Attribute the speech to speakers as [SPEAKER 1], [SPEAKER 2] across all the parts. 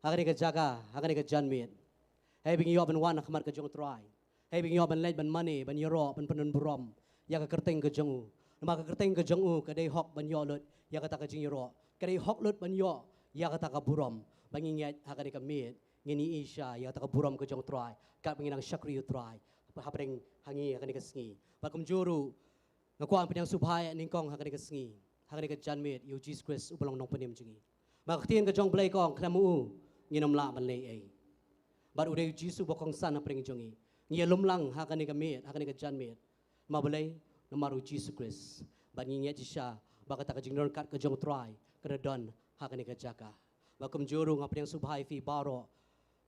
[SPEAKER 1] Hakani ka jaga, hakani ka janmit. Hey bing yo ban wan khmat ka jong try. Hey bing yo ban late ban money ban yoro ban penun burom. Ya ka kerteng ka jongu. Nama ka kerteng ka jongu ka dei hok ban yo lut. Ya ka ta ka jing yoro. Ka dei hok lut ban yo. Ya ka ta ka burom. Bangin yat hakani ka mit. Ngini isha ya ta ka burom ka jong try. Ka bangin ang shakri yu try. Hapring hangi hakani ka sngi. Bakum juru ngakuan penyang subhai ningkong hakani ka sngi. Hakani ka janmit yu Jesus Christ ubalong nong penim jingi. Makhtien ka jong play kong klamu nginom la ban lei ai. Baru udah Yesus bokong sana pering jongi. Ngia lumlang hakani ka mit, hakani ka jan mit. Mabalay namaru Jesus Christ. Bani ngia jisha bakata ka jingnon kat ka jong try kada don hakani ka jaka. Bakum juru ngap yang subhai fi baro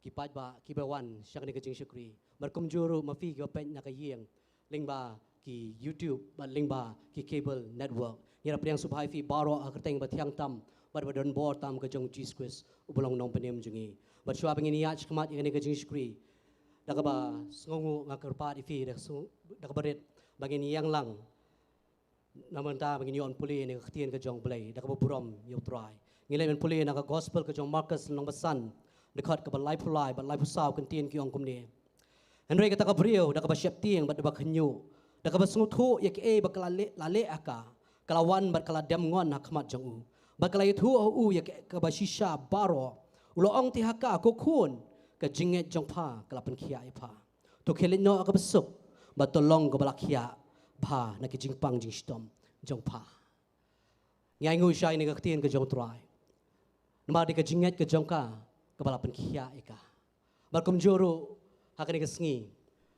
[SPEAKER 1] kipat ba kibawan syakani ka jing syukri. Barkum juru mafi ki pen na ka yeng lingba ki YouTube ba lingba ki cable network. Ngira yang subhai fi baro akerteng ba tiang tam bar badon bor tam ka jong Jesus Christ ubulong nong penem jongi. Bersua pengin niat kemat yang ini kejing syukri. Dak ba ngongu ngakerpat ifi dak berit bangin yang lang. Namun ta bangin yon puli ni ketien kejong play dak ba burom yo try. Ngilai men puli nak gospel kejong Marcus long besan dekat ke life life but life saw ketien ki ong kumni. Henry kata ka brio dak ba siap tiang bat ba kenyu. Dak ba sungu ye ke ba lale aka. Kalawan bat kala dem ngon hakmat jongu. Ba kala itu u ye ke ba shisha baro. Uloong tihaka ko kun ka jinget jong pa kalapan kia ipa. To kelin no ka besuk batolong ka balakia pa na ki jingpang jing stom jong pa. Ngai ngu shay ni ka ktien ka jong try. Nama di ka jinget ka jong ka balapan kia ika. Barkum juru hakani ka sngi.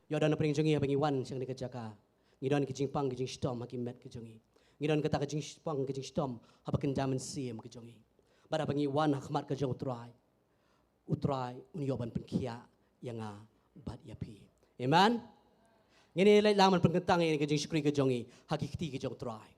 [SPEAKER 1] Yodan na pring jongi abangi wan syang ni ka jaka. Ngidon ki jingpang ki jing stom hakimet ka jongi. Ngidon kata ka jingpang ki jing stom habakan jaman siem ka jongi. Pada abangi wan hakmat ka jong try. Utrai unyoban penkia yang bat yapi. Amen. Ngini lai laman pengkentang ini kejeng syukri kejongi hakikati kejong try.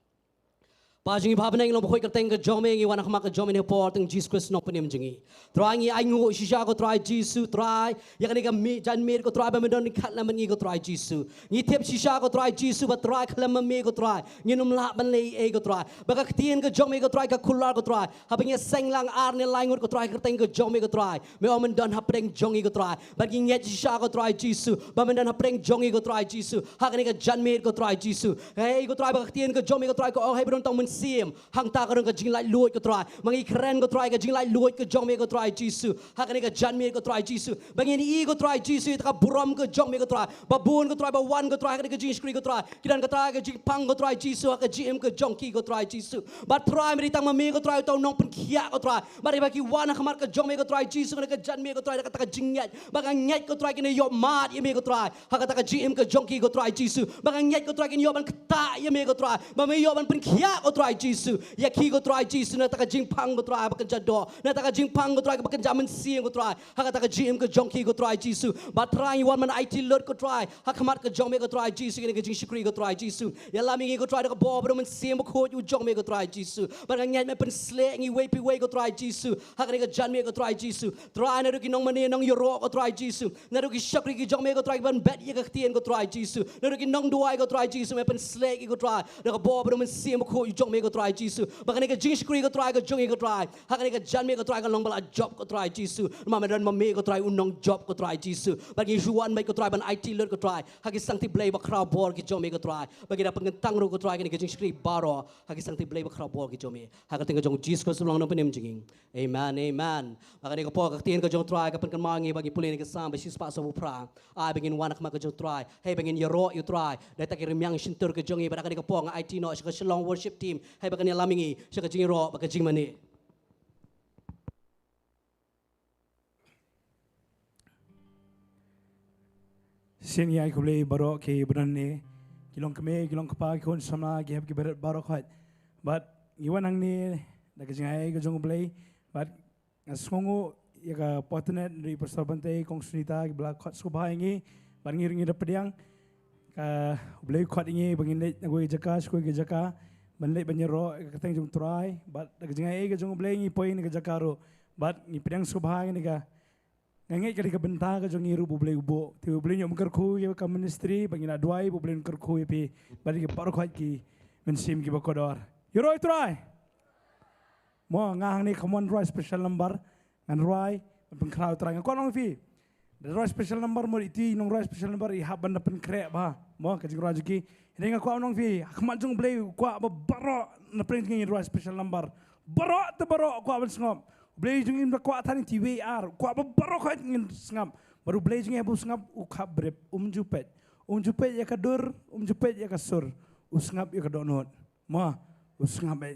[SPEAKER 1] Pajungi bhabna inglo bkhoi kerteng ke jome ngi wana khama ke jome ne por teng Jesus Christ no penem jengi. Try ngi aingu shisha ko try Jesus try yakani ka mi jan mir ko try ba medon khatla man ngi ko try Jesus. Ngi tep shisha ko try Jesus ba try khlam me ko try. Ngi num la ban le e ko try. Ba ka ktien ke jome ko try ka khular ko try. Ha bang seng lang ar ne laingut ko try kerteng ke jome ko try. Me omen don ha preng jongi ko try. Ba ngi nget shisha ko try Jesus. Ba men don ha preng jongi ko try Jesus. Ha kani ka jan mir ko try Jesus. Hey ko try ba ka ktien ke jome ko try ko oh hey bron tong sim hang ta karong ka jing lai luot ko try mangi kren ko try ka jing lai luot ko jong me ko try Jesus hakani ka jan me ko try Jesus bangin i ko try Jesus ka buram ko jong me ko try babun ko try ba wan ko try hakani ka jing screen ko try kidan ka try ka jing pang ko try Jesus ka gm ko jong ki ko try Jesus but try me tang me ko try taw nong pen khia ko try bari ba ki wan khamar ka jong me ko try Jesus ka jan me ko try ka ta ka jing nyat bang nyat ko try kini yo mat ye me ko try hakata ka gm ko jong ki ko try Jesus bang nyat ko try kini yo ban kta ye me ko try ba me yo ban pen khia ko try Jesus ya ki ko try Jesus na taka jing pang ko try bakan jado na taka jing pang ko try bakan jaman sieng ko try haka taka jim ko jong ki ko try Jesus but try one man IT lord ko try hakamat ko jong me ko try Jesus ni ko jing shukri ko try Jesus ya lami ko try ko bo bro man sieng ko yu jong me ko try Jesus but nganyat me pen sle ngi way pi way ko try Jesus haka ni ko jan me ko try Jesus try na ru ki nong mani nong yoro ko try Jesus na ru ki shukri ki jong me ko try ban bet ye ka tien ko try Jesus na ru ki nong duai ko try Jesus me pen sle ki ko try na ko bo bro man sieng ko yu jong me ko try Jesus bakani ka jing shukri ko try ko jongi ko try hakani ka jan me ko try ka long bala job ko try Jesus mama dan mame ko try unong job ko try Jesus bagi juan me ko try ban IT lord ko try hagi sangti blay ba crowd bor ki jome ko try bagi da pengentang ro ko try ka jing shukri baro hagi sangti blay ba crowd bor ki jome hakati ka jong Jesus ko sulong no penem jinging amen amen bakani ko po ka tien ko jong try ka pen kan mangi bagi pulin ka sam ba sis pa so pra ai bangin wanak ma ka jong try hey bangin yoro you try da ta ki remyang shintur ka jongi ba ka po nga IT no ka shalom worship team hey bakani lamingi siya ka jing ro baka jing mani.
[SPEAKER 2] Seniai kublai baro ke beranne kilong keme kilong kapa kon sama ke hab ke baro khat but iwan ang ni daga jingai ko jong blai but ngasongo ya ka potnet ri persabante kong sunita ke black khat so bahangi ban ngir ngir pediang ka blai khat ingi bangin le ngoi jaka sko ke jaka ban le banyero kateng jong try but daga jingai ke jong blai ngi poin ke jakaro but ngi pediang so bahangi ni ka ngangai kali ka benta ka jong iru bublei ubo ti bublei nyom kerku ye ka ministry bangina duai bublei kerku ye pi bari ke parok hat ki mensim ki bakodor yoroi try mo ngang ni common roy special number ngan roy เป็นคราวตรังก็น้องพี่เดี๋ยวร้อยสเปเชียลนัมเบอร์หมดอีที่น้องร้อยสเปเชียลนัมเบอร์อีฮับบันเป็นแคร์บ้าบ่กันจิงรอจุกี้เรื่องก็น้องพี่ขมันจงเปลย์กว่าบารอนับเป็นกี่ร้อยสเปเชียลนัมเบอร์บารอแต่บารอกว่าเป็นสงบเปลย์จงอินกว่าท่านทีวีอาร์กว่าบารอเขาอินสงบbaru beli jengnya bu sengap ukap brep jupet ya kadur jupet ya kasur usngap ya kadonot ma usngap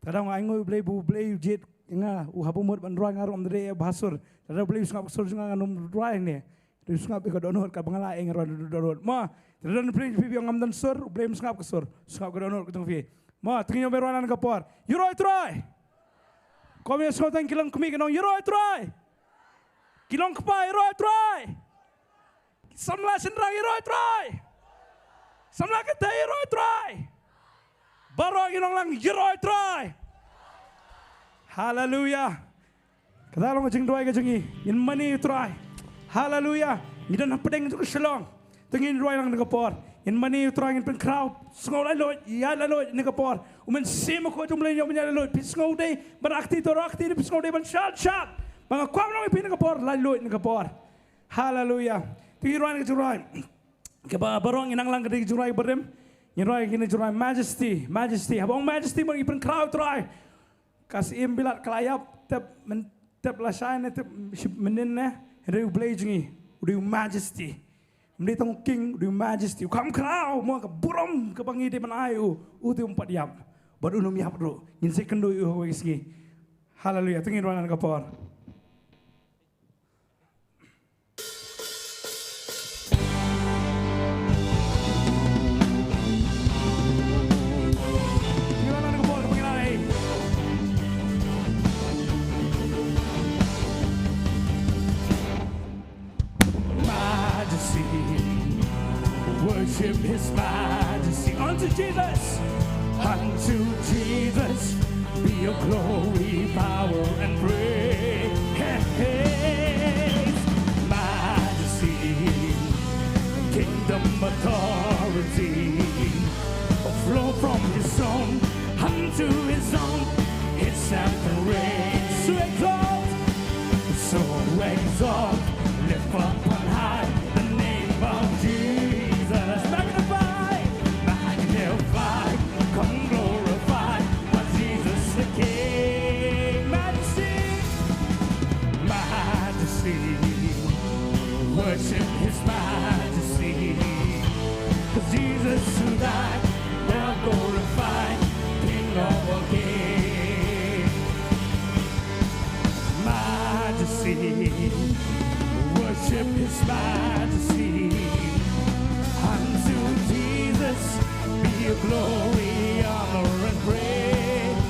[SPEAKER 2] kadang aingo beli bu beli jet nga uhabumut bandroang ngarum dre ya basur kadang beli usngap kasur nga num droang ne usngap ya kadonot ka bangala eng ron donot ma kadang beli pipi ngam dan sur beli usngap kasur usngap kadonot ketong fi ma tingin beronan kapor yuroi try kami sotan kilang kumi kenong yuroi try Kilong kepai, roi try. Samla sendrang, roi try. Samla ketai, roi try. Barang inong lang, roi try. Hallelujah. Kata long jeng doi ke jengi, in money try. Hallelujah. Ngidan pedeng tu keselong. Tengin roi lang negapor. In money try in pen crowd. Sengau laloi, ya laloi negapor. Umen sema ko jumlah yang menyaloi. Pisngau dei, berakti torakti di pisngau dei ben shat. Mga kwam lang pinagapor, laluit nagapor. Hallelujah. Tigiruan ka juray. Kaba barong inang lang kadi juray berem. Juray kini juray majesty, majesty. Habang majesty mo ipin crowd try. Kasi imbilat kalayap tep lasayan tep menin na. Hindi blazing udi majesty. Hindi tong king udi majesty. Kam crowd mo ka burom ka pangidi man ayo uti umpat yap. Baru unum yap ro. Inse kendo yu wisgi. Hallelujah. Tigiruan nagapor.
[SPEAKER 3] Worship His majesty unto Jesus, be your glory, power, and praise. Majesty, kingdom, authority, flow from His throne unto His own. His anthem reigns to exalt, so exalt, lift up on high the name of Jesus. Magnify, come glorify, but Jesus the King. Majesty, worship His majesty. 'Cause Jesus who died, now glorified, King of all kings. Majesty, worship His majesty. Unto Jesus be your glory, honor, and praise.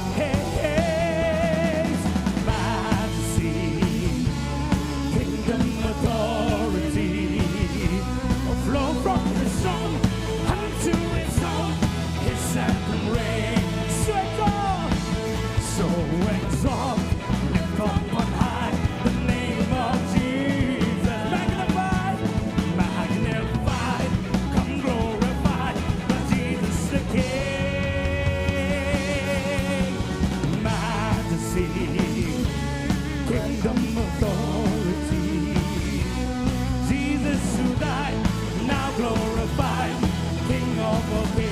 [SPEAKER 3] Majesty, kingdom, authority, flow from His throne unto His own. His anthem reigns. So exalt, lift up on high the name of Jesus. Magnify, come glorify, but Jesus the King. Majesty, kingdom, authority. Jesus who died, now glorified, King of all kings.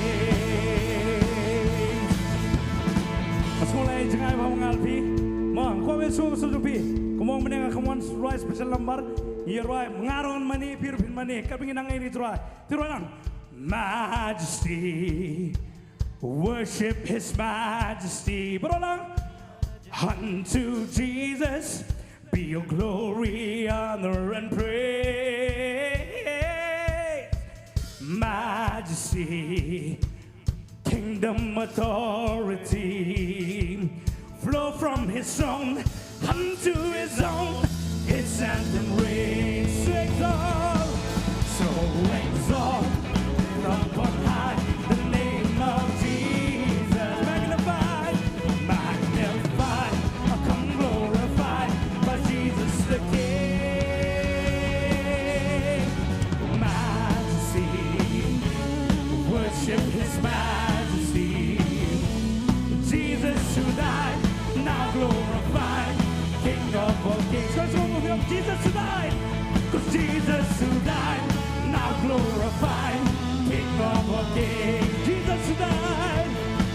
[SPEAKER 2] Mas mulai jangan mengal pi, mah kau besok besok pi, kau mendengar kamuan roy special lambar, iya roy mengaron mani pirpin mani, kau ingin nangai ini roy, tiruan.
[SPEAKER 3] Majesty, worship His majesty. Berulang. Unto Jesus be your glory, honor, and praise. Majesty, kingdom, authority, flow from His throne unto His own. His anthem reigns to exalt, so exalt, up on high the name of Jesus. Magnify, come glorify, by Jesus the King. Majesty, worship His majesty. Jesus who died, now glorified, King of all kings. Jesus who died, 'cause Jesus who died, now glorified, King of all kings. Jesus who died,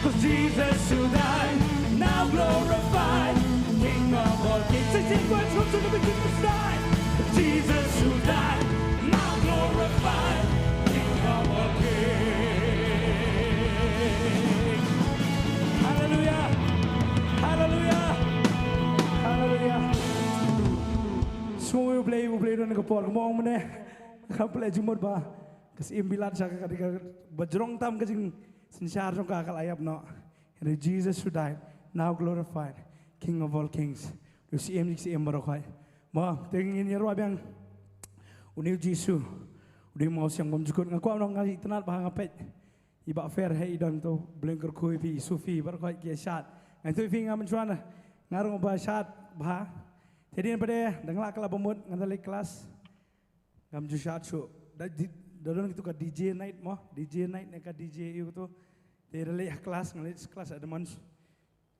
[SPEAKER 3] 'cause Jesus who died, now glorified, King of all kings. Sing words from the beginning to die. Jesus who died, now glorified, King of all kings. Hallelujah, Hallelujah, Hallelujah. Semua play dan kepor kemong mana, kau play jumur bah, kas imbilat cakap ketika berjerong tam kecing sensyar jong kakal ayap no. And Jesus who died, now glorified, King of all kings. Du si barokai. Ma, tingin ni ruab yang uniu Jesu. Udi mau siang memjukut ngaku orang ngasih tenat bahang apet. Iba fair hai dan tu blengker kui pi sufi barokai kiasat. Ngantu fi ngam mencuan ngarung bah syat bah. Jadi pada dengar kelas pemut ngantali kelas ngam jusat su. Dalam itu ke DJ night mah, DJ night neka DJ itu tu. Jadi kelas ngalit kelas ada mans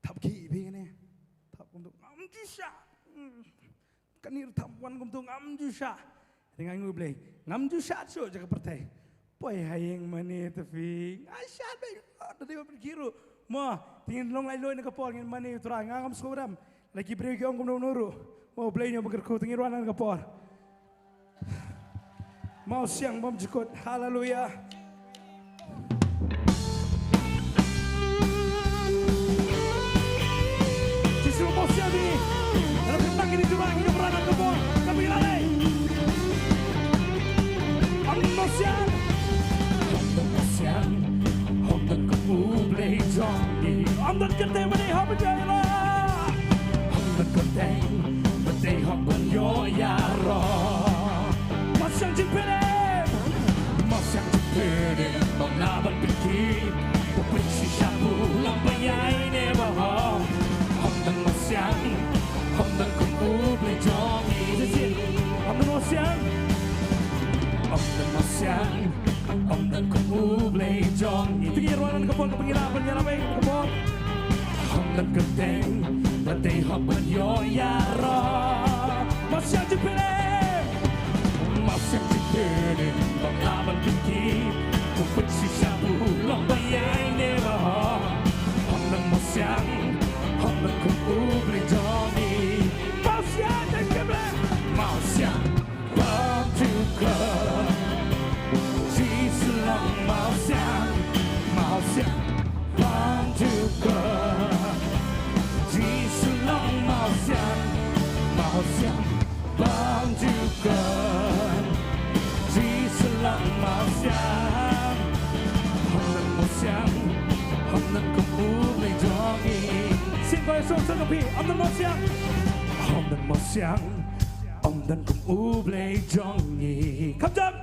[SPEAKER 3] tap ki begini. Tap untuk ngam jusat. Kanir tapuan untuk ngam jusat. Dengan ngu blay ngam jusat su jaga pertai. Poi hayeng mani tefi. Asyat be. Tadi berkiru. Mah tingin long lai loi neka por ngin mani terang ngam skoram. Lagi beri kiong kum nuru. Mau playnya berkerku tinggi ruangan kapor. Mau siang bom jukut. Haleluya. Justru mau siang ini. Dalam tentang ini cuma hidup ruangan kapor. Kami lalai. Amin mau siang. Hondan mau siang. Hondan kamu play Johnny. Hondan kertai mani hamba jaya. Hondan kertai. They hop on your yaro. Masang jipere, masang jipere. Mengabat pikir, berpikir syabu lambayai never. Hondan masang, Hondan kubu belajongi. Hondan masang, Hondan masang, Hondan kubu belajongi. Tinggi ruangan kebun kepengirapan nyalabai kebun. Hondan keteng. But they hop on your yara. Masang jepere, masang jepere. Mengabat pikir, berpikir syabu lambayai never. Hondan masang, Hondan kubu belajongi. Masang jepere, masang berjuka. Jisulang masang, masang berjuka. Long mau siang banjukan di selang mau siang Hondan kubu belajongi. Sing kau esok sekepi Hondan mau siang Hondan kubu belajongi. Kapten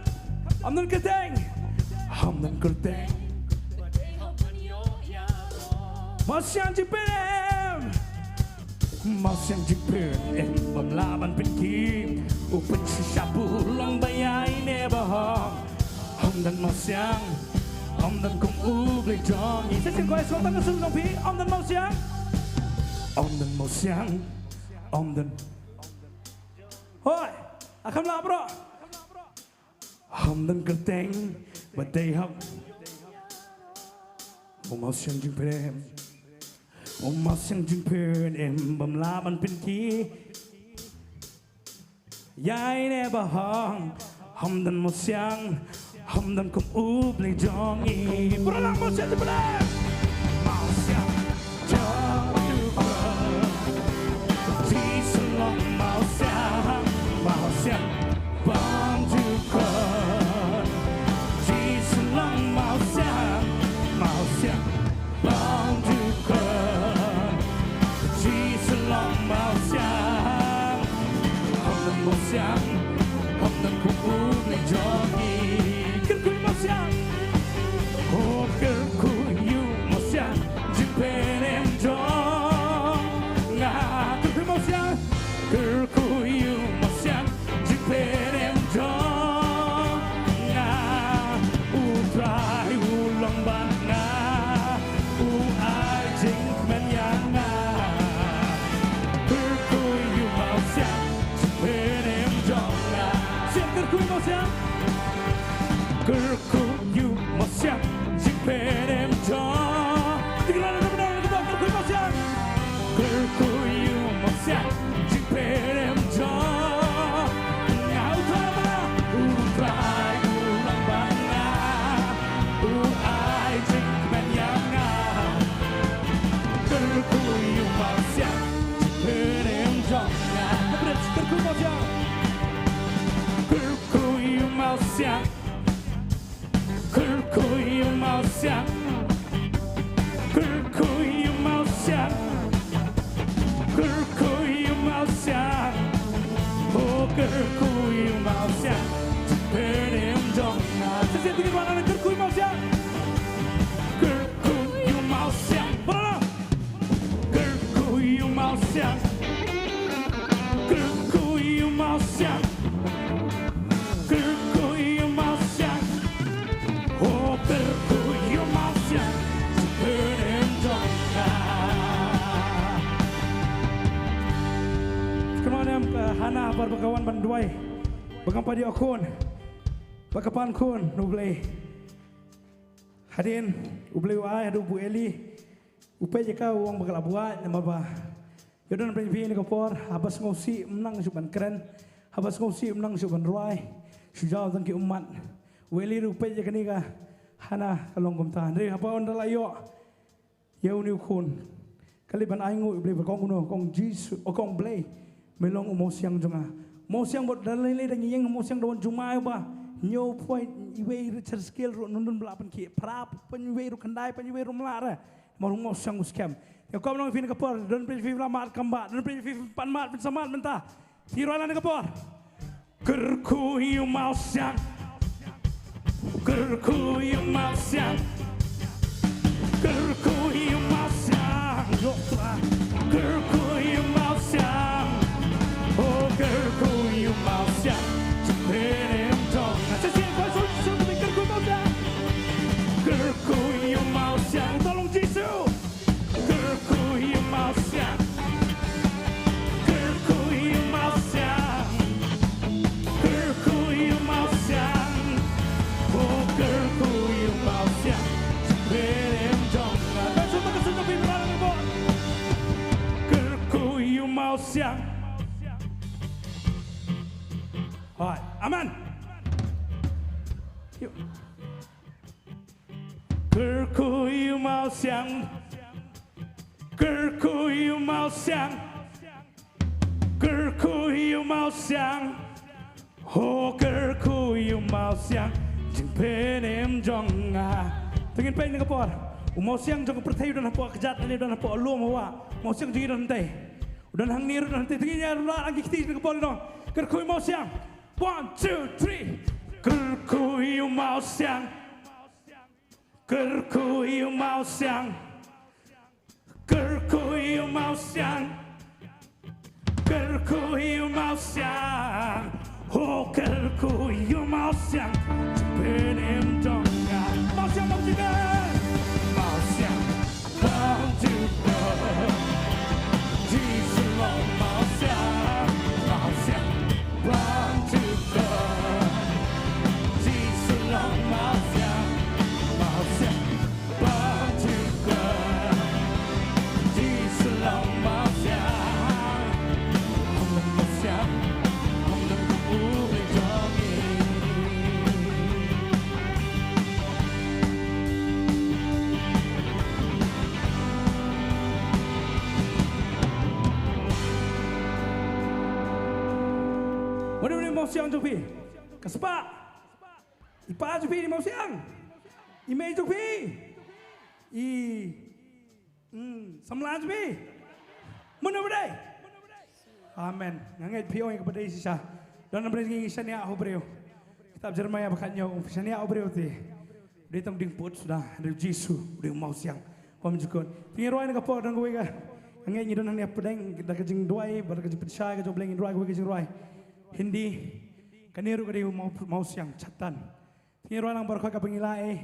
[SPEAKER 3] Hondan keteng Masyang jipirem Masyang jipirem Memlaban pinkim Upin sisyabu Long bayai nebahong Hondan masyang Hondan kum ubli jongi. Sesing kau esok tangan suruh pi Hondan masyang Hondan Hoi Akam lah bro Hondan kerteng Badai hap Masyang jipirem Masyang jipirem Memlaban pinkim Yai nebahong Hondan masyang Hondan kum ubli jongi. Beralang masyang jipirem Masyang jongi Di selong masyang banjukan Di selong masyang banjukan Di selong masyang Hondan kum ubli jongi. Kerkuy masyang Oh kerkuy masyang jipirem jong. Nga kerkuy masyang jipirem jong. Nga utrai ulang ban nga uai jing kemenyang nga kerkuy masyang jipirem Kerku mau siang Kerku mau siang Jiperem jong Tinggal ada benar Kerku mau siang Kerku mau siang Jiperem jong Ngau tama Utrai ulang bangga Uai jing ben yang ngau Kerku mau siang Jiperem jong Kerku mau siang Kerku mau siang Kerku mau siang Kerku mau siang Kerku mau siang Oh kerku mau siang Jiperem jong Saya tinggal mana kerku mau siang Kerku mau siang Mana Kerku mau siang Kerku mau siang Kerku mau siang Oh kerku mau siang Jiperem jong Kemana Hana berbekawan banduai Bagang padi akun Bakapan kun Nublay Hadin Ublay wai Hadu Bu Eli Upay jika uang bakal buat Nama ba Yaudah nampak ini kapor Habas ngausi menang Suban keren Habas ngausi menang Suban ruai Sujau tangki umat Weli upay jika ni ka Hana kalong kumtahan Dari apa onda layo Yau ni ukun Kaliban aingu Ublay berkong kuno Kong jisu O kong blay Melong umau siang jonga mau siang buat dalai dan yang mau siang dawan jumai ba nyo point iwe Richard skill ro nundun belapan ki prap penyiwe ro kendai penyiwe ro melara mau siang uskam ya kau nong fin kapor dan prinsip lama kamba dan prinsip panmat pensamat mentah tirolan kapor kerku mau siang kerku mau siang kerku mau siang kerku mau siang Oh kerku mau siang Jiperem jong Saya kau suruh kerku mau siang Kerku mau siang Tolong Jisu Kerku mau siang Kerku mau siang Kerku mau siang Oh kerku mau siang Jiperem jong Kau suruh bimbingan kau Kerku mau siang Alright, aman. Yuk. Kerku mau siang, kerku mau siang, kerku mau siang, oh kerku mau siang, Jiperem jong Tengin pen dengan por, mau siang jong percaya dan apa kejat ini dan apa luam hawa, mau siang jadi dan teh, dan hang niru dan teh tenginnya lagi kita dengan por dong, kerku mau siang. 1, 2, 3 Kerku mau siang Kerku mau siang Kerku mau siang Kerku mau siang Oh kerku mau siang Jiperem jong mau siang mau juga mau siang mau juga Jiselong mau siang mau siang mau juga Jiselong mau siang mau siang mau juga Jiselong mau siang Hong Leng mau siang Hong Leng ku boleh jongi Mana mau siang Jopi? Kesepak. Ipa Jopi ni mau siang. Imei Jopi. Samlan Jopi. Mana berdai? Amen. Nganget pio yang kepada Isa. Dan nampak ini Isa ni aku beriu. Kitab Jeremia bakatnya Isa ni aku beriu ti. Dia tam ding put sudah dari Yesus dia mau siang. Pam jukun. Tinggi roy nak apa dan gue kan. Nganget ni dan ni apa deng kita kejeng doai, bar kejeng percaya kejeng belengin roy gue kejeng roy. Hindi kaniru kadi mau siang chatan ngiro nang barka ka pangilai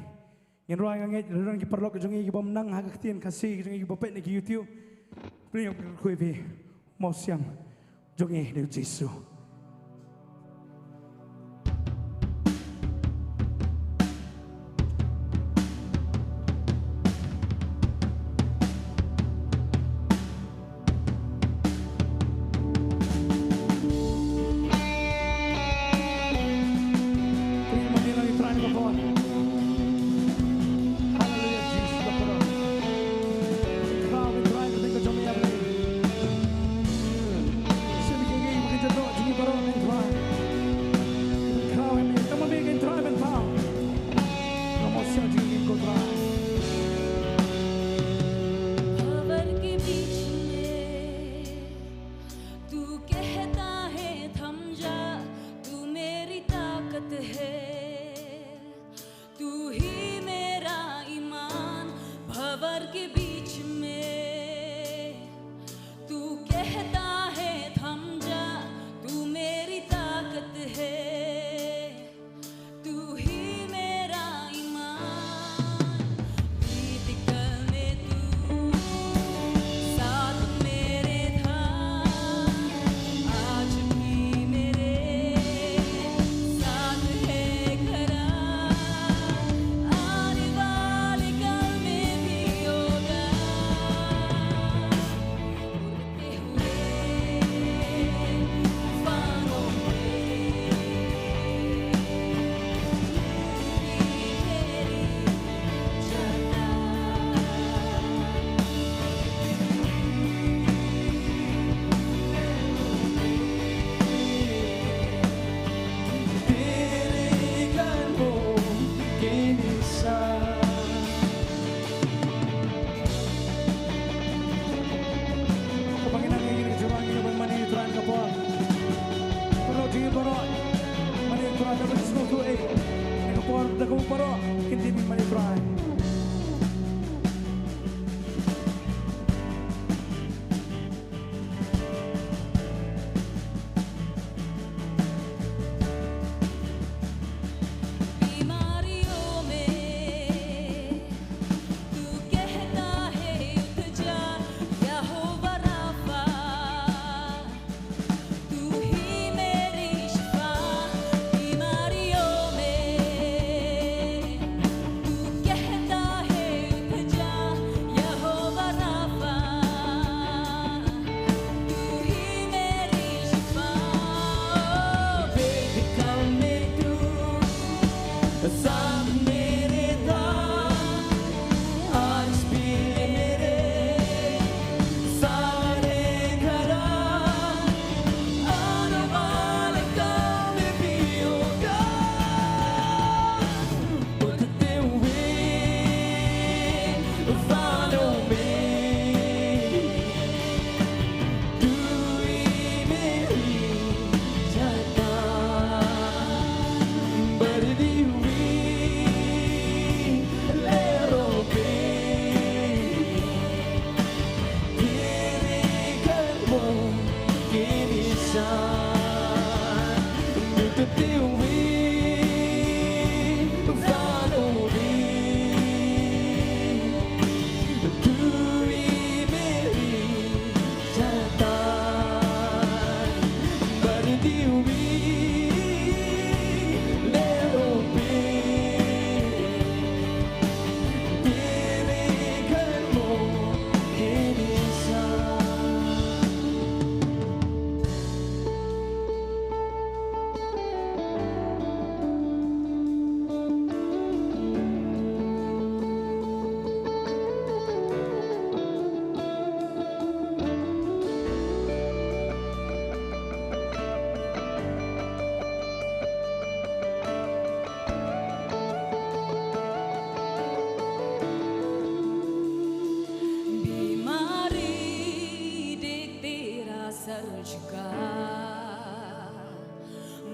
[SPEAKER 3] ngiro ang nget ron ki perlo ka jongi ki bomnang ha katin kasi jongi ki bopet ni ki YouTube priyo ko ibi mau siang jongi de Yesus
[SPEAKER 2] baro kinti mi mani try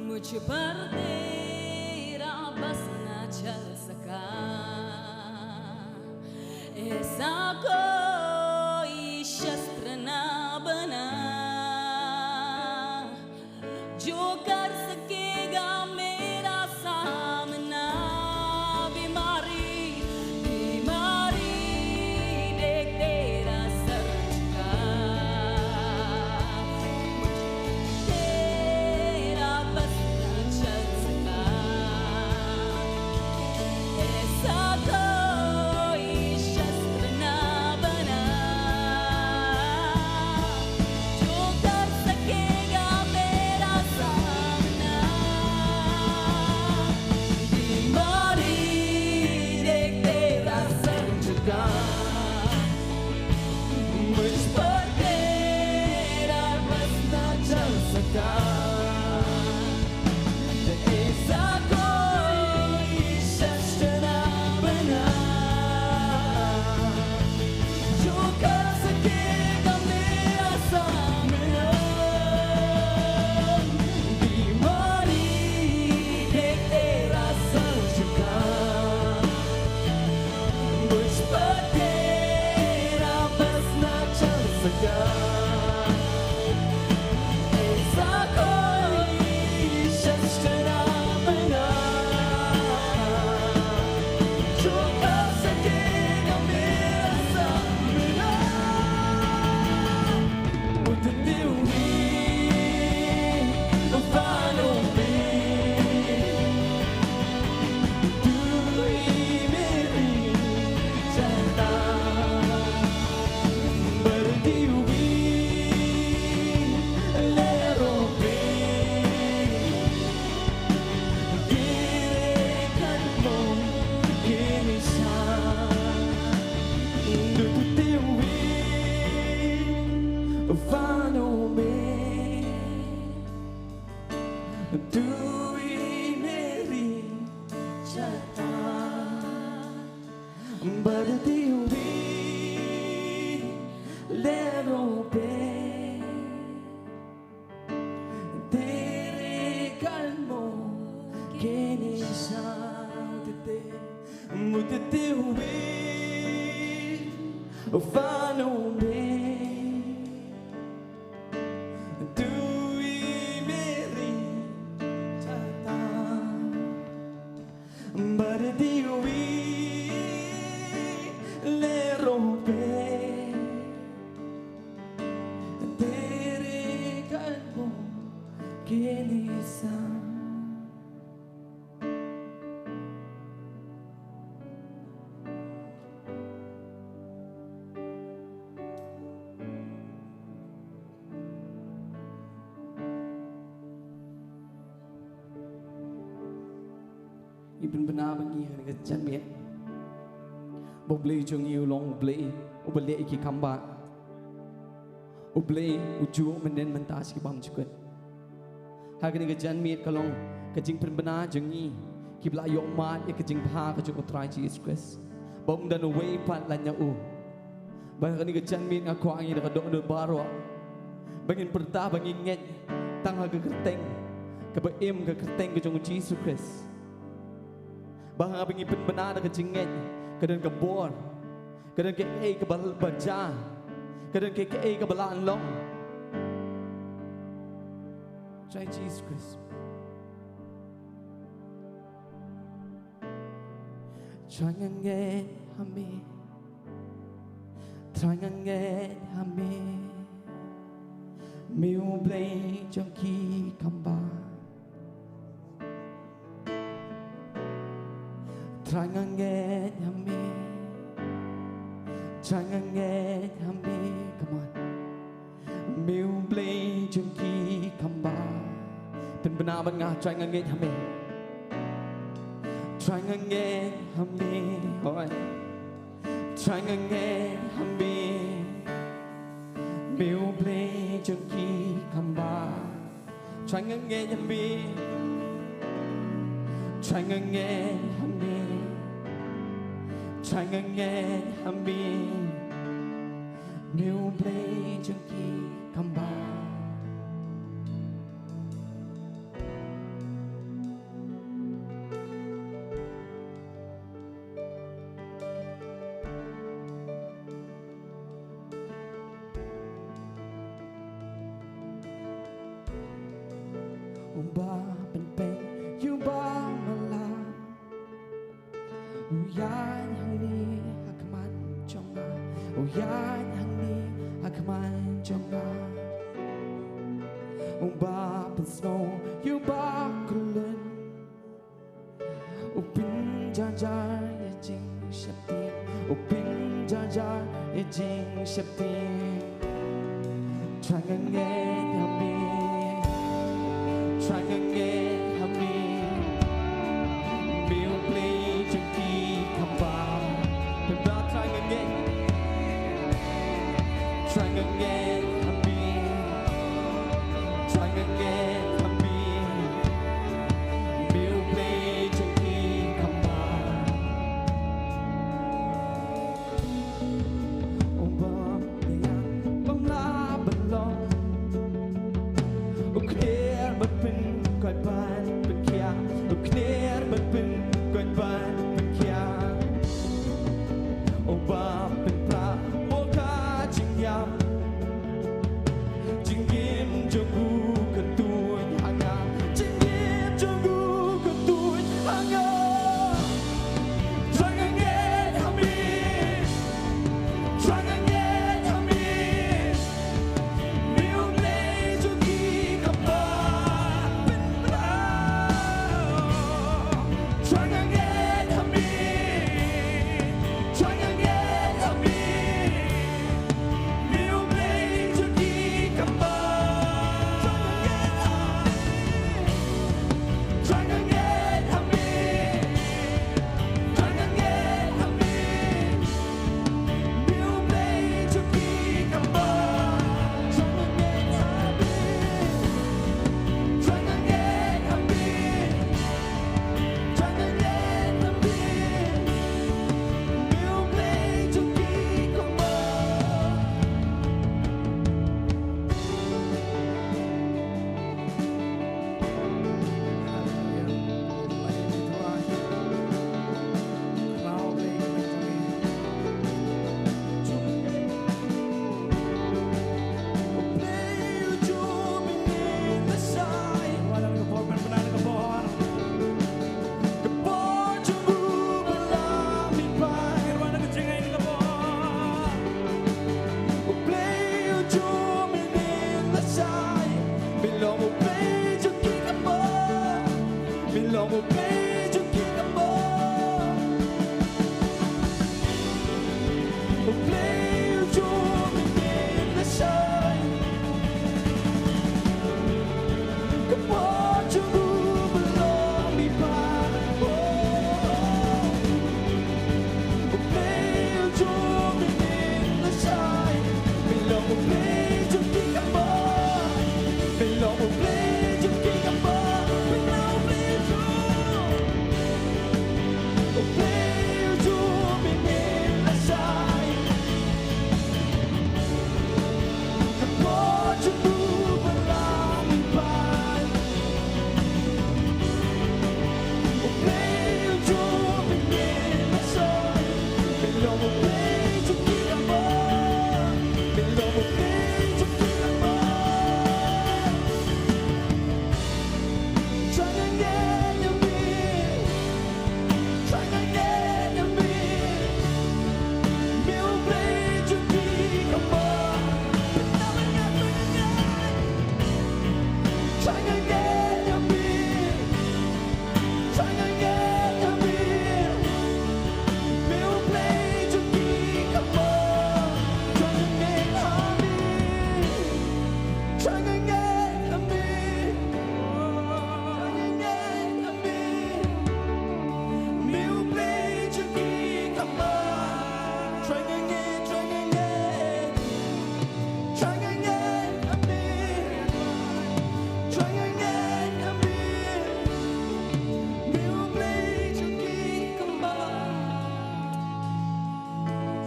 [SPEAKER 4] मुझ पर तेरा बस न चल सका ऐसा कोई शस्त्र न बना जो कर सकेगा मेरा सामना बीमारी बीमारी देख तेरा सर झुका तेरा बस न चल सका ऐसा कोई शस्त्र न बना जो कर सकेगा मेरा सामना बीमारी देख तेरा सर झुका मुझ पर तेरा बस न चल सका ऐसा कोई शस्त्र न बना जो कर सकेगा मेरा सामना बीमारी देख तेरा सर झुका मुझ पर तेरा बस न चल सका ऐसा कोई शस्त्र न बना जो कर सकेगा मेरा सामना उठती हुई तूफानों में तू ही मेरी चलता बढ़ती हुई लहरों पे तेरे कदमों के निशान डूबती हुई तूफानों में तू ही मेरी चट्टान बढ़ती हुई लहरों पे तेरे कदमों के निशान थे the wind follow me. Do we merely tata? But the wind le rompe. Tere kalbo kelisa. Ibn benar bagi dengan janmiat. Boleh jong you long boleh, boleh iki kamba. Boleh ujuk menden mentas ki bam cukut. Hari ni janmiat kalong kejing benar jengi kibla yok mat ya kejing pha ka cukut try Jesus Christ. Bom dan way pat lanya u. Bahkan ni janmiat ngaku angi dak dok dok baro. Bangin pertah bangin nget tang ha ke kerteng. Ke beim ke kerteng ke jong Jesus Christ. Bahang abang ipin benar ke jinget, kadang ke bor, kadang ke ke baca, kadang ke ke balaan long. Try Jesus Christ. Jangan nget hami, jangan nget hami, miu blay jangki kamba. Jangan nget hami, jangan nget hami, come on. Miu blay jangki kamba. Pen benar bangah jangan nget hami, jangan nget hami, alright. Jangan nget hami, miu blay jangki kamba. Jangan nget hami, jangan nget hami. Jangan nget hami, miu blay jangki kamba. Uba pen yuba mala, uyan hangni hakman jonga, uyan hangni hakman jonga. Uba pen snow yuba kulun, upin jajar ye jing shapti, upin jajar ye jing shapti. Jangan nget hami, jangan nget hami, miu blay jangki kamba. Benar jangan nget, jangan nget hami, jangan nget hami, miu blay jangki kamba. Ubah yang bangla belong. Ukneer bepin koi ban bekia, ukneer bepin koi ban bekia. Oba pen pra moka jingyam, jinggim jogu ketun hanga, jinggim jogu ketun hanga. Jangan nget hami, jangan nget hami, miu blay jangki kamba. Pen pra long will play to kick a ball. We'll play your joy in the sun. Come on, you move along me by. We'll play your joy in the sun. Below we'll play to kick a ball. Below we'll play to kick a ball. Below we'll play to. We'll play your joy in the sun. Come on, you move along me by. We'll play your joy in the sun. Below we'll play to kick a ball. Below we'll play to kick a ball. Try again, you mean. Try again, you mean. We'll play to kick a ball. Try again, you mean. Try again, you mean. We'll play to kick a ball. Try again, you mean. Try again, you mean. Try again, you mean. We'll play to kick a ball. Try again, try again. Try again, you mean. Try again, you mean. We'll play to kick a ball.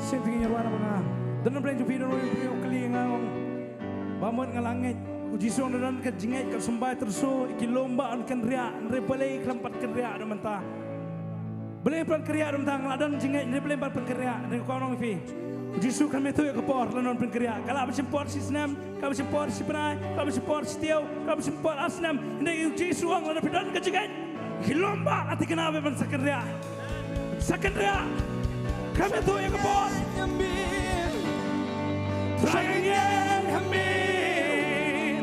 [SPEAKER 2] Sing tingin niya na mga dalam plan jupi dan yung kalingang bamot nga langit ujisong dan ka jingay ka sembah terso ikilombaan kan ria andre balay kelampat kan ria naman ta balay plan kerja naman ta ngladan jingay andre balay plan kerja dan ko nong fi ujisu kan metu ya kapor lanon plan kerja kala bersimpor si senam kala bersimpor si penai kala bersimpor si tiaw kala bersimpor asnam ini ujisu ang ladan pidan ka jingay kilomba ati kenabe ban sakerja kami tu ya kapor try again amin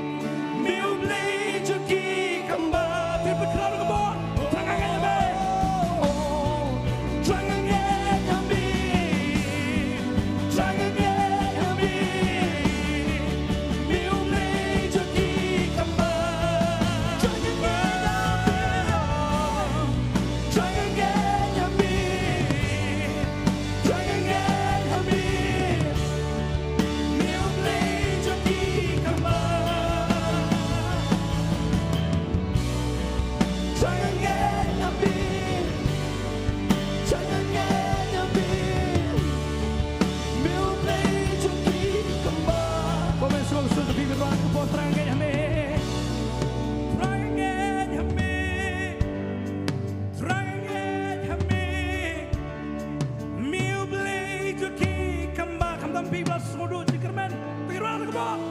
[SPEAKER 2] meu play to kick kembali triple crown kapor try again amin try again amin try again amin meu play to kick kembali try again amin try again amin try again amin meu play to kick kembali try again amin try again amin meu play to kick kembali começou o som do Big Rock por try again amin try again amin try again amin meu play to kick kembali kam tam piblas modu cikermen Big Rock kembali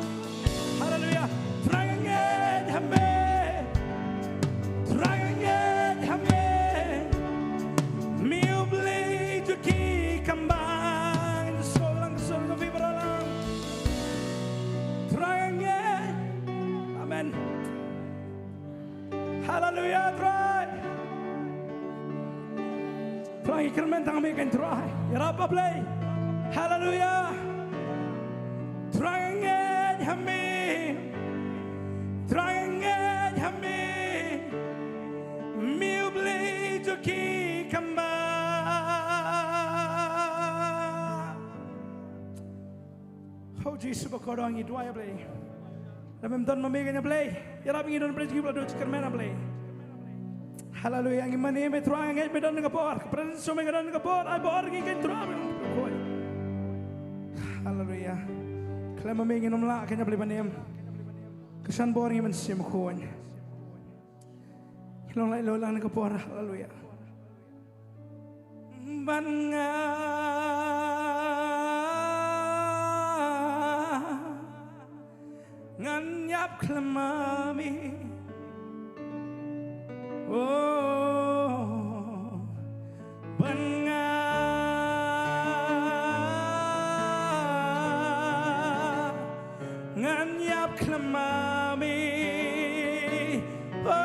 [SPEAKER 2] haleluya try again amin try again amin meu play to kick kembali solang solang vibralang try again amen haleluya try ikermen tang mekan try ya rapa play haleluya try again amin try again amin meu play to kick kembali oh Jesus bakorang itu ya play Ramai tuan memegang play ya rapi ngidon play juga do cikermen play haleluya yang mana me try again medan ngapor kepresensi so medan ngapor ai bor ngin try haleluya kalau memegang nomla kanya play panem kesan bor ngin sim khon Long lai lo lang ngapor haleluya banga nganyap klemami oh banga nganyap klemami oh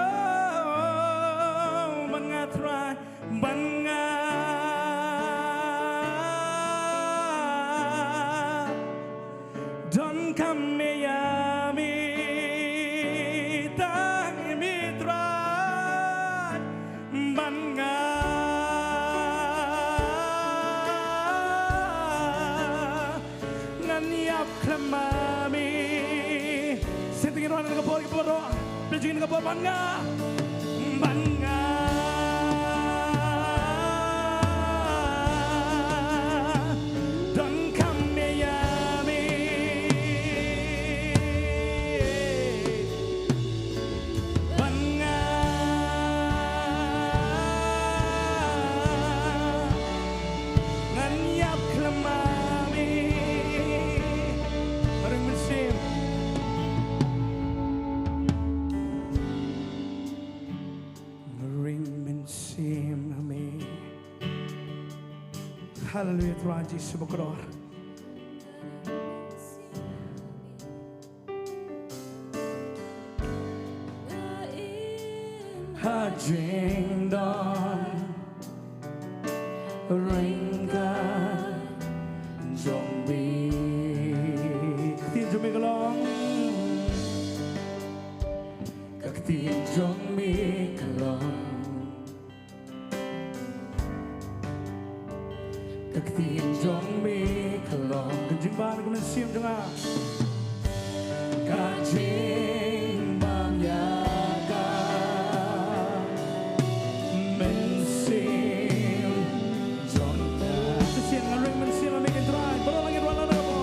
[SPEAKER 2] jing ka po banga banga don kame yami banga ngan yap klamami maring mesim ring mensim me hallelujah Tuhan Yesus berkoror hajing don ring ka zombie tin zombie kalong các tin zombie kalong các tin zombie kalong kenjing ban kemen sim jonga kajing bam ya ka men sim jonga sesien ngaring men sim makin try baru lagi dua lana po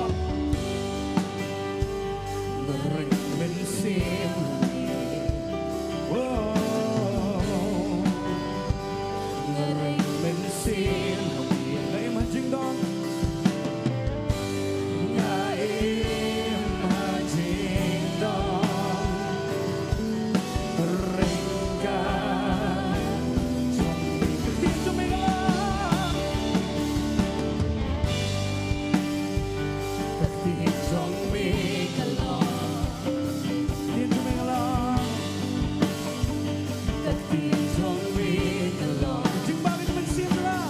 [SPEAKER 2] ngaring men sim ngaring men sim ngaim hajing dong ngaim hajing dong ringka zombie ketin zombie kalang ketin zombie kalang ketin zombie kalang ketin zombie kalang ketin balik mensim lah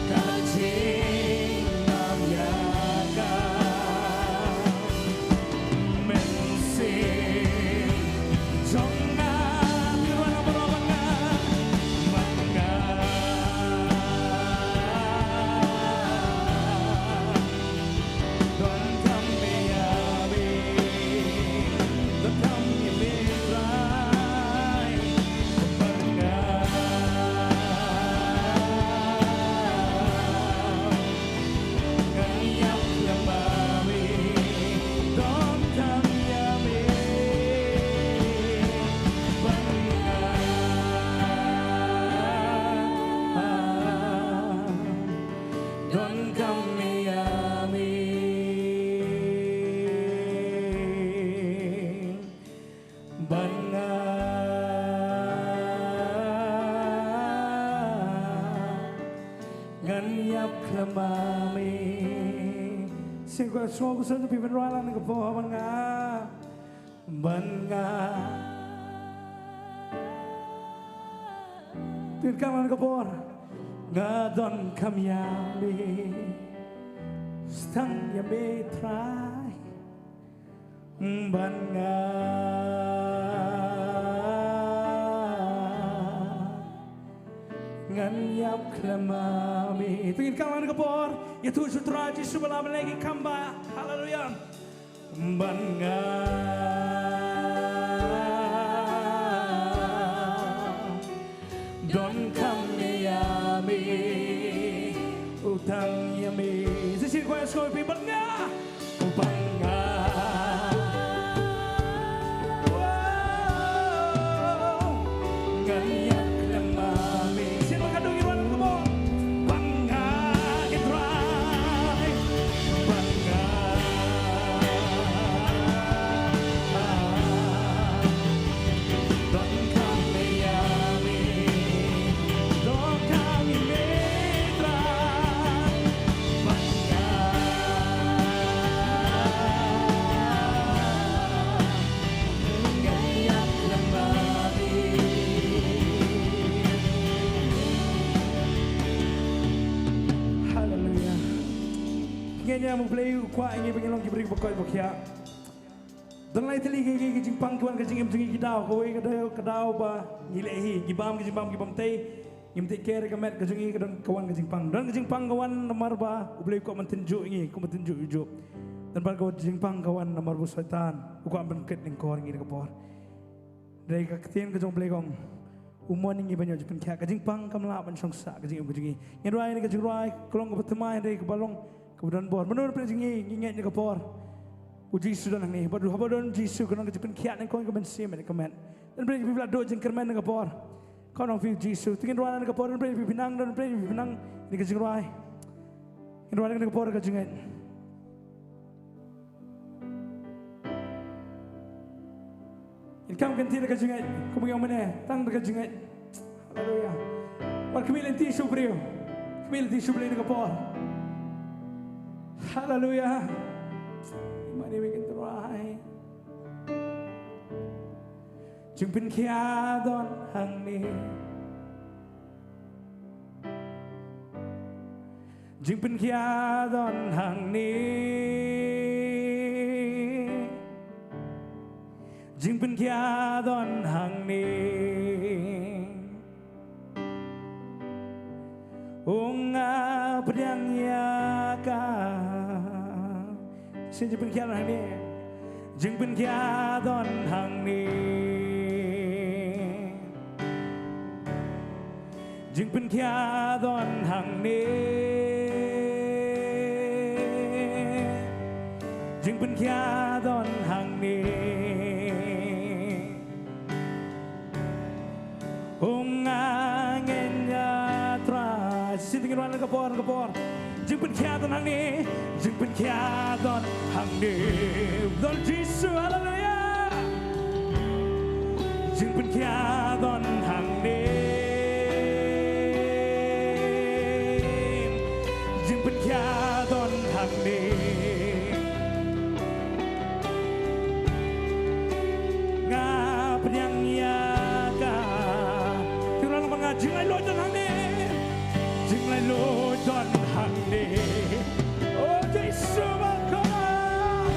[SPEAKER 2] kajing nam yaga mensim jonga pirwana berobanga mangga don kami yabi don kami mitrai mangga ngayap lembawi don kami yabi bangga don kami yabi bangga nganyap klamami sing ko semua gusto ng pipinralan ng po bangga bangga tinkaman ko po ngadon kamyami stang yami try bangga nganyap klamami tingin kawan kapor ya Tuhan traji subalam lagi kamba haleluya bangga don kami yami utang yami sisi ko esko pi bangga bangga nganyap klamami sino kadung iwan ko bangga itry bangga don kami yami don kami mitray bangga nganyap klamami hallelujah ngenya mo play kwa ingi pengilong kibri bakoi bakya dan lai teli gi jingpang kuan ka jingim jingi kidau ko we kadau ba ngilehi gibam tei ngimti kere kamet ka jingi kawan ka jingpang dan ka jingpang kawan namar ba ublay ko mantinju ingi ko mantinju ujo dan bago jingpang kawan nomor busaitan uko amben ket ning kor ngi kapor dai ka ktien ka jong play kong umon ngi banyo jipen kya ka jingpang kamla ban songsa ka jing ujingi ngi rai ni ka jing rai kolong ka pertama dai ka balong kemudian bor menur pre jingi ngi ngi kapor uji sudah nang ni badu habadon jisu ka nang jipen kya ning kong ka ben sim ni comment dan pre pibla do jing kermen nang kapor kono fi jisu tingin rai nang kapor dan pre pinang ni ka jing rai ngi rai nang kapor ka jingi Kam ganti dekat jengat, kau pergi mana? Tang dekat jengat. Haleluya. War kemil tisu beriu, kemil tisu beli dekat por. Haleluya. Mari bikin terai. Jumpin kiadon hang ni. Jumpin kiadon hang ni. Jing pen kia don hang ni unga priang ya ka sin jing pen kia don hang ni jing pen kia don hang ni jing pen kia don hang ni jing pen kia don hang ni Sintingin wan kapor jingpen kiadon hang ni jingpen kiadon hang ni Lord Jesus haleluya jingpen kiadon hang ni jingpen kiadon hang ni ngap yang ya ka tinggal mengaji lai Lord hang ni Lord don hang ni oh Jesus welcome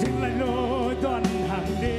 [SPEAKER 2] jing lai Lord don hang ni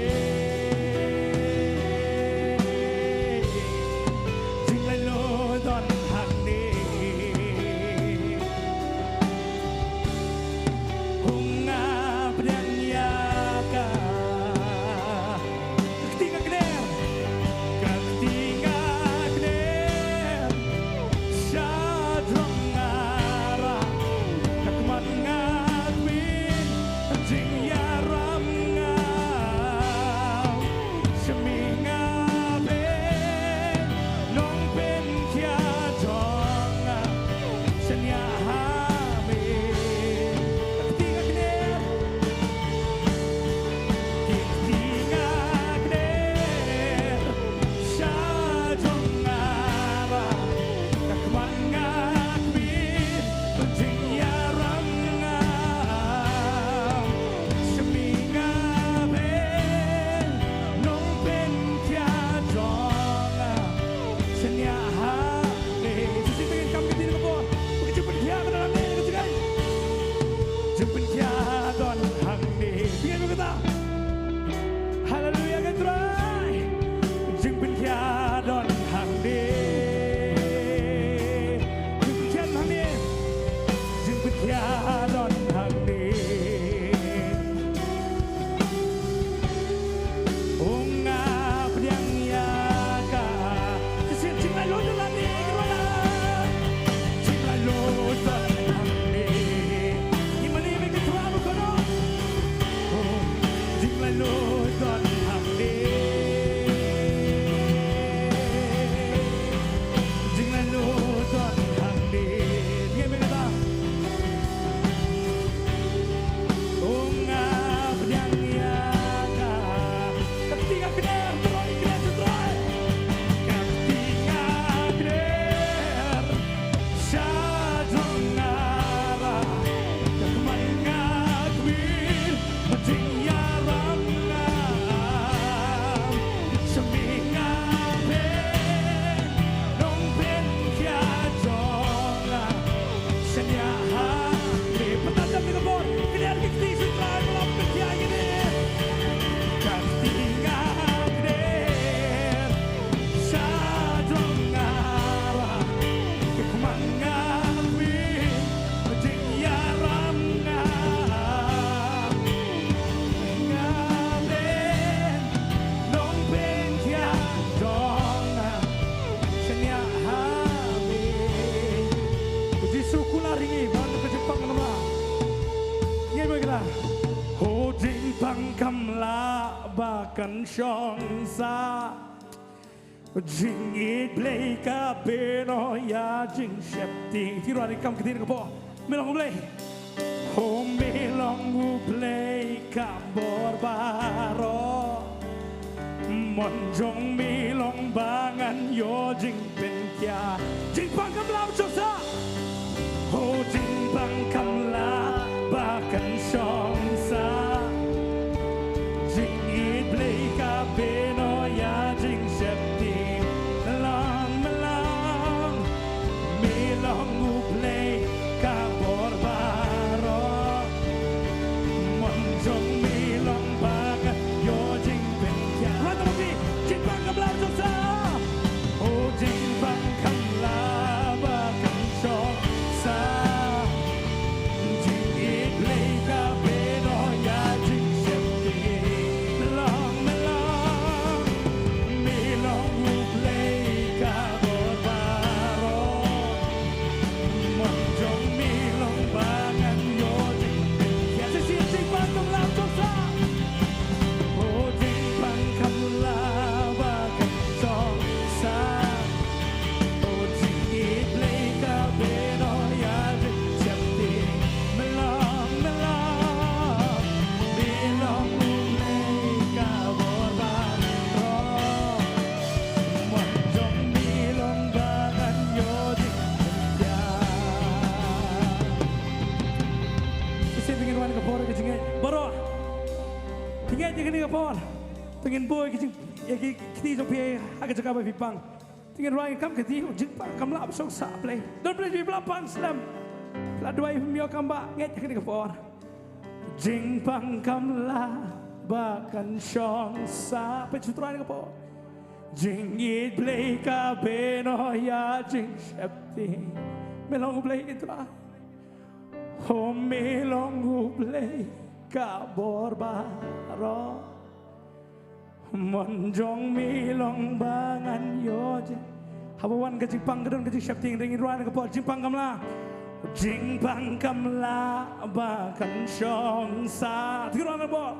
[SPEAKER 3] chong sa jing it play ka beno ya jing shepting ti ro ni kam kitin ko po melong play oh melong play ka borbaro mon jong melong bangan yo jing pen kya jing pang kam lam chok sa oh jing pang kam la ba kan chong sa jing it play ka beno ya jing shepting long melong melong play ka borbaro mon jong melong baga yo jing pen kya hata mo di jing pang kam la chok sa oh jing pang kam la ba kan chok sa jing it play ka beno ya jing shepting long melong melong play ka borbaro mon jong melong bangan yo jing pen kya sa si jing pang kam la chok sa oh jing pang kam la ba kan chok sa oh jing it play ka beno ya jing shepting melong melong melong play ka borbaro mon jong melong bangan yo jing pen kya
[SPEAKER 2] Kasi pengen wan ka por ka jingai. Baro. Tinggal je kini ka por. Pengen boy ka jing ya ki kiti jong pi aga jaka ba pipang. Tinggal rai kam ka ti jing pa kam la sok sa play. Don play bi belapang slam. La dua mio kam ba nget je kini ka por. Jing pang kam la ba kan shong sa pe chutran ka por. Jing it play ka beno ya jing shepting. Melong play itra. Oh melong play ka borbaro mon jong melong bangan yo je habawan ka jingpang kadon ka jing shepting ringin ruan ka po jingpang kamla jingpang kamla ba kan shong sa tiron po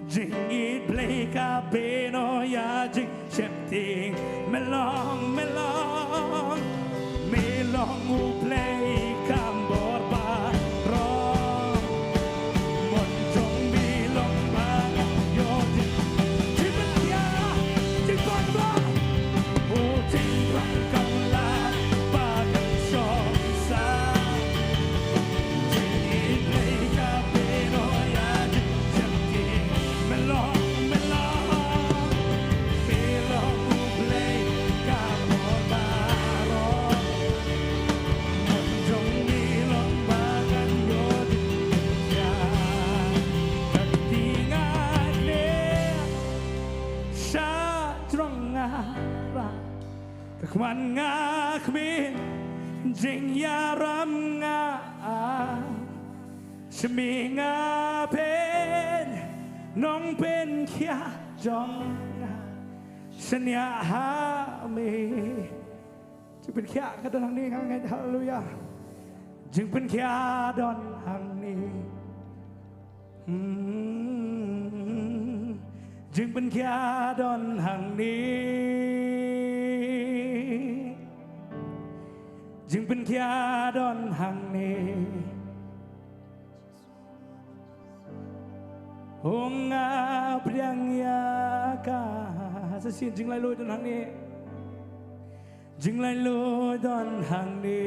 [SPEAKER 2] jing it play ka beno ya jing shepting melong melong melong play ka borbaro mon jong melong bangan yo jing jingpang ya jingpang kamla oh jingpang kamla ba kan shong sa jing it play ka beno ya jing shepting melong melong melong play ka borbaro mon jong melong bangan yo jing kya katingan ne sha trong ngara kakman nga kmin jing yaram nga shmi nga pen nong pen kya jong nga shanya ha me jing pen kya ka don hang ni hang ngai hallelujah jing pen kya don hang ni jing pen kya don hang ni jing pen kya don hang ni hong a priang ya ka sa sin jing lai loi don hang ni jing lai loi don hang ni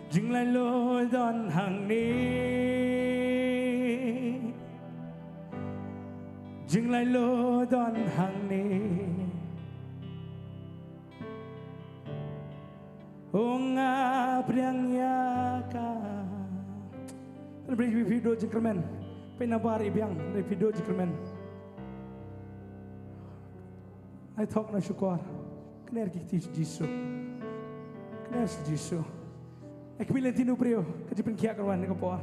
[SPEAKER 2] jing lai loi don hang ni jing lai loi don hang ni hong a priang ya ka beri video jingkermen penabar ibiang dari video jingkermen I talk na syukur kener kiti Jisu kener Jisu ek bilen tinu prio kajipen kia karwan ko por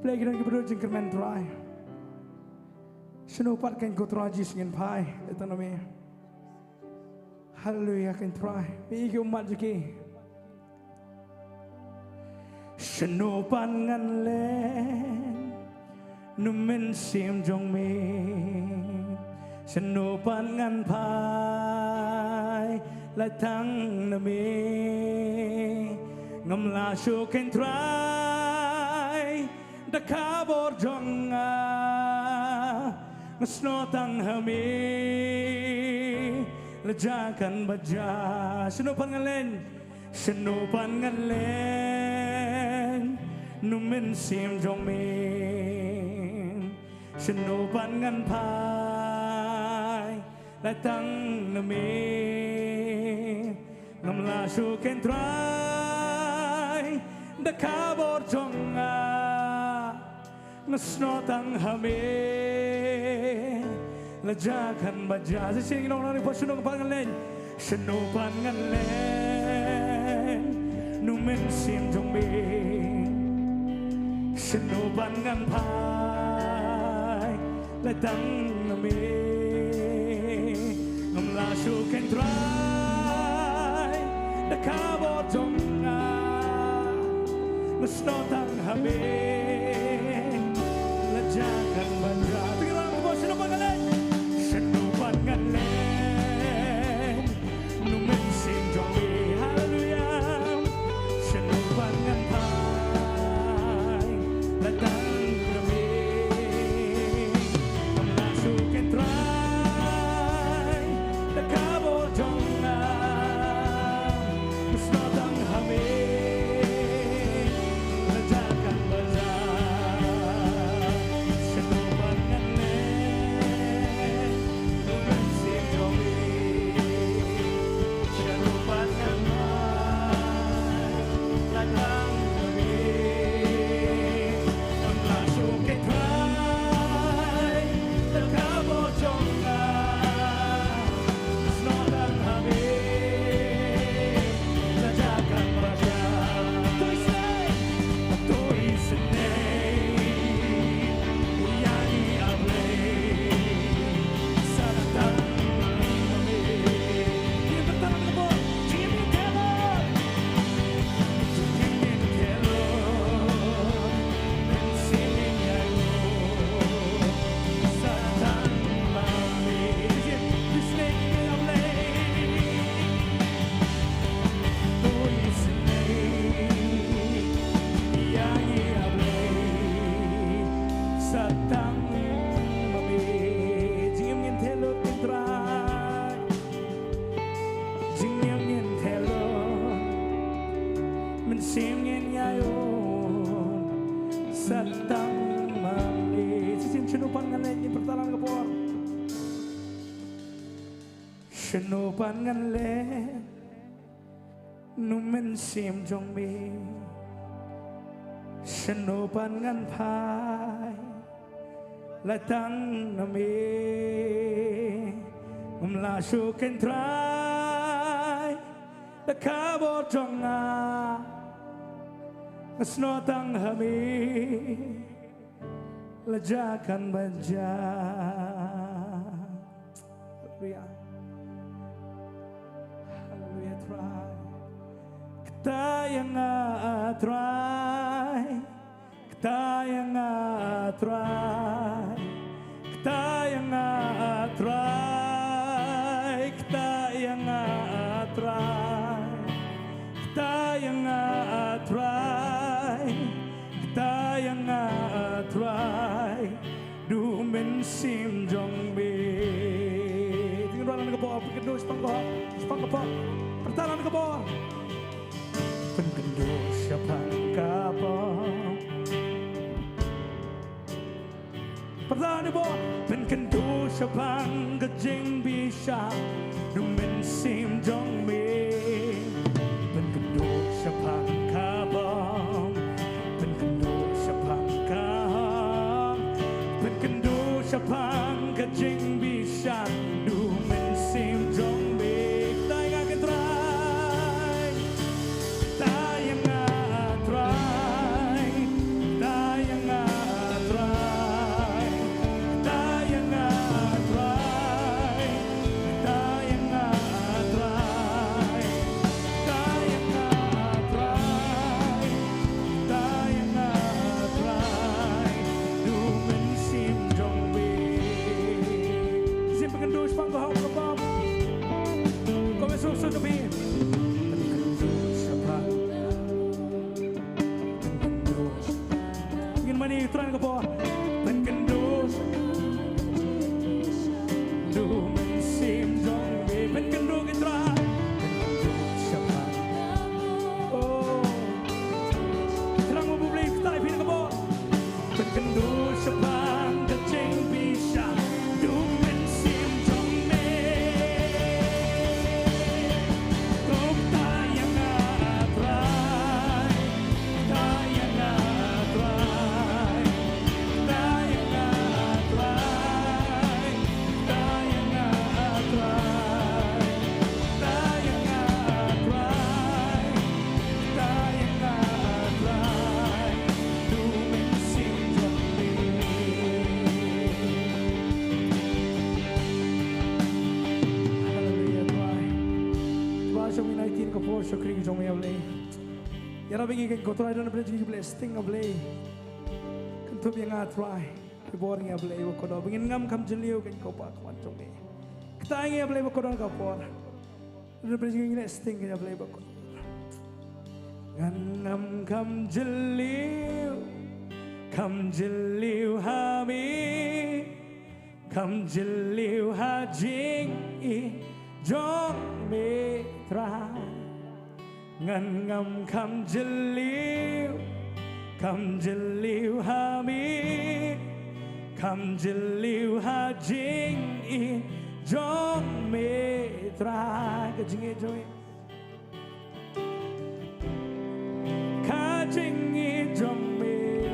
[SPEAKER 2] play gidan video jingkermen try sunu pat kan ko try Jisu ngin pai etanami hallelujah kan try mi ki umat juki senu pan ngan len
[SPEAKER 3] numen sim jong me senupan ngan pai lai thang na me ngam la shu ken try da ka bor jong a ngasno tang ha me la jakan baja senupan ngan len senupan ngan len numen sim jong me senupan ngan pai lai tang na me ngam la shu ken try da ka bor jong a ngasno tang ha me la jakan baja sing nong nong po senupan ngan len senupan ngan len numen sim jong me senupan ngan pai lai tang na me ngam la shu ken try da ka bo jong a ngasno tang ha me la jakan baja tinggal mo senupan ngan len senupan ngan len numen sim jong me hallelujah senupan ngan pai la tang na me ngam la shu ken try da ka bo jong a ngasno tang ha me la jakan baja senupan ngan len numen sim jong me senupan ngan pai la tang na me ngam la shu ken try da ka bo jong a ngasno tang ha me la jakan baja toi senai yani able saratan me dia bertahan ke bawah Jimmy Taylor and singing yayo saratan me this lady able toi senai yani able saratan me Jimmy Taylor try Jimmy Taylor men singing yayo saratan me sisin senupan ngan len yang pertalan ke bawah senupan ngan len numen sim jong me senupan ngan pai lai tang na me ngam la shu ken try da ka bo jong a ngasno tang ha me la jakan baja hallelujah hallelujah try kita yang try kita yang try kita yang try kita yang try kita yang try kita yang try du men sim jong be tinggal ke bawah perkedus sepang ke bawah pertalan ke bawah pengendus siapa kapal pertalan di bawah pengendus siapa kejeng bisa dumen sim jong me pengendus siapa kapal pengendus siapa kapal pengendus siapa kejeng bisa dumen sim jong me kita yang akan try kita yang try kita yang try kita yang try kita yang try kita yang try kita yang try du men
[SPEAKER 2] syukri ke jong boleh. Ya Rabbi ngin ko try dan boleh boleh sting boleh. Kentup yang try. Bor nga boleh ko do ngin ngam kam jeliu kan ko pa kwan jong ni. Kita nga boleh ko do ka por. Dan boleh ngin sting nga boleh ko. Ngam kam jeliu hami. Kam jeliu ha jing I jong me tra ngan ngam kam jeliu ha mi kam jeliu ha jing I jong me tra ka jing I jong ka jing I jong me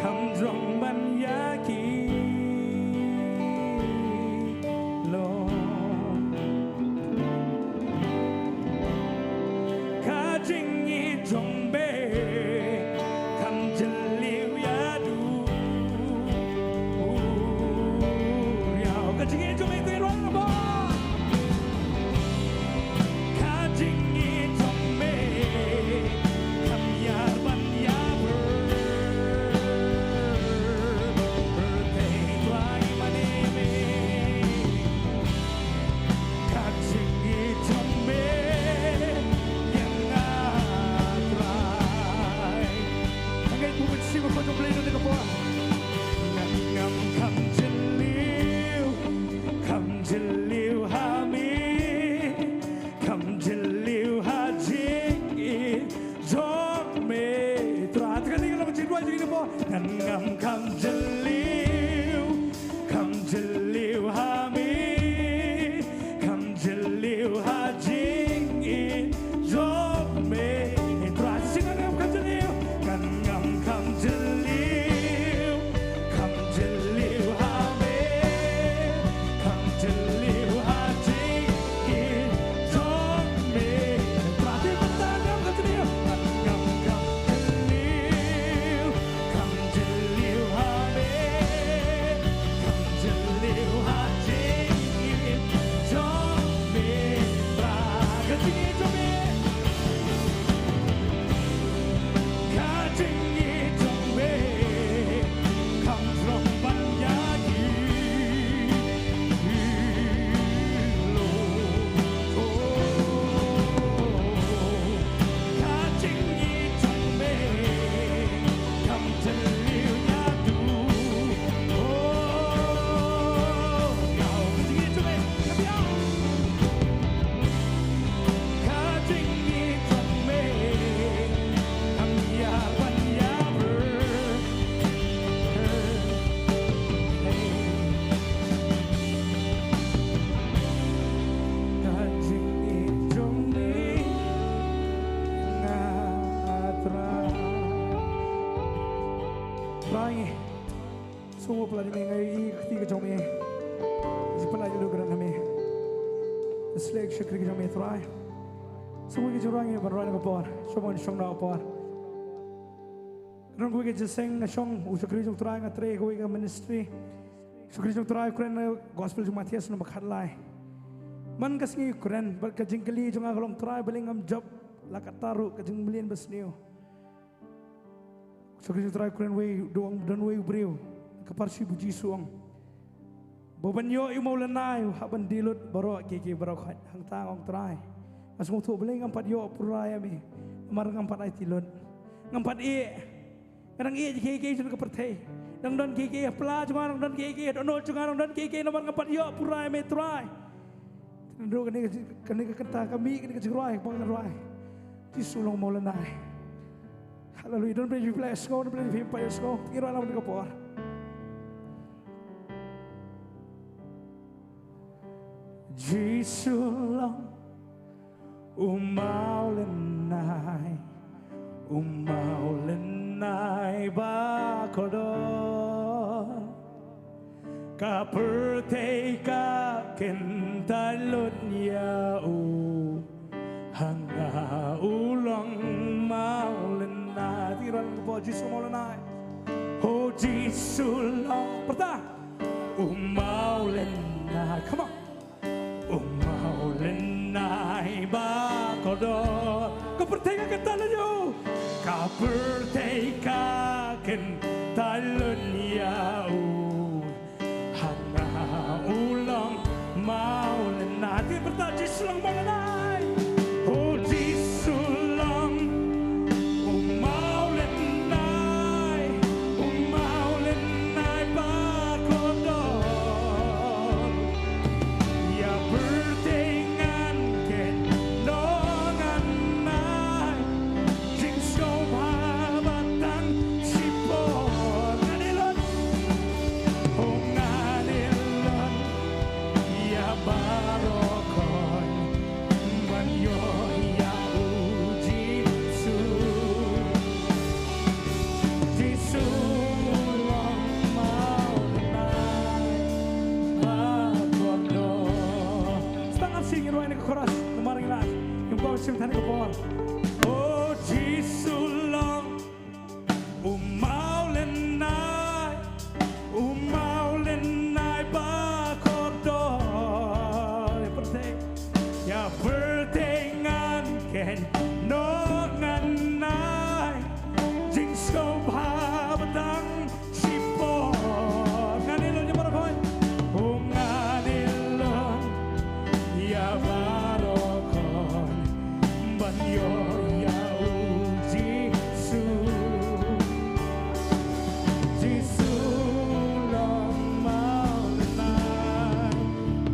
[SPEAKER 2] kam jong ban ya ki Semua pelajari mengenai ketiga jomie. Pelajari dulu kerana kami. Selek syukri jomie terai. Semua kita orang yang berada di bawah. Semua di sana bawah. Kerana gue kerja seng nasong. Syukri jom terai ngatri gue ke ministry. Syukri jom terai kerana gospel jom Matias nama khatlai. Man kasih kerana berkajeng kali jom agalong terai beling am job lakat taruh kajeng belian besniu. Syukri jom terai kerana gue doang dan gue beriu. Keparsi buji suang. Babanyo yung maulanay, haban dilot barok kiki barok hang tangong try. Mas mutu beli ngampat yo puraya mi. Marang ngampat ay tilot. Ngampat kadang kiki jun kepertay. Dang don kiki pela cuma don kiki donol cuma don kiki nomor ngampat yo puraya mi try. Tendo kani kata kami kani kejeroy pangeroy. Di sulong maulanay. Hallelujah, don't believe you bless go, don't believe him by your go. Kiro alam ni kapor. Jisulong umaulenay bakodo kapertay ka kentalot niya hanga ulang maulenay tiran ko po Jisul maulenay oh Jisulong pertah umaulenay come on umaulenay bakod
[SPEAKER 3] kodor. Kau pertengahkan talunyo. Kau pertengahkan talunyo. Hana ulang mau lenai. Dia bertanya Yesus ulang mau lenai. Oh Yesus ulang mau lenai. Mau lenai pakodor. Ya bertengan ken dongan nai. Jing soba batang sipor nganilon. Oh nganilon. Ya barokon banyo ya uji su. Jisu long mau lenai pakodo. Setengah singin wa ini kekoras kemarin lah. Yung bawa sim tani kepon. Oh Jisu long umau lenai pakodo. Ya pertengan ken nongan nai. Jing sko batang sipor nganilon ya barokon. Oh nganilon ya barokon banyo ya uji su. Jisu long mau lenai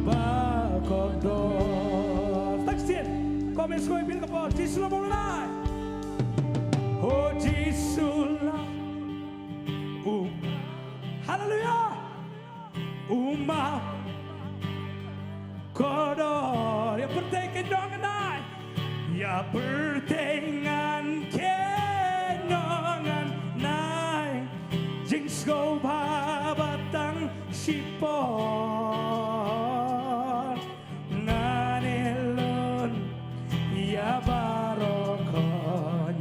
[SPEAKER 3] pakodor. Taksin, komen sko ipil kapor. Jisu long mau lenai. Oh Jisu long haleluya. Umma kodor. Ya pertengan dongan nai. Ya pertengan kenongan nai. Jing sko batang sipor nganilon ya barokon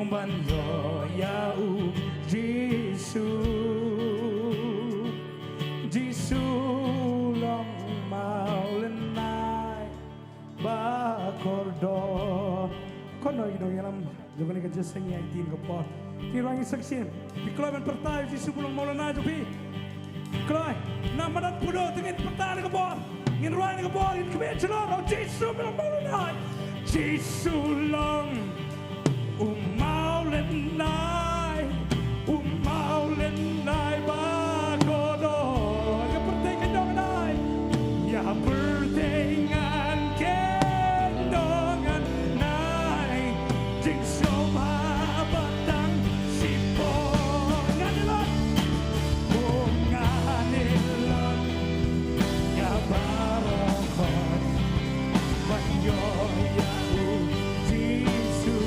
[SPEAKER 3] banyo ya u Jisu. Jisu long mau lenai bakordo. Kono ginong yalam jaban ka Diyos ang itin ko po. Tirang isaksin. Bikloy man pertayo Jisu bulong mau lenai jupi. Kloy namadan pudo tingin pertayo ka po. Ngin ruay ka po. Ngin kami chalor. Oh Jisu bulong mau lenai. Jisu long umau lenai. Umau lenai bagodor. Ya pertengan dongan nai. Ya pertengan kendongan nai. Jing soba batang sipor nganilon. Oh nganilon. Ya barokon banyo ya Jisu.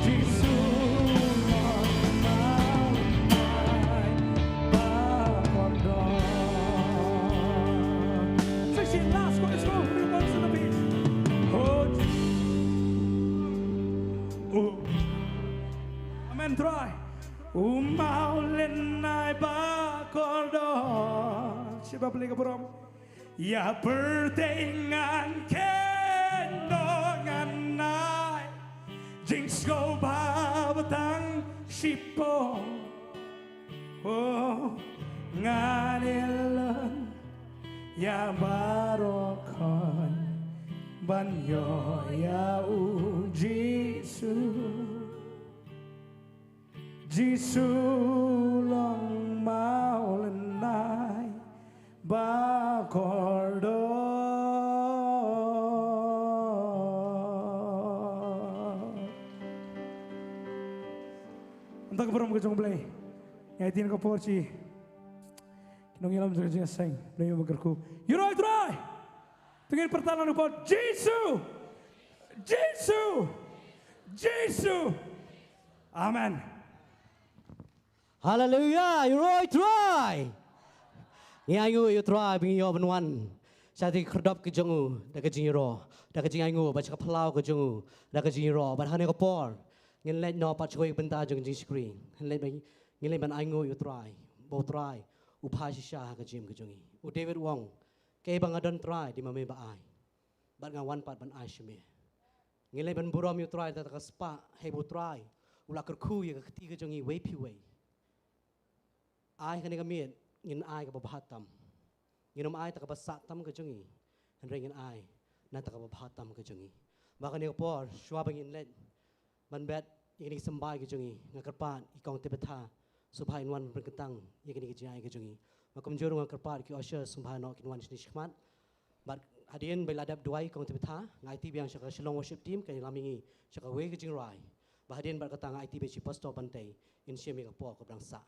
[SPEAKER 3] Jisu long mau lenai pakodor. Section last one, let's go. We're going to the beat. Oh, amen. Try. Umau lenai pakodor. Siapa beli keberom? Ya pertengan kendongan nai. Jing sko batang sipor. Oh nganilon ya barokon banyo ya u Jisu. Jisu long mau lenai bakordo. Untuk keberom kejong belai. Ngaitin ko porci. Kinong ilam sa kejong sang. Belai magerku. Yuroy try. Tingin pertahanan ko. Jisu. Jisu. Jisu. Amen.
[SPEAKER 1] Hallelujah. You right, try. Ngayu you try bing yo benwan. Sati kerdap ke jengu, dak ke jingiro, dak ke jingayu, baca ke pelau ke jengu, dak ke jingiro, ban hane ke por. Ngin let no pat choi benta jeng jing screen. Ngin let ban aingu you try. Bo try. Upha shisha ke jim ke jengi. U David Wong. Ke bang adon try di mame ba ai. bat ngawan pat ban aishme ngilai ban buram yu try ta ka spa he bu try ula kerku ye ka ti ka jongi we pi we ai ka ni ka miet ngin ai ka babatam nginom ai ta ka basatam ka jongi han ringin ai na ta ka babatam ka jongi ba ka ni ka por shwa bangin let ban bet ini sembai ka jongi ngakarpat ikong tibetha subhai wan berketang ye ka ni ka jai ka jongi makom juru ngakarpat ki osha subhai no kin wan shni shmat bat hadirin beladap duai kong tibetha ngai ti biang shaka shillong worship team kan lamingi shaka we ka jing rai ba hadirin bar kata ngai ti be chi pastor bante in shemi ka po ka brang sa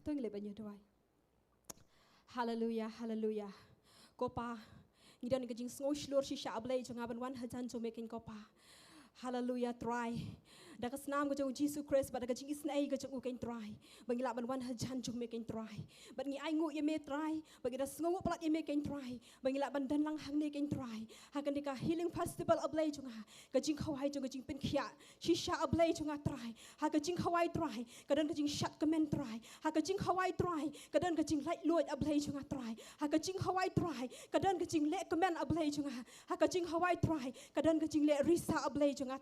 [SPEAKER 5] tôi nghĩ bao nhiêu đôi hallelujah hallelujah kopa nghĩ đến cái chính ngôi lúa xí xả blay cho ngài ban quan hân cho making kopa hallelujah try đã cái nam của chúng Jesus Christ và đã cái chính Israel của chúng cái try bằng nghĩa là ban quan hân cho making try bằng nghĩa ai ngủ yếm try bằng nghĩa là ngủ bật yếm making try bằng nghĩa là ban đan lang hang making try hakan cái healing festival blay cho ngài cái chính khâu hay cho cái chính bên kia xí xả blay cho ngài try hakan chính khâu hay try cái đơn cái chính shut comment try hakan chính khâu hay try cái đơn cái chính light lôi blay cho ngài try hakan chính khâu hay try cái đơn cái chính lệ comment blay cho ngài hakan chính khâu hay try cái đơn cái chính lệ risa blay cho ngài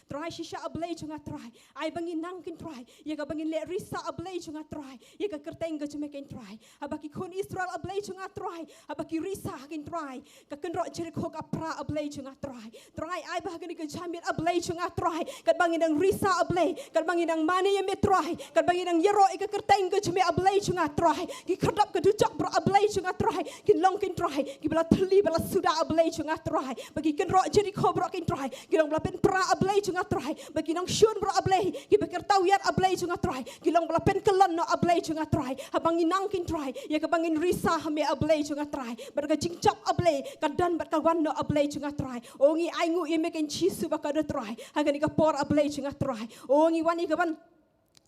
[SPEAKER 5] try xí xả blay cho ngài try ai bangin nang kin try ye ka bangin le risa blay cho ngài try ye ka kerteng ka cho making try abaki khun Israel blay cho ngài try abaki risa kin try ka ken ro Jericho ka pra blay cho ngài try ai ba ken ka chamit blay cho ngài try ka bangin ang risa blay ka bangin ang mani ye me try ka bangin ang yero ka kerteng ka cho me blay cho ngài try ki khadap ka du chak bro blay cho ngài try kin long kin try ki bala thli bala suda blay cho ngài try bagi ken ro Jericho bro kin try ki long bala pen pra blay cho ngài try bagi nang shun bro ablay ki bekar tawiyat ablay chung atray ki long bala pen kelon no ablay chung atray habang inang kin try ya ka bangin risa hame ablay chung atray berga jingchap ablay kadan bat kawan no ablay chung atray ongi aingu ye meken chisu bakada try hagani ka por ablay chung atray ongi wani ka ban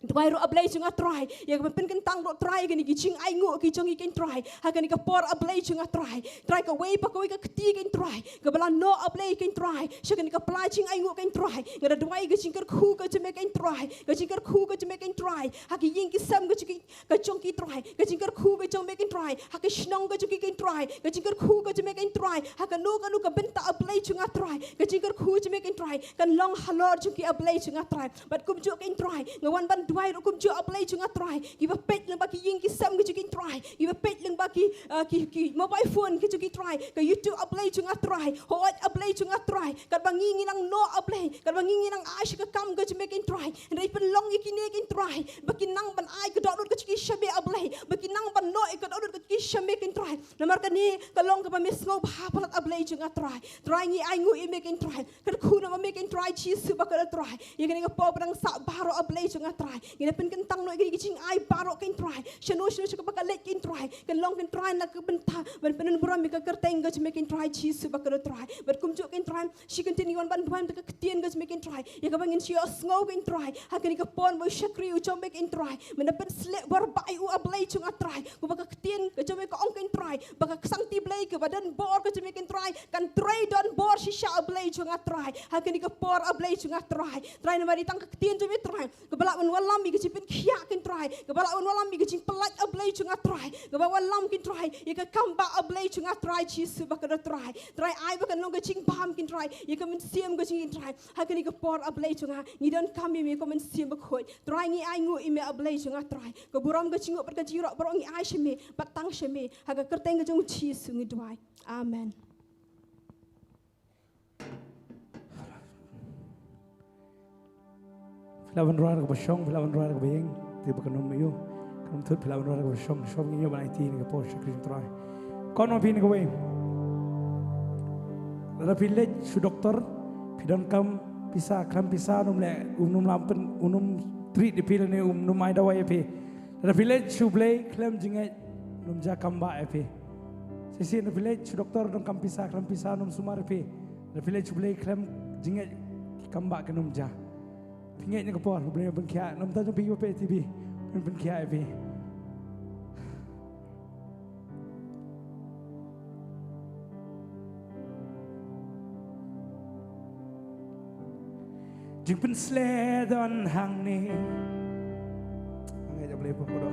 [SPEAKER 5] Dwai ro ablay chung atray ya ka pen kentang ro try gani ki ching ai ngu ki chung i ken try hagani ka por ablay chung atray try ka way pa ka kti ken try ka bala no ablay ken try shagani ka pla ching ai ngu ken try ngada dwai ka ching kar khu ka chme ken try ka ching kar khu ka chme ken try haki ying ki sam ka chung ki try ka ching kar khu ka chung me ken try haki shnong ka chung ki ken try ka ching kar khu ka chme ken try haka no ka benta ablay chung atray ka ching kar khu chme ken try kan long halor chung ki ablay chung atray bat kum chu ken try ngawan ban Dwai kum ju ablay chung atray ki ba pet lang baki ying ki sam ki chung try ki ba pet lang baki ki mobile phone ki chung try ka YouTube ablay chung atray hoat ablay chung atray kat bangingi nang no ablay kat bangingi nang aish ka kam ka chung try ndai pen long ikine kin try baki nang ban ai ka dot ka chung shabe ablay baki nang ban no ka dot ka chung shabe kin try namar ka ni ka long ka ba mis ngo ba palat ablay chung atray try ngi ai ngu i making try kat khu na making try chi su ba ka try ye ka ni ka po brang sa baro ablay chung atray Gina pen kentang no gini kicing ai barok ken try. Shano shaka baka let ken try. Ken long ken try na kebenta. Ben penen buram mika kerteng ga ken try cheese baka try. Ben kumjuk ken try. She continue on ban ban baka ketien ga ken try. Ya ka bangin she sngo ken try. Ha ken ka pon mo shakri u chom ken try. Men pen slek bar bai u ablay chung atry. Ku baka ketien ga ka ong ken try. Baka sang ti blay ka badan bor ga ken try. Kan try don bor she sha ablay chung atry. Ha ken ka por ablay chung atry. Try na mari tang ketien jome try. Ka balak lam mi kecil pen kiak kin try gabala on walam mi kecil pelat ablay chung try gabawa lam kin try ya ka kamba ablay chung try chisu bakada try ai bakan long kecil paham kin try ya ka men siam kecil try hakan ni ka por ablay chung ni dan kami mi ko men siam bakhoi try ni ai ngu ime ablay chung try ka buram kecil ngot perka jiro borong ni ai sheme batang sheme haga kerteng ka chung chisu ni dwai amen
[SPEAKER 2] Filawan roar ke basong, filawan roar ke bayang, tiba kenom iyo, kenom thut filawan roar ke basong, shom iyo banai ti ni ke pos shakrim try. Kau no pin ke way. Dalam village su doktor, pidon kam pisa nom le lampen treat di pila ni ai dawai epi. Dalam village su play klem jinget nom ja kamba epi. Sisi dalam village su doktor dong kam pisa nom sumar epi. Dalam village su play klem jinget kamba ke nom ja. Pingat ni kapor, boleh berkiat. Nam tahu pergi apa TV, berkiat apa? จึงเป็นสเลดอนหังนี้ไงจะเปลี่ยนพวกเรา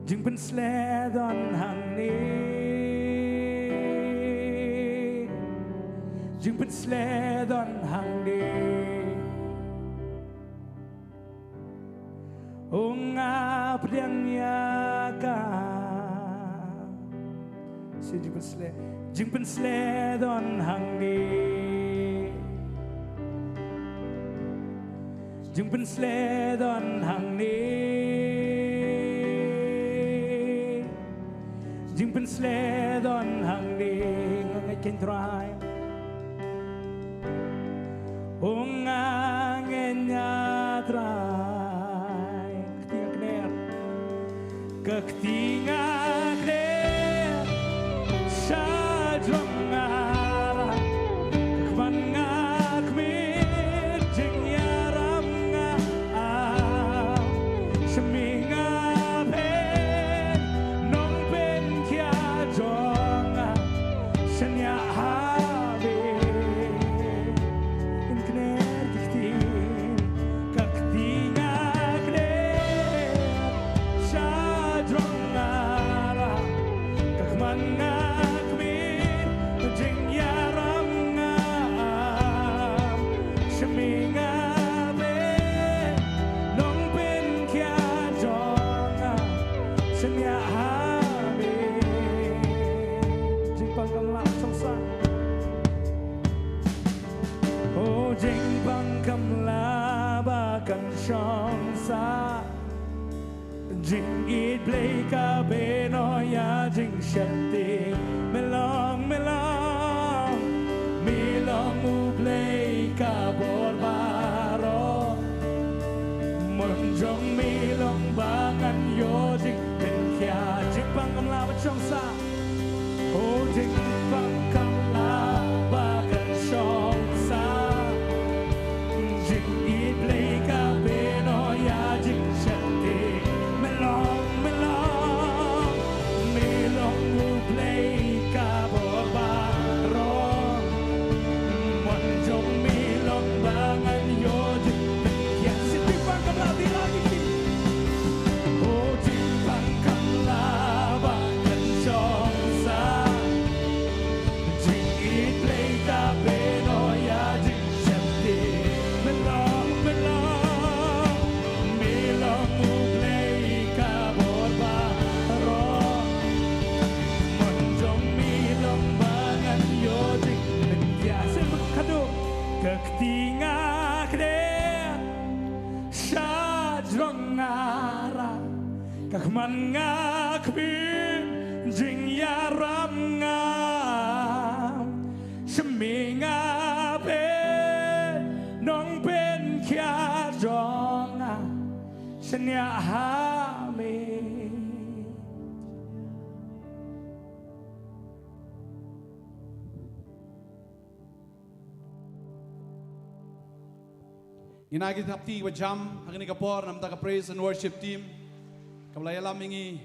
[SPEAKER 2] จึงเป็นสเลดอนหังนี้จึงเป็นสเลดอนหังนี้องอาเปลี่ยนยากาจึงเป็นสเลดอนหังนี้จึงเป็นสเลดอนหังนี้จึงเป็นสเลดอนหังนี้งั้นไงกินทรายองอาเงินยาทรายketinggalan sajongara kemana kemit jengnya ramga seminga pen nong pen kia jonga senya habe in kner diktin Jing it play ka beno ya jing shatti melong u play ka borbaro monjong milong bangan yo jing pen kya jing bang kamla ba chong sa oh jing bang kamla ba kan chong sa jing it play ka beno ya jing shattiมันงาคบินจิงยารำงามฉันมีงาเป็นน้องเป็นแค่จองฉันอยากหาเม
[SPEAKER 3] ยินดีกับทีมวัชมฮักนิกาปอร์นำตากา praise and worship team Kamlay alam mingi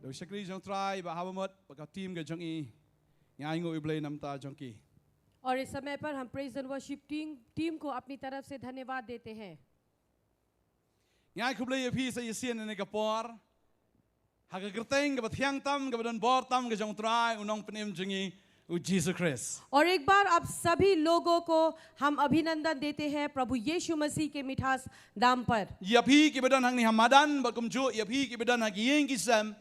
[SPEAKER 3] do shakri jong try ba hawamot pagka team ga jong I ngai ngo iblay namta jong ki
[SPEAKER 6] और इस समय पर हम praise and worship team को अपनी तरफ से धन्यवाद देते हैं
[SPEAKER 3] ngai kublay phi sa yesian ne ka por haga gerteng ga bathyang tam ga badan bor tam ga jong try unong penem jong I Jesus Christ
[SPEAKER 6] और एक बार आप सभी लोगों को हम अभिनंदन देते हैं प्रभु यीशु मसीह के मिठास नाम पर
[SPEAKER 3] ya phi ki badan hang ni hamadan ba kumju ya phi ki badan ha yeng ki sam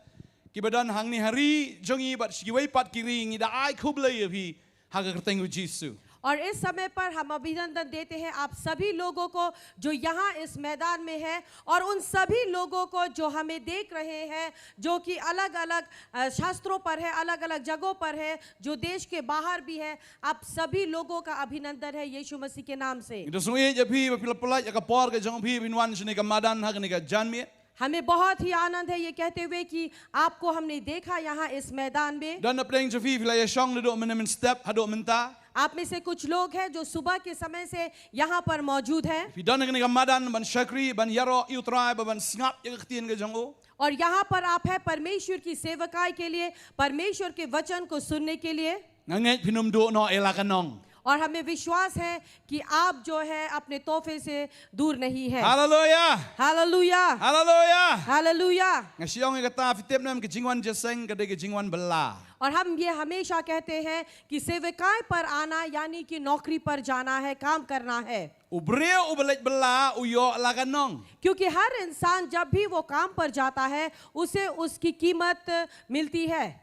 [SPEAKER 3] ki badan hang ni hari jong I bat siwai pat kiri ngi da ai kublay ya phi haga gerteng Jesus
[SPEAKER 6] और इस समय पर हम अभिनंदन देते हैं आप सभी लोगों को जो यहाँ इस मैदान में है और उन सभी लोगों को जो हमें देख रहे हैं जो कि अलग अलग शास्त्रों पर है अलग अलग जगहों पर है जो देश के बाहर भी है आप सभी लोगों का अभिनंदन है यीशु मसीह के नाम से
[SPEAKER 3] ito sungi ya phi ba pilapalai ya ka por ga jong phi binwan sini ka madan ha ni ka janmi
[SPEAKER 6] हमें बहुत ही आनंद है ये कहते हुए कि आपको हमने देखा यहाँ इस मैदान में
[SPEAKER 3] dan na pleng jo phi la ya shong do men step ha do menta
[SPEAKER 6] आप में से कुछ लोग हैं जो सुबह के समय से यहाँ पर मौजूद हैं
[SPEAKER 3] Fi dan ni ka madan ban shakri ban yaro utrai ban snap ya ktien ga jong o
[SPEAKER 6] और यहाँ पर आप हैं परमेश्वर की सेवकाई के लिए परमेश्वर के वचन को सुनने के लिए
[SPEAKER 3] nganget pinum do no ela kanong
[SPEAKER 6] और हमें विश्वास है कि आप जो है अपने तोहफे से दूर नहीं है
[SPEAKER 3] Hallelujah.
[SPEAKER 6] Hallelujah
[SPEAKER 3] Hallelujah.
[SPEAKER 6] Hallelujah
[SPEAKER 3] Ngasiong kata fitip nam kejingwan jeseng kedai kejingwan bela.
[SPEAKER 6] और हम ये हमेशा कहते हैं कि सेवकाई पर आना यानी कि नौकरी पर जाना है काम करना है
[SPEAKER 3] Ubreu ubelet bela uyo laganong.
[SPEAKER 6] क्योंकि हर इंसान जब भी वो काम पर जाता है उसे उसकी कीमत मिलती है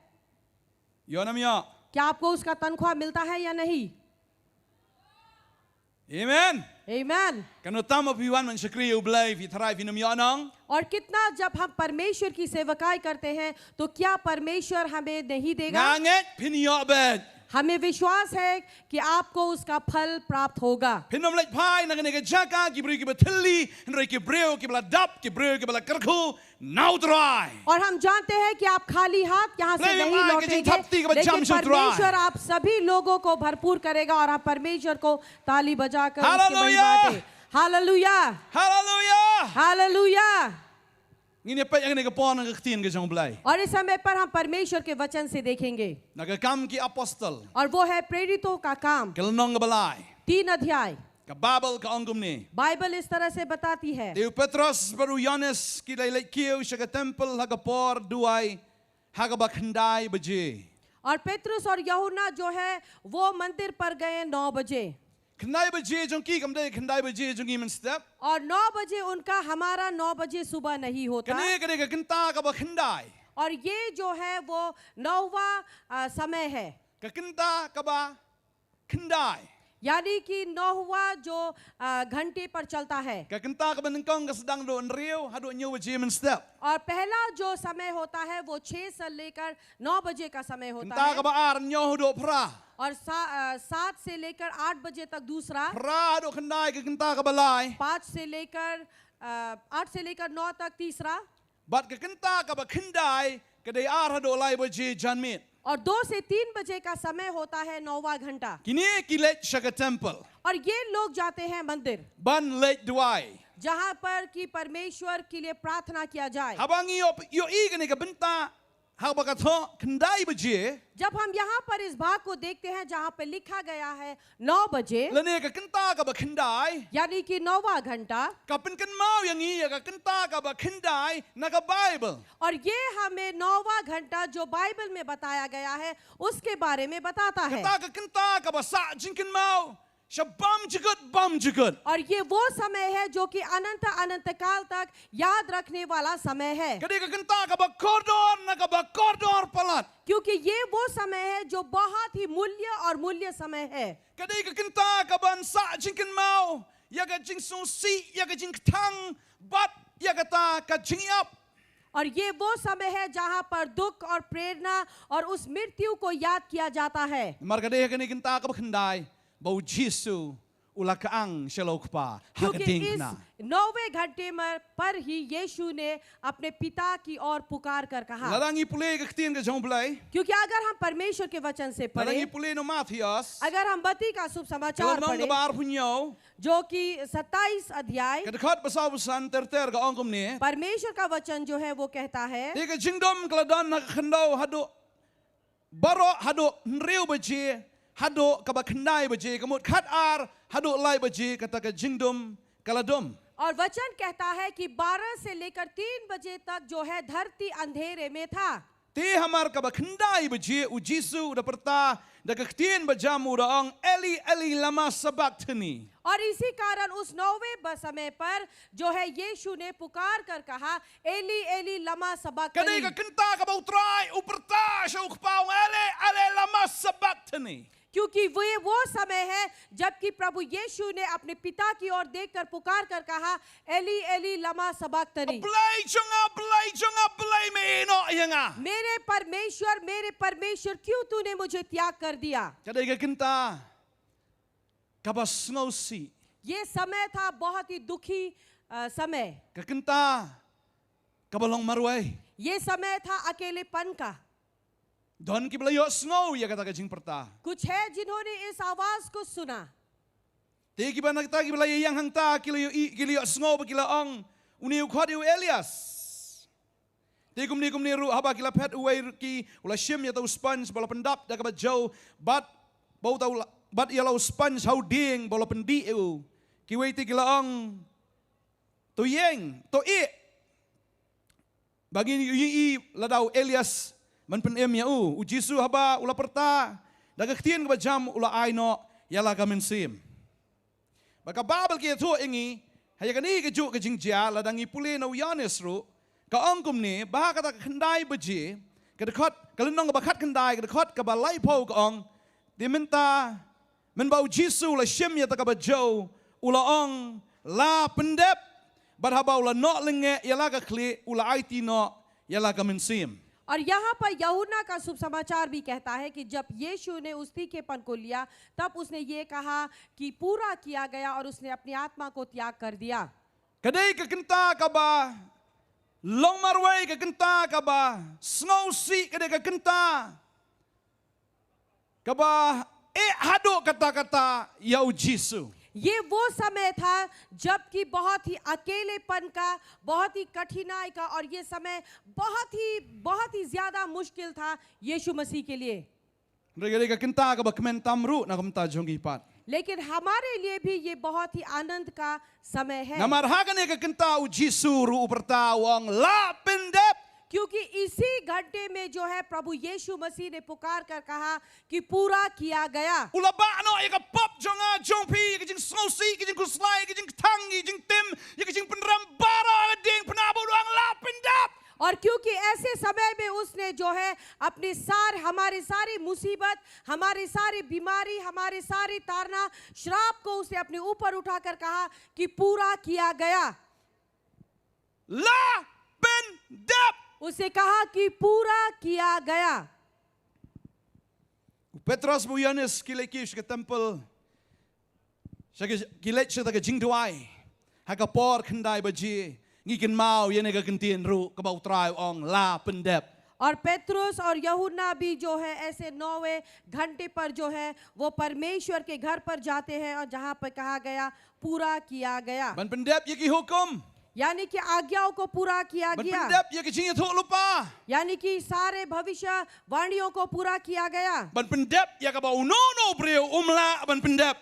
[SPEAKER 3] Yo nam yo.
[SPEAKER 6] क्या आपको उसका तनख्वाह मिलता है या नहीं
[SPEAKER 3] Amen.
[SPEAKER 6] आमीन
[SPEAKER 3] Kanu tam piwan man sakri ubelai fitrai finam yo nong.
[SPEAKER 6] और कितना जब हम परमेश्वर की सेवकाई करते हैं तो क्या परमेश्वर हमें नहीं देगा
[SPEAKER 3] Nganget pin yo bed.
[SPEAKER 6] हमें विश्वास है कि आपको उसका फल प्राप्त होगा
[SPEAKER 3] Pinom lek pai nang nega jaka kibri kibatili nrei kibreu kibla dap kibreu kibla kerku now dry.
[SPEAKER 6] और हम जानते हैं कि आप खाली हाथ यहाँ से
[SPEAKER 3] Play
[SPEAKER 6] नहीं
[SPEAKER 3] में आके जिन थपती के
[SPEAKER 6] लौटेंगे
[SPEAKER 3] बच्चा
[SPEAKER 6] लेकिन
[SPEAKER 3] हमसे
[SPEAKER 6] परमेश्वर
[SPEAKER 3] उतराए।
[SPEAKER 6] आप सभी लोगों को भरपूर करेगा और आप परमेश्वर को ताली बजाकर उसकी
[SPEAKER 3] हालेलुया।
[SPEAKER 6] महिमा दें hallelujah
[SPEAKER 3] Hallelujah.
[SPEAKER 6] Hallelujah
[SPEAKER 3] Ngini pet yang nega pon nang ketien ke jong belai.
[SPEAKER 6] और इस समय पर हम परमेश्वर के वचन से देखेंगे
[SPEAKER 3] Naga kam ki apostol.
[SPEAKER 6] और वो है प्रेरितों का काम
[SPEAKER 3] Kelnong ke belai.
[SPEAKER 6] 3 अध्याय
[SPEAKER 3] Ke Babel ke ongkum ni.
[SPEAKER 6] Bible इस तरह से बताती है
[SPEAKER 3] Deu Petrus baru Yohanes ki lai lek kieu syaga tempel haga por duai haga bakhandai beje.
[SPEAKER 6] और पेतरुस और यूहन्ना जो है वो मंदिर पर गए 9 बजे
[SPEAKER 3] Khandai beje jong ki kam dai khandai beje jong iman step.
[SPEAKER 6] और 9 बजे उनका हमारा 9 बजे सुबह नहीं होता
[SPEAKER 3] Kene kene ke kenta ka bakhandai.
[SPEAKER 6] और ये जो है वो 9वां समय है
[SPEAKER 3] Ke kenta ka ba khandai.
[SPEAKER 6] यानी कि 9वां जो घंटे पर चलता है
[SPEAKER 3] Ke kenta ka benengkong ka sedang do nriu hadu nyu beje iman step.
[SPEAKER 6] और पहला जो समय होता है वो 6 से लेकर 9 बजे का समय होता
[SPEAKER 3] Kenta
[SPEAKER 6] है
[SPEAKER 3] ka ba ar nyu do pra.
[SPEAKER 6] और 7 से लेकर 8 बजे तक दूसरा
[SPEAKER 3] Pra do khandai ke kenta ka balai.
[SPEAKER 6] 5 से लेकर 8 से लेकर 9 तक तीसरा
[SPEAKER 3] Bat ke kenta ka ba khandai ke dai ar hadu lai beje janmit.
[SPEAKER 6] और 2 से 3 बजे का समय होता है 9वां घंटा
[SPEAKER 3] Kini kilet syaga temple.
[SPEAKER 6] और ये लोग जाते हैं मंदिर
[SPEAKER 3] Ban late duai.
[SPEAKER 6] जहां पर कि परमेश्वर के लिए प्रार्थना किया जाए
[SPEAKER 3] Habangi yo I kene ke benta ha ba ka tho khandai beje.
[SPEAKER 6] जब हम यहाँ पर इस भाग को देखते हैं जहाँ पे लिखा गया है 9 बजे
[SPEAKER 3] Lene ke kenta ka ba khandai.
[SPEAKER 6] यानी कि 9वां घंटा
[SPEAKER 3] Ka pen kan mau yang I ya ka kenta ka ba khandai na ka Bible.
[SPEAKER 6] और ये हमें 9वां घंटा जो बाइबल में बताया गया है उसके बारे में बताता है
[SPEAKER 3] Kata ka kenta ka ba sa jinkin mau. Shabam jigut.
[SPEAKER 6] और ये वो समय है जो कि अनंत काल तक याद रखने वाला समय है
[SPEAKER 3] Kade ka kenta ka ba kordor na ka ba kordor palat.
[SPEAKER 6] क्योंकि ये वो समय है जो बहुत ही मूल्य समय है
[SPEAKER 3] Kade ka kenta ka ban sa jinkin mau. Ya ka jing sung si ya ka jing tang bat ya ka ta ka jing up.
[SPEAKER 6] और ये वो समय है जहाँ पर दुख और प्रेरणा और उस मृत्यु को याद किया जाता है
[SPEAKER 3] Mar kade ka ni kenta ka ba khandai. Bau Jisu ula kaang shalok pa
[SPEAKER 6] क्योंकि
[SPEAKER 3] hakading
[SPEAKER 6] इस
[SPEAKER 3] na.
[SPEAKER 6] 9वें घंटे पर ही यीशु ने अपने पिता की ओर पुकार कर कहा
[SPEAKER 3] Ladangi pule ka ktien ka jong blai.
[SPEAKER 6] क्योंकि अगर हम परमेश्वर के वचन से
[SPEAKER 3] Ladangi
[SPEAKER 6] पढ़ें
[SPEAKER 3] pule no Matthias.
[SPEAKER 6] अगर हम मत्ती का शुभ समाचार
[SPEAKER 3] Kalau nong ka
[SPEAKER 6] पढ़ें
[SPEAKER 3] bar punyo.
[SPEAKER 6] जो कि 27 अध्याय
[SPEAKER 3] Kadekat basabusan ter ka ongkom ni.
[SPEAKER 6] परमेश्वर का वचन जो है वो कहता है
[SPEAKER 3] Ika jingdom kaladan na khandau hado baro hado nriu beje hado ka ba khandai beje kamut khat ar hado lai beje kata ka jingdom kaladom.
[SPEAKER 6] और वचन कहता है कि 12 से लेकर 3 बजे तक जो है धरती अंधेरे में था
[SPEAKER 3] Ti hamar ka ba khandai beje u Jisu da perta da ka ktien bajamu da ong Eli lama sabachthani.
[SPEAKER 6] और इसी कारण उस 9वें समय पर जो है यीशु ने पुकार कर कहा एली एली लमा
[SPEAKER 3] Kadai ka
[SPEAKER 6] सबक्तनी
[SPEAKER 3] kenta ka ba utrai uperta shauk paung Eli lama sabachthani.
[SPEAKER 6] क्योंकि वो समय है जबकि प्रभु यीशु ने अपने पिता की ओर देखकर पुकार कर कहा एली एली लमा सबक्तनी
[SPEAKER 3] Blai junga blai me no yanga.
[SPEAKER 6] मेरे परमेश्वर क्यों तूने मुझे त्याग कर दिया
[SPEAKER 3] Kadai ka kenta ka ba snowsi.
[SPEAKER 6] ये समय था बहुत ही दुखी समय
[SPEAKER 3] Ka kenta ka balong marwai.
[SPEAKER 6] ये समय था अकेलेपन का
[SPEAKER 3] Don ki belayo snow ya kata ka jing perta.
[SPEAKER 6] कुछ है जिन्होंने इस आवाज को सुना
[SPEAKER 3] Te ki ba nakta ki belayo yang hangta kiliyo snow ba kila ong uni ukhot yu Elias. Te kumni ru haba kila pet uway ki ula shim ya tau sponge bala pendap da ka ba jau bat bau
[SPEAKER 7] bat ia lau sponge hau ding bola pendi eu kiwei ti kilaong to yeng to e bagi yi ladau Elias man pen em ya u Jisu haba ula perta daga ktien ka jam ula aino yala ka mensim baka babel ki tu ingi haya kani ke ju ke jingjia ladang ipule no yanes ru ka angkum ni bah kata kendai beji ka dekat kalenong ka bakat kendai ka dekat ka balai pau ka ong diminta men bau Jisu la shem ya ta ka bajau ula ong la pendep but haba ula no lenge yala ka kli ula aiti no yala ka mensim.
[SPEAKER 6] और यहाँ पर यूहन्ना का शुभ समाचार भी कहता है कि जब यीशु ने उस तीखेपन को लिया तब उसने ये कहा कि पूरा किया गया और उसने अपनी आत्मा को त्याग कर दिया.
[SPEAKER 7] Kadai ka kenta ka ba long marway ka kenta ka ba snow si kadai ka kenta ka ba hado kata-kata yau Jisu.
[SPEAKER 6] ये वो समय था जबकि बहुत ही अकेलेपन का, बहुत ही कठिनाई का और ये समय बहुत ही ज्यादा मुश्किल था यीशु मसीह के लिए. लेकिन हमारे लिए भी ये बहुत ही आनंद का समय है क्योंकि इसी घंटे में जो है प्रभु यीशु मसीह ने पुकार कर कहा कि पूरा किया गया. और क्योंकि ऐसे समय में उसने जो है हमारे सारी मुसीबत, हमारी सारी बीमारी, हमारे सारी ताड़ना, श्राप को उसने अपने ऊपर उठाकर कहा कि पूरा किया गया. उसे कहा कि पूरा किया गया.
[SPEAKER 7] Petros bu Yohanes kilekish ke tempel. Kilet sa taga jingduai. Haka por kendai baji. Ngikin mau yene ka kentien ru ka bau trai ong la pendep.
[SPEAKER 6] और पेत्रुस और यूहन्ना भी जो है ऐसे 9वें घंटे पर जो है वो परमेश्वर के घर पर जाते हैं और जहां पर कहा गया पूरा किया गया.
[SPEAKER 7] Ban pendep yaki hukum.
[SPEAKER 6] यानी कि आज्ञाओं को पूरा किया
[SPEAKER 7] Ban
[SPEAKER 6] गया.
[SPEAKER 7] pendep yaki jingi thok lupa.
[SPEAKER 6] यानी कि सारे भविष्य वाणियों को पूरा किया गया.
[SPEAKER 7] Ban pendep yaka bau no breu umla ban pendep.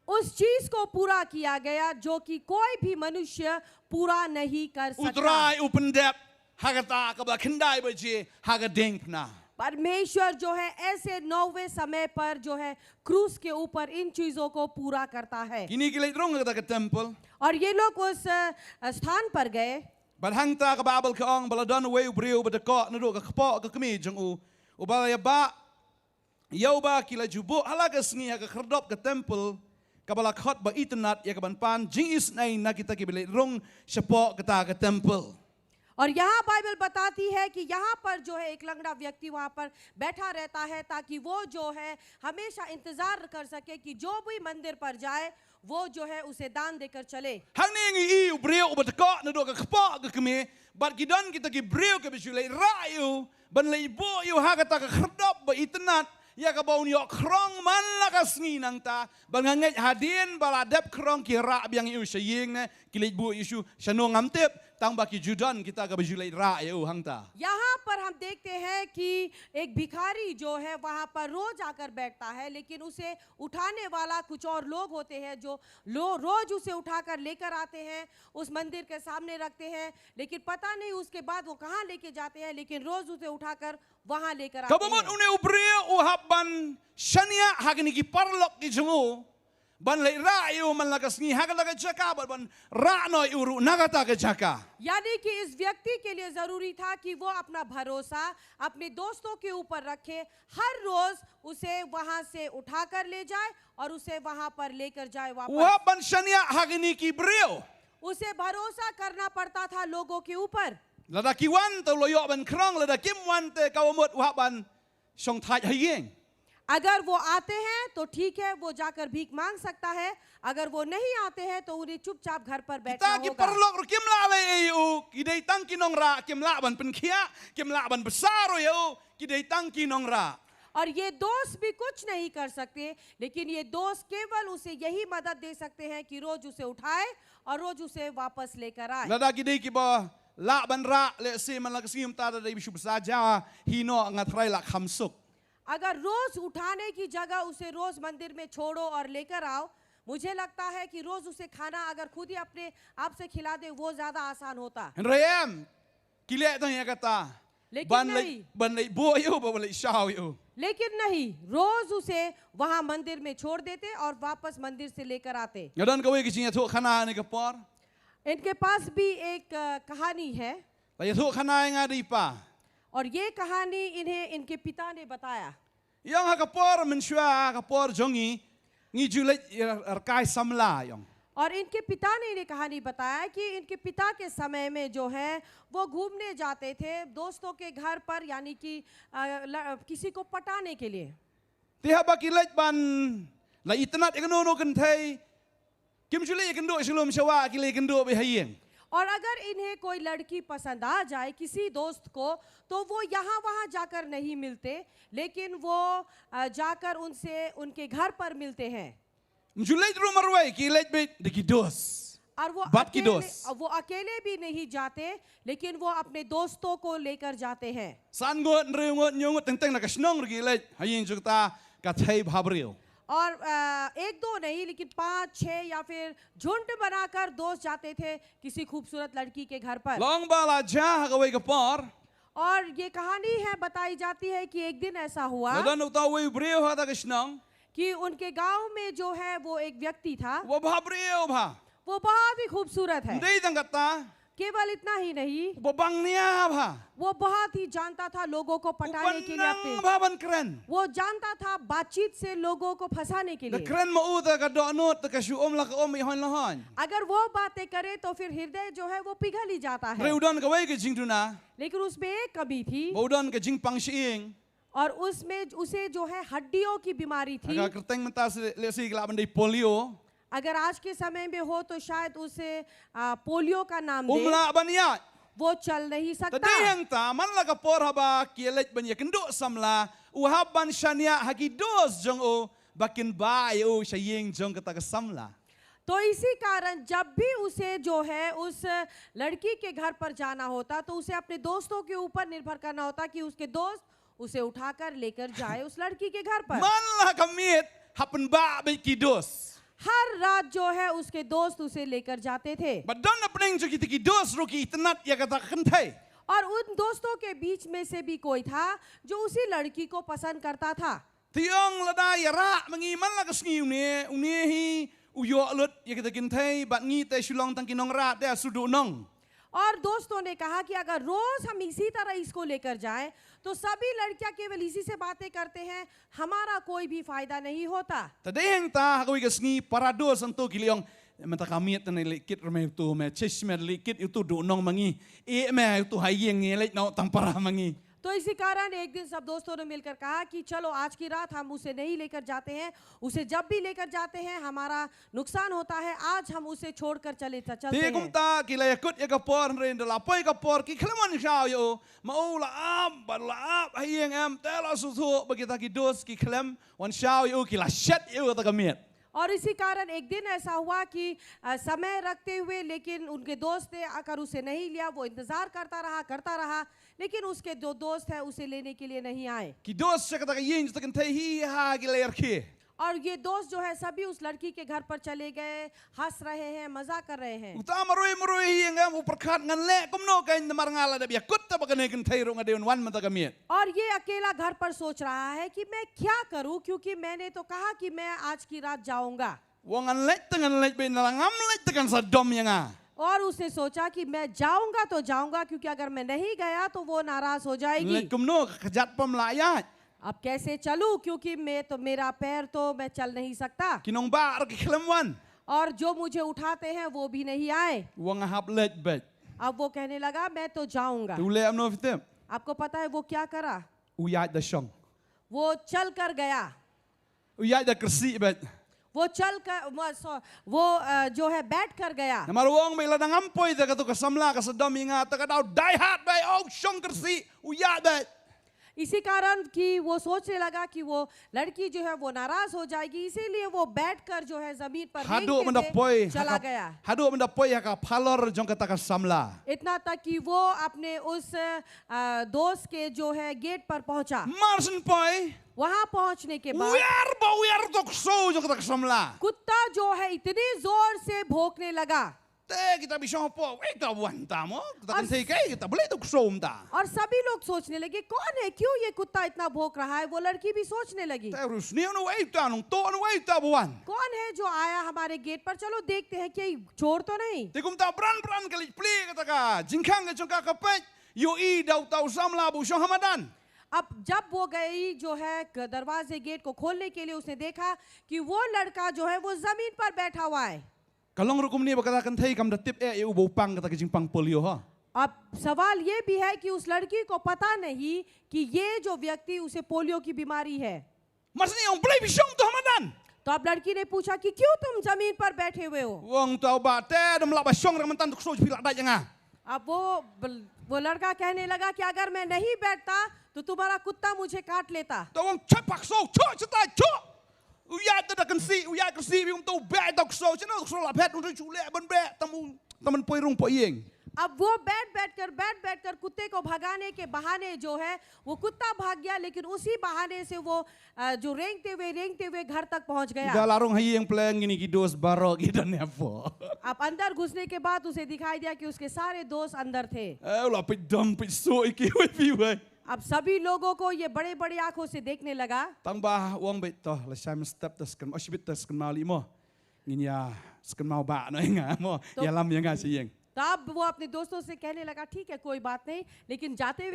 [SPEAKER 6] उस चीज को पूरा किया गया जो कि कोई भी मनुष्य पूरा नहीं कर सकता.
[SPEAKER 7] Utrai upendep hagata ka ba kendai baji hagadeng pna.
[SPEAKER 6] परमेश्वर जो है ऐसे 9वें समय पर जो है क्रूस के ऊपर इन चीजों को पूरा करता है.
[SPEAKER 7] Kini kilet rong ka taga temple.
[SPEAKER 6] और ये लोग उस स्थान पर गए.
[SPEAKER 7] Ban hangta ka babel ka ong baladan we breu badako nado ka kpo ka kami jong u. Ubala ba yau ba kila jubo halaga sngi ka kherdop ka temple. Kabala khot ba internet ya ka ban pan jing is nai na kita ki bilet rong sepo ka ka temple.
[SPEAKER 6] और यहाँ बाइबल बताती है कि यहाँ पर जो है एक लंगड़ा व्यक्ति वहाँ पर बैठा रहता है ताकि वो जो है हमेशा इंतजार कर सके कि जो भी मंदिर पर जाए वो जो है उसे दान देकर चले.
[SPEAKER 7] Hangning i breu badako nado ka kpo ka kami bat gidan kita ki breu ka bisule rayu ban lei bo yu hagata ka kherdop ba internet. Ya ka bau nyok krong man la ka sngi nang ta banganget hadin baladep krong ki ra biang yu saying ne kilit bu isu sano ngamtep tang baki judan kita ka bajulai ra yu hangta.
[SPEAKER 6] यहाँ पर हम देखते हैं कि एक भिखारी जो है वहाँ पर रोज आकर बैठता है लेकिन उसे उठाने वाला कुछ और लोग होते हैं जो रोज उसे उठाकर लेकर आते हैं उस मंदिर के सामने रखते हैं लेकिन पता नहीं उसके बाद वो कहाँ लेके जाते हैं लेकिन रोज उसे उठाकर वहाँ लेकर आते
[SPEAKER 7] Kabamot
[SPEAKER 6] हैं.
[SPEAKER 7] une ubreu uhaban shania hagni ki parlok ki jungu ban lei ra yu man la ka sngi hagala ka jaka ban ra no uru nagata ka jaka.
[SPEAKER 6] यानी कि इस व्यक्ति के लिए जरूरी था कि वो अपना भरोसा अपने दोस्तों के ऊपर रखे, हर रोज उसे वहां से उठाकर ले जाए और उसे वहां पर लेकर जाए वापस.
[SPEAKER 7] Uhaban shania hagni ki breu.
[SPEAKER 6] उसे भरोसा करना पड़ता था लोगों के ऊपर.
[SPEAKER 7] Lada kiwan to loyo ban krong lada kim wan te kawamot uhaban song thai hayeng.
[SPEAKER 6] अगर वो आते हैं तो ठीक है वो जाकर भीख मांग सकता है, अगर वो नहीं आते हैं तो उन्हें चुपचाप घर पर बैठना
[SPEAKER 7] Kita ki
[SPEAKER 6] होगा.
[SPEAKER 7] parlok ru kim la le yu kidai tang ki nong ra kim la ban penkhia kim la ban besar yu kidai tang ki nong ra.
[SPEAKER 6] और ये दोस्त भी कुछ नहीं कर सकते लेकिन ये दोस्त केवल उसे यही मदद दे सकते हैं कि रोज उसे उठाए और रोज उसे वापस लेकर आए.
[SPEAKER 7] Lada kidai ki ba la ban ra le se man la ka sim ta da bisu besaja hino ngatrai la khamsuk.
[SPEAKER 6] अगर रोज उठाने की जगह उसे रोज मंदिर में छोड़ो और लेकर आओ, मुझे लगता है कि रोज उसे खाना अगर खुद ही अपने आप से खिला दे वो ज्यादा आसान होता।
[SPEAKER 7] Rayam, kile tanya kata.
[SPEAKER 6] लेकिन
[SPEAKER 7] Ban
[SPEAKER 6] नहीं,
[SPEAKER 7] lay bo yo, ban lay shao yo.
[SPEAKER 6] लेकिन नहीं, रोज उसे वहां मंदिर में छोड़ देते और वापस मंदिर से लेकर आते।
[SPEAKER 7] Ngadan kawai kisinya tu khana ni kapor.
[SPEAKER 6] इनके पास भी एक कहानी है
[SPEAKER 7] Laya tu khana yang ada pa.
[SPEAKER 6] और ये कहानी इन्हें इनके पिता ने बताया।
[SPEAKER 7] Yang ha kapor mensyua kapor jongi ngi julai arkai samla yang.
[SPEAKER 6] और इनके पिता ने इन्हें कहानी बताया कि इनके पिता के समय में जो है वो घूमने जाते थे दोस्तों के घर पर, यानी कि किसी को पटाने के लिए।
[SPEAKER 7] Tiha bakilaj ban la itnat ikno no kentai. Kim julai ikndo islum syawa kile ikndo behayeng.
[SPEAKER 6] और अगर इन्हें कोई लड़की पसंद आ जाए किसी दोस्त को, तो वो यहाँ वहाँ जाकर नहीं मिलते, लेकिन वो जाकर उनसे उनके घर पर मिलते हैं।
[SPEAKER 7] Julai rumah ruai kilaj be dikidos.
[SPEAKER 6] और
[SPEAKER 7] बात की दोस्त।
[SPEAKER 6] वो अकेले भी नहीं जाते, लेकिन वो अपने दोस्तों को लेकर जाते हैं।
[SPEAKER 7] Sangot nreungot nyungut tenteng na kasnong kilaj hayeng jukta kathai bhabril.
[SPEAKER 6] और एक दो नहीं लेकिन 5 6 या फिर झुंड बनाकर दोस्त जाते थे किसी खूबसूरत लड़की के घर पर।
[SPEAKER 7] Long bala jah kawai kapor.
[SPEAKER 6] और ये कहानी है, बताई जाती है कि एक दिन ऐसा हुआ
[SPEAKER 7] Ngadan utawi bril hata kasnong.
[SPEAKER 6] कि उनके गांव में जो है वो एक व्यक्ति था,
[SPEAKER 7] Wa bhabril bha.
[SPEAKER 6] वो बहुत ही खूबसूरत है।
[SPEAKER 7] Ndai tang kata.
[SPEAKER 6] केवल इतना ही नहीं,
[SPEAKER 7] Wa bang nia bha.
[SPEAKER 6] वो बहुत ही जानता था लोगों को पटाने के लिए
[SPEAKER 7] Upanang
[SPEAKER 6] अपने,
[SPEAKER 7] bha ban keren.
[SPEAKER 6] वो जानता था बातचीत से लोगों को फंसाने के
[SPEAKER 7] Da
[SPEAKER 6] लिए।
[SPEAKER 7] keren mau ta ka donut ta ka syuom la ka om ihon lahon.
[SPEAKER 6] अगर वो बातें करे तो फिर हृदय जो है वो पिघल ही जाता है।
[SPEAKER 7] Reudan kawai ke jing tuna.
[SPEAKER 6] लेकिन उसमें एक कमी थी
[SPEAKER 7] Baudan ke jing pang siing.
[SPEAKER 6] और उसमें उसे जो है हड्डियों की बीमारी थी।
[SPEAKER 7] Aga kerteng mentas lesi kelap bandai polio.
[SPEAKER 6] अगर आज के समय में हो तो शायद उसे पोलियो का नाम दे,
[SPEAKER 7] Umla baniat.
[SPEAKER 6] वो चल नहीं सकता।
[SPEAKER 7] Tadi yang ta man la ka por haba kielej banya kendo samla uhab ban shania haki dos jong o bakin ba yo shaying jong kata ka samla.
[SPEAKER 6] तो इसी कारण जब भी उसे जो है उस लड़की के घर पर जाना होता तो उसे अपने दोस्तों के ऊपर निर्भर करना होता कि उसके दोस्त उसे उठाकर लेकर जाए उस लड़की के घर पर।
[SPEAKER 7] Man la kamit hapen ba be kidos.
[SPEAKER 6] हर रात जो है उसके दोस्त उसे लेकर जाते थे
[SPEAKER 7] Badan na pening jo ki dos roki itnat ya kata kentai.
[SPEAKER 6] और उन दोस्तों के बीच में से भी कोई था जो उसी लड़की को पसंद करता था।
[SPEAKER 7] Tiong lada ya ra mangi man la kasngi une hi uyo lut ya kata kentai bat ngi te shulong tang kinong ra te sudu nong.
[SPEAKER 6] और दोस्तों ने कहा कि अगर रोज हम इसी तरह इसको लेकर जाएं तो सभी लड़कियां केवल इसी से बातें करते हैं, हमारा कोई भी फायदा नहीं होता।
[SPEAKER 7] Tadi yang ta hakui kasngi parados antu kiliong mata kami tane likit reme tu me chisme likit itu do nong mangi e me itu hayeng ngelek no tang parah mangi.
[SPEAKER 6] तो इसी कारण एक दिन सब दोस्तों ने मिलकर कहा कि चलो आज की रात हम उसे नहीं लेकर जाते हैं, उसे जब भी लेकर जाते हैं हमारा नुकसान होता है, आज हम उसे छोड़कर चलते
[SPEAKER 7] Ti
[SPEAKER 6] हैं।
[SPEAKER 7] kum ta kila yakut ya kapor ren de la poi kapor ki kleman shao yo mau la am ba la ap hayeng am te la su su bagi ta ki dos ki klem wan shao yo ki la shat yo ta kamiet.
[SPEAKER 6] और इसी कारण एक दिन ऐसा हुआ कि समय रखते हुए लेकिन उनके दोस्त ने आकर उसे नहीं लिया, वो इंतजार करता रहा लेकिन उसके जो दोस्त है उसे लेने के लिए नहीं आए।
[SPEAKER 7] Ki dos sa kata ka yeng ta kentai hi ha ki la yarki.
[SPEAKER 6] और ये दोस्त जो है सभी उस लड़की के घर पर चले गए, हंस रहे हैं, मजा कर रहे हैं।
[SPEAKER 7] Utama marui hi yang am uperkat ngan le kum no kain mar ngala da yakut ta bakane kentai ro ngadeun wan mata kamiet.
[SPEAKER 6] और ये अकेला घर पर सोच रहा है कि मैं क्या करूं, क्योंकि मैंने तो कहा कि मैं आज की रात जाऊंगा।
[SPEAKER 7] Wangan lek tengan lek be nalangam lek tekan sadom yang a.
[SPEAKER 6] और उसने सोचा कि मैं जाऊंगा तो जाऊंगा, क्योंकि अगर मैं नहीं गया तो वो नाराज हो जाएगी।
[SPEAKER 7] Lek kum no kejat pemlayat.
[SPEAKER 6] अब कैसे चलूं, क्योंकि मैं तो मेरा पैर तो मैं चल नहीं सकता
[SPEAKER 7] Kinong ba ki klemwan.
[SPEAKER 6] और जो मुझे उठाते हैं वो भी नहीं आए।
[SPEAKER 7] Wang hap lek bet.
[SPEAKER 6] अब वो कहने लगा मैं तो जाऊंगा।
[SPEAKER 7] Tule am no fitem.
[SPEAKER 6] आपको पता है वो क्या करा?
[SPEAKER 7] Uyat da shong.
[SPEAKER 6] वो चल कर गया,
[SPEAKER 7] Uyat da kersi bet.
[SPEAKER 6] वो चल कर वो जो है बैठ कर गया।
[SPEAKER 7] Namar wong be la ngampoi da katu kasamla ka sadom inga ta ka dau die hard bay oh shong kersi uyat bet.
[SPEAKER 6] इसी कारण कि वो सोचने लगा कि वो लड़की जो है वो नाराज हो जाएगी, इसीलिए वो बैठकर जो है जमीन पर
[SPEAKER 7] Hadu
[SPEAKER 6] रेंगते
[SPEAKER 7] mendapoi
[SPEAKER 6] हुए चला गया।
[SPEAKER 7] hadu mendapoi haka palor jong kata ka samla.
[SPEAKER 6] इतना तक कि वो अपने उस दोस्त के जो है गेट पर पहुंचा।
[SPEAKER 7] Marsen poi
[SPEAKER 6] वहां पहुंचने के बाद
[SPEAKER 7] Uyer tok so jong kata ka samla.
[SPEAKER 6] कुत्ता जो है इतनी जोर से भौंकने लगा
[SPEAKER 7] Te kita bisa apa? Kita buan ta mo. Kita kan sei kai kita boleh tok so ta.
[SPEAKER 6] और सभी लोग सोचने लगे कौन है, क्यों ये कुत्ता इतना भौंक रहा है। वो लड़की भी सोचने लगी
[SPEAKER 7] Te urus ni no wei ta nong to no wei ta buan.
[SPEAKER 6] कौन है जो आया हमारे गेट पर, चलो देखते हैं कि चोर तो नहीं।
[SPEAKER 7] Te kum ta bran kali pli kata ka. Jingkang ke jong ka kapet. Yo I dau tau samla bu so Hamadan.
[SPEAKER 6] अब जब वो गई जो है दरवाजे गेट को खोलने के लिए, उसने देखा कि वो लड़का जो है वो जमीन पर बैठा हुआ है।
[SPEAKER 7] Kalong rukum ni bakata kan thai kam datip u bau pang kata ke jingpang polio ha.
[SPEAKER 6] अब सवाल ये भी है कि उस लड़की को पता नहीं कि ये जो व्यक्ति उसे पोलियो की बीमारी है।
[SPEAKER 7] Masni ang play bisong to Hamadan.
[SPEAKER 6] तो अब लड़की ने पूछा कि क्यों तुम जमीन पर बैठे हुए हो।
[SPEAKER 7] Wong tau ba te dam la basong rang mantan tok so pila da janga.
[SPEAKER 6] अब वो लड़का कहने लगा कि अगर मैं नहीं बैठता तो तुम्हारा कुत्ता मुझे काट लेता।
[SPEAKER 7] To wong chapak so chata cho. Uya ta da kan si bi um to ba tok so chana tok so la phet un chu le ban be taman poi rung poi yeng.
[SPEAKER 6] अब वो बैठ कर कुत्ते को भगाने के बहाने जो है वो कुत्ता भाग गया, लेकिन उसी बहाने से वो जो रेंगते हुए घर तक पहुंच गया।
[SPEAKER 7] Galarong hayeng pleng gini ki dos barok ki dan apa.
[SPEAKER 6] अब अंदर घुसने के बाद उसे दिखाई दिया कि उसके सारे दोस्त अंदर थे।
[SPEAKER 7] La pe dam pe so iki we pi we.
[SPEAKER 6] अब सभी लोगों को ये बड़े बड़े आंखों से देखने लगा।
[SPEAKER 7] Tang ba wong be to la Simon step tas kan osbit tas kan mali mo. Ngin ya skan mau ba no nga mo. Ya lam yang ga si yeng.
[SPEAKER 6] तब वो अपने दोस्तों से कहने लगा ठीक है कोई बात नहीं, लेकिन जाते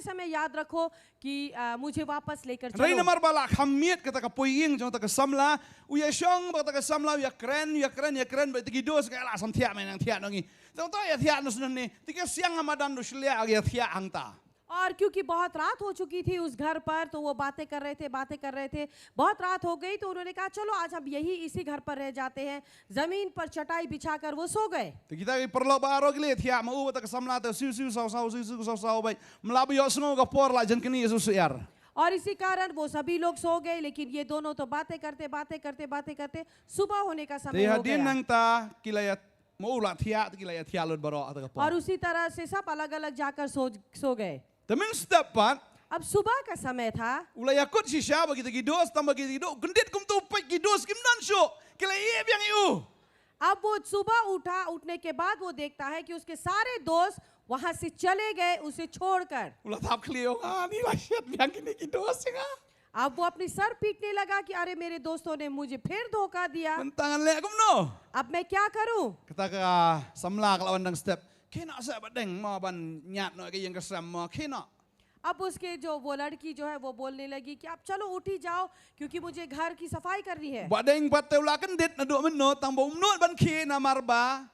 [SPEAKER 6] समय याद रखो कि मुझे वापस लेकर
[SPEAKER 7] Rai
[SPEAKER 6] चलो।
[SPEAKER 7] namar bala khamiet kata ka poying jong ta ka samla uya shong ba ta ka samla ya kren ba tigi dos ka la sam thia men ang thia ngi tong to ya thia no sun ni tigi siang Hamadan do shlia ya thia angta.
[SPEAKER 6] और क्योंकि बहुत रात हो चुकी थी उस घर पर, तो वो बातें कर रहे थे। बहुत रात हो गई तो उन्होंने कहा चलो आज हम इसी घर पर रह जाते हैं। जमीन पर चटाई बिछाकर वो सो गए।
[SPEAKER 7] Tigi ta perlo ba ro gile thia ma u ta ka samla ta siu sao ba mlabu yo sngo ka por la jan kini yesus yar.
[SPEAKER 6] और इसी कारण वो सभी लोग सो गए, लेकिन ये दोनों तो बातें करते सुबह होने का समय
[SPEAKER 7] Te
[SPEAKER 6] हो
[SPEAKER 7] hadin
[SPEAKER 6] गया।
[SPEAKER 7] nang ta kilaya mo la thia lod baro ata ka por.
[SPEAKER 6] और उसी तरह से सब अलग-अलग जाकर सो गए।
[SPEAKER 7] The min step pat
[SPEAKER 6] अब सुबह का समय था।
[SPEAKER 7] ulay akot si siya bagi tigi dos tamba gi do gendit kum tu pai gi dos kim nan syo kilaya biang iu.
[SPEAKER 6] अब वो सुबह उठने के बाद वो देखता है कि उसके सारे दोस्त वहां से चले गए उसे छोड़कर।
[SPEAKER 7] Ula tap kliyo ni la shit biang kini ki dos nga.
[SPEAKER 6] अब वो अपनी सर पीटने लगा कि अरे मेरे दोस्तों ने मुझे फिर धोखा दिया,
[SPEAKER 7] Tangan le kum no.
[SPEAKER 6] अब मैं क्या kरूं।
[SPEAKER 7] Kata ka samla ka lawan dang step. Kena sa badeng mo ban nyat no ka yang kasam mo kena.
[SPEAKER 6] अब उसके जो वो लड़की जो है वो बोलने लगी कि आप चलो उठ ही जाओ क्योंकि मुझे घर की सफाई करनी है।
[SPEAKER 7] Badeng pat te ula kan dit na do men no tang bom no ban kena marba.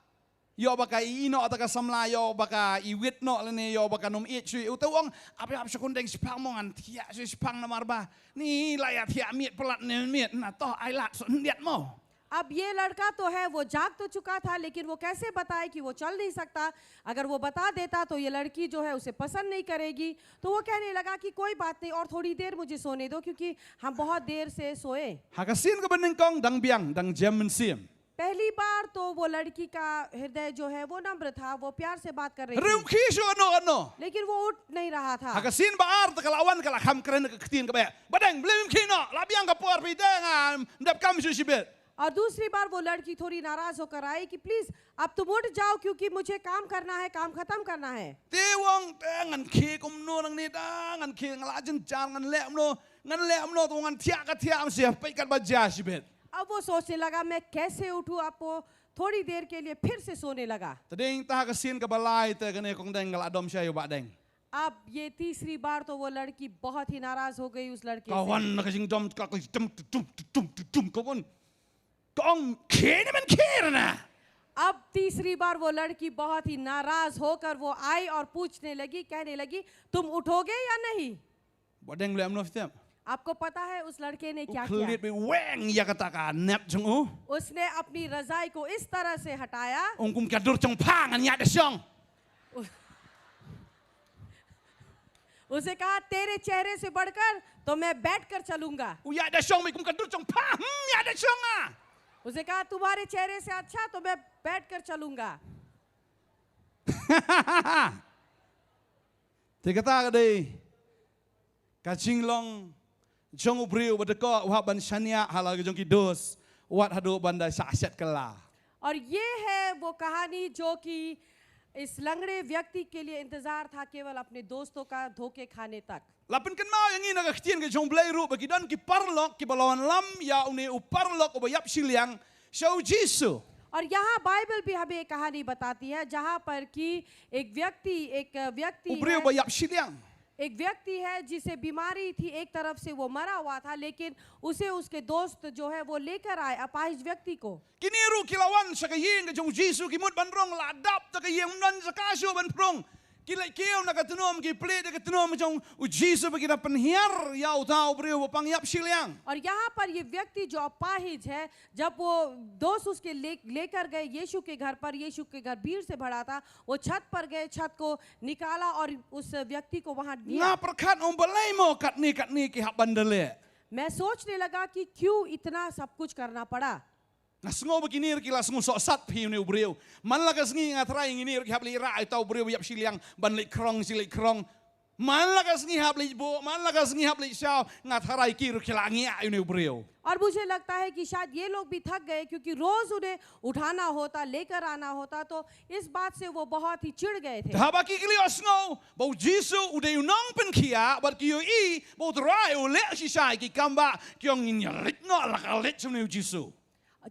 [SPEAKER 7] Yo baka I no ta ka samla yo baka I wit no lene yo baka nom it sui uta wong ap sekundeng spang mo ngan tia sui spang na marba. Ni la ya tia miet pelat ne miet na to ai lat so ndiat mo.
[SPEAKER 6] अब ये लड़का तो है वो जाग तो चुका था, लेकिन वो कैसे बताए कि वो चल नहीं सकता। अगर वो बता देता तो ये लड़की जो है उसे पसंद नहीं करेगी। तो वो कहने लगा कि कोई बात नहीं और थोड़ी देर मुझे सोने दो क्योंकि हम बहुत देर से सोए।
[SPEAKER 7] Hakasin ka baneng kong dang biang dang jam men sim.
[SPEAKER 6] पहली बार तो वो लड़की का हृदय जो है वो नम्र था, वो प्यार से बात कर रही
[SPEAKER 7] Reum
[SPEAKER 6] थी,
[SPEAKER 7] kisho ano.
[SPEAKER 6] लेकिन वो उठ नहीं रहा था।
[SPEAKER 7] Hakasin ba ar ta kalawan kala kham kren ka ktin ka ba. Badeng blem kino la biang ka por pi dang ndap kam su sibet.
[SPEAKER 6] और दूसरी बार वो लड़की थोड़ी नाराज होकर आई कि प्लीज अब तुम उठ जाओ क्योंकि मुझे काम करना है, काम खत्म करना है।
[SPEAKER 7] Te wong ngan ki kum no nang ni da ngan ki ngala jen jan ngan lem no to ngan tia ka tia am sia pai kat ba ja sibet.
[SPEAKER 6] अब वो सोचने लगा मैं कैसे उठूं। अब वो थोड़ी देर के लिए फिर से सोने लगा।
[SPEAKER 7] Tading ta hakasin ka balai te kane kong deng kala dom sia yo ba deng.
[SPEAKER 6] अब ये तीसरी बार तो वो लड़की बहुत ही नाराज हो गई उस लड़के से।
[SPEAKER 7] Kawan na kasing dom ka tum kawan. Kong kene men kere na.
[SPEAKER 6] अब तीसरी बार वो लड़की बहुत ही नाराज होकर वो आई और पूछने लगी, कहने लगी तुम उठोगे या नहीं।
[SPEAKER 7] Badeng lem no fitem.
[SPEAKER 6] आपको पता है उस लड़के ने क्या
[SPEAKER 7] Klit
[SPEAKER 6] किया।
[SPEAKER 7] be weng ya kata ka nap jong u.
[SPEAKER 6] उसने अपनी रजाई को इस तरह से हटाया,
[SPEAKER 7] Ongkum ka dur jong pang an ya de song.
[SPEAKER 6] उसे कहा तेरे चेहरे से बढ़कर तो मैं बैठकर चलूंगा।
[SPEAKER 7] Uya ada syong mai kum kadur chong pa. Ya ada syong ah.
[SPEAKER 6] उसे कहा तुम्हारे चेहरे से अच्छा तो मैं बैठकर चलूंगा।
[SPEAKER 7] Thì kata ka đây. Ka jinglong jong ubriu badeko wa ban shania hala jong ki dos. Wat hadu bandai saset kala.
[SPEAKER 6] और ये है वो कहानी जो कि इस लंगड़े व्यक्ति के लिए इंतजार था केवल अपने दोस्तों का धोखे खाने तक।
[SPEAKER 7] Lapan kan mau yang ini nak ketian ke jong blai ru bagi dan ki parlok ki balawan lam ya uni uparlok ubayap siliang show Jesus.
[SPEAKER 6] और यहाँ बाइबल भी हमें एक कहानी बताती है जहाँ पर कि एक व्यक्ति
[SPEAKER 7] Ubriu bayap siliang.
[SPEAKER 6] एक व्यक्ति है जिसे बीमारी थी, एक तरफ से वो मरा हुआ था, लेकिन उसे उसके दोस्त जो है वो लेकर आए अपाहिज व्यक्ति को।
[SPEAKER 7] Kini ru kilawan sa kayeng ke jong Jesus ki mut banrong ladap ta kayeng nan sa kaso ban prong. Kilai keu na katunom ki plate de katunom jong Jesus bagi dapan hiar ya utau ubriu pangyap siliang.
[SPEAKER 6] और यहाँ पर ये व्यक्ति जो अपाहिज है, जब वो दोस्त उसके लेकर गए यीशु के घर पर, यीशु के घर भीड़ से भरा था, वो छत पर गए, छत को निकाला और उस व्यक्ति को वहां दिया।
[SPEAKER 7] Nga perkat om balai mo kat ni ki hak bandele.
[SPEAKER 6] मैं सोचने लगा कि क्यों इतना सब कुछ करना पड़ा।
[SPEAKER 7] Nga sengo begini kila sengo sok sat pi ni ubriu. Man la ka sengi nga trai ngini ki hab li ra tau ubriu yap siliang ban le krong si le krong. Man la ka sengi hab li bo, man la ka sengi hab li shao nga trai ki ru kila ngi ni ubriu.
[SPEAKER 6] और मुझे लगता है कि शायद ये लोग भी थक गए क्योंकि रोज उन्हें उठाना होता, लेकर आना होता, तो इस बात से वो बहुत ही चिढ़ गए थे।
[SPEAKER 7] Haba ki kili osngo bo Jesus ude unong pen kia bat ki yo I bo trai o le si sai ki kamba ki ong nya lit no la ka lit sum ni Jesus.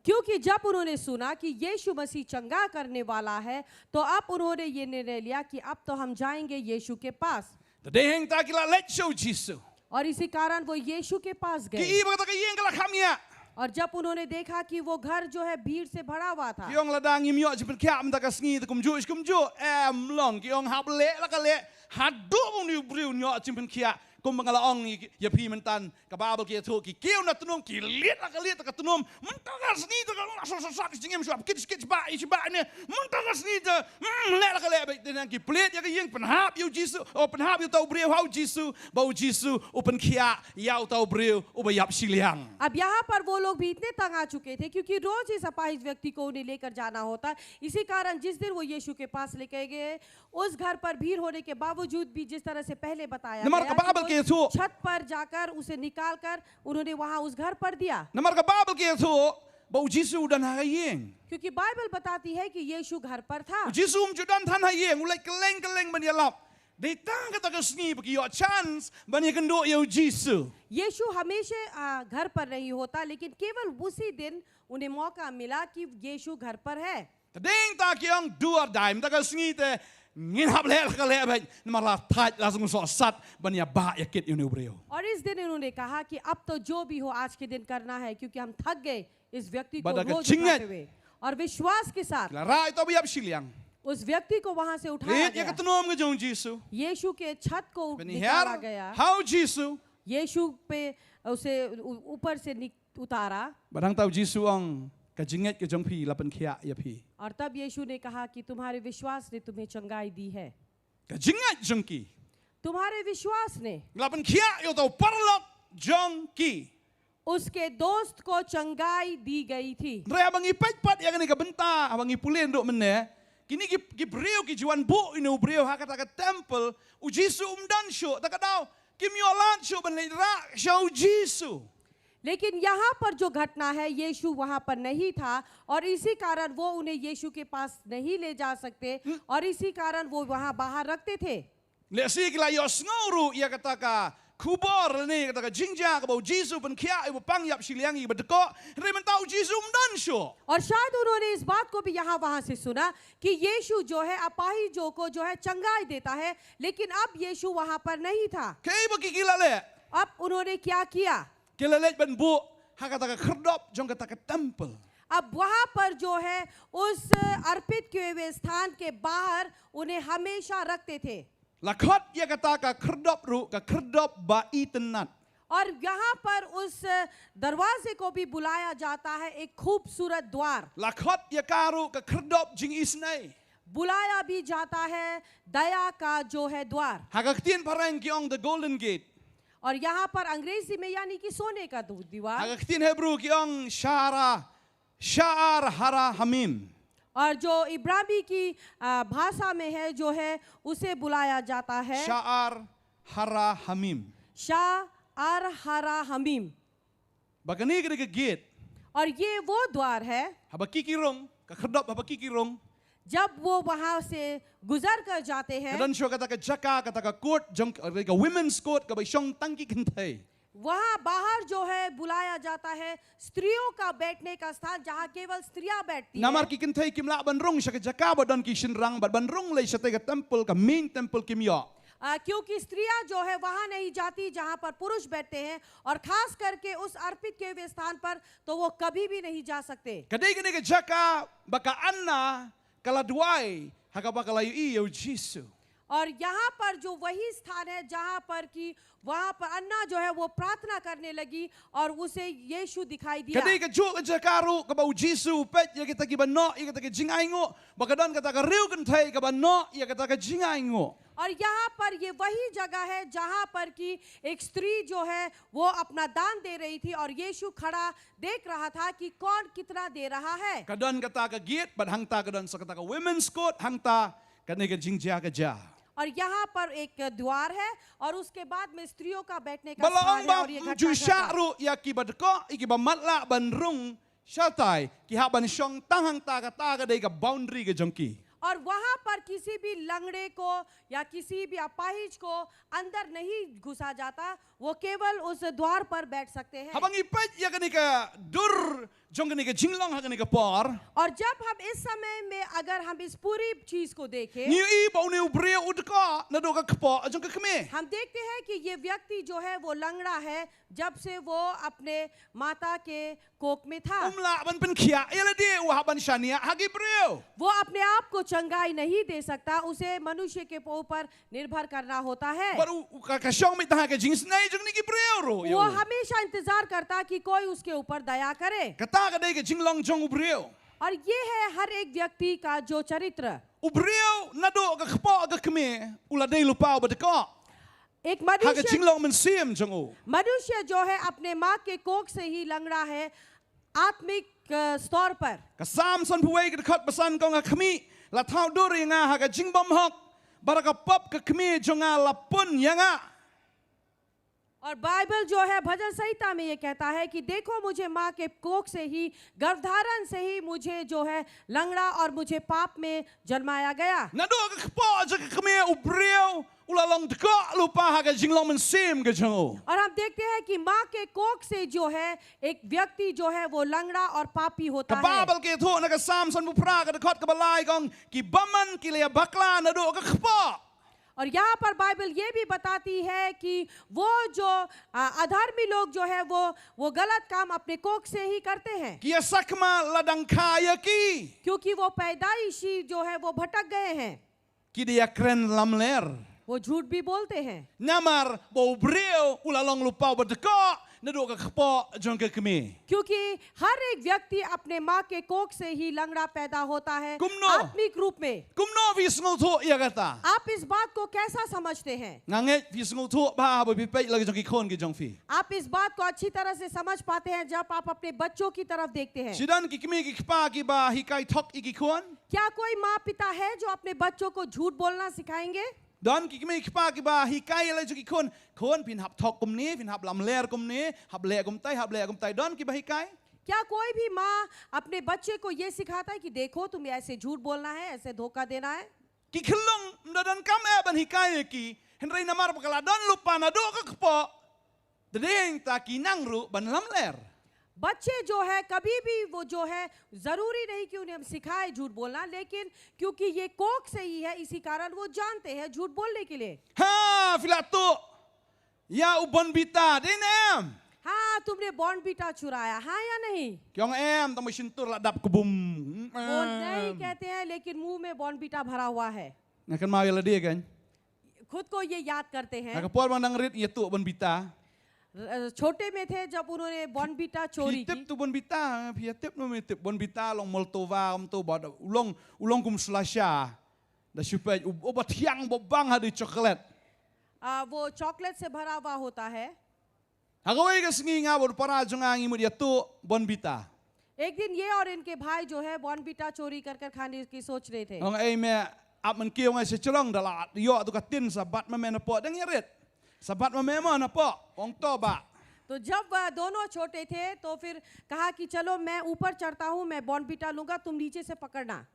[SPEAKER 6] क्योंकि जब उन्होंने सुना कि यीशु मसीह चंगा करने वाला है, तो अब उन्होंने ये निर्णय लिया कि अब तो हम जाएंगे यीशु के पास।
[SPEAKER 7] The deheng ta kila let show Jesus.
[SPEAKER 6] और इसी कारण वो यीशु के पास
[SPEAKER 7] Ki
[SPEAKER 6] गए।
[SPEAKER 7] I ba ta kayeng kala kamya.
[SPEAKER 6] और जब उन्होंने देखा कि वो घर जो है भीड़ से भरा हुआ था,
[SPEAKER 7] Ki ong ladang imyo jipen kia am ta ka sengi ta kum ju em long ki ong hab le la ka le hadu mo ni ubriu nyo jipen kia. Kum mangala ong ya pi mentan ka babel ki tu ki keu na tunong ki liet la ka liet ka tunom mentaga sni ta ka so sak singem so kits ba I ba ne mentaga sni ta le la ka le ba den ki plet ya ka yeng pen hap you Jesus o pen hap you tau breu how Jesus bau Jesus open kia ya tau breu o ba yap siliang.
[SPEAKER 6] अब यहाँ पर वो लोग भी इतने तंग आ चुके थे क्योंकि रोज इस अपाहिज व्यक्ति को उन्हें लेकर जाना होता। इसी कारण जिस दिन वो यीशु के पास लेकर गए, उस घर पर भीड़ होने के बावजूद भी जिस तरह से पहले बताया
[SPEAKER 7] Namar
[SPEAKER 6] गया
[SPEAKER 7] ka
[SPEAKER 6] कि
[SPEAKER 7] babel
[SPEAKER 6] वो
[SPEAKER 7] ke tu
[SPEAKER 6] छत पर जाकर उसे निकाल कर उन्होंने वहां उस घर पर दिया।
[SPEAKER 7] namar ka babel ke tu bau Jesus dan ha yeng.
[SPEAKER 6] क्योंकि बाइबल बताती है कि यीशु घर पर था।
[SPEAKER 7] Jesus judan tan ha yeng ulai keleng ban ya lap. Dei tang ka ta ka sengi bagi yo chance ban ya kendo yo Jesus.
[SPEAKER 6] यीशु हमेशा घर पर नहीं होता, लेकिन केवल उसी दिन उन्हें मौका मिला कि यीशु घर पर है।
[SPEAKER 7] Ding ta ki ong dua daim ta ka sengi te ngin hab le ka le ba namar la thaj la sung so sat ban ya ba ya kit uni ubreu.
[SPEAKER 6] और इस दिन उन्होंने कहा कि अब तो जो भी हो आज के दिन करना है, क्योंकि हम थक गए इस व्यक्ति को
[SPEAKER 7] बड़ा
[SPEAKER 6] रोज
[SPEAKER 7] चिंगत।
[SPEAKER 6] उठाते हुए। और विश्वास के साथ
[SPEAKER 7] La rai to biap siliang.
[SPEAKER 6] उस व्यक्ति को वहां से उठाया
[SPEAKER 7] Liet ya
[SPEAKER 6] गया।
[SPEAKER 7] ka tunom ke jong Jesus.
[SPEAKER 6] यीशु के छत को
[SPEAKER 7] Ben
[SPEAKER 6] निकाला
[SPEAKER 7] her
[SPEAKER 6] गया,
[SPEAKER 7] how Jesus
[SPEAKER 6] यीशु पे उसे ऊपर से उतारा।
[SPEAKER 7] barang tau Jesus ong ka jinget ke jong pi lapan kia ya pi.
[SPEAKER 6] और तब यीशु ने कहा कि तुम्हारे विश्वास ने तुम्हें चंगाई दी है,
[SPEAKER 7] Ka jinget jong ki.
[SPEAKER 6] तुम्हारे विश्वास ने
[SPEAKER 7] Lapan kia yo tau parlok jong ki.
[SPEAKER 6] उसके दोस्त को चंगाई दी गई थी।
[SPEAKER 7] Re abang ipat ya kan ka benta abang ipulen do menne. Kini ki breu ki juan bo ino breu ha kata ka temple u Jesus dan sho ta ka dau kim yo lan sho ban le ra show Jesus.
[SPEAKER 6] लेकिन यहाँ पर जो घटना है, यीशु वहाँ पर नहीं था और इसी कारण वो उन्हें यीशु के पास नहीं ले जा सकते और इसी कारण वो वहाँ बाहर रखते थे।
[SPEAKER 7] Le si ki la yo sngoru ya kata ka kubor ni kata ka jingja ka bau Jesus ban kia ibu pang yap siliang i bedeko re men tau Jesus dan sho.
[SPEAKER 6] और शायद उन्होंने इस बात को भी यहाँ वहाँ से सुना कि यीशु जो है अपाहिजों को जो है चंगाई देता है, लेकिन अब यीशु वहाँ पर नहीं था।
[SPEAKER 7] Kei ba ki kila le.
[SPEAKER 6] अब उन्होंने क्या किया?
[SPEAKER 7] Kila le ban bu ha kata ka khrdop jong kata ka temple.
[SPEAKER 6] अब वहाँ पर जो है उस अर्पित किए हुए स्थान के बाहर उन्हें हमेशा रखते थे।
[SPEAKER 7] Lakot ya kata ka khrdop ru ka khrdop ba itenat.
[SPEAKER 6] और यहाँ पर उस दरवाजे को भी बुलाया जाता है एक खूबसूरत द्वार।
[SPEAKER 7] Lakot ya karu ka khrdop jing isnai.
[SPEAKER 6] बुलाया भी जाता है दया का जो है द्वार।
[SPEAKER 7] Hagaktin parang kiong the golden gate.
[SPEAKER 6] और यहाँ पर अंग्रेजी में यानी कि सोने का दीवार,
[SPEAKER 7] Hagaktin Hebrew kiong Sha'ar Hara Hamim.
[SPEAKER 6] और जो इब्रानी की भाषा में है जो है उसे बुलाया जाता है
[SPEAKER 7] Sha'ar Hara Hamim.
[SPEAKER 6] शार हरा हमीम।
[SPEAKER 7] Bagani ka gate.
[SPEAKER 6] और ये वो द्वार है
[SPEAKER 7] Habakikirong, kakredop habakikirong.
[SPEAKER 6] जब वो वहां से गुजर कर जाते हैं,
[SPEAKER 7] Kadan syo kata ka jaka, kata ka court, jong ka women's court, ka ba syong tangki kintay.
[SPEAKER 6] वहां बाहर जो है बुलाया जाता है स्त्रियों का बैठने का स्थान जहां केवल स्त्रियां बैठती
[SPEAKER 7] Namar
[SPEAKER 6] हैं।
[SPEAKER 7] ki kintay kimla banrong siya ka jaka ba don ki shinrang ba banrong lay siya ka temple ka main temple kimyo.
[SPEAKER 6] क्योंकि स्त्रियां जो है वहां नहीं जाती जहां पर पुरुष बैठते हैं, और खास करके उस अर्पित किए हुए स्थान पर तो वो कभी भी नहीं जा सकते।
[SPEAKER 7] Kaday gani ka jaka baka anna kaladway hakabakalayo iyo Jesu.
[SPEAKER 6] और यहाँ पर जो वही स्थान है जहाँ पर कि वहाँ पर अन्ना जो है वो प्रार्थना करने लगी और उसे यीशु दिखाई दिया।
[SPEAKER 7] Kaday ka jo ka jakaru ka ba Jesu pet ya kita ki banno ya kita ki jingay ngo baka don kata ka riu kantay ka banno ya kita ka jingay ngo.
[SPEAKER 6] और यहाँ पर ये वही जगह है जहाँ पर कि एक स्त्री जो है वो अपना दान दे रही थी और यीशु खड़ा देख रहा था कि कौन कितना दे रहा है।
[SPEAKER 7] Kadon kata ka gate bad hangta kadon sa kata ka women's court hangta kanay ka jingja ka ja.
[SPEAKER 6] और यहाँ पर एक द्वार है और उसके बाद में स्त्रियों का बैठने का
[SPEAKER 7] Balaong
[SPEAKER 6] स्थान है
[SPEAKER 7] ba
[SPEAKER 6] और ये घटना घटा।
[SPEAKER 7] jusharu ya ki badko iki ba matla banrung shatay ki haban syong tanghang ta ka day ka boundary ka jongki.
[SPEAKER 6] और वहां पर किसी भी लंगड़े को या किसी भी अपाहिज को अंदर नहीं घुसा जाता, वो केवल उस द्वार पर बैठ सकते हैं।
[SPEAKER 7] Habang ipet ya kani ka dur jong kani ka jinglong ha kani ka por.
[SPEAKER 6] और जब हम इस समय में अगर हम इस पूरी चीज को देखें,
[SPEAKER 7] Ni i ba ni ubre udka na do ka kpo jong ka kme.
[SPEAKER 6] हम देखते हैं कि ये व्यक्ति जो है वो लंगड़ा है जब से वो अपने माता के कोख में था।
[SPEAKER 7] Umla ban pen khia ela di wa haban shania hagi breu.
[SPEAKER 6] वो अपने आप को चंगाई नहीं दे सकता, उसे मनुष्य के ऊपर निर्भर करना होता है।
[SPEAKER 7] Baru ka syong mi tah ka jings nai jong ni ki breu ro.
[SPEAKER 6] वो हमेशा इंतजार करता कि कोई उसके ऊपर दया करे।
[SPEAKER 7] Kata ka day ka jinglong jong ubreu.
[SPEAKER 6] और ये है हर एक व्यक्ति का जो चरित्र।
[SPEAKER 7] Ubreu na do ka kpo ka kme ula day lupa ba deko.
[SPEAKER 6] एक
[SPEAKER 7] Ha ka
[SPEAKER 6] मनुष्य
[SPEAKER 7] jinglong men sim jong o.
[SPEAKER 6] मनुष्य जो है अपने माँ के कोख से ही लंगड़ा है आत्मिक स्तर पर।
[SPEAKER 7] Ka sam son puway ka khat basan kong ka kmi la thau duri nga ha ka jingbom hok baraka pop ka kmi jong nga la pun ya nga.
[SPEAKER 6] और बाइबल जो है भजन संहिता में ये कहता है कि देखो मुझे माँ के कोख से ही गर्भधारण से ही मुझे जो है लंगड़ा और मुझे पाप में जन्माया गया।
[SPEAKER 7] Na do ka kpo jong ka kmi ubreu ula long deko lupa ha ka jinglong men sim ka jong o.
[SPEAKER 6] और हम देखते हैं कि माँ के कोख से जो है एक व्यक्ति जो है वो लंगड़ा और पापी होता
[SPEAKER 7] Ka
[SPEAKER 6] है।
[SPEAKER 7] babal ke tho na ka sam son pupra ka khat ka balai kong ki baman ki le bakla na do ka kpo.
[SPEAKER 6] और यहाँ पर बाइबल ये भी बताती है कि वो जो अधर्मी लोग जो है वो गलत काम अपने कोख से ही करते हैं,
[SPEAKER 7] Ki sakma ladang kaya ki.
[SPEAKER 6] क्योंकि वो पैदाइशी जो है वो भटक गए हैं,
[SPEAKER 7] Ki dia kren lamler.
[SPEAKER 6] वो झूठ भी बोलते हैं।
[SPEAKER 7] Namar bo breu ula long lupa ba deko na do ka kpo jong ka kmi.
[SPEAKER 6] क्योंकि हर एक व्यक्ति अपने माँ के कोख से ही लंगड़ा पैदा होता है
[SPEAKER 7] कुमनो।
[SPEAKER 6] आत्मिक रूप में।
[SPEAKER 7] Kumno visngol tho ya kata.
[SPEAKER 6] आप इस बात को कैसा समझते हैं?
[SPEAKER 7] Nganget visngol tho ba ba pipet lagi jong ki khon ki jong fi.
[SPEAKER 6] आप इस बात को अच्छी तरह से समझ पाते हैं जब आप अपने बच्चों की तरफ देखते हैं।
[SPEAKER 7] Sidan ki kmi ki kpa ki ba hikai thok iki khon.
[SPEAKER 6] क्या कोई माँ पिता है जो अपने बच्चों को झूठ बोलना सिखाएंगे?
[SPEAKER 7] Don ki kmi ki kpa ki ba hikai lagi jong ki khon. Khon pin hap thok kum ni, pin hap lamler kum ni, hap le kum tai don ki ba hikai.
[SPEAKER 6] क्या कोई भी माँ अपने बच्चे को ये सिखाता है कि देखो तुम्हें ऐसे झूठ बोलना है, ऐसे धोखा देना है?
[SPEAKER 7] Ki khilong dan kam e ban hikai ki. Henry namar bakala don lupa na do ka kpo. Dedeng ta ki nangru ban lamler.
[SPEAKER 6] बच्चे जो है कभी भी वो जो है जरूरी नहीं कि उन्हें हम सिखाए झूठ बोलना, लेकिन क्योंकि ये कोख से ही है इसी कारण वो जानते हैं झूठ बोलने के लिए।
[SPEAKER 7] Ha filato. Ya ubon bita din em.
[SPEAKER 6] हाँ तुमने बॉर्नवीटा चुराया, हाँ या नहीं?
[SPEAKER 7] Kyong em tamo sintur la dap kubum.
[SPEAKER 6] वो नहीं कहते हैं, लेकिन मुंह में बॉर्नवीटा भरा हुआ है।
[SPEAKER 7] Nakan mau ya dia kan.
[SPEAKER 6] खुद को ये याद करते हैं।
[SPEAKER 7] Nakapol mang rit yetu bon bita.
[SPEAKER 6] छोटे में थे जब उन्होंने बॉर्नविटा चोरी
[SPEAKER 7] Tip
[SPEAKER 6] की
[SPEAKER 7] tu bonbita, pia tip no me tip bonbita long Moldova tu bad ulong kum slasha. Da supaya obat yang bobang hadi coklat.
[SPEAKER 6] वो चॉकलेट से भरा हुआ होता है।
[SPEAKER 7] Hagawai ka singi nga bor para jonga ngi mo dia tu bonbita.
[SPEAKER 6] एक दिन ये और इनके भाई जो है बॉर्नविटा चोरी कर कर खाने की सोच रहे थे।
[SPEAKER 7] Ong ai me ap man kiyo nga se cholong dala yo tu katin sabat ma me na po dang yarit. Sabat ma me mo na po ong to ba.
[SPEAKER 6] तो जब वह दोनों छोटे थे तो फिर कहा कि चलो मैं ऊपर चढ़ता हूँ, मैं बॉर्नविटा लूंगा, तुम नीचे से पकड़ना।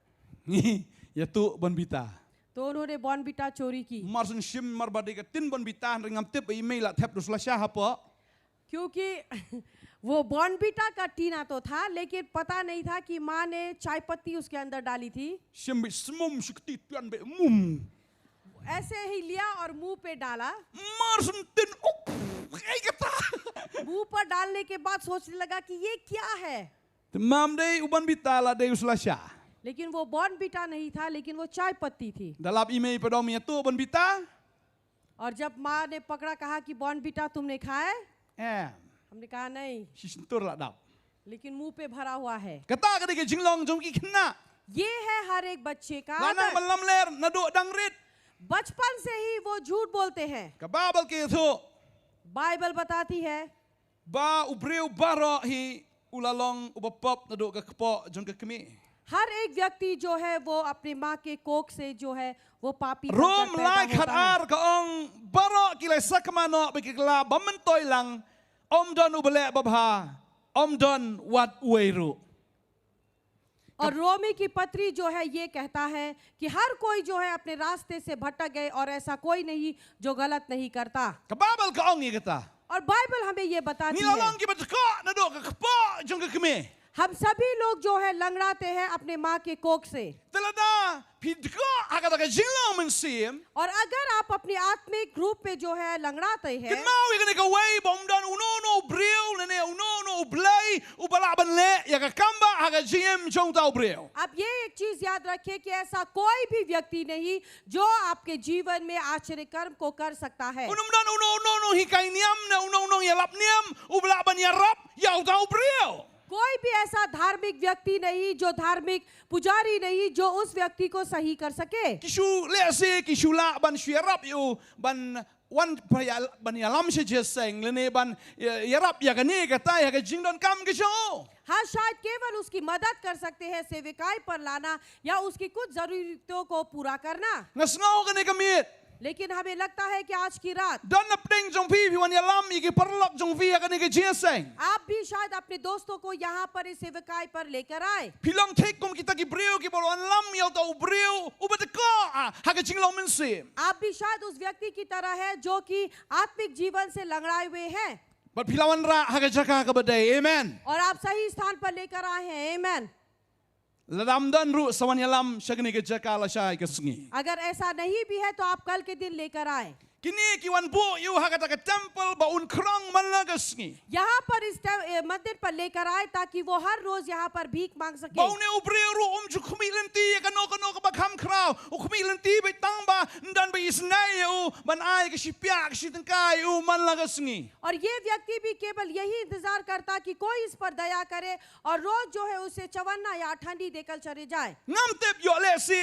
[SPEAKER 7] Ya tu bonbita.
[SPEAKER 6] तो उन्होंने बॉर्नविटा चोरी की
[SPEAKER 7] Marsun shim marbadi ka tin bonbita ringam tip email at tap tu slasha ha po.
[SPEAKER 6] क्योंकि वो बॉर्नविटा का टीना तो था लेकिन पता नहीं था कि माँ ने चाय पत्ती उसके अंदर डाली थी।
[SPEAKER 7] Shim bi smum shukti tuan be mum.
[SPEAKER 6] ऐसे ही लिया और मुंह पे डाला।
[SPEAKER 7] Marsun tin up. Ai kata.
[SPEAKER 6] मुंह पर डालने के बाद सोचने लगा कि ये क्या है,
[SPEAKER 7] Mam dei uban bita la dei uslasha.
[SPEAKER 6] लेकिन वो बॉर्नविटा नहीं था, लेकिन वो चाय पत्ती थी।
[SPEAKER 7] Dalam email padom ya tu uban bita.
[SPEAKER 6] और जब माँ ने पकड़ा, कहा कि बॉर्नविटा तुमने खाया? हमने कहा नहीं,
[SPEAKER 7] Sisentur la dap.
[SPEAKER 6] लेकिन मुंह पे भरा हुआ है।
[SPEAKER 7] Kata ka dei jinglong jong ki kena.
[SPEAKER 6] ये है हर एक बच्चे का
[SPEAKER 7] Lana
[SPEAKER 6] आदत।
[SPEAKER 7] malam ler nadu dangrit.
[SPEAKER 6] बचपन से ही वो झूठ बोलते हैं।
[SPEAKER 7] Ka babal ke tu.
[SPEAKER 6] Bible बताती है
[SPEAKER 7] Ba ubreu baro hi ulalong ubapop nadu ka kepo jong ka kemi.
[SPEAKER 6] हर एक व्यक्ति जो है वो अपने माँ के कोख से जो है वो पापी बनकर
[SPEAKER 7] Rom
[SPEAKER 6] पैदा
[SPEAKER 7] lai
[SPEAKER 6] होता
[SPEAKER 7] khat
[SPEAKER 6] है।
[SPEAKER 7] ar ka ong baro kilai sakmano bikikla bamantoy lang om don ubale babha om don wat ueru.
[SPEAKER 6] और रोमी की पत्री जो है ये कहता है कि हर कोई जो है अपने रास्ते से भटक गए और ऐसा कोई नहीं जो गलत नहीं करता।
[SPEAKER 7] Ka babal ka ong ikata.
[SPEAKER 6] और बाइबल हमें ये बताती है
[SPEAKER 7] Nilalong ki batko nadu ka kepo jong ka kemi.
[SPEAKER 6] हम सभी लोग जो है लंगड़ाते हैं अपने माँ के कोख से।
[SPEAKER 7] Talada pidko agata ka jinglong mensim.
[SPEAKER 6] और अगर आप अपनी आत्मिक रूप में जो है लंगड़ाते हैं
[SPEAKER 7] Kenau ikani ka way bom don unono breu nene unono ublay ubalaban le ya ka kamba aga jim jong ta breu.
[SPEAKER 6] अब ये एक चीज याद रखें कि ऐसा कोई भी व्यक्ति नहीं जो आपके जीवन में आश्चर्य कर्म को कर सकता है।
[SPEAKER 7] Unum don unono hikai niam na unono ya lap niam ubalaban ya rap ya ta breu.
[SPEAKER 6] कोई भी ऐसा धार्मिक व्यक्ति नहीं, जो धार्मिक पुजारी नहीं, जो उस व्यक्ति को सही कर सके।
[SPEAKER 7] Kishu le se kishu la ban syarap yu ban wan paya ban ya lam se jeseng lene ban yarap ya kani kata ya ka jingdon kam kisho.
[SPEAKER 6] हाँ, शायद केवल उसकी मदद कर सकते हैं, सेविकाई पर लाना या उसकी कुछ जरूरतों को पूरा करना।
[SPEAKER 7] Ngasngau kani kamit.
[SPEAKER 6] लेकिन हमें लगता है कि आज की रात
[SPEAKER 7] Dan na pding jong pi wan ya lam iki perlok jong vi ya kani ka jeseng.
[SPEAKER 6] आप भी शायद अपने दोस्तों को यहाँ पर इस सेविकाई पर लेकर आए।
[SPEAKER 7] Pilong take kum kita ki breu ki bolon lam ya ta breu ubatko ha ka jinglong mensim.
[SPEAKER 6] आप भी शायद उस व्यक्ति की तरह है जो कि आत्मिक जीवन से लंगड़ाए हुए हैं
[SPEAKER 7] But pilawan ra ha ka jaka ka badai. Amen.
[SPEAKER 6] और आप सही स्थान पर लेकर आए हैं। आमीन।
[SPEAKER 7] Ladam dan ru sawan ya lam syagni ka jaka la syai ka sungi.
[SPEAKER 6] अगर ऐसा नहीं भी है तो आप कल के दिन लेकर आए।
[SPEAKER 7] Kini kiwan bu yu ha kata ka temple ba un krong man la ka sungi.
[SPEAKER 6] यहाँ पर इस मंदिर पर लेकर आए ताकि वो हर रोज यहाँ पर भीख मांग सके।
[SPEAKER 7] Bau ne ubreu ru ju khumi lenti ya kano ka ba kham krau. U khumi lenti ba tang ba dan ba isnai u ban ai ka sipya ka sitengkai u man la ka sungi.
[SPEAKER 6] और ये व्यक्ति भी केवल यही इंतजार करता कि कोई इस पर दया करे और रोज जो है उसे चवन्ना या ठंडी देकर चले जाए।
[SPEAKER 7] Ngam tep yo le si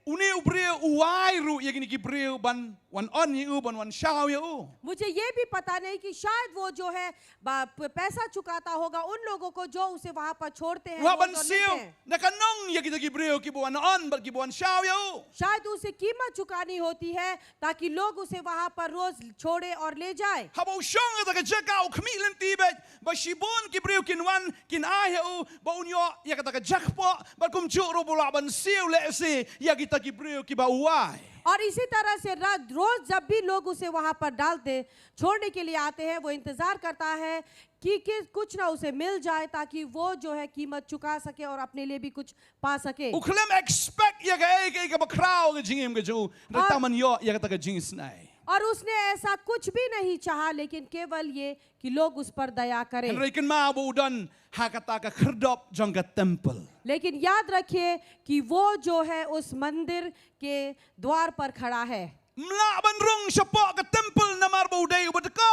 [SPEAKER 7] uni ubreu uai ru ya gini ki breu ban wan on yu ban wan shao yu.
[SPEAKER 6] मुझे ये भी पता नहीं कि शायद वो जो है पैसा चुकाता होगा उन लोगों को जो उसे वहां पर छोड़ते हैं,
[SPEAKER 7] Wa
[SPEAKER 6] रोज
[SPEAKER 7] ban
[SPEAKER 6] और लेते
[SPEAKER 7] siu
[SPEAKER 6] हैं।
[SPEAKER 7] na kanong ya kita ki breu ki buan on ba ki buan shao yu.
[SPEAKER 6] शायद उसे कीमत चुकानी होती है ताकि लोग उसे वहां पर रोज छोड़े और ले जाए।
[SPEAKER 7] Habau shong ka jaka u khumi lenti ba shibon ki breu kin wan kin ai yu ba unyo ya kata ka jakpo ba kum chu ru bula ban siu le si ya kita ki breu ki ba uai.
[SPEAKER 6] और इसी तरह से रोज जब भी लोग उसे वहां पर डालते छोड़ने के लिए आते हैं, वो इंतजार करता है कि कुछ ना उसे मिल जाए ताकि वो जो है कीमत चुका सके और अपने लिए भी कुछ पा सके।
[SPEAKER 7] U klem expect ya ka ba krau ka jingim ka ju retaman yo ya kata ka jingis nai.
[SPEAKER 6] और उसने ऐसा कुछ भी नहीं चाहा, लेकिन केवल ये कि लोग उस पर दया करें।
[SPEAKER 7] Henry kin ma bu dan ha kata ka kherdop jong ka temple.
[SPEAKER 6] लेकिन याद रखिए कि वो जो है उस मंदिर के द्वार पर खड़ा है
[SPEAKER 7] Mla ban rong syapo ka temple na mar bu dai ubadka.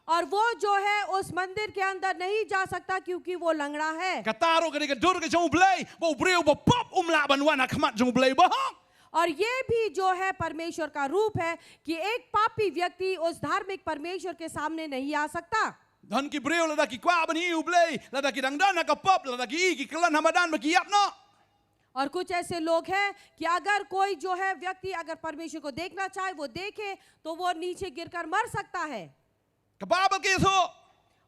[SPEAKER 6] और वो जो है उस मंदिर के अंदर नहीं जा सकता क्योंकि वो लंगड़ा है।
[SPEAKER 7] Kataro ka dur ka jong blay, bo breu bo pop umla ban wan akmat jong blay bahang.
[SPEAKER 6] और ये भी जो है परमेश्वर का रूप है कि एक पापी व्यक्ति उस धार्मिक परमेश्वर के सामने नहीं आ सकता।
[SPEAKER 7] Dan ki breu lada ki kwa ban iu blay, lada ki dangdan ka pop, lada ki I ki kelan hamadan ba ki yap no.
[SPEAKER 6] और कुछ ऐसे लोग हैं कि अगर कोई जो है व्यक्ति अगर परमेश्वर को देखना चाहे वो देखे तो वो नीचे गिरकर मर सकता है।
[SPEAKER 7] Kababal ki so.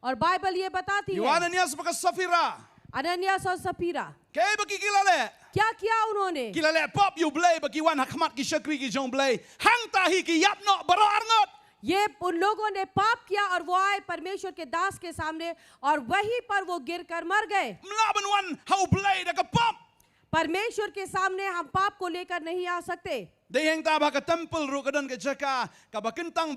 [SPEAKER 6] और बाइबल ये बताती है
[SPEAKER 7] Yohananias ba ka Safira.
[SPEAKER 6] अनन्यास और Safira
[SPEAKER 7] Kay ba ki kilale.
[SPEAKER 6] क्या किया उन्होंने?
[SPEAKER 7] Kilale pop you blay ba ki wan hakmat ki shakri ki jong blay. Hang tahi ki yap no baro arngot.
[SPEAKER 6] ये उन लोगों ने पाप किया और वो आए परमेश्वर के दास के सामने और वहीं पर वो गिरकर मर गए।
[SPEAKER 7] Mla ban wan how blay da ka pop.
[SPEAKER 6] परमेश्वर के सामने हम पाप को लेकर नहीं आ सकते।
[SPEAKER 7] Deheng ta ba ka temple ru ka dan ka jaka ka ba kentang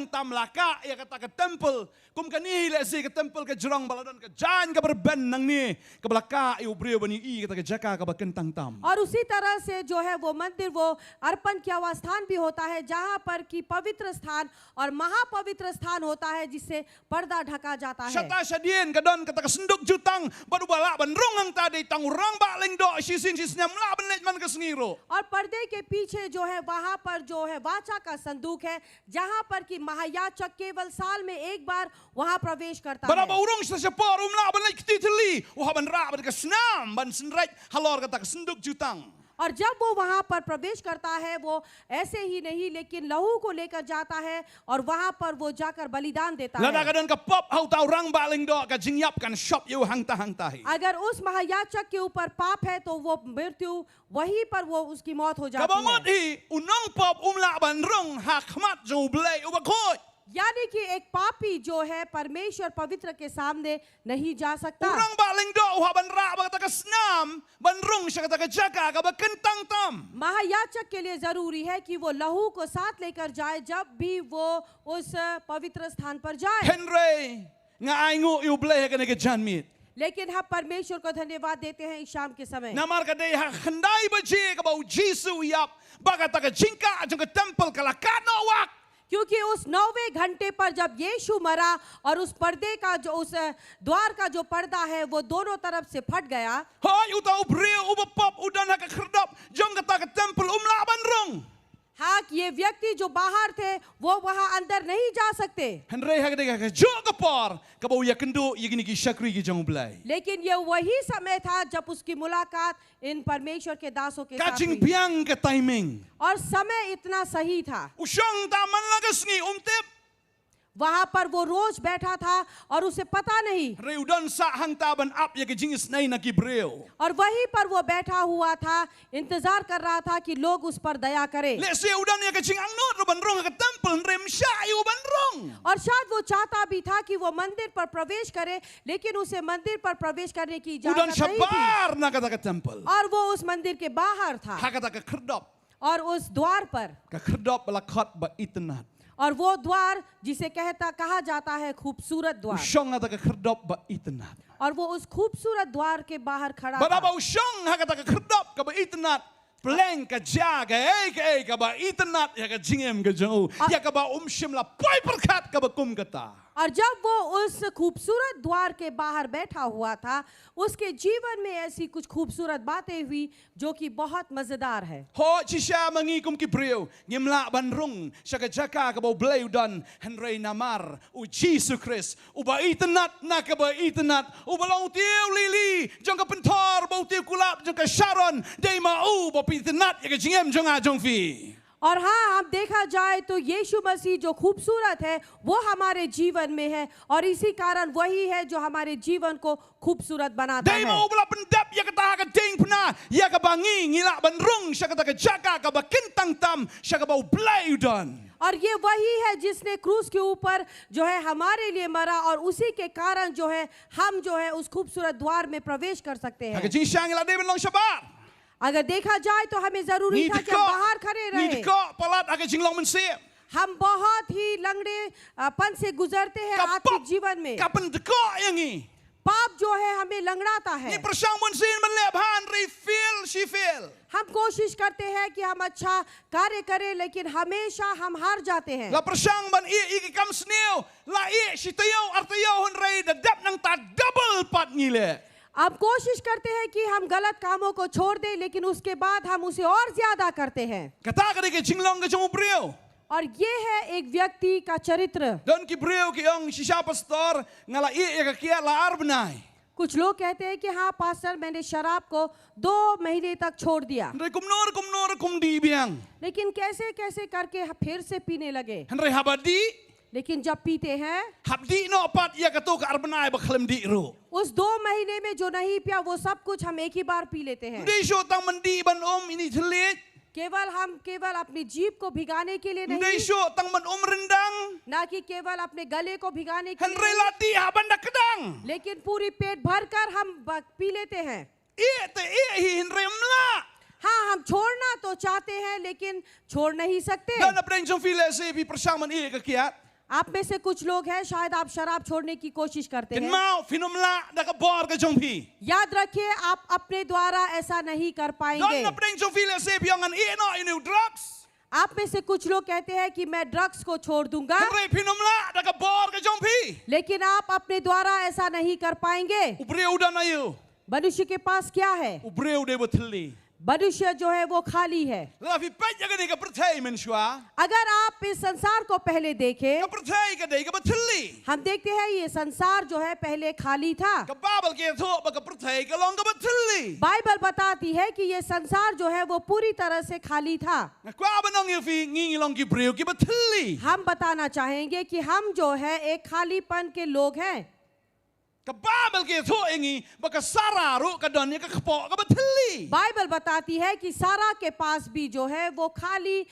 [SPEAKER 7] tam laka ya kata ka temple kum ka ni le si ka temple ka jurang baladan ka jan ka berben nang ni ka belaka yu breu bani I kata ka jaka ka ba kentang tam.
[SPEAKER 6] और उसी तरह से जो है वो मंदिर वो अर्पण किया हुआ स्थान भी होता है जहाँ पर कि पवित्र स्थान और महापवित्र स्थान होता है जिससे पर्दा ढका जाता है।
[SPEAKER 7] Syata syadien ka dan kata ka senduk jutang badu bala ban rong ang tadi tang urang ba leng do sisin sisnya mla ban lej man ka sengiro.
[SPEAKER 6] और पर्दे के पीछे जो है वहां पर जो है वाचा का संदूक है जहां पर कि महायाजक केवल साल में एक बार वहां प्रवेश करता
[SPEAKER 7] Bada
[SPEAKER 6] है।
[SPEAKER 7] ba urong sa sepor umla ban lej titeli wa ban ra ban ka snam ban senraj halor kata ka senduk jutang.
[SPEAKER 6] और जब वो वहां पर प्रवेश करता है वो ऐसे ही नहीं लेकिन लहू को लेकर जाता है और वहां पर वो जाकर बलिदान देता
[SPEAKER 7] Lada
[SPEAKER 6] है।
[SPEAKER 7] ka dan ka pop hau ta urang ba leng do ka jingyap kan shop yu hang ta hi.
[SPEAKER 6] अगर उस महायाजक के ऊपर पाप है तो वो मृत्यु वहीं पर वो उसकी मौत हो जाती
[SPEAKER 7] Kabangot
[SPEAKER 6] है।
[SPEAKER 7] hi unang pop umla ban rong hakmat jo blay ubakhoy.
[SPEAKER 6] यानी कि एक पापी जो है परमेश्वर पवित्र के सामने नहीं जा सकता।
[SPEAKER 7] Urang ba leng do wa ban ra ba kata ka snam ban rong sa kata ka jaka ka ba kentang tam.
[SPEAKER 6] महायाजक के लिए जरूरी है कि वो लहू को साथ लेकर जाए जब भी वो उस पवित्र स्थान पर जाए।
[SPEAKER 7] Henry nga aingo yu blay ka ne ka janmit.
[SPEAKER 6] लेकिन हम परमेश्वर को धन्यवाद देते हैं इस शाम के समय।
[SPEAKER 7] Namar ka de ha khandai ba je ka ba jisu yap ba kata ka jinka jong ka temple ka la ka no wak.
[SPEAKER 6] क्योंकि उस 9वें घंटे पर जब यीशु मरा और उस पर्दे का जो उस द्वार का जो पर्दा है वो दोनों तरफ से फट गया।
[SPEAKER 7] Hoy uta ubreu ubapop udan ha ka khrdap jong kata ka temple umla ban rong.
[SPEAKER 6] हाँ ये व्यक्ति जो बाहर थे वो वहां अंदर नहीं जा सकते।
[SPEAKER 7] Henry ha ka jo ka por ka ba ya kendo yigini ki shakri ki jong blay.
[SPEAKER 6] लेकिन ये वही समय था जब उसकी मुलाकात इन परमेश्वर के दासों के साथ
[SPEAKER 7] Kaching
[SPEAKER 6] हुई।
[SPEAKER 7] piang ka timing.
[SPEAKER 6] और समय इतना सही था।
[SPEAKER 7] Usyang ta man lagas ngi umtip.
[SPEAKER 6] वहां पर वो रोज बैठा था और उसे पता नहीं
[SPEAKER 7] Reudan sa hang taban up ya ka jingis nay na ki breu.
[SPEAKER 6] और वहीं पर वो बैठा हुआ था इंतजार कर रहा था कि लोग उस पर दया करें।
[SPEAKER 7] Le se udan ya ka jing ang not ban rong ka temple rem sha yu ban rong.
[SPEAKER 6] और शायद वो चाहता भी था कि वो मंदिर पर प्रवेश करे लेकिन उसे मंदिर पर प्रवेश करने की
[SPEAKER 7] Udan
[SPEAKER 6] इजाजत नहीं थी
[SPEAKER 7] shabar na kata ka temple.
[SPEAKER 6] और वो उस मंदिर के बाहर था
[SPEAKER 7] Ha kata ka khrdap.
[SPEAKER 6] और उस द्वार पर
[SPEAKER 7] Ka khrdap balakhat ba itnat.
[SPEAKER 6] और वो द्वार जिसे कहा जाता है खूबसूरत द्वार
[SPEAKER 7] Usyang kata ka khrdap ba itnat.
[SPEAKER 6] और वो उस खूबसूरत द्वार के बाहर खड़ा
[SPEAKER 7] Bada
[SPEAKER 6] था
[SPEAKER 7] ba usyang ha kata ka khrdap ka ba itnat. Pleng ka jaga ka ba itnat ya ka jingem ka jo. Ya ka ba umshim la poi perkat ka ba kum kata.
[SPEAKER 6] और जब वो उस खूबसूरत द्वार के बाहर बैठा हुआ था उसके जीवन में ऐसी कुछ खूबसूरत बातें हुई जो कि बहुत मजेदार है।
[SPEAKER 7] Ho chisya mangi kum ki breu ngimla ban rong sa ka jaka ka ba blay udan Henry namar u Jesus Christ u ba itnat na ka ba itnat u ba long tiu lili jong ka pentor ba tiu kulap jong ka Sharon dei ma u ba itnat ya ka jingem jong a jong fi.
[SPEAKER 6] और हाँ हम देखा जाए तो यीशु मसीह जो खूबसूरत है वो हमारे जीवन में है और इसी कारण वही है जो हमारे जीवन को खूबसूरत बनाता
[SPEAKER 7] Dei
[SPEAKER 6] है।
[SPEAKER 7] ma u bala pendap ya ka ta ka ding pna ya ka ba ngi ngila ban rong sa ka ta ka jaka ka ba kintang tam sa ka ba blay udan.
[SPEAKER 6] और ये वही है जिसने क्रूस के ऊपर जो है हमारे लिए मरा और उसी के कारण जो है हम जो है उस खूबसूरत द्वार में प्रवेश कर सकते
[SPEAKER 7] Ha ka
[SPEAKER 6] हैं।
[SPEAKER 7] jing syang ila dei ban long shabar.
[SPEAKER 6] अगर देखा जाए तो हमें जरूरी
[SPEAKER 7] Ni
[SPEAKER 6] था कि हम बाहर खड़े
[SPEAKER 7] ni
[SPEAKER 6] रहे।
[SPEAKER 7] ko palat ha ka jing long men se.
[SPEAKER 6] हम बहुत ही लंगड़े पन से गुजरते हैं आत्मिक जीवन में।
[SPEAKER 7] Kapan deko yang ni.
[SPEAKER 6] पाप जो है हमें लंगड़ाता है।
[SPEAKER 7] Ni persang mun sin man le bhan ri feel she feel.
[SPEAKER 6] हम कोशिश करते हैं कि हम अच्छा कार्य करें, लेकिन हमेशा हम हार जाते हैं।
[SPEAKER 7] La persang ban I kam sneo la I si tayo artayo hun rai da dap nang ta double pat ni le.
[SPEAKER 6] अब कोशिश करते हैं कि हम गलत कामों को छोड़ दें, लेकिन उसके बाद हम उसे और ज्यादा करते हैं।
[SPEAKER 7] Kata ka ke jinglong ke jong brio.
[SPEAKER 6] और ये है एक व्यक्ति का चरित्र।
[SPEAKER 7] Don ki brio ki ong si sha pastor ngala I ka kia la ar benai.
[SPEAKER 6] कुछ लोग कहते हैं कि हाँ पास्टर, मैंने शराब को 2 महीने तक छोड़ दिया,
[SPEAKER 7] Rai kumnor kum di biang.
[SPEAKER 6] लेकिन कैसे कैसे करके फिर से पीने लगे।
[SPEAKER 7] Rai habadi
[SPEAKER 6] लेकिन जब पीते हैं,
[SPEAKER 7] habdi no pat ia ka to ka ar benai ba khlem di ro.
[SPEAKER 6] उस 2 महीने में जो नहीं पिया वो सब कुछ हम एक ही बार पी लेते हैं।
[SPEAKER 7] Ndi sho tang mandi ban ini thelit.
[SPEAKER 6] केवल अपनी जीभ को भिगाने के लिए
[SPEAKER 7] Ndi
[SPEAKER 6] नहीं,
[SPEAKER 7] sho tang man rendang.
[SPEAKER 6] ना कि केवल अपने गले को भिगाने के
[SPEAKER 7] Han rai
[SPEAKER 6] लिए,
[SPEAKER 7] lati haban da kedang.
[SPEAKER 6] लेकिन पूरी पेट भर कर हम पी लेते हैं।
[SPEAKER 7] I hi hin rai mla.
[SPEAKER 6] हाँ, हम छोड़ना तो चाहते हैं लेकिन छोड़ नहीं सकते।
[SPEAKER 7] Dan apreng jong file se bi persang man I ka kia.
[SPEAKER 6] आप में से कुछ लोग हैं, शायद आप शराब छोड़ने की कोशिश करते
[SPEAKER 7] Ken
[SPEAKER 6] हैं।
[SPEAKER 7] mau finomla da ka bor ka jong pi.
[SPEAKER 6] याद रखिए, आप अपने द्वारा ऐसा नहीं कर
[SPEAKER 7] Don
[SPEAKER 6] पाएंगे।
[SPEAKER 7] apreng jong file se bi angan I no inu drugs.
[SPEAKER 6] आप में से कुछ लोग कहते हैं कि मैं ड्रग्स को छोड़ दूंगा,
[SPEAKER 7] Han rai finomla da ka bor ka jong pi.
[SPEAKER 6] लेकिन आप अपने द्वारा ऐसा नहीं कर पाएंगे।
[SPEAKER 7] Ubreu dan ayu.
[SPEAKER 6] मनुष्य के पास क्या है?
[SPEAKER 7] Ubreu de bethli.
[SPEAKER 6] मनुष्य जो है वो खाली है।
[SPEAKER 7] La fi pat ya ka ni ka perthai men shwa.
[SPEAKER 6] अगर आप इस संसार को पहले देखें,
[SPEAKER 7] Ka perthai ka dei ka bethli.
[SPEAKER 6] हम देखते हैं ये संसार जो है पहले खाली था।
[SPEAKER 7] Ka babal ke tho ba ka perthai ka long ka bethli.
[SPEAKER 6] Bible बताती है कि ये संसार जो है वो पूरी तरह से खाली था।
[SPEAKER 7] Na kwa ba nong yu fi ngi long ki breu ki bethli.
[SPEAKER 6] हम बताना चाहेंगे कि हम जो है एक खालीपन के लोग हैं।
[SPEAKER 7] Ka babal ke tho engi ba ka sara ru ka don ya ka kpo ka bethli.
[SPEAKER 6] Bible बताती है कि सारा के पास भी जो है वो खाली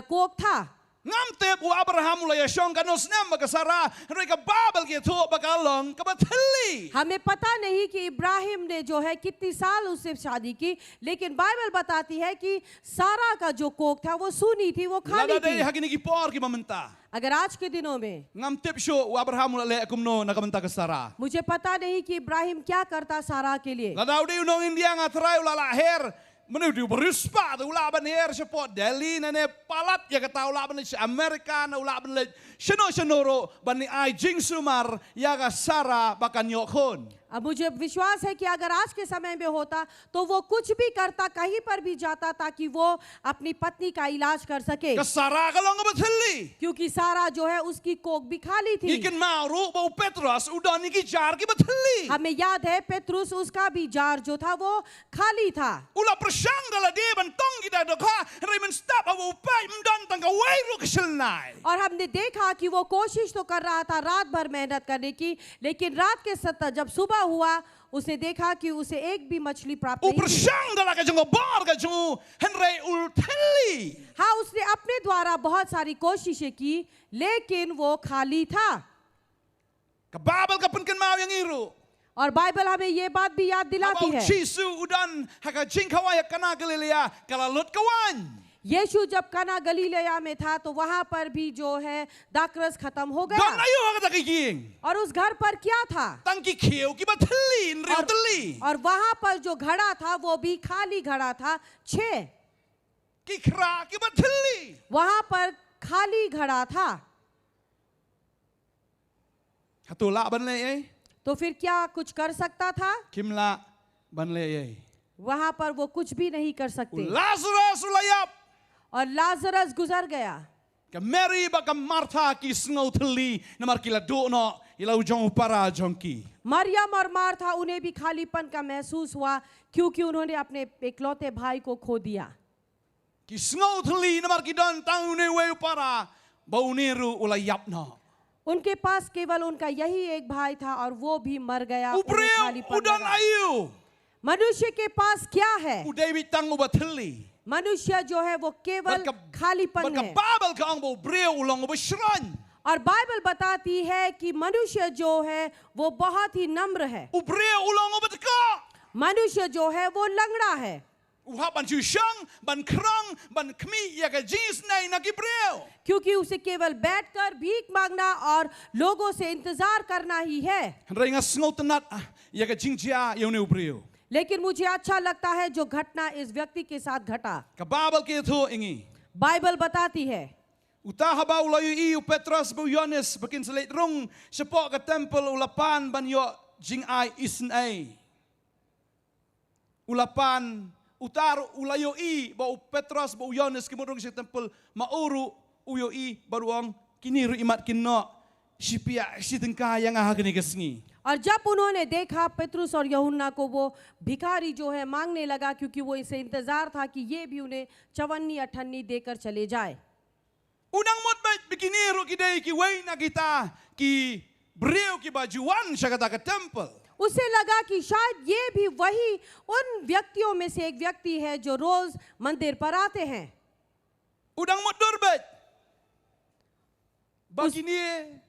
[SPEAKER 6] कोक था।
[SPEAKER 7] Ngam tep u Abraham ula ya shong ka nos nem ba ka sara rai ka babal ke tho ba ka long ka bethli.
[SPEAKER 6] हमें पता नहीं कि इब्राहिम ने जो है कितनी साल उससे शादी की, लेकिन बाइबल बताती है कि सारा का जो कोक था वो सूनी थी, वो खाली
[SPEAKER 7] Lada dei
[SPEAKER 6] थी।
[SPEAKER 7] hagini ki por ki mamenta.
[SPEAKER 6] अगर आज के दिनों में,
[SPEAKER 7] Ngam tep sho u Abraham ula le akumno na kamenta ka sara.
[SPEAKER 6] मुझे पता नहीं कि इब्राहिम क्या करता सारा के लिए।
[SPEAKER 7] Lada udi unong India nga try ula la her. Menuju berispa tu ula ban her support Delhi nane palat ya kata ula ban Amerika na ula ban le sheno ro ban ni ai jing sumar ya ka sara bakan yokon.
[SPEAKER 6] अब मुझे विश्वास है कि अगर आज के समय में होता तो वो कुछ भी करता, कहीं पर भी जाता ताकि वो अपनी पत्नी का इलाज कर सके,
[SPEAKER 7] Ka sara ka long ka bethli.
[SPEAKER 6] क्योंकि सारा जो है उसकी कोक भी खाली थी।
[SPEAKER 7] Ikin mauru bau Petrus udah ni ki jar ki bethli.
[SPEAKER 6] हमें याद है पेत्रुस, उसका भी जार जो था वो खाली था।
[SPEAKER 7] Ula persang dala de ban tong kita dokha rai men stop awu pai mdan tang ka wai ru keselnai.
[SPEAKER 6] और हमने देखा कि वो कोशिश तो कर रहा था रात भर मेहनत करने की, लेकिन रात के सत्ता जब सुबह हुआ उसने देखा कि उसे एक भी मछली प्राप्त
[SPEAKER 7] U
[SPEAKER 6] नहीं हुई।
[SPEAKER 7] persang dala ka jong bar ka jong henrai ul theli.
[SPEAKER 6] हाँ, उसने अपने द्वारा बहुत सारी कोशिशें की, लेकिन वो खाली था।
[SPEAKER 7] Ka babal ka penken mau yang iru.
[SPEAKER 6] और बाइबल हमें ये बात भी याद दिलाती
[SPEAKER 7] Abau
[SPEAKER 6] है,
[SPEAKER 7] Jisu udan haka jing kawaya kana Galilea kala lut kawan.
[SPEAKER 6] यीशु जब कना गलीलया में था तो वहां पर भी जो है दाखरस खत्म हो
[SPEAKER 7] Don
[SPEAKER 6] गया।
[SPEAKER 7] ayo haka ta kijing.
[SPEAKER 6] और उस घर पर क्या था?
[SPEAKER 7] Tang ki khieu ki bathli nriu teli.
[SPEAKER 6] और वहां पर जो घड़ा था वो भी खाली घड़ा था। 6
[SPEAKER 7] Ki kra ki bathli.
[SPEAKER 6] वहां पर खाली घड़ा था।
[SPEAKER 7] Hatula ban le eh.
[SPEAKER 6] तो फिर क्या कुछ कर सकता था?
[SPEAKER 7] Kimla ban le eh.
[SPEAKER 6] वहां पर वो कुछ भी नहीं कर सकते।
[SPEAKER 7] Lazarus ulayap.
[SPEAKER 6] और लाजरस गुजर गया।
[SPEAKER 7] Ka Mary ba ka Martha ki sngau teli namar kila do no ila ujong para jongki.
[SPEAKER 6] Maryam और मार्था, उन्हें भी खालीपन का महसूस हुआ क्योंकि उन्होंने अपने इकलौते भाई को खो दिया।
[SPEAKER 7] Ki sngau teli namar ki don tang ne we para bau niru ulayap no.
[SPEAKER 6] उनके पास केवल उनका यही एक भाई था और वो भी मर गया। उन्हें
[SPEAKER 7] Ubreu
[SPEAKER 6] खालीपन
[SPEAKER 7] udan
[SPEAKER 6] लगा।
[SPEAKER 7] ayu.
[SPEAKER 6] मनुष्य के पास क्या है?
[SPEAKER 7] U David tang ubathli.
[SPEAKER 6] मनुष्य जो है वो केवल खालीपन
[SPEAKER 7] Barka
[SPEAKER 6] है।
[SPEAKER 7] babal ka ang bau breu ulong ubashran.
[SPEAKER 6] और बाइबल बताती है कि मनुष्य जो है वो बहुत ही नम्र है।
[SPEAKER 7] Ubreu ulong ubatka.
[SPEAKER 6] मनुष्य जो है वो लंगड़ा है।
[SPEAKER 7] Uhap ban chushang, ban krang, ban kmi ya ka jis nay na kibreo.
[SPEAKER 6] क्योंकि उसे केवल बैठकर भीख मांगना और लोगों से इंतजार करना ही है।
[SPEAKER 7] Henry ngas ngotenat ya ka jingjia ya ne ubreo.
[SPEAKER 6] लेकिन मुझे अच्छा लगता है जो घटना इस व्यक्ति के साथ घटा।
[SPEAKER 7] Ka babel ke thu ingi.
[SPEAKER 6] Bible बताती है
[SPEAKER 7] Utaha ba ulayu i Petros bu Yohanes bakin selit rung sepok ke tempel ulapan ban yo jing ai isn ai. Ulapan utar ulayu i ba Petros bu Yohanes kimurung se tempel mauru uyo i baruang kini ru imat kinno sipia sitengka yang ah kini kesngi.
[SPEAKER 6] और जब उन्होंने देखा पेतरुस और यूहन्ना को वो भिखारी जो है मांगने लगा क्योंकि वो इसे इंतजार था कि ये भी उन्हें चवन्नी अठन्नी देकर चले जाए।
[SPEAKER 7] Unang mot ba bikini ru kidai ki wai na kita ki breu ki bajuan sa kata ke temple.
[SPEAKER 6] उसे लगा कि शायद ये भी वही उन व्यक्तियों में से एक व्यक्ति है जो रोज मंदिर पर आते हैं।
[SPEAKER 7] Udang mot durbet. Bagini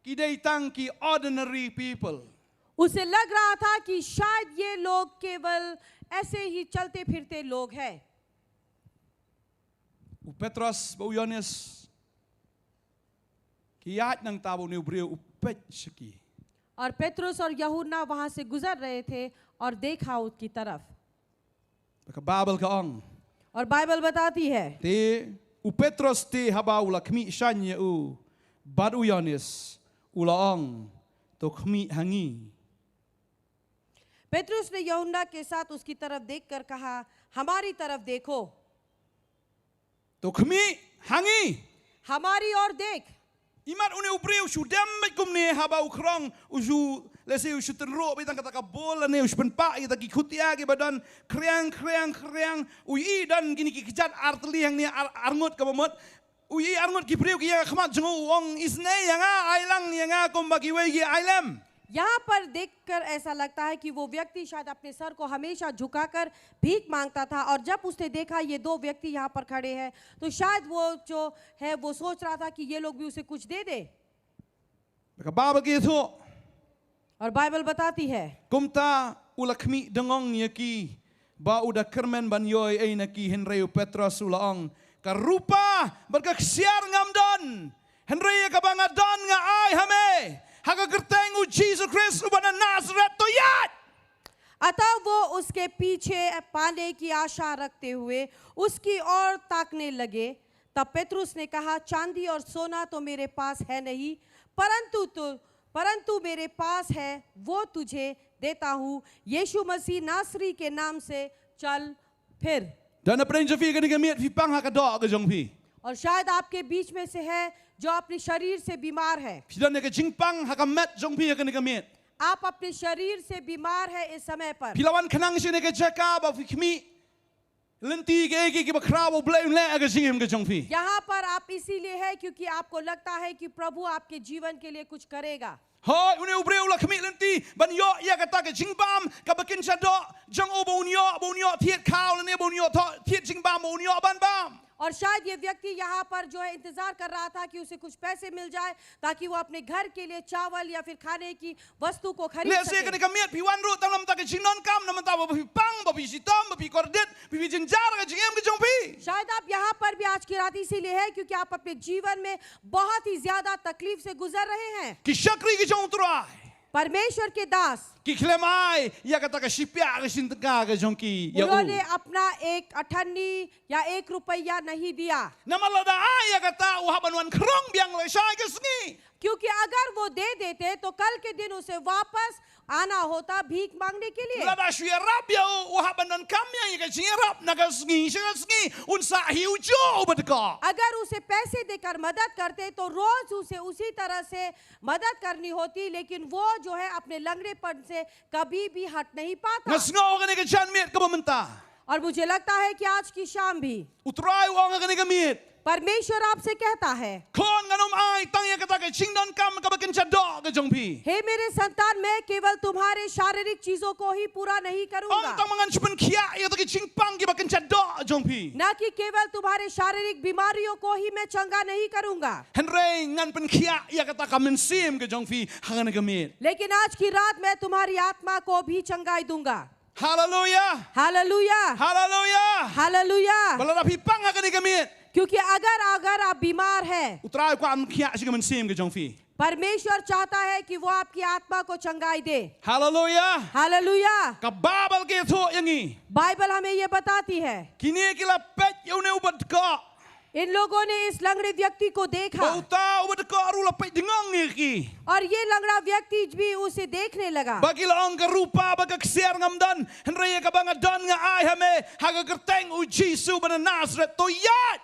[SPEAKER 7] kidai tang ki ordinary people.
[SPEAKER 6] उसे लग रहा था कि शायद ये लोग केवल ऐसे ही चलते फिरते लोग हैं।
[SPEAKER 7] U Petros ba Yohanes kiat nang tabo ni breu upet seki.
[SPEAKER 6] और पेतरुस और यूहन्ना वहां से गुजर रहे थे और देखा उसकी तरफ।
[SPEAKER 7] Baka babel ka ong.
[SPEAKER 6] और बाइबल बताती है
[SPEAKER 7] Te u Petros te haba ula kmi shanya u bad u Yohanes ula ong to kmi hangi.
[SPEAKER 6] Petrus ने यूहन्ना के साथ उसकी तरफ देखकर कहा हमारी तरफ देखो,
[SPEAKER 7] To kmi hangi.
[SPEAKER 6] हमारी ओर देख।
[SPEAKER 7] Imat une ubreu sudam kumne haba ukrong usu lese usu tenro bitang kata bola ne us penpa kita ki khutia ki badan kreang ui dan gini ki kijat arteli yang ni arngot ka bomot ui arngot ki breu ki yang khmat jengu wong isne yang ailang yang kom bagi wei ki ailem.
[SPEAKER 6] यहाँ पर देखकर ऐसा लगता है कि वो व्यक्ति शायद अपने सर को हमेशा झुकाकर भीख मांगता था और जब उसने देखा ये दो व्यक्ति यहाँ पर खड़े हैं तो शायद वो जो है वो सोच रहा था कि ये लोग भी उसे कुछ दे दे।
[SPEAKER 7] Baka baba ki thu
[SPEAKER 6] और बाइबल बताती है
[SPEAKER 7] kumta ulakmi dengong ye ki ba uda kermen ban yoy ei na ki Henry Petros ulaong karupa berkeksiar ngamdon Henry ka bangadon nga ai hame Haga gertengu Jesus Christ ubana Nazareth to yat.
[SPEAKER 6] अतः वो उसके पीछे पाने की आशा रखते हुए उसकी ओर ताकने लगे। तब पेतरुस ने कहा चांदी और सोना तो मेरे पास है नहीं परंतु मेरे पास है वो तुझे देता हूँ, यीशु मसीह नासरी के नाम से चल फिर।
[SPEAKER 7] Dan apa yang jadi kini kami fipang hakadok ke jongpi.
[SPEAKER 6] और शायद आपके बीच में से है जो अपने शरीर से बीमार है।
[SPEAKER 7] Fidan ke jingpang hakamet jongpi kini kami.
[SPEAKER 6] आप अपने शरीर से बीमार है इस समय पर।
[SPEAKER 7] Pilawan kenang sini ke jaka ba fikmi lenti ke eki ke bakrabo blame le ke singim ke jongpi.
[SPEAKER 6] यहाँ पर आप इसीलिए है क्योंकि आपको लगता है कि प्रभु आपके जीवन के लिए कुछ करेगा।
[SPEAKER 7] Hoi une ubreu la kami lenti ban yo ya kata ke jingbam ka bakin sadok jong obonyo thiet khao le bonyo thiet jingbam bonyo ban bam.
[SPEAKER 6] और शायद ये व्यक्ति यहाँ पर जो है इंतजार कर रहा था कि उसे कुछ पैसे मिल जाए ताकि वो अपने घर के लिए चावल या फिर खाने की वस्तु को खरीद
[SPEAKER 7] Le se kini kami piwan ru talam ta ke jinon kam na mata ba pang ba sitom ba kordet bi jinjar ke jingem ke jongpi.
[SPEAKER 6] शायद आप यहाँ पर भी आज की रात इसीलिए है क्योंकि आप अपने जीवन में बहुत ही ज्यादा तकलीफ से गुजर रहे हैं।
[SPEAKER 7] Ki shakri ki jong trai.
[SPEAKER 6] परमेश्वर के दास
[SPEAKER 7] Ki klemai ya kata ke sipia ke sintega ke jongki ya
[SPEAKER 6] उन्होंने
[SPEAKER 7] u.
[SPEAKER 6] अपना एक अठन्नी या एक रुपया नहीं दिया
[SPEAKER 7] Namalada ya kata uhabanwan krong biang le sai ke sngi.
[SPEAKER 6] क्योंकि अगर वो दे देते तो कल के दिन उसे वापस आना होता भीख मांगने के लिए।
[SPEAKER 7] Lada shia rap ya uhabanan kamya ya ke rap na ke sngi unsa hiu jo bedka.
[SPEAKER 6] अगर उसे पैसे देकर मदद करते तो रोज उसे उसी तरह से मदद करनी होती, लेकिन वो जो है अपने लंगड़ेपन से कभी भी हट नहीं पाता।
[SPEAKER 7] Ngasngo ke ke chan miet ke bamenta.
[SPEAKER 6] और मुझे लगता है कि आज की शाम भी
[SPEAKER 7] Utrai wong ke miet.
[SPEAKER 6] परमेश्वर आपसे कहता है
[SPEAKER 7] Kon nganom ai tang ya kata ke chingdon kam ka bakin chadok ke jongpi.
[SPEAKER 6] हे मेरे संतान, मैं केवल तुम्हारे शारीरिक चीजों को ही पूरा नहीं
[SPEAKER 7] Ong
[SPEAKER 6] करूंगा,
[SPEAKER 7] tang mangan chupen kia ya to ke chingpang ki bakin chadok jongpi.
[SPEAKER 6] न कि केवल तुम्हारे शारीरिक बीमारियों को ही मैं चंगा नहीं करूंगा,
[SPEAKER 7] Henry ngan pen kia ya kata ka mensim ke jongpi hangane ke miet.
[SPEAKER 6] लेकिन आज की रात मैं तुम्हारी आत्मा को भी चंगाई दूंगा।
[SPEAKER 7] Hallelujah.
[SPEAKER 6] Hallelujah,
[SPEAKER 7] Hallelujah.
[SPEAKER 6] Hallelujah.
[SPEAKER 7] Bala na pipang ha kani kami.
[SPEAKER 6] क्योंकि अगर आप बीमार हैं,
[SPEAKER 7] Utray ko am kya siya man sim ke jong fi.
[SPEAKER 6] परमेश्वर चाहता है कि वो आपकी आत्मा को चंगाई दे।
[SPEAKER 7] Hallelujah.
[SPEAKER 6] Hallelujah.
[SPEAKER 7] Kababal ke tho yangi.
[SPEAKER 6] Bible हमें ये बताती है,
[SPEAKER 7] Kini kila pet yaune ubat ka.
[SPEAKER 6] इन लोगों ने इस लंगड़े व्यक्ति को देखा
[SPEAKER 7] Bauta ubat ka aru la pet dengong ni ki.
[SPEAKER 6] और ये लंगड़ा व्यक्ति भी उसे देखने लगा।
[SPEAKER 7] Bagi la ang karupa baga ksiar ngamdan. Henry ka banga don nga ay hame haga kerteng u Jisu bana Nazareth to yat.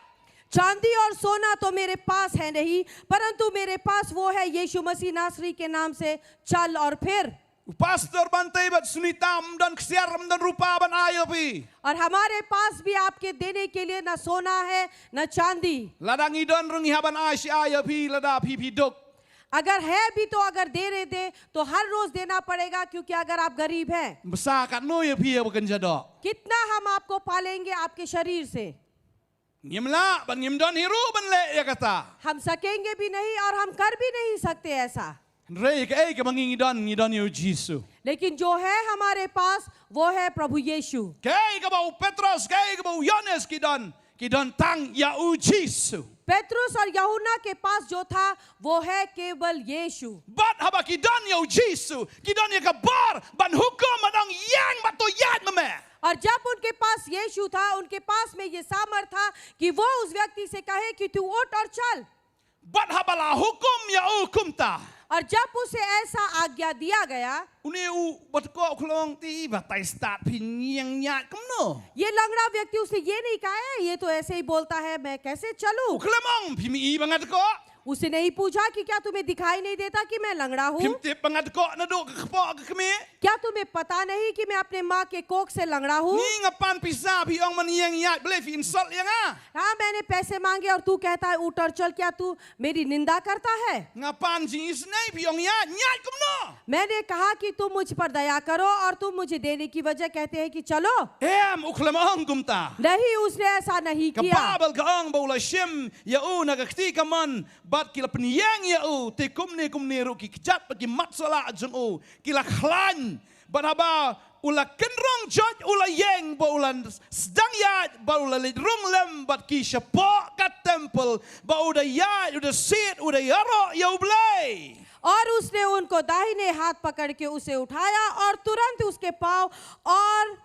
[SPEAKER 6] चांदी और सोना तो मेरे पास है नहीं, परंतु मेरे पास वो है यीशु मसीह नासरी के नाम से चल और फिर।
[SPEAKER 7] Pastor bantai bat sunitam dan ksiar dan rupa ban ayo pi.
[SPEAKER 6] और हमारे पास भी आपके देने के लिए न सोना है न चांदी,
[SPEAKER 7] Ladang idon rungi haban ay si ayo pi lada pi dok.
[SPEAKER 6] अगर है भी तो अगर दे रहे दे तो हर रोज देना पड़ेगा, क्योंकि अगर आप गरीब हैं
[SPEAKER 7] Besar kat no ya pi ya bukan jadok.
[SPEAKER 6] कितना हम आपको पालेंगे आपके शरीर से,
[SPEAKER 7] Nyemla ban nyemdon hiru ban le ya kata.
[SPEAKER 6] हम सकेंगे भी नहीं और हम कर भी नहीं सकते ऐसा।
[SPEAKER 7] Henry ka ay ka ngidon yu Jisu.
[SPEAKER 6] लेकिन जो है हमारे पास वो है प्रभु यीशु।
[SPEAKER 7] Kay ka bau Petros, kay ka bau Yohanes kidon tang ya u Jisu.
[SPEAKER 6] पेट्रुस और यूहन्ना के पास जो था वो है केवल यीशु।
[SPEAKER 7] Bat haba kidon ya u Jisu. Kidon ya kabar ban hukum madang yang batu yat mame.
[SPEAKER 6] और जब उनके पास यीशु था, उनके पास में ये सामर्थ था कि वो उस व्यक्ति से कहे कि तू उठ और चल।
[SPEAKER 7] Bat habala hukum ya u kumta.
[SPEAKER 6] और जब उसे ऐसा आज्ञा दिया गया,
[SPEAKER 7] Uni u bat ko klong ti batai start pin yang nyat kumno.
[SPEAKER 6] ये लंगड़ा व्यक्ति उसने ये नहीं कहा है, ये तो ऐसे ही बोलता है, मैं कैसे चलूं।
[SPEAKER 7] Uklemong pimi i bangat ko.
[SPEAKER 6] उसे नहीं पूछा कि क्या तुम्हें दिखाई नहीं देता कि मैं लंगड़ा हूँ,
[SPEAKER 7] Pimti bangat ko na do kpo kami.
[SPEAKER 6] क्या तुम्हें पता नहीं कि मैं अपने माँ के कोख से लंगड़ा हूँ।
[SPEAKER 7] Ni ngapan pisa pi ong man yang nyat bele fi insult yang ah.
[SPEAKER 6] हाँ, मैंने पैसे मांगे और तू कहता है उठ और चल, क्या तू मेरी निंदा करता है।
[SPEAKER 7] Ngapan jis nai pi ong nyat kumno.
[SPEAKER 6] मैंने कहा कि तुम मुझ पर दया करो और तुम मुझे देने की वजह कहते हैं कि चलो।
[SPEAKER 7] Em uklemong kumta.
[SPEAKER 6] नहीं, उसने ऐसा नहीं किया।
[SPEAKER 7] Kababal ka ong bola shim ya u nagakti ka man bat kila penyang ya u te kumne ru ki kjat bagi matsala jeng u kila khlan bat haba ula kenrong jot ula yeng ba ulan sedang ya ba ula lidrung lem bat ki syapo ka temple ba uda ya uda sit uda yaro ya ublay.
[SPEAKER 6] और उसने उनको दाहिने हाथ पकड़ के उसे उठाया और तुरंत उसके पाँव और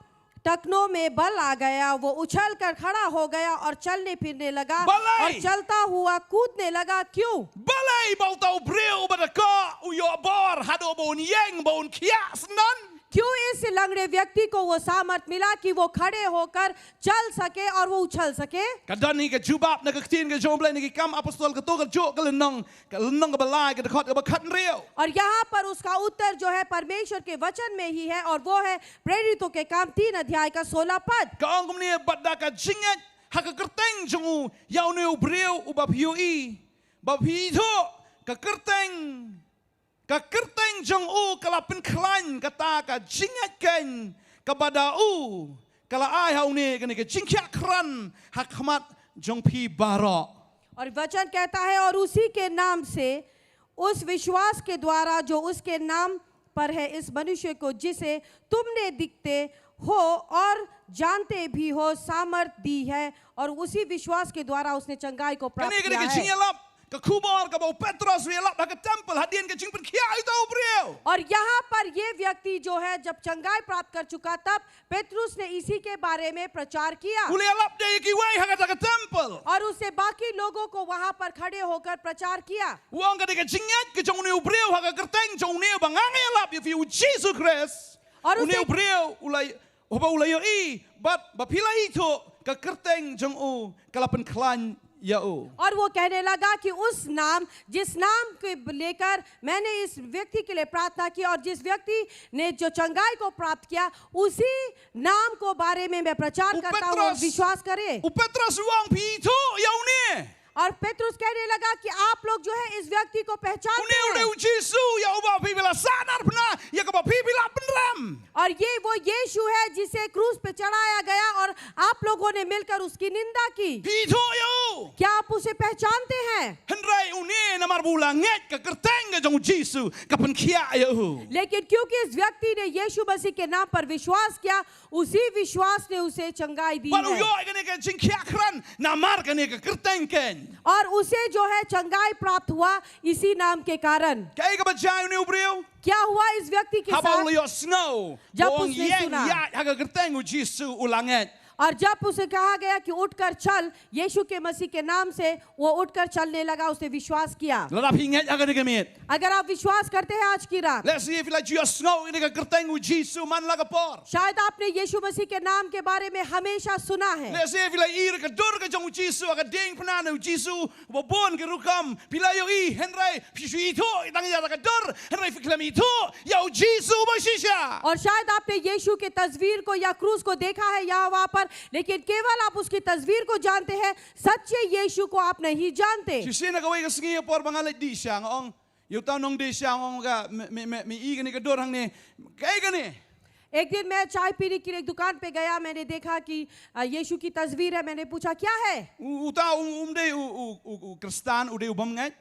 [SPEAKER 6] टखनों में बल आ गया। वो उछल कर खड़ा हो गया और चलने फिरने लगा
[SPEAKER 7] बलाई!
[SPEAKER 6] और चलता हुआ कूदने लगा। क्यों?
[SPEAKER 7] Balay ba utaw breu ba ka uyo bor hado ba un yeng ba un kias nan.
[SPEAKER 6] क्यों इस लंगड़े व्यक्ति को वो सामर्थ मिला कि वो खड़े होकर चल सके और वो उछल सके।
[SPEAKER 7] Kadang ni ke jubab nak ketin ke jom blai ni ke kam apostol ke to ke jok ke lenong ke balai ke dekat ke bakat riau.
[SPEAKER 6] और यहाँ पर उसका उत्तर जो है परमेश्वर के वचन में ही है, और वो है प्रेरितों के काम 3 अध्याय का 16 पद।
[SPEAKER 7] Ka ong ni badda ka jingat ha ke kerteng jongu yau ne ubreu ubab yui bab hi tho ka kerteng jong u kala pen klan kata ka jingat ken kepada u kala ai hau ne ke jingkyak kran hak khmat jong pi barok.
[SPEAKER 6] और वचन कहता है, और उसी के नाम से उस विश्वास के द्वारा जो उसके नाम पर है, इस मनुष्य को जिसे तुमने दिखते हो और जानते भी हो सामर्थ दी है, और उसी विश्वास के द्वारा उसने चंगाई को प्राप्त
[SPEAKER 7] Kani
[SPEAKER 6] किया
[SPEAKER 7] ke
[SPEAKER 6] है।
[SPEAKER 7] jingalap ke kubor ke bau Petrus rialap ha ke temple hadien ke jing pen kia itu ubreu.
[SPEAKER 6] और यहाँ पर ये व्यक्ति जो है जब चंगाई प्राप्त कर चुका, तब पेत्रुस ने इसी के बारे में प्रचार किया
[SPEAKER 7] Ulialap de ki wai ha ke temple.
[SPEAKER 6] और उससे बाकी लोगों को वहां पर खड़े होकर प्रचार किया।
[SPEAKER 7] Uang ka ke jingat ke jong ne ubreu ha ke kerteng jong ne bangang alap if you Jesus Christ.
[SPEAKER 6] और
[SPEAKER 7] Uni
[SPEAKER 6] उसे
[SPEAKER 7] ubreu ulai oba ulai i but bapila itu ke kerteng jong u kalapen klan ya u.
[SPEAKER 6] और वो कहने लगा कि उस नाम, जिस नाम को लेकर मैंने इस व्यक्ति के लिए प्रार्थना की और जिस व्यक्ति ने जो चंगाई को प्राप्त किया, उसी नाम को बारे में मैं प्रचार करता हूँ, और विश्वास करें।
[SPEAKER 7] U Petrus uang pi itu ya uni.
[SPEAKER 6] और पेत्रुस कहने लगा कि आप लोग जो है इस व्यक्ति को पहचानते
[SPEAKER 7] Uni
[SPEAKER 6] हैं।
[SPEAKER 7] udah Jisu ya uba pi bila sadar pernah ya ke pi bila penram.
[SPEAKER 6] और और ये वो यीशु है जिसे क्रूस पे चढ़ाया गया और आप लोगों ने मिलकर उसकी निंदा की।
[SPEAKER 7] Pi tho yo.
[SPEAKER 6] क्या आप उसे पहचानते हैं?
[SPEAKER 7] Henry une na marbula nget ka kerteng ka jong Jisu ka pen khia yo.
[SPEAKER 6] लेकिन क्योंकि इस व्यक्ति ने यीशु मसीह के नाम पर विश्वास किया, उसी विश्वास ने उसे चंगाई दी
[SPEAKER 7] Baru
[SPEAKER 6] है
[SPEAKER 7] yo ka ne ka jing khia kran na mar ka ne ka kerteng ken.
[SPEAKER 6] और उसे जो है चंगाई प्राप्त हुआ इसी नाम के कारण।
[SPEAKER 7] Kai ka ba jai ne ubreu?
[SPEAKER 6] क्या हुआ इस व्यक्ति के साथ?
[SPEAKER 7] Habau yo snow.
[SPEAKER 6] जब
[SPEAKER 7] Bong
[SPEAKER 6] उसने
[SPEAKER 7] yang
[SPEAKER 6] सुना।
[SPEAKER 7] ya ha ka kerteng u Jisu ulanget.
[SPEAKER 6] और जब उसे कहा गया कि उठकर चल, यीशु के मसीह के नाम से वो उठकर चलने लगा, उसने विश्वास किया।
[SPEAKER 7] La pi nget ha ka ne ka mit.
[SPEAKER 6] अगर आप विश्वास करते हैं आज की रात,
[SPEAKER 7] Let's see if like you snow ne ka kerteng u Jisu man la ka por.
[SPEAKER 6] शायद आपने यीशु मसीह के नाम के बारे में हमेशा सुना है,
[SPEAKER 7] Let's see if like ir ka dur ka jong Jisu ka ding pna u Jisu bo bon ka rukam pila yo I Henry pi sui tho tang ya ka dur Henry fiklami tho yo Jisu ba shisha.
[SPEAKER 6] और शायद आपने यीशु के तस्वीर को या क्रूस को देखा है यहाँ वहाँ पर, लेकिन केवल आप उसकी तस्वीर को जानते हैं, सच्चे यीशु को आप नहीं जानते।
[SPEAKER 7] Si na ka wai ka singi por bangal di siang ong yo ta nong di siang ong ka me I ka ni ka dur hang ne kai ka ne.
[SPEAKER 6] एक दिन मैं चाय पीने की एक दुकान पे गया, मैंने देखा कि यीशु की तस्वीर है। मैंने पूछा क्या है?
[SPEAKER 7] Uta de u Kristan u de u bam ngai.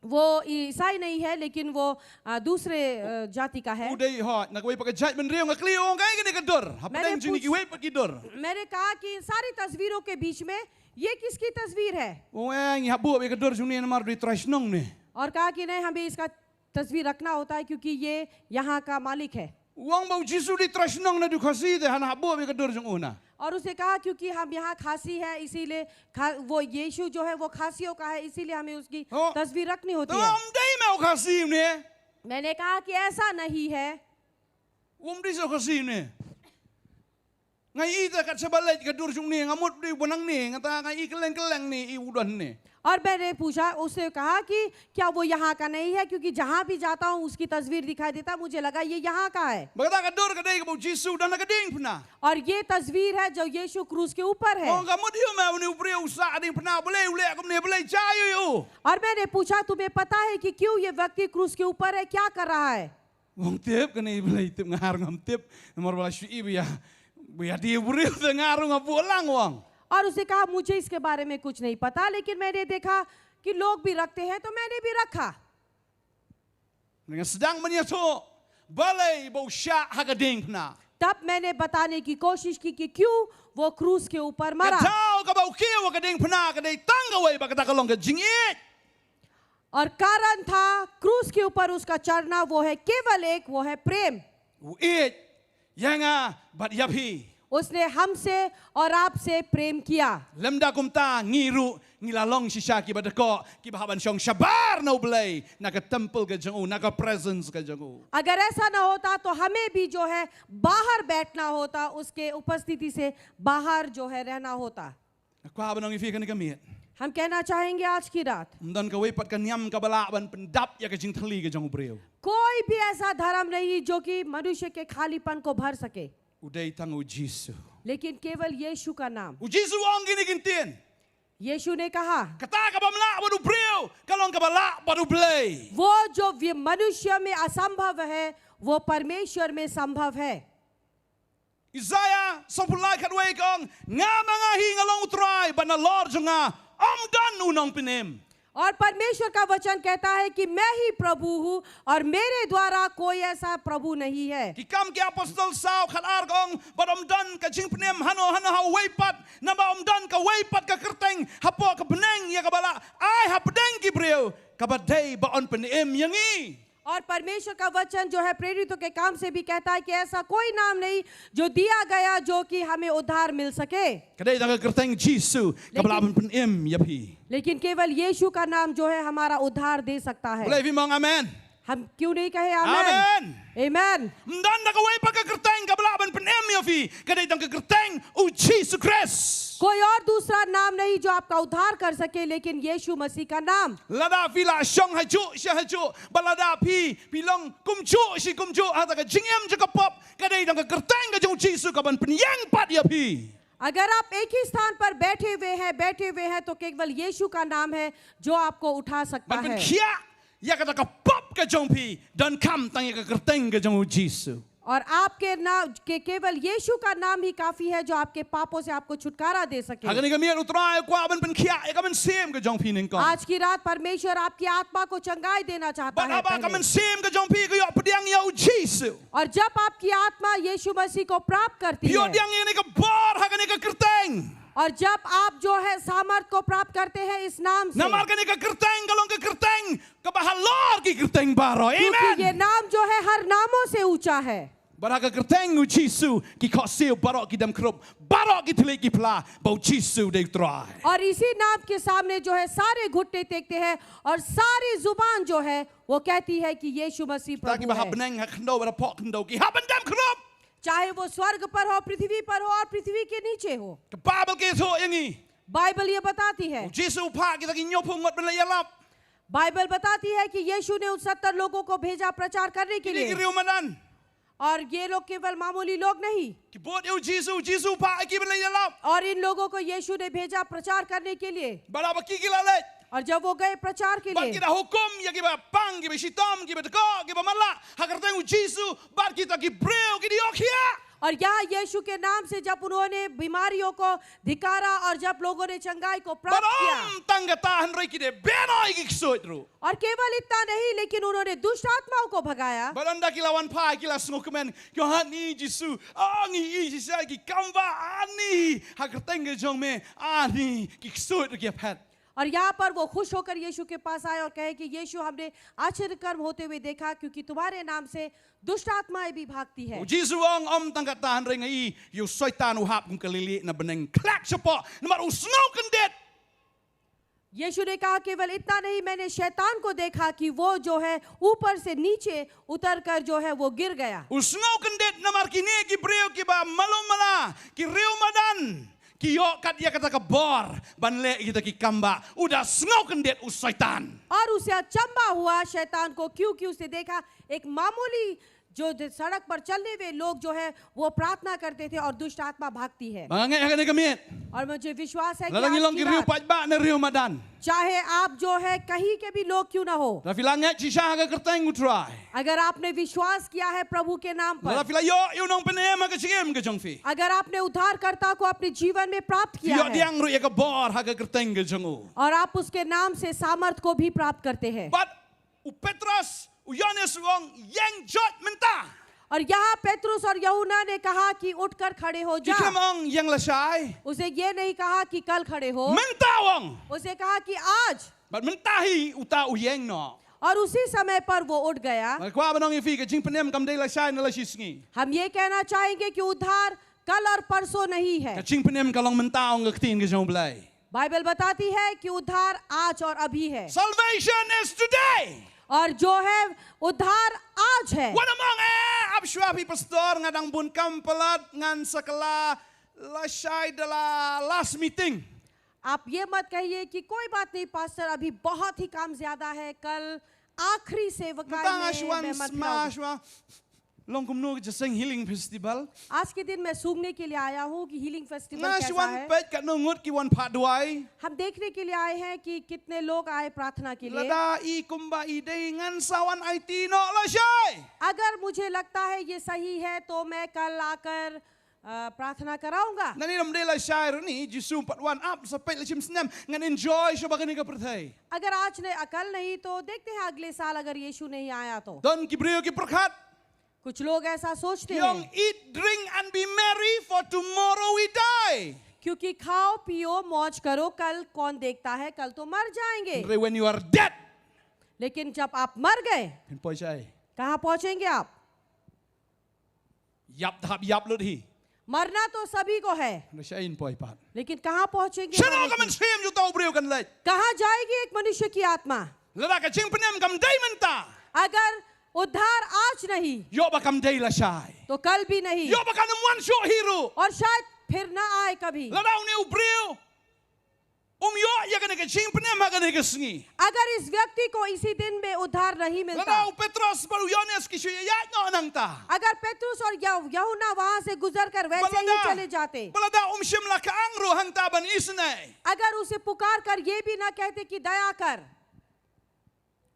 [SPEAKER 6] वो ईसाई नहीं है, लेकिन वो दूसरे जाति का है।
[SPEAKER 7] U de ho na ka wai pa ka jai ben reu nga kli ong kai ka ni ka dur. Ha pa ding jini ki wai pa ki dur.
[SPEAKER 6] मैंने कहा कि इन सारी तस्वीरों के बीच में ये किसकी तस्वीर है?
[SPEAKER 7] O ang ha bu be ka dur jung ni na mar di trash nong ne.
[SPEAKER 6] और कहा कि नहीं, हमें इसका तस्वीर रखना होता है क्योंकि ये यहाँ का मालिक है।
[SPEAKER 7] Wang bau Jisu di trash nong na du khasi de han ha bu be ka dur jung una.
[SPEAKER 6] और उसे कहा क्योंकि हम यहाँ खासी है, इसीलिए वो यीशु जो है वो खासियों का है, इसीलिए हमें उसकी
[SPEAKER 7] Oh.
[SPEAKER 6] तस्वीर रखनी होती
[SPEAKER 7] To
[SPEAKER 6] है।
[SPEAKER 7] am dai me o khasi ne.
[SPEAKER 6] मैंने कहा कि ऐसा नहीं है।
[SPEAKER 7] Di so khasi ne. Ngai I ta ka sabalai ka dur jung ni ngamut di bonang ni ngata ngai I keleng ni I udan ne.
[SPEAKER 6] और मैंने पूछा, उससे कहा कि क्या वो यहाँ का नहीं है? क्योंकि जहाँ भी जाता हूँ उसकी तस्वीर दिखाई देता, मुझे लगा ये यहाँ का है।
[SPEAKER 7] Bagata ka dur ka dai ka bau Jisu dan ka ding pna.
[SPEAKER 6] और ये तस्वीर है जो यीशु क्रूस के ऊपर है।
[SPEAKER 7] Oh ka mo di ma ni upre usa ding pna boleh ule ka ne boleh jayu yo.
[SPEAKER 6] और मैंने पूछा, तुम्हें पता है कि क्यों ये व्यक्ति क्रूस के ऊपर है, क्या कर रहा है?
[SPEAKER 7] Wong tip ka ni boleh tip ngar ngam tip nomor bala sui biya. Biya di upre te ngaru ngapulang wang.
[SPEAKER 6] और उसे कहा मुझे इसके बारे में कुछ नहीं पता, लेकिन मैंने देखा कि लोग भी रखते हैं तो मैंने भी रखा।
[SPEAKER 7] Dengan sedang menyetu balai bau syak ha ka ding pna.
[SPEAKER 6] तब मैंने बताने की कोशिश की कि क्यों वो क्रूस के ऊपर मरा।
[SPEAKER 7] Katau ka bau kiu ka ding pna ka dai tang ka wai ba ka ta ka long ka jingit.
[SPEAKER 6] और कारण था क्रूस के ऊपर उसका चढ़ना, वो है केवल एक, वो है प्रेम।
[SPEAKER 7] Uit yanga bat yapi.
[SPEAKER 6] उसने हमसे और आपसे प्रेम किया।
[SPEAKER 7] Lemda kumta ngiru ngilalong shisha ki badako ki bahaban syong shabar no blay naka temple ka jangu naka presence ka jangu.
[SPEAKER 6] अगर ऐसा ना होता तो हमें भी जो है बाहर बैठना होता, उसके उपस्थिति से बाहर जो है रहना होता।
[SPEAKER 7] Aku haban ngi fi kan kami.
[SPEAKER 6] हम कहना चाहेंगे आज की रात,
[SPEAKER 7] Dan ka wai pat kan nyam ka bala ban pendap ya ka jing thali ka jangu breu.
[SPEAKER 6] कोई भी ऐसा धर्म नहीं जो कि मनुष्य के खालीपन को भर सके,
[SPEAKER 7] Udai tangu Jisu.
[SPEAKER 6] लेकिन केवल यीशु का नाम।
[SPEAKER 7] U Jisu ang gini gintin.
[SPEAKER 6] यीशु ने कहा,
[SPEAKER 7] Kata ka bamla badu breu kalong ka bala badu blay.
[SPEAKER 6] वो जो मनुष्य में असंभव है वो परमेश्वर में संभव है।
[SPEAKER 7] Isaiah sapulai kadway kong nga mga hingalong utray ban na Lord nga amdan unang pinim.
[SPEAKER 6] और परमेश्वर का वचन कहता है कि मैं ही प्रभु हूँ और मेरे द्वारा कोई ऐसा प्रभु नहीं है।
[SPEAKER 7] Ki kam ki apostol sao khalar kong badomdan ka jing pinim hano ha waypat na baomdan ka waypat ka kerteng hapo ka beneng ya ka bala ai ha pedeng ki breu ka badai baon pinim yangi.
[SPEAKER 6] और परमेश्वर का वचन जो है प्रेरितों के काम से भी कहता है कि ऐसा कोई नाम नहीं जो दिया गया जो कि हमें उद्धार मिल सके,
[SPEAKER 7] Kadai da ka kerteng Jisu ka bala ban pinim yapi.
[SPEAKER 6] लेकिन केवल यीशु का नाम जो है हमारा उद्धार दे सकता है।
[SPEAKER 7] Boleh fi mong amen.
[SPEAKER 6] हम क्यों नहीं कहे आमेन?
[SPEAKER 7] Amen.
[SPEAKER 6] आमेन।
[SPEAKER 7] Mdan da ka waypat ka kerteng ka bala ban pinim yapi. Kadai da ka kerteng u Jesus Christ.
[SPEAKER 6] कोई और दूसरा नाम नहीं जो आपका उद्धार कर सके, लेकिन यीशु मसीह का नाम।
[SPEAKER 7] Lada fila syong haju syahaju balada pi pilong kumcu si kumcu hata ka jingem jaka pop kadai dang ka kerteng ka jong Jisu ka ban penyang pat ya pi.
[SPEAKER 6] अगर आप एक ही स्थान पर बैठे हुए हैं तो केवल यीशु का नाम है जो आपको उठा सकता
[SPEAKER 7] Ban pen
[SPEAKER 6] है।
[SPEAKER 7] khia ya kata ka pop ka jong pi dan kam tang ya ka kerteng ka jong Jisu.
[SPEAKER 6] और आपके नाम के केवल यीशु का नाम ही काफी है जो आपके पापों से आपको छुटकारा दे सके।
[SPEAKER 7] หากนี่ก็มีอุตรายกว่ามันเป็นเขียก็มันเสียมก็จงพี่หนึ่งก่อน
[SPEAKER 6] आज की रात परमेश्वर आपकी आत्मा को चंगाई देना चाहता
[SPEAKER 7] บัด
[SPEAKER 6] है
[SPEAKER 7] อาบาก็มัน
[SPEAKER 6] पहले।
[SPEAKER 7] เสียมก็จงพี่ก็ยอพเดียงยาวชีสุ
[SPEAKER 6] और जब आपकी आत्मा यीशु मसीह को प्राप्त करती
[SPEAKER 7] พี่ยอเดีย
[SPEAKER 6] है
[SPEAKER 7] งนี่ก็บอร์หากนี่ก็กระเตง
[SPEAKER 6] और जब आप जो है सामर्थ को प्राप्त करते हैं इस नाम से,
[SPEAKER 7] น้ำมันก็นี่ก็กระเตงก็ลงก็กระเตงก็บาฮัลลอร์กี่กระเตงบารอเอเม
[SPEAKER 6] क्योंकि
[SPEAKER 7] น
[SPEAKER 6] ये नाम जो है हर नामों से ऊंचा है।
[SPEAKER 7] บารักกระเตงอุชีสุกี่ข้อเสียวบารอกี่ดำครบบารอกี่ทะเลกี่พลาบ่ชีสุเด็กตราย
[SPEAKER 6] और इसी नाम के सामने जो है सारे घुटने टेकते हैं और सारी जुबान जो है वो कहती है कि यीशु मसीह
[SPEAKER 7] ตากี่
[SPEAKER 6] प्रभु
[SPEAKER 7] บาฮับ
[SPEAKER 6] है।
[SPEAKER 7] นังฮักขันโดบาราพอขันโดกี่ฮับบันดำครบ
[SPEAKER 6] चाहे वो स्वर्ग पर हो, पृथ्वी पर हो और पृथ्वी के नीचे हो।
[SPEAKER 7] กับบาเบิลเกโซอย่างงี้
[SPEAKER 6] बाइबल ये बताती है,
[SPEAKER 7] ชีสุพากี่ตะกี้โยพุงหมดเป็นระยะลับ
[SPEAKER 6] बाइबल बताती है कि यीशु ने उन 70 लोगों को भेजा प्रचार करने के
[SPEAKER 7] นี่กี่
[SPEAKER 6] लिए,
[SPEAKER 7] เรียวมาดัน
[SPEAKER 6] और ये लोग केवल मामूली लोग नहीं,
[SPEAKER 7] กี่บวชเอาชีสุพากี่เป็นระยะลับ
[SPEAKER 6] और इन लोगों को यीशु ने भेजा प्रचार करने के लिए।
[SPEAKER 7] บาราบกี่กิลาเล็ก
[SPEAKER 6] और जब वो गए प्रचार के
[SPEAKER 7] บา
[SPEAKER 6] लिए,
[SPEAKER 7] กี่ดาฮุกุมยากี่บาปังกี่บาชิตอมกี่บาตะกอกี่บามัลละหากระเตงชีสุบากี่ตะกี่เบรวกี่ดิโอคีย
[SPEAKER 6] और यहाँ यीशु के नाम से जब उन्होंने बीमारियों को धिकारा और जब लोगों ने चंगाई को
[SPEAKER 7] บา
[SPEAKER 6] प्राप्त
[SPEAKER 7] รอ
[SPEAKER 6] किया,
[SPEAKER 7] มตั้งกะตาหันไรกี่เดเบนอยกี่สุดรู้
[SPEAKER 6] और केवल इतना नहीं लेकिन उन्होंने दुष्ट आत्माओं को भगाया।
[SPEAKER 7] บารันดากี่ลาวันพายกี่ลาสงุกแมนกี่ฮันนี่จิสุงี้อีจิสัยกี่กัมบาอันนี้หากระเตงกี่จงเมอันนี้กี่สุดกี่แพท
[SPEAKER 6] और यहाँ पर वो खुश होकर यीशु के पास आए और कहे कि यीशु हमने आश्चर्य कर्म होते हुए देखा क्योंकि तुम्हारे नाम से दुष्ट आत्माएं भी भागती है।
[SPEAKER 7] จีสุองอมตั้งกะตาหันไรงี้อยู่ซอยตานุหับกุมกะลิลินะเบนังคลักเฉพาะนมาอุสโนกันเด็ด
[SPEAKER 6] यीशु ने कहा केवल इतना नहीं, मैंने शैतान को देखा कि वो जो है ऊपर से नीचे उतर कर जो है वो गिर गया।
[SPEAKER 7] อุสโนกันเด็ดนะมาร์กิเน่กี่เบรวกี่บามาลมาลากี่เรียวมาดันกี่ยอกัดยากะตะกะบอร์บันเละกี่ตะกี่กัมบาอุดาสโนกันเด็ดอุสไซตัน
[SPEAKER 6] और उसे अचंभा हुआ शैतान को, क्योंकि उसे देखा एक मामूली जो सड़क पर चलने हुए लोग जो है वो प्रार्थना करते थे और दुष्ट आत्मा भागती है।
[SPEAKER 7] บางแง่กันนี่ก็มี
[SPEAKER 6] और मुझे विश्वास है कि
[SPEAKER 7] แล้วงี้ลอง
[SPEAKER 6] आज
[SPEAKER 7] กี่
[SPEAKER 6] की
[SPEAKER 7] เรียว
[SPEAKER 6] रात,
[SPEAKER 7] ปัจบะในเรียวมาดัน
[SPEAKER 6] चाहे आप जो है कहीं के भी लोग क्यों ना हो,
[SPEAKER 7] แล้วฟิลังแง่ชิชาก็กระเตงอุตราย
[SPEAKER 6] अगर आपने विश्वास किया है प्रभु के नाम
[SPEAKER 7] แล้ว
[SPEAKER 6] पर,
[SPEAKER 7] ฟิลายอยู่น้องเป็นเอ็มก็ชิเอ็มก็จงฟี
[SPEAKER 6] अगर आपने उद्धारकर्ता को अपने जीवन में प्राप्त
[SPEAKER 7] ฟิ
[SPEAKER 6] किया
[SPEAKER 7] ยอเดีย
[SPEAKER 6] है
[SPEAKER 7] งรู้ยากะบอร์หากกระเตงก็จงอู
[SPEAKER 6] और आप उसके नाम से सामर्थ को भी प्राप्त करते हैं।
[SPEAKER 7] บัดอุเปตรัสอุยาเนสองยังจอดมันตา
[SPEAKER 6] और यहाँ पेत्रुस और यूहन्ना ने कहा कि उठकर खड़े हो
[SPEAKER 7] กี่
[SPEAKER 6] जा।
[SPEAKER 7] คำองยังละชาย
[SPEAKER 6] उसे ये नहीं कहा कि कल खड़े हो,
[SPEAKER 7] มันตาวง
[SPEAKER 6] उसे कहा कि आज,
[SPEAKER 7] บัดมันตาฮีอุตาอุยังเนาะ
[SPEAKER 6] और उसी समय पर वो उठ गया।
[SPEAKER 7] บัดกว่าบ้านองอีฟีก็จิงพเนมกำได้ละชายนั่นละชิสงี
[SPEAKER 6] हम ये कहना चाहेंगे कि उद्धार कल और परसों नहीं है।
[SPEAKER 7] ก็จิงพเนมก็ลองมันตาองก็ตีนก็จงเปลย
[SPEAKER 6] बाइबल बताती है कि उद्धार आज और अभी है,
[SPEAKER 7] Salvation is today
[SPEAKER 6] और जो है उद्धार आज है।
[SPEAKER 7] วันมองอับชัวพี่ปสตอร์งาดังบุญกัมปลัดงานสักลาละชายเดลา last meeting
[SPEAKER 6] आप ये मत कहिए कि कोई बात नहीं पास्टर, अभी बहुत ही काम ज्यादा है, कल आखिरी सेवकाई
[SPEAKER 7] ตั้งอาชวัน
[SPEAKER 6] में मैं मत
[SPEAKER 7] มา
[SPEAKER 6] कराऊंगा।
[SPEAKER 7] ชัวลองกุมนูจะเซ็ง healing festival
[SPEAKER 6] आज के दिन मैं सूंघने के लिए आया हूँ कि हीलिंग फेस्टिवल
[SPEAKER 7] นาช
[SPEAKER 6] कैसा
[SPEAKER 7] วัน
[SPEAKER 6] है।
[SPEAKER 7] เป็ดกับนงดกี่วันผ่าด้วย
[SPEAKER 6] हम देखने के लिए आए हैं कि कितने लोग आए प्रार्थना के
[SPEAKER 7] ละ
[SPEAKER 6] लिए।
[SPEAKER 7] ดาอีกุมบาอีเดย์งานสาวันไอตีเนาะละชาย
[SPEAKER 6] अगर मुझे लगता है ये सही है तो मैं कल आकर प्रार्थना कराऊंगा।
[SPEAKER 7] นั่นนี่เราไม่ได้ละชายหรือนี่จิซูปัดวันอัพสเปซละชิมสแนมงาน enjoy ชอบกันนี่กับประเทศ
[SPEAKER 6] अगर आज ने अकल नहीं तो देखते हैं अगले साल अगर यीशु नहीं आया तो।
[SPEAKER 7] ตอนกี่เบรียวกี่ประคัด
[SPEAKER 6] कुछ लोग ऐसा सोचते
[SPEAKER 7] Young
[SPEAKER 6] हैं
[SPEAKER 7] eat, drink and be merry for tomorrow we die.
[SPEAKER 6] क्योंकि खाओ पियो मौज करो, कल कौन देखता है, कल तो मर जाएंगे।
[SPEAKER 7] When you are dead,
[SPEAKER 6] लेकिन जब आप मर गए
[SPEAKER 7] can poi chai.
[SPEAKER 6] कहाँ पहुंचेंगे आप?
[SPEAKER 7] Yap thap yap lut hi.
[SPEAKER 6] मरना तो सभी को है,
[SPEAKER 7] Na chai in poi pat.
[SPEAKER 6] लेकिन कहाँ पहुंचेंगे?
[SPEAKER 7] Chano
[SPEAKER 6] मरने
[SPEAKER 7] ka man
[SPEAKER 6] की?
[SPEAKER 7] sim ju tau breu kan leit.
[SPEAKER 6] कहाँ जाएगी एक मनुष्य की आत्मा?
[SPEAKER 7] Lada ka ching penem kam dai man ta.
[SPEAKER 6] अगर उद्धार आज नहीं
[SPEAKER 7] Yo ba kam dai la chai.
[SPEAKER 6] तो कल भी नहीं,
[SPEAKER 7] Yo ba ka nam wan sho hiru.
[SPEAKER 6] और शायद फिर न आए कभी।
[SPEAKER 7] Lada u ne u breu. Yo ya ka ne ka ching penem ha ka ne ka sngi.
[SPEAKER 6] अगर इस व्यक्ति को इसी दिन में उद्धार नहीं मिलता,
[SPEAKER 7] Lada u Petros baru Yones ki shu ya no nang ta.
[SPEAKER 6] अगर पेत्रुस और यूहन्ना वहां से गुजरकर वैसे ही चले जाते,
[SPEAKER 7] Balada shim la ka angro hang ta ban isnai.
[SPEAKER 6] अगर उसे पुकार कर ये भी ना कहते कि दया कर,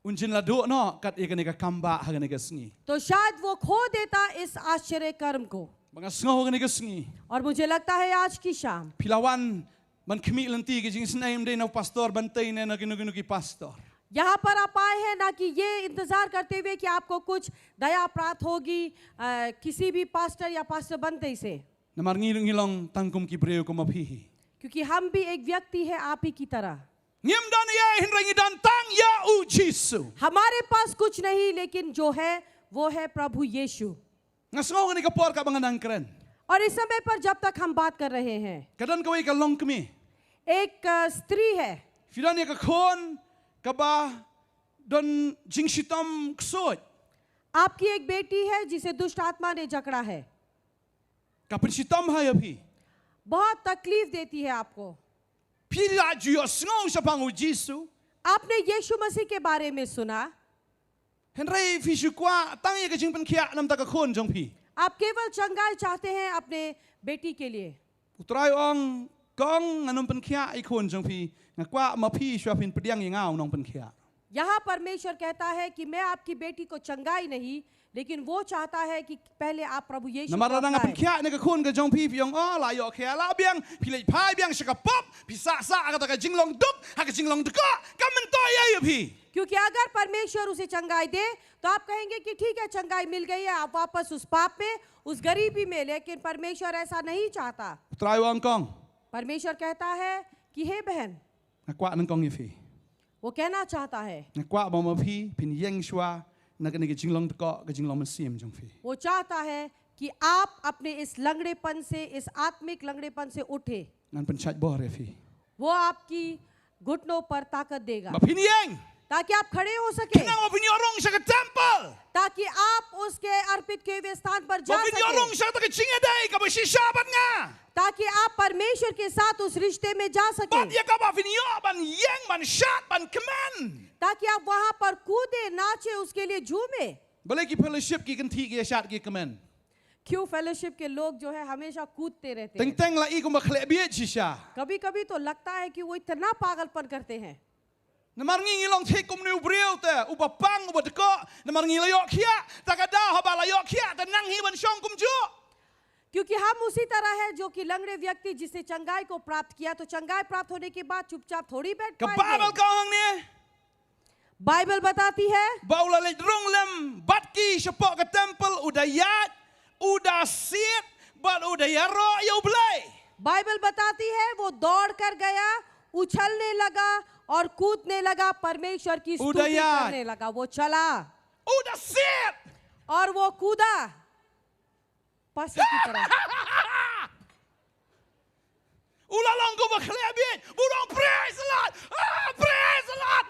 [SPEAKER 7] Unjin la do no kat ikan ika kamba hagan ika sengi.
[SPEAKER 6] तो शायद वो खो देता इस आश्चर्य कर्म को।
[SPEAKER 7] Banga sengaw hagan ika sengi.
[SPEAKER 6] और मुझे लगता है आज की शाम
[SPEAKER 7] Pilawan man kemi lanti ke jing senaim de na pastor bantai ne na kinu ki pastor.
[SPEAKER 6] यहाँ पर आप आए हैं ना कि ये इंतजार करते हुए कि आपको कुछ दया प्राप्त होगी किसी भी पास्टर या पास्टर बनते ही से,
[SPEAKER 7] Na mar ngilong tangkum ki breu ko maphihi.
[SPEAKER 6] क्योंकि हम भी एक व्यक्ति है आप ही की तरह।
[SPEAKER 7] Ngim dan ya hinrangi dan tang ya u Jisu.
[SPEAKER 6] हमारे पास कुछ नहीं लेकिन जो है वो है प्रभु यीशु।
[SPEAKER 7] Nga sengaw hagan ika por ka banganang keren.
[SPEAKER 6] और इस समय पर जब तक हम बात कर रहे हैं,
[SPEAKER 7] Kadan kawai ka long kemi.
[SPEAKER 6] एक स्त्री है
[SPEAKER 7] Fidan ya ka khon ka ba don jing shitam ksot.
[SPEAKER 6] आपकी एक बेटी है जिसे दुष्ट आत्मा ने जकड़ा है,
[SPEAKER 7] Ka shitam ha ya phi.
[SPEAKER 6] बहुत तकलीफ देती है आपको।
[SPEAKER 7] Pila ju ya sengaw sa pangu Jisu.
[SPEAKER 6] आपने यीशु मसीह के बारे में सुना,
[SPEAKER 7] Henry fishu kwa tang ya ka jing pen khia nam ta ka khon jong phi.
[SPEAKER 6] आप केवल चंगाई चाहते हैं अपने बेटी के लिए।
[SPEAKER 7] Utrai ong kong anum pen khia ai khon jong phi. Nga kwa ma phi shwa phin pediang yang ngau nong pen khia.
[SPEAKER 6] यहाँ परमेश्वर कहता है कि मैं आपकी बेटी को चंगाई नहीं, लेकिन वो चाहता है कि पहले आप प्रभु यीशु को
[SPEAKER 7] Namara nang pen
[SPEAKER 6] अपनाएं।
[SPEAKER 7] khia ne ka khon ka jong phi pyong o la yo khia la biang phi le phai biang shaka pop phi sa ka ta ka jing long duk ha ka jing long duk ka men to ya phi.
[SPEAKER 6] क्योंकि अगर परमेश्वर उसे चंगाई दे तो आप कहेंगे कि ठीक है चंगाई मिल गई है, आप वापस उस पाप में उस गरीबी में, लेकिन परमेश्वर ऐसा नहीं चाहता।
[SPEAKER 7] Utrai ong kong.
[SPEAKER 6] परमेश्वर कहता है कि हे बहन,
[SPEAKER 7] Nga kwa nang kong ya phi.
[SPEAKER 6] वो कहना चाहता है,
[SPEAKER 7] Nga kwa ba ma phi phin yang shwa na ka ne ka jing long duk ka jing long ma sim jong phi.
[SPEAKER 6] वो चाहता है कि आप अपने इस लंगड़ेपन से, इस आत्मिक लंगड़ेपन से उठे।
[SPEAKER 7] Ngan pen chat bo ya phi.
[SPEAKER 6] वो आपकी घुटनों पर ताकत देगा
[SPEAKER 7] Ma phin yang.
[SPEAKER 6] ताकि आप खड़े हो सके,
[SPEAKER 7] Nang ma phin yorong sa ka temple.
[SPEAKER 6] ताकि आप उसके अर्पित किए हुए स्थान पर जा
[SPEAKER 7] Ma phin yorong
[SPEAKER 6] सके,
[SPEAKER 7] sa ta ka jing dai ka ba shi shabat nga.
[SPEAKER 6] ताकि आप परमेश्वर के साथ उस रिश्ते में जा
[SPEAKER 7] Bat
[SPEAKER 6] सके,
[SPEAKER 7] ya ka ba phin yo ban yang ban shat ban command.
[SPEAKER 6] ताकि आप वहां पर कूदे, नाचे, उसके लिए झूमे।
[SPEAKER 7] Balai ki fellowship ki kan thi ki shat ki command.
[SPEAKER 6] क्यों फेलोशिप के लोग जो है हमेशा कूदते रहते
[SPEAKER 7] Teng
[SPEAKER 6] हैं।
[SPEAKER 7] teng la i ko ma khle biet shi sha.
[SPEAKER 6] कभी कभी तो लगता है कि वो इतना पागलपन करते हैं।
[SPEAKER 7] Na mar ngi long the kum nu breu te u ba pang u ba de ko na mar ngi la yo khia ta ka da ha ba la yo khia ta nang hi ban shong kum ju.
[SPEAKER 6] क्योंकि हम उसी तरह है जो कि लंगड़े व्यक्ति जिसने चंगाई को प्राप्त किया, तो चंगाई प्राप्त होने के बाद चुपचाप थोड़ी बैठ
[SPEAKER 7] Ka
[SPEAKER 6] पाएंगे।
[SPEAKER 7] babel ka hang ni.
[SPEAKER 6] Bible बताती है
[SPEAKER 7] Bau la le rong lem bat ki shapok ka temple udayat udah sit bat udayaro yo blai.
[SPEAKER 6] Bible बताती है वो दौड़ कर गया, उछलने लगा और कूदने लगा, परमेश्वर की स्तुति
[SPEAKER 7] उदयात।
[SPEAKER 6] करने लगा। वो चला
[SPEAKER 7] Udah sit.
[SPEAKER 6] और वो कूदा पशु की तरह।
[SPEAKER 7] Ula long ko ba khle biet. Udong praise the Lord. Praise the Lord.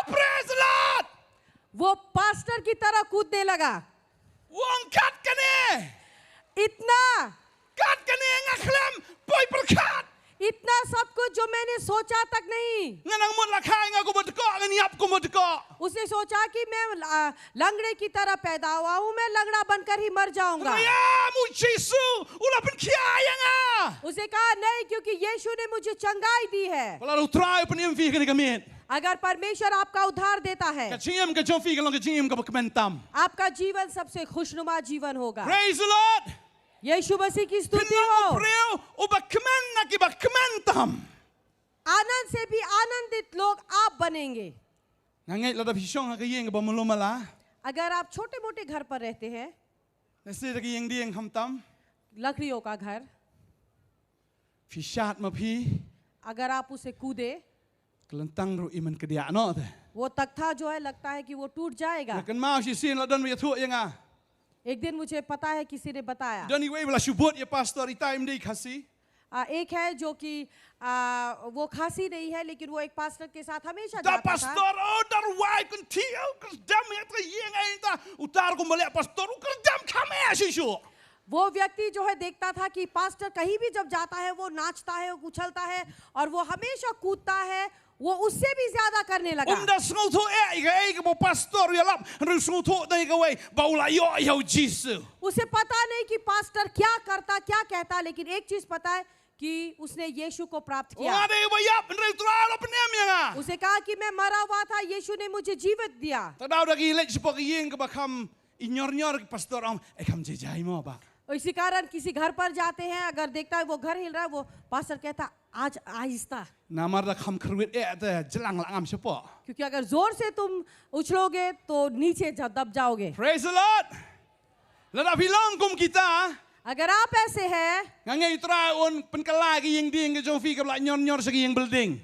[SPEAKER 7] Praise the Lord.
[SPEAKER 6] वो पास्टर की तरह कूदने लगा।
[SPEAKER 7] Wong kat ka ni.
[SPEAKER 6] इतना
[SPEAKER 7] Kat ka ni nga khlem boy perkat.
[SPEAKER 6] इतना सब कुछ जो मैंने सोचा तक नहीं।
[SPEAKER 7] Nga nang mut la khai nga ko ba ko nga niap ko mo ko.
[SPEAKER 6] उसने सोचा कि मैं लंगड़े की तरह पैदा हुआ हूँ, मैं लंगड़ा बनकर ही मर जाऊंगा।
[SPEAKER 7] Ya mu Jisu ula pen kia nga.
[SPEAKER 6] उसे कहा नहीं, क्योंकि यीशु ने मुझे चंगाई दी है।
[SPEAKER 7] Wala lu try pen im fi ka ni kamit.
[SPEAKER 6] अगर परमेश्वर आपका उद्धार देता है,
[SPEAKER 7] Ka jingam ka jong fi ka long ka jingam ka ba kamentam.
[SPEAKER 6] आपका जीवन सबसे खुशनुमा जीवन होगा।
[SPEAKER 7] Praise the Lord.
[SPEAKER 6] यीशु मसीह की स्तुति
[SPEAKER 7] Pinang
[SPEAKER 6] हो।
[SPEAKER 7] preo u ba kamen na ki ba kamentam.
[SPEAKER 6] आनंद से भी आनंदित लोग आप बनेंगे।
[SPEAKER 7] Nangai la da bishong ka yeng ba mulumala.
[SPEAKER 6] अगर आप छोटे मोटे घर पर रहते हैं,
[SPEAKER 7] Nasi da ki yeng dieng hamtam.
[SPEAKER 6] लकड़ियों का घर,
[SPEAKER 7] Fishat ma pi.
[SPEAKER 6] अगर आप उसे कूदे,
[SPEAKER 7] Kelentang ru iman ke dia no te.
[SPEAKER 6] वो तख्ता जो है लगता है कि वो टूट जाएगा।
[SPEAKER 7] Kan mau si sin la don wi thu yang ah.
[SPEAKER 6] एक दिन मुझे पता है किसी ने बताया,
[SPEAKER 7] Don ni wei la shubut ya pastor i time di kasi.
[SPEAKER 6] एक है जो कि वो खांसी नहीं है, लेकिन वो एक पास्टर के साथ हमेशा
[SPEAKER 7] Da
[SPEAKER 6] जाता था।
[SPEAKER 7] pastor oh dar wai kun tiu kun dam ya tra yeng ai ta utar ko male pastor kun dam kame si shu.
[SPEAKER 6] वो व्यक्ति जो है देखता था कि पास्टर कहीं भी जब जाता है वो नाचता है, वो उछलता है और वो हमेशा कूदता है, वो उससे भी ज्यादा करने लगा।
[SPEAKER 7] Da sngo thu e ga bo pastor ya lap ru sngo thu dai ga wei bau la yo yo Jisu.
[SPEAKER 6] उसे पता नहीं कि पास्टर क्या करता क्या कहता, लेकिन एक चीज पता है कि उसने यीशु को प्राप्त
[SPEAKER 7] Oh,
[SPEAKER 6] किया।
[SPEAKER 7] ada yang bayar penrel try lo penem yang ah.
[SPEAKER 6] उसे कहा कि मैं मरा हुआ था, यीशु ने मुझे जीवित दिया।
[SPEAKER 7] Tadau dagi lek sepok yeng ke bakam inyor-nyor ke pastor om. Kam jejai mo ba.
[SPEAKER 6] और इसी कारण किसी घर पर जाते हैं, अगर देखता है वो घर हिल रहा है, वो पास्टर कहता आज आहिस्ता,
[SPEAKER 7] Namar dah kam kerwit te jelang langam sepok.
[SPEAKER 6] क्योंकि अगर जोर से तुम उछलोगे तो नीचे दब जाओगे।
[SPEAKER 7] Praise the Lord. Lada bilang kum kita.
[SPEAKER 6] अगर आप ऐसे हैं,
[SPEAKER 7] Ngangai try on penkelai ke yeng ding ke jofi ke belak nyor-nyor segi yeng building.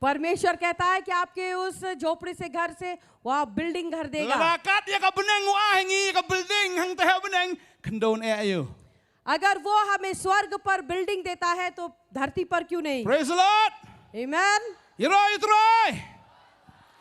[SPEAKER 6] परमेश्वर कहता है कि आपके उस झोपड़ी से घर से वो आप बिल्डिंग घर देगा।
[SPEAKER 7] Lada kat ya ka beneng wah ngi ke building hang teh beneng kendon ayo.
[SPEAKER 6] अगर वो हमें स्वर्ग पर बिल्डिंग देता है तो धरती पर क्यों नहीं?
[SPEAKER 7] Praise the Lord.
[SPEAKER 6] आमीन।
[SPEAKER 7] You try.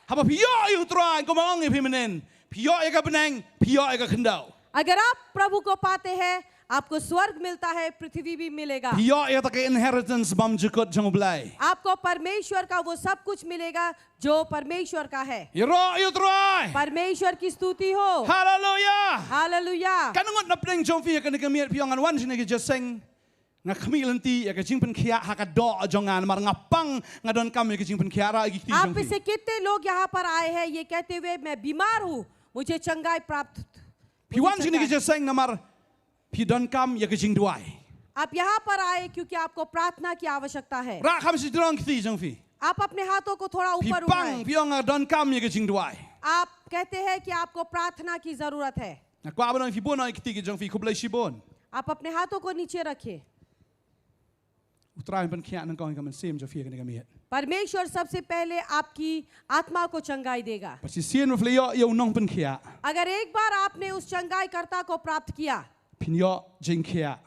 [SPEAKER 7] Haba pio you try ko maong e pimenen. Pio e ka beneng, pio e ka kendau.
[SPEAKER 6] अगर आप प्रभु को पाते हैं, आपको स्वर्ग मिलता है, पृथ्वी भी मिलेगा।
[SPEAKER 7] Pio e ta ke inheritance bam jukut jang blai.
[SPEAKER 6] आपको परमेश्वर का वो सब कुछ मिलेगा जो परमेश्वर का है।
[SPEAKER 7] You try.
[SPEAKER 6] परमेश्वर की स्तुति हो।
[SPEAKER 7] Hallelujah.
[SPEAKER 6] Hallelujah.
[SPEAKER 7] Kanungot na pneng jofi ka nikamiat pio ngan wan sine ke jaseng. Nga kamilanti ya ke jing pen khia ha ka do jongan mar ngapang ngadon kam ke jing pen khia ra gi ti
[SPEAKER 6] आप में
[SPEAKER 7] jong.
[SPEAKER 6] से कितने लोग यहाँ पर आए हैं ये कहते हुए मैं बीमार हूँ, मुझे चंगाई प्राप्त।
[SPEAKER 7] Piwan sine ke jaseng namar pi don kam ya ke jing duai.
[SPEAKER 6] आप यहाँ पर आए क्योंकि आपको प्रार्थना की आवश्यकता है।
[SPEAKER 7] Ra kam si drong ti jongfi.
[SPEAKER 6] आप अपने हाथों को थोड़ा
[SPEAKER 7] Pi
[SPEAKER 6] ऊपर
[SPEAKER 7] pang
[SPEAKER 6] उठाएं।
[SPEAKER 7] pio nga don kam ya ke jing duai.
[SPEAKER 6] आप कहते हैं कि आपको प्रार्थना की जरूरत है।
[SPEAKER 7] Na kwa ba fi bon ai ti ke jongfi kublai si bon.
[SPEAKER 6] आप अपने हाथों को नीचे रखिए।
[SPEAKER 7] Utrai pen khia nang kong kam sim jofi ka nikamiat.
[SPEAKER 6] परमेश्वर सबसे पहले आपकी आत्मा को चंगाई देगा।
[SPEAKER 7] Pasi sien mo flio yo nong pen khia.
[SPEAKER 6] अगर एक बार आपने उस चंगाई कर्ता को प्राप्त किया,
[SPEAKER 7] Pin yo jing khia.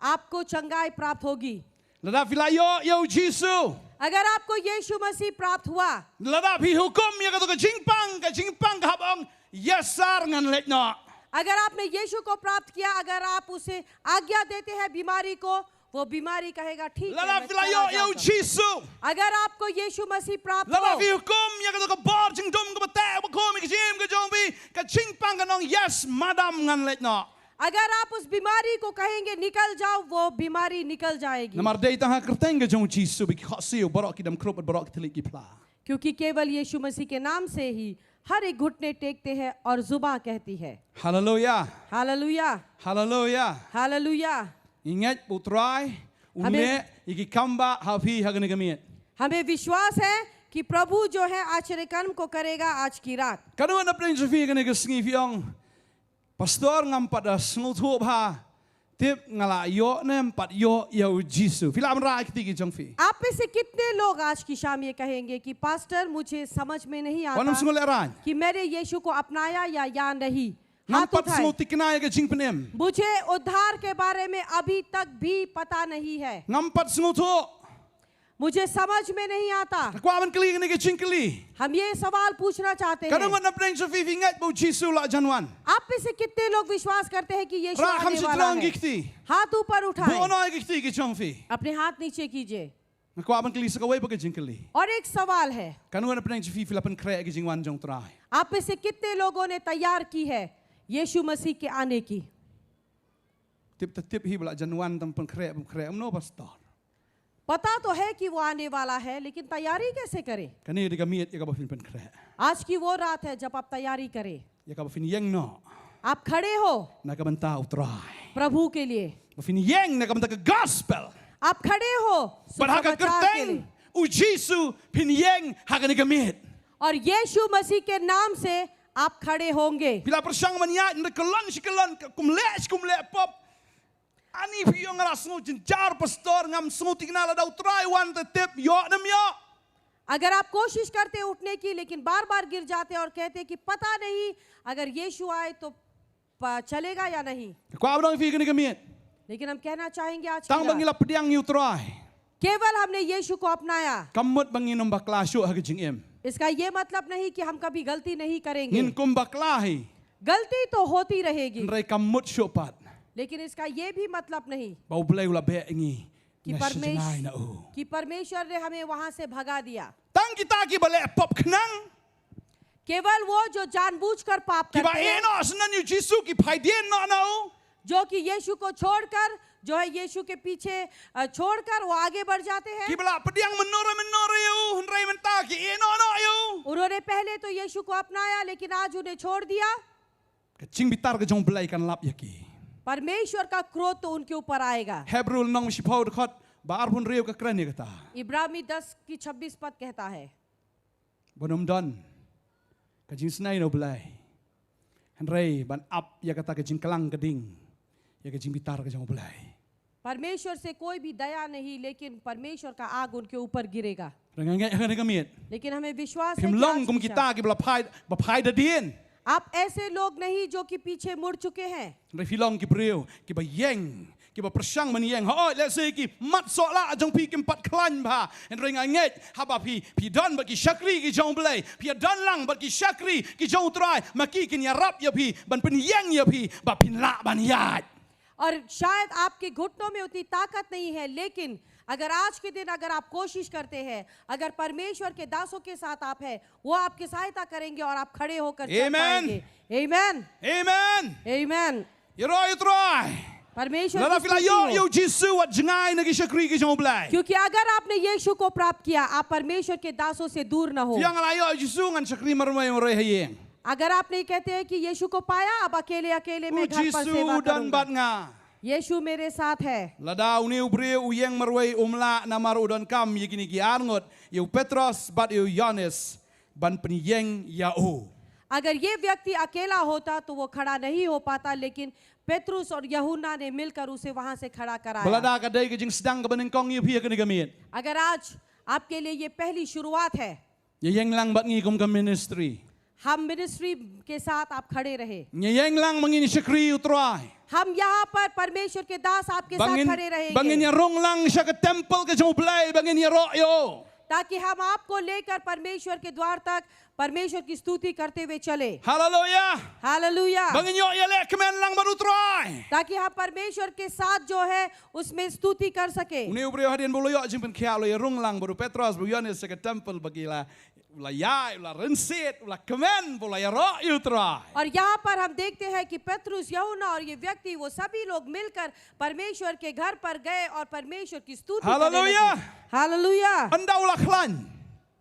[SPEAKER 6] आपको चंगाई प्राप्त होगी।
[SPEAKER 7] Lada fila yo Jisu.
[SPEAKER 6] अगर आपको यीशु मसीह प्राप्त हुआ,
[SPEAKER 7] Lada pi hukum ya ka to ka jingpang ka habang yesar ngan let no.
[SPEAKER 6] अगर आपने यीशु को प्राप्त किया, अगर आप उसे आज्ञा देते हैं बीमारी को, वो बीमारी कहेगा ठीक है,
[SPEAKER 7] Lada
[SPEAKER 6] मैं
[SPEAKER 7] fila
[SPEAKER 6] चला
[SPEAKER 7] yo
[SPEAKER 6] जाऊंगा।
[SPEAKER 7] Jisu.
[SPEAKER 6] अगर आपको यीशु मसीह प्राप्त
[SPEAKER 7] Lada
[SPEAKER 6] हो,
[SPEAKER 7] fi hukum ya ka to ka bor jing dum ka bata ba ko mi ka jim ka jong bi ka jingpang ka nong yes madam ngan let no.
[SPEAKER 6] अगर आप उस बीमारी को कहेंगे निकल जाओ, वो बीमारी निकल जाएगी।
[SPEAKER 7] Namar dei ta ha kerteng ka jong Jisu bi khasiu borok ki dam krop borok telik ki pla.
[SPEAKER 6] क्योंकि केवल यीशु मसीह के नाम से ही हर एक घुटने टेकते हैं और जुबान कहती है
[SPEAKER 7] Hallelujah.
[SPEAKER 6] Hallelujah,
[SPEAKER 7] Hallelujah.
[SPEAKER 6] Hallelujah.
[SPEAKER 7] Ingat putrai
[SPEAKER 6] Amen.
[SPEAKER 7] une iki kamba hafi hagane kamiat.
[SPEAKER 6] हमें विश्वास है कि प्रभु जो है आश्चर्य कर्म को करेगा आज की रात।
[SPEAKER 7] Kanu na pren jofi hagane ka singi fiong. Pastor ngam pada sngutu ha. Tip ngala yo nem pat yo Jisu. Filam ra ki ki jongfi.
[SPEAKER 6] आप में से कितने लोग आज की शाम ये कहेंगे कि पास्टर मुझे समझ में नहीं
[SPEAKER 7] Wanam
[SPEAKER 6] आता
[SPEAKER 7] sngul eran.
[SPEAKER 6] कि मैंने यीशु को अपनाया या नहीं।
[SPEAKER 7] Ngam
[SPEAKER 6] हाथ
[SPEAKER 7] pat
[SPEAKER 6] उठाएं।
[SPEAKER 7] sngut tikna ya ka jing penem.
[SPEAKER 6] मुझे उद्धार के बारे में अभी तक भी पता नहीं है,
[SPEAKER 7] Ngam pat sngutu.
[SPEAKER 6] मुझे समझ में नहीं आता।
[SPEAKER 7] Kwa man kli ne ka jing kli.
[SPEAKER 6] हम ये सवाल पूछना चाहते
[SPEAKER 7] Kanu
[SPEAKER 6] हैं,
[SPEAKER 7] na pren jofi ingat bu Jisu la janwan.
[SPEAKER 6] आप में से कितने लोग विश्वास करते हैं कि यीशु
[SPEAKER 7] Ra kham
[SPEAKER 6] आने
[SPEAKER 7] si
[SPEAKER 6] वाला
[SPEAKER 7] drong
[SPEAKER 6] है?
[SPEAKER 7] gikti.
[SPEAKER 6] हाथ ऊपर उठाएं,
[SPEAKER 7] Bono ki ki jongfi.
[SPEAKER 6] अपने हाथ नीचे कीजिए।
[SPEAKER 7] Kwa man kli sa ka wei pa ka jing kli.
[SPEAKER 6] और एक सवाल है,
[SPEAKER 7] Kanu na pren jofi filapan kre ki jing wan jong trai.
[SPEAKER 6] आप में से कितने लोगों ने तैयार की है यीशु मसीह के आने की?
[SPEAKER 7] Tip hi bala janwan tam pen kre no pastor.
[SPEAKER 6] पता तो है कि वो आने वाला है, लेकिन तैयारी कैसे करें?
[SPEAKER 7] Kani di kamiat ya ka ba fin pen kre.
[SPEAKER 6] आज की वो रात है जब आप तैयारी करें।
[SPEAKER 7] Ya ka ba fin yeng no.
[SPEAKER 6] आप खड़े हो
[SPEAKER 7] Na ka banta utrai.
[SPEAKER 6] प्रभु के लिए,
[SPEAKER 7] Ba fin yeng na ka banta ka gospel.
[SPEAKER 6] आप खड़े हो
[SPEAKER 7] But ha ka
[SPEAKER 6] सुसमाचार के लिए,
[SPEAKER 7] kerteng u Jisu pin yeng ha ka ni kamiat.
[SPEAKER 6] और यीशु मसीह के नाम से आप खड़े होंगे।
[SPEAKER 7] Bila persang man ya na kelon si kelon kumle pop. Ani pi yung ala sngut jar pastor ngam sngut tigna la daw try wan te tip yo nam yo.
[SPEAKER 6] अगर आप कोशिश करते हैं उठने की, लेकिन बार बार गिर जाते हैं और कहते हैं कि पता नहीं अगर यीशु आए तो चलेगा या नहीं।
[SPEAKER 7] Kwa abang fi ka ni kamiat.
[SPEAKER 6] लेकिन हम कहना चाहेंगे आज की
[SPEAKER 7] Tang
[SPEAKER 6] रात,
[SPEAKER 7] bangila pediang yu try.
[SPEAKER 6] केवल हमने यीशु को अपनाया,
[SPEAKER 7] Kamut bangin bakla syu ha ka jing em.
[SPEAKER 6] इसका ये मतलब नहीं कि हम कभी गलती नहीं करेंगे।
[SPEAKER 7] Ngin kum bakla hi.
[SPEAKER 6] गलती तो होती रहेगी,
[SPEAKER 7] Nrai kamut syu pat.
[SPEAKER 6] लेकिन इसका ये भी मतलब नहीं
[SPEAKER 7] Bau blai ula be ngi.
[SPEAKER 6] कि कि परमेश्वर ने हमें वहां से भगा दिया।
[SPEAKER 7] Tang kita ki bale pop knang.
[SPEAKER 6] केवल वो जो जानबूझकर पाप
[SPEAKER 7] Ki ba
[SPEAKER 6] करते हैं,
[SPEAKER 7] eno senan yu Jisu ki pai dien no no.
[SPEAKER 6] जो कि यीशु को छोड़कर जो है यीशु के पीछे छोड़कर वो आगे बढ़ जाते हैं।
[SPEAKER 7] Kibla pediang menora yo, henry mentah ki no yo.
[SPEAKER 6] उन्होंने पहले तो यीशु को अपनाया लेकिन आज उन्हें छोड़ दिया।
[SPEAKER 7] Kecing bitar ke jong belai kan lap yaki.
[SPEAKER 6] परमेश्वर का क्रोध तो उनके ऊपर आएगा।
[SPEAKER 7] Hebrew nong shipau dekat bar pun riu ke keren ya kata.
[SPEAKER 6] इब्रानी 10:26 पद कहता है,
[SPEAKER 7] Bonum don. Kecing senai no belai. Henry ban up ya kata kecing kelang keding. Ya kecing bitar ke jong belai.
[SPEAKER 6] परमेश्वर से कोई भी दया नहीं, लेकिन परमेश्वर का आग उनके ऊपर गिरेगा।
[SPEAKER 7] Rengangai akan kamiet.
[SPEAKER 6] लेकिन हमें विश्वास है
[SPEAKER 7] Him
[SPEAKER 6] कि
[SPEAKER 7] long
[SPEAKER 6] आज
[SPEAKER 7] kum
[SPEAKER 6] की
[SPEAKER 7] kita ki bapai da dien.
[SPEAKER 6] आप ऐसे लोग नहीं जो कि पीछे मुड़ चुके हैं।
[SPEAKER 7] Refilong ki beriu ki ba yeng ki ba persang man yeng. Ha let's say ki mat sok la jong pi ki empat klan ba. En rengangai ha ba pi don ba ki syakri ki jong belai. Pi don lang ba ki syakri ki jong try. Maki ki nyarap ya pi ban pen yeng ya pi ba pin la ban yat.
[SPEAKER 6] और शायद आपके घुटनों में उतनी ताकत नहीं है, लेकिन अगर आज के दिन अगर आप कोशिश करते हैं, अगर परमेश्वर के दासों के साथ आप हैं, वो आपकी सहायता करेंगे और आप खड़े होकर चल
[SPEAKER 7] Amen.
[SPEAKER 6] पाएंगे। आमीन,
[SPEAKER 7] Amen.
[SPEAKER 6] आमीन।
[SPEAKER 7] You try.
[SPEAKER 6] परमेश्वर
[SPEAKER 7] Lada
[SPEAKER 6] की
[SPEAKER 7] fila
[SPEAKER 6] स्तुति
[SPEAKER 7] yo
[SPEAKER 6] हो।
[SPEAKER 7] yo Jisu wat jengai na ki syakri ki jong belai.
[SPEAKER 6] क्योंकि अगर आपने यीशु को प्राप्त किया, आप परमेश्वर के दासों से दूर न हो।
[SPEAKER 7] Fiang la yo Jisu ngan syakri marmai marai hayeng.
[SPEAKER 6] अगर आप नहीं कहते हैं कि यीशु को पाया, अब अकेले अकेले मैं घर पर सेवा
[SPEAKER 7] Jisu dan
[SPEAKER 6] करूंगा।
[SPEAKER 7] bat nga.
[SPEAKER 6] यीशु मेरे साथ है।
[SPEAKER 7] Lada uni ubre uyeng marwai umla namar udon kam yikini ki arngot yu Petros bat yu Yohanes ban penyeng yau.
[SPEAKER 6] अगर ये व्यक्ति अकेला होता तो वो खड़ा नहीं हो पाता, लेकिन पेत्रुस और यूहन्ना ने मिलकर उसे वहां से खड़ा कराया।
[SPEAKER 7] Belada kadai ke jing sedang ke benengkong yu pia kini gamit.
[SPEAKER 6] अगर आज आपके लिए ये पहली शुरुआत है,
[SPEAKER 7] Yeng lang bat ngi kum ke ministry.
[SPEAKER 6] हम मिनिस्ट्री के साथ आप खड़े रहे,
[SPEAKER 7] Yeng lang mangini syakri utrai.
[SPEAKER 6] हम यहाँ पर परमेश्वर के दास आपके साथ
[SPEAKER 7] Bangin
[SPEAKER 6] खड़े रहेंगे,
[SPEAKER 7] bangin ya rong lang sya ke temple ke jong belai bangin ya ro yo.
[SPEAKER 6] ताकि हम आपको लेकर परमेश्वर के द्वार तक परमेश्वर की स्तुति करते हुए चले।
[SPEAKER 7] Hallelujah.
[SPEAKER 6] Hallelujah.
[SPEAKER 7] Bangin yo ya le kemen lang bat utrai.
[SPEAKER 6] ताकि हम परमेश्वर के साथ जो है उसमें स्तुति कर सके।
[SPEAKER 7] Uni ubre hadian bolo yo jing pen kia lo ya rong lang baru Petros bu Yohanes ke temple bagi la yai la rensit la kemen bola ya ro utrai.
[SPEAKER 6] और यहाँ पर हम देखते हैं कि पेत्रुस, यूहन्ना और ये व्यक्ति वो सभी लोग मिलकर परमेश्वर के घर पर गए और परमेश्वर की स्तुति करने
[SPEAKER 7] हालेलुया।
[SPEAKER 6] लगे। हालेलुया।
[SPEAKER 7] Anda ulah klan.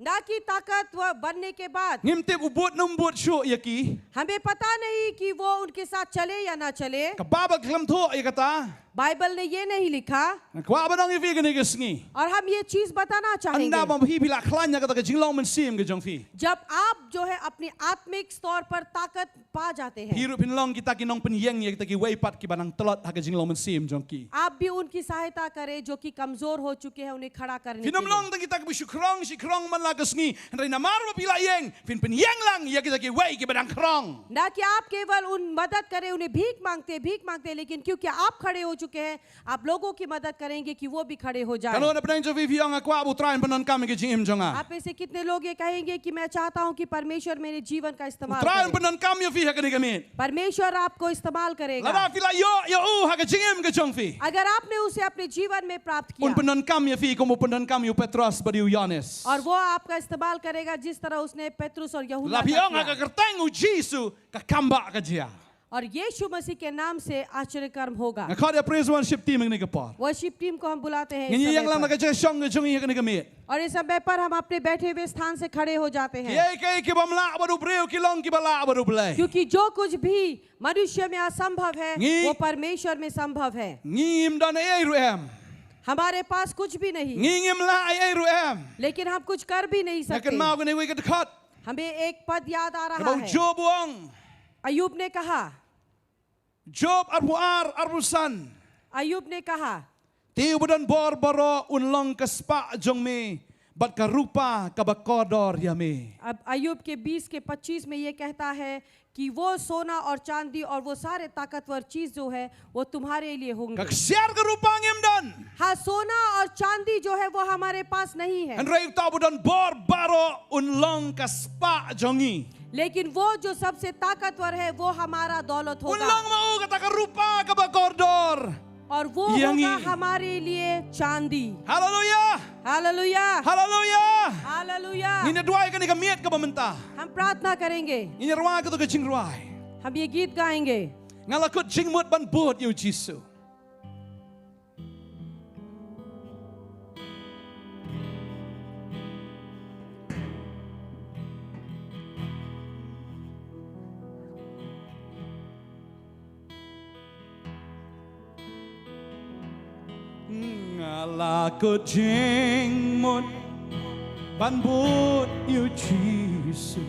[SPEAKER 6] ना कि ताकतवर बनने के बाद
[SPEAKER 7] Ngimtip ubut numbut syuk ya ki.
[SPEAKER 6] हमें पता नहीं कि वो उनके साथ चले या ना चले।
[SPEAKER 7] Kababak kelam thuk ya kata.
[SPEAKER 6] Bible ने ये नहीं लिखा,
[SPEAKER 7] Kwa abadang ifi kini kesngi.
[SPEAKER 6] और हम ये चीज बताना
[SPEAKER 7] Anda
[SPEAKER 6] चाहेंगे,
[SPEAKER 7] mampi bila klan ya kata ke jinglong mensim ke jong fi.
[SPEAKER 6] जब आप जो है अपनी आत्मिक स्तर पर ताकत पा जाते हैं,
[SPEAKER 7] Hirup pinlong kita ki nong penyeng ya kita ki weipat ki banang telot ha ke jinglong mensim jong ki.
[SPEAKER 6] आप भी उनकी सहायता करें जो कि कमजोर हो चुके हैं, उन्हें खड़ा करने के
[SPEAKER 7] Finom
[SPEAKER 6] लिए।
[SPEAKER 7] long tang kita ki syukrong syukrong man la kesngi. Henry namar ma pila yeng. Fin penyeng lang ya kita ki wei ki banang krong.
[SPEAKER 6] ना कि आप केवल उन मदद करें, उन्हें भीख मांगते, लेकिन क्योंकि आप खड़े हो चुके हैं, आप लोगों की मदद करेंगे कि वो भी खड़े हो जाएं।
[SPEAKER 7] Kalau ada penang jovi fiang aku abu train penon kami ke jingim jonga.
[SPEAKER 6] आप में से कितने लोग ये कहेंगे कि मैं चाहता हूं कि परमेश्वर मेरे जीवन का इस्तेमाल
[SPEAKER 7] Train
[SPEAKER 6] करे।
[SPEAKER 7] penon kami yo fi ha ke kami.
[SPEAKER 6] परमेश्वर आपको इस्तेमाल करेगा।
[SPEAKER 7] Lada fila yo ha ke jingim ke jong fi.
[SPEAKER 6] अगर आपने उसे अपने जीवन में प्राप्त
[SPEAKER 7] Un
[SPEAKER 6] किया
[SPEAKER 7] penon kami ya fi como penon kami yo Petros bari Yohanes.
[SPEAKER 6] और वो आपका इस्तेमाल करेगा जिस तरह उसने पेत्रुस और यूहन्ना
[SPEAKER 7] La
[SPEAKER 6] का
[SPEAKER 7] fiang ha
[SPEAKER 6] किया।
[SPEAKER 7] ke kerteng u Jisu ka kamba ka jia.
[SPEAKER 6] और यीशु मसीह के नाम से आश्चर्य कर्म होगा।
[SPEAKER 7] Nga kau praise worship team ni ke par.
[SPEAKER 6] Worship team को हम बुलाते हैं इस
[SPEAKER 7] Ngi yang
[SPEAKER 6] समय
[SPEAKER 7] lang
[SPEAKER 6] पर।
[SPEAKER 7] na ke jong ke jong ke ni kami.
[SPEAKER 6] और इस समय पर हम अपने बैठे हुए स्थान से खड़े हो जाते हैं,
[SPEAKER 7] Ye ke bamla baru breu ki long ki bala baru blai.
[SPEAKER 6] क्योंकि जो कुछ भी मनुष्य में असंभव है
[SPEAKER 7] Ngi-
[SPEAKER 6] वो परमेश्वर में संभव है।
[SPEAKER 7] Ngim dan ai ruem.
[SPEAKER 6] हमारे पास कुछ भी नहीं,
[SPEAKER 7] Ngim la ai ruem.
[SPEAKER 6] लेकिन हम कुछ कर भी नहीं
[SPEAKER 7] Nak
[SPEAKER 6] सकते।
[SPEAKER 7] mau ke ni we ke dekat.
[SPEAKER 6] हमें एक पद याद आ रहा
[SPEAKER 7] Bau
[SPEAKER 6] है,
[SPEAKER 7] Job wong.
[SPEAKER 6] अयूब ने कहा,
[SPEAKER 7] Job arbusan.
[SPEAKER 6] अयूब ने कहा,
[SPEAKER 7] Tiu budan bor boro unlong kespa jong me. Bat ka rupa ka bakodor ya me.
[SPEAKER 6] अब अयूब के 20 के 25 में ये कहता है कि वो सोना और चांदी और वो सारे ताकतवर चीज जो है वो तुम्हारे लिए होंगे।
[SPEAKER 7] Ka siar ka rupa ngim dan.
[SPEAKER 6] हाँ, सोना और चांदी जो है वो हमारे पास नहीं है,
[SPEAKER 7] En rei ta budan bor baro unlong kespa jongi.
[SPEAKER 6] लेकिन वो जो सबसे ताकतवर है वो हमारा दौलत होगा,
[SPEAKER 7] Unlong mau kata ka rupa ka bakodor.
[SPEAKER 6] और वो
[SPEAKER 7] यंगी।
[SPEAKER 6] होगा हमारे लिए चांदी।
[SPEAKER 7] Haleluya.
[SPEAKER 6] Hallelujah,
[SPEAKER 7] Haleluya.
[SPEAKER 6] Hallelujah.
[SPEAKER 7] Ini dua ka ni ka miet ka bamenta.
[SPEAKER 6] हम प्रार्थना करेंगे,
[SPEAKER 7] Ini ruwa ka to ka jing ruai.
[SPEAKER 6] हम ये गीत गाएंगे,
[SPEAKER 7] Ngalakut jing mut ban bot yu Jisu. là cơ chính một ban bố yêu Jesus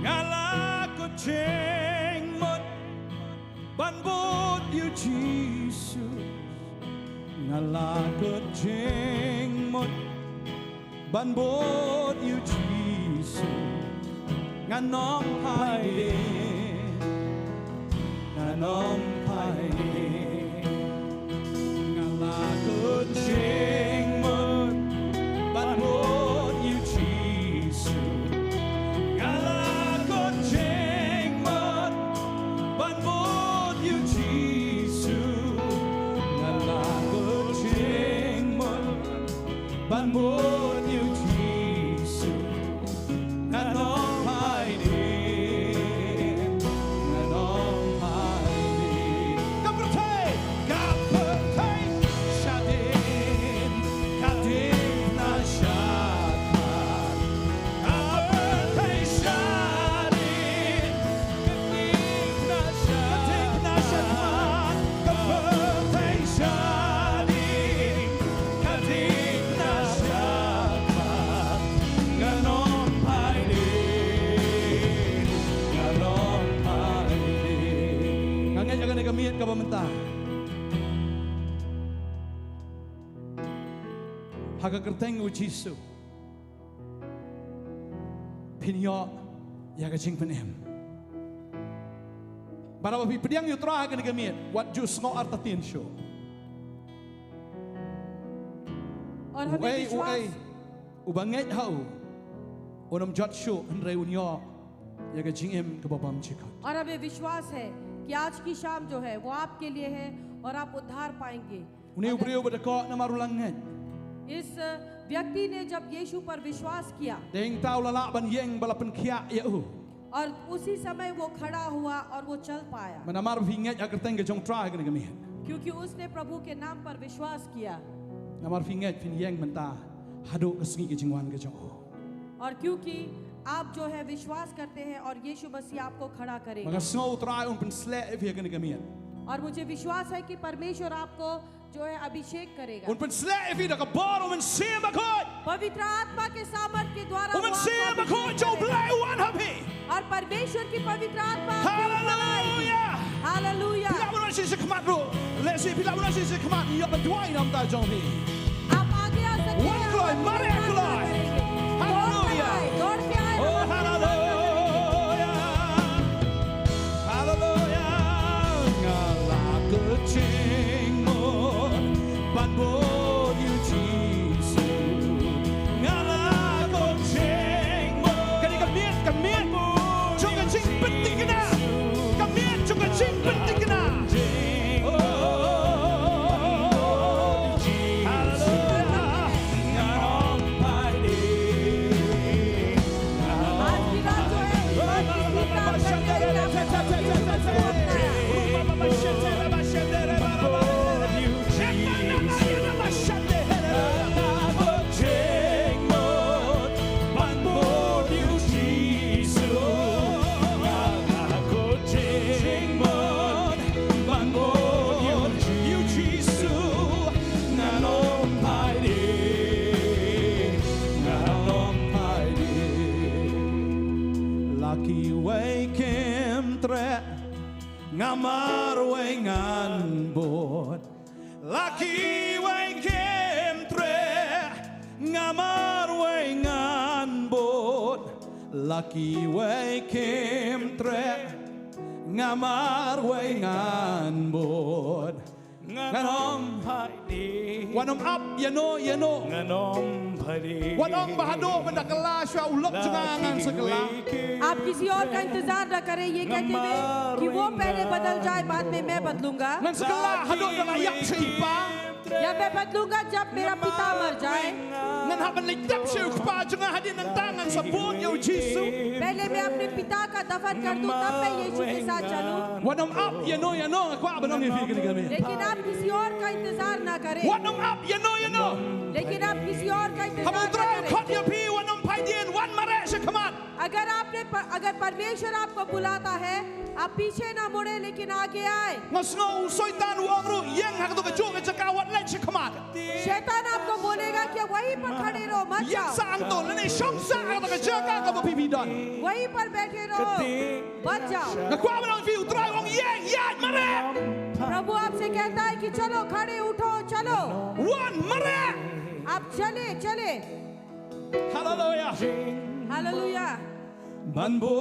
[SPEAKER 7] là cơ chính một ban bố yêu Jesus là cơ chính một ban bố yêu Jesus nóng phai đi nóng phai đi là cơ chính một ban bố yêu Jesus là cơ chính một ban bố yêu Jesus là cơ chính một ban bố yêu Jesus nóng phai đi nóng phai đi cầm cơ thể shadin kadin na shadman cầm cơ thể shadin kadin na shadman cầm cơ thể shadin kadin na shadman ngon phai đi ngon phai đi ngang jangan nak kami ka pementa haga kerteng u Jisu pinyo ya ka jing penem para babi pediang yu tra ka kami wat jus ngo artatin show
[SPEAKER 6] और हमें
[SPEAKER 7] uai
[SPEAKER 6] विश्वास
[SPEAKER 7] ubanget hau onam jat show andre unyo ya ka jing em ka babam chika
[SPEAKER 6] और हमें विश्वास है कि आज की शाम जो है वो आपके लिए है और आप उद्धार पाएंगे
[SPEAKER 7] uni ubreu badako na marulangan
[SPEAKER 6] इस व्यक्ति ने जब यीशु पर विश्वास किया
[SPEAKER 7] deng tau lala ban yeng balapan khia ya u
[SPEAKER 6] और उसी समय वो खड़ा हुआ और वो चल पाया
[SPEAKER 7] manamar vinget ya kerteng ka jong tra ka kami
[SPEAKER 6] क्योंकि उसने प्रभु के नाम पर विश्वास किया
[SPEAKER 7] namar vinget fin yeng menta hadu ka singi ka jingwan ka jong
[SPEAKER 6] और क्योंकि आप जो है विश्वास करते हैं और यीशु मसीह आपको खड़ा करेगा
[SPEAKER 7] mga snow try on pen sle if ya ka kami
[SPEAKER 6] और मुझे विश्वास है कि परमेश्वर आपको जो है अभिषेक करेगा
[SPEAKER 7] on pen sle if da ka bor on sim bakot
[SPEAKER 6] पवित्र आत्मा के सामर्थ के द्वारा
[SPEAKER 7] on
[SPEAKER 6] वो
[SPEAKER 7] sim
[SPEAKER 6] आपको
[SPEAKER 7] bakot
[SPEAKER 6] अभिषेक
[SPEAKER 7] jo
[SPEAKER 6] करेगा।
[SPEAKER 7] blai wan happy
[SPEAKER 6] और परमेश्वर की पवित्र आत्मा आपके ऊपर आएगी।
[SPEAKER 7] hallelujah
[SPEAKER 6] hallelujah
[SPEAKER 7] pila mo si se kmat bro let's see pila mo si se kmat yo ba dwai nam ta jong hi
[SPEAKER 6] आप आगे आ सकते
[SPEAKER 7] One
[SPEAKER 6] हैं
[SPEAKER 7] cry,
[SPEAKER 6] आप
[SPEAKER 7] Mary
[SPEAKER 6] पवित्र आत्मा
[SPEAKER 7] cry.
[SPEAKER 6] करेंगे।
[SPEAKER 7] Hallelujah.
[SPEAKER 6] दौड़ के आए
[SPEAKER 7] oh hallelujah hallelujah ngala ke ching mo ban bo you Jesus ngala ke ching mo kani kamiet chung ka ching penting kana kamiet chung ka ching penting kana
[SPEAKER 6] आज की रात जो है ईश्वर की स्तुति
[SPEAKER 7] Lucky way came tre ngamar way ngan bot Lucky way came tre ngamar way ngan bot Lucky way came tre ngamar way ngan bot Nganom wanom up yano
[SPEAKER 3] nganom phari
[SPEAKER 7] wanom bahado mendakala shwa ulok jangan sekala
[SPEAKER 6] आप किसी और का इंतजार न करें ये कहते हुए कि वो पहले बदल जाए बाद में मैं बदलूंगा
[SPEAKER 7] ngan sekala hado dengan yak seipa
[SPEAKER 6] या मैं बदलूंगा जब मेरा पिता मर जाए
[SPEAKER 7] ngan haban lecap seu kpa jangan hadin nang tangan sabut yo Jesus
[SPEAKER 6] पहले मैं अपने पिता का दफन कर दूं तब मैं यीशु के साथ चलूं
[SPEAKER 7] wanom up yano aku abanom ni fikir kami
[SPEAKER 6] लेकिन आप किसी और का इंतजार ना करें
[SPEAKER 7] wanom up yano
[SPEAKER 6] लेकिन आप किसी और का
[SPEAKER 7] habu
[SPEAKER 6] इंतजार
[SPEAKER 7] try
[SPEAKER 6] ना
[SPEAKER 7] khot
[SPEAKER 6] करें
[SPEAKER 7] ya pi wanom pai dien wan mare se khamat.
[SPEAKER 6] अगर परमेश्वर आपको बुलाता है आप पीछे ना मुड़े लेकिन आगे आए
[SPEAKER 7] Ngasngo soitan wamru yang hak to ka chu ka chakawat lai se khamat.
[SPEAKER 6] शैतान आपको बोलेगा कि वहीं पर खड़े रहो मत
[SPEAKER 7] Yang
[SPEAKER 6] जाओ
[SPEAKER 7] sang to le ne shong sa ka to ka chaka ka ba pi don.
[SPEAKER 6] वहीं पर बैठे रहो मत जाओ
[SPEAKER 7] Na kwa ba fi utrai ong yang ya mare.
[SPEAKER 6] प्रभु आपसे कहता है कि चलो खड़े उठो चलो
[SPEAKER 7] Wan mare.
[SPEAKER 6] आप चले चले
[SPEAKER 7] Hallelujah.
[SPEAKER 6] Hallelujah
[SPEAKER 7] Banbo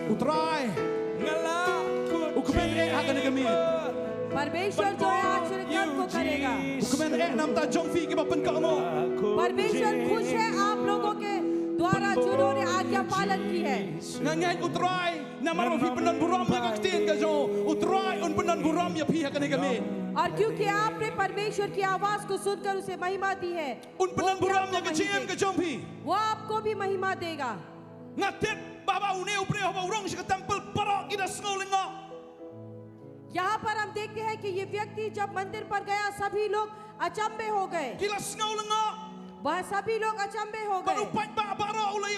[SPEAKER 7] utrai ukumen e hagan gamit
[SPEAKER 6] परमेश्वर जो है आश्चर्य कर्म को करेगा
[SPEAKER 7] ukumen e namta jongfi ke bapen ka mo
[SPEAKER 6] परमेश्वर खुश है आप लोगों के द्वारा जिन्होंने आज्ञा पालन की है
[SPEAKER 7] ngangai utrai namar fi penan buram ya ka tin ka jo utrai un penan buram ya phi hagan gamit
[SPEAKER 6] और क्योंकि आपने परमेश्वर की आवाज को सुनकर उसे महिमा दी है
[SPEAKER 7] un penan buram ya ka chiem ka jongfi
[SPEAKER 6] वो आपको भी महिमा देगा
[SPEAKER 7] ngatet baba une upre ho urong se ka temple parok kita sngolinga
[SPEAKER 6] यहाँ पर हम देखते हैं कि ये व्यक्ति जब मंदिर पर गया सभी लोग अचंभे हो गए
[SPEAKER 7] kila sngolinga
[SPEAKER 6] वह सभी लोग अचंभे हो
[SPEAKER 7] baru
[SPEAKER 6] गए
[SPEAKER 7] pat ba baro ulai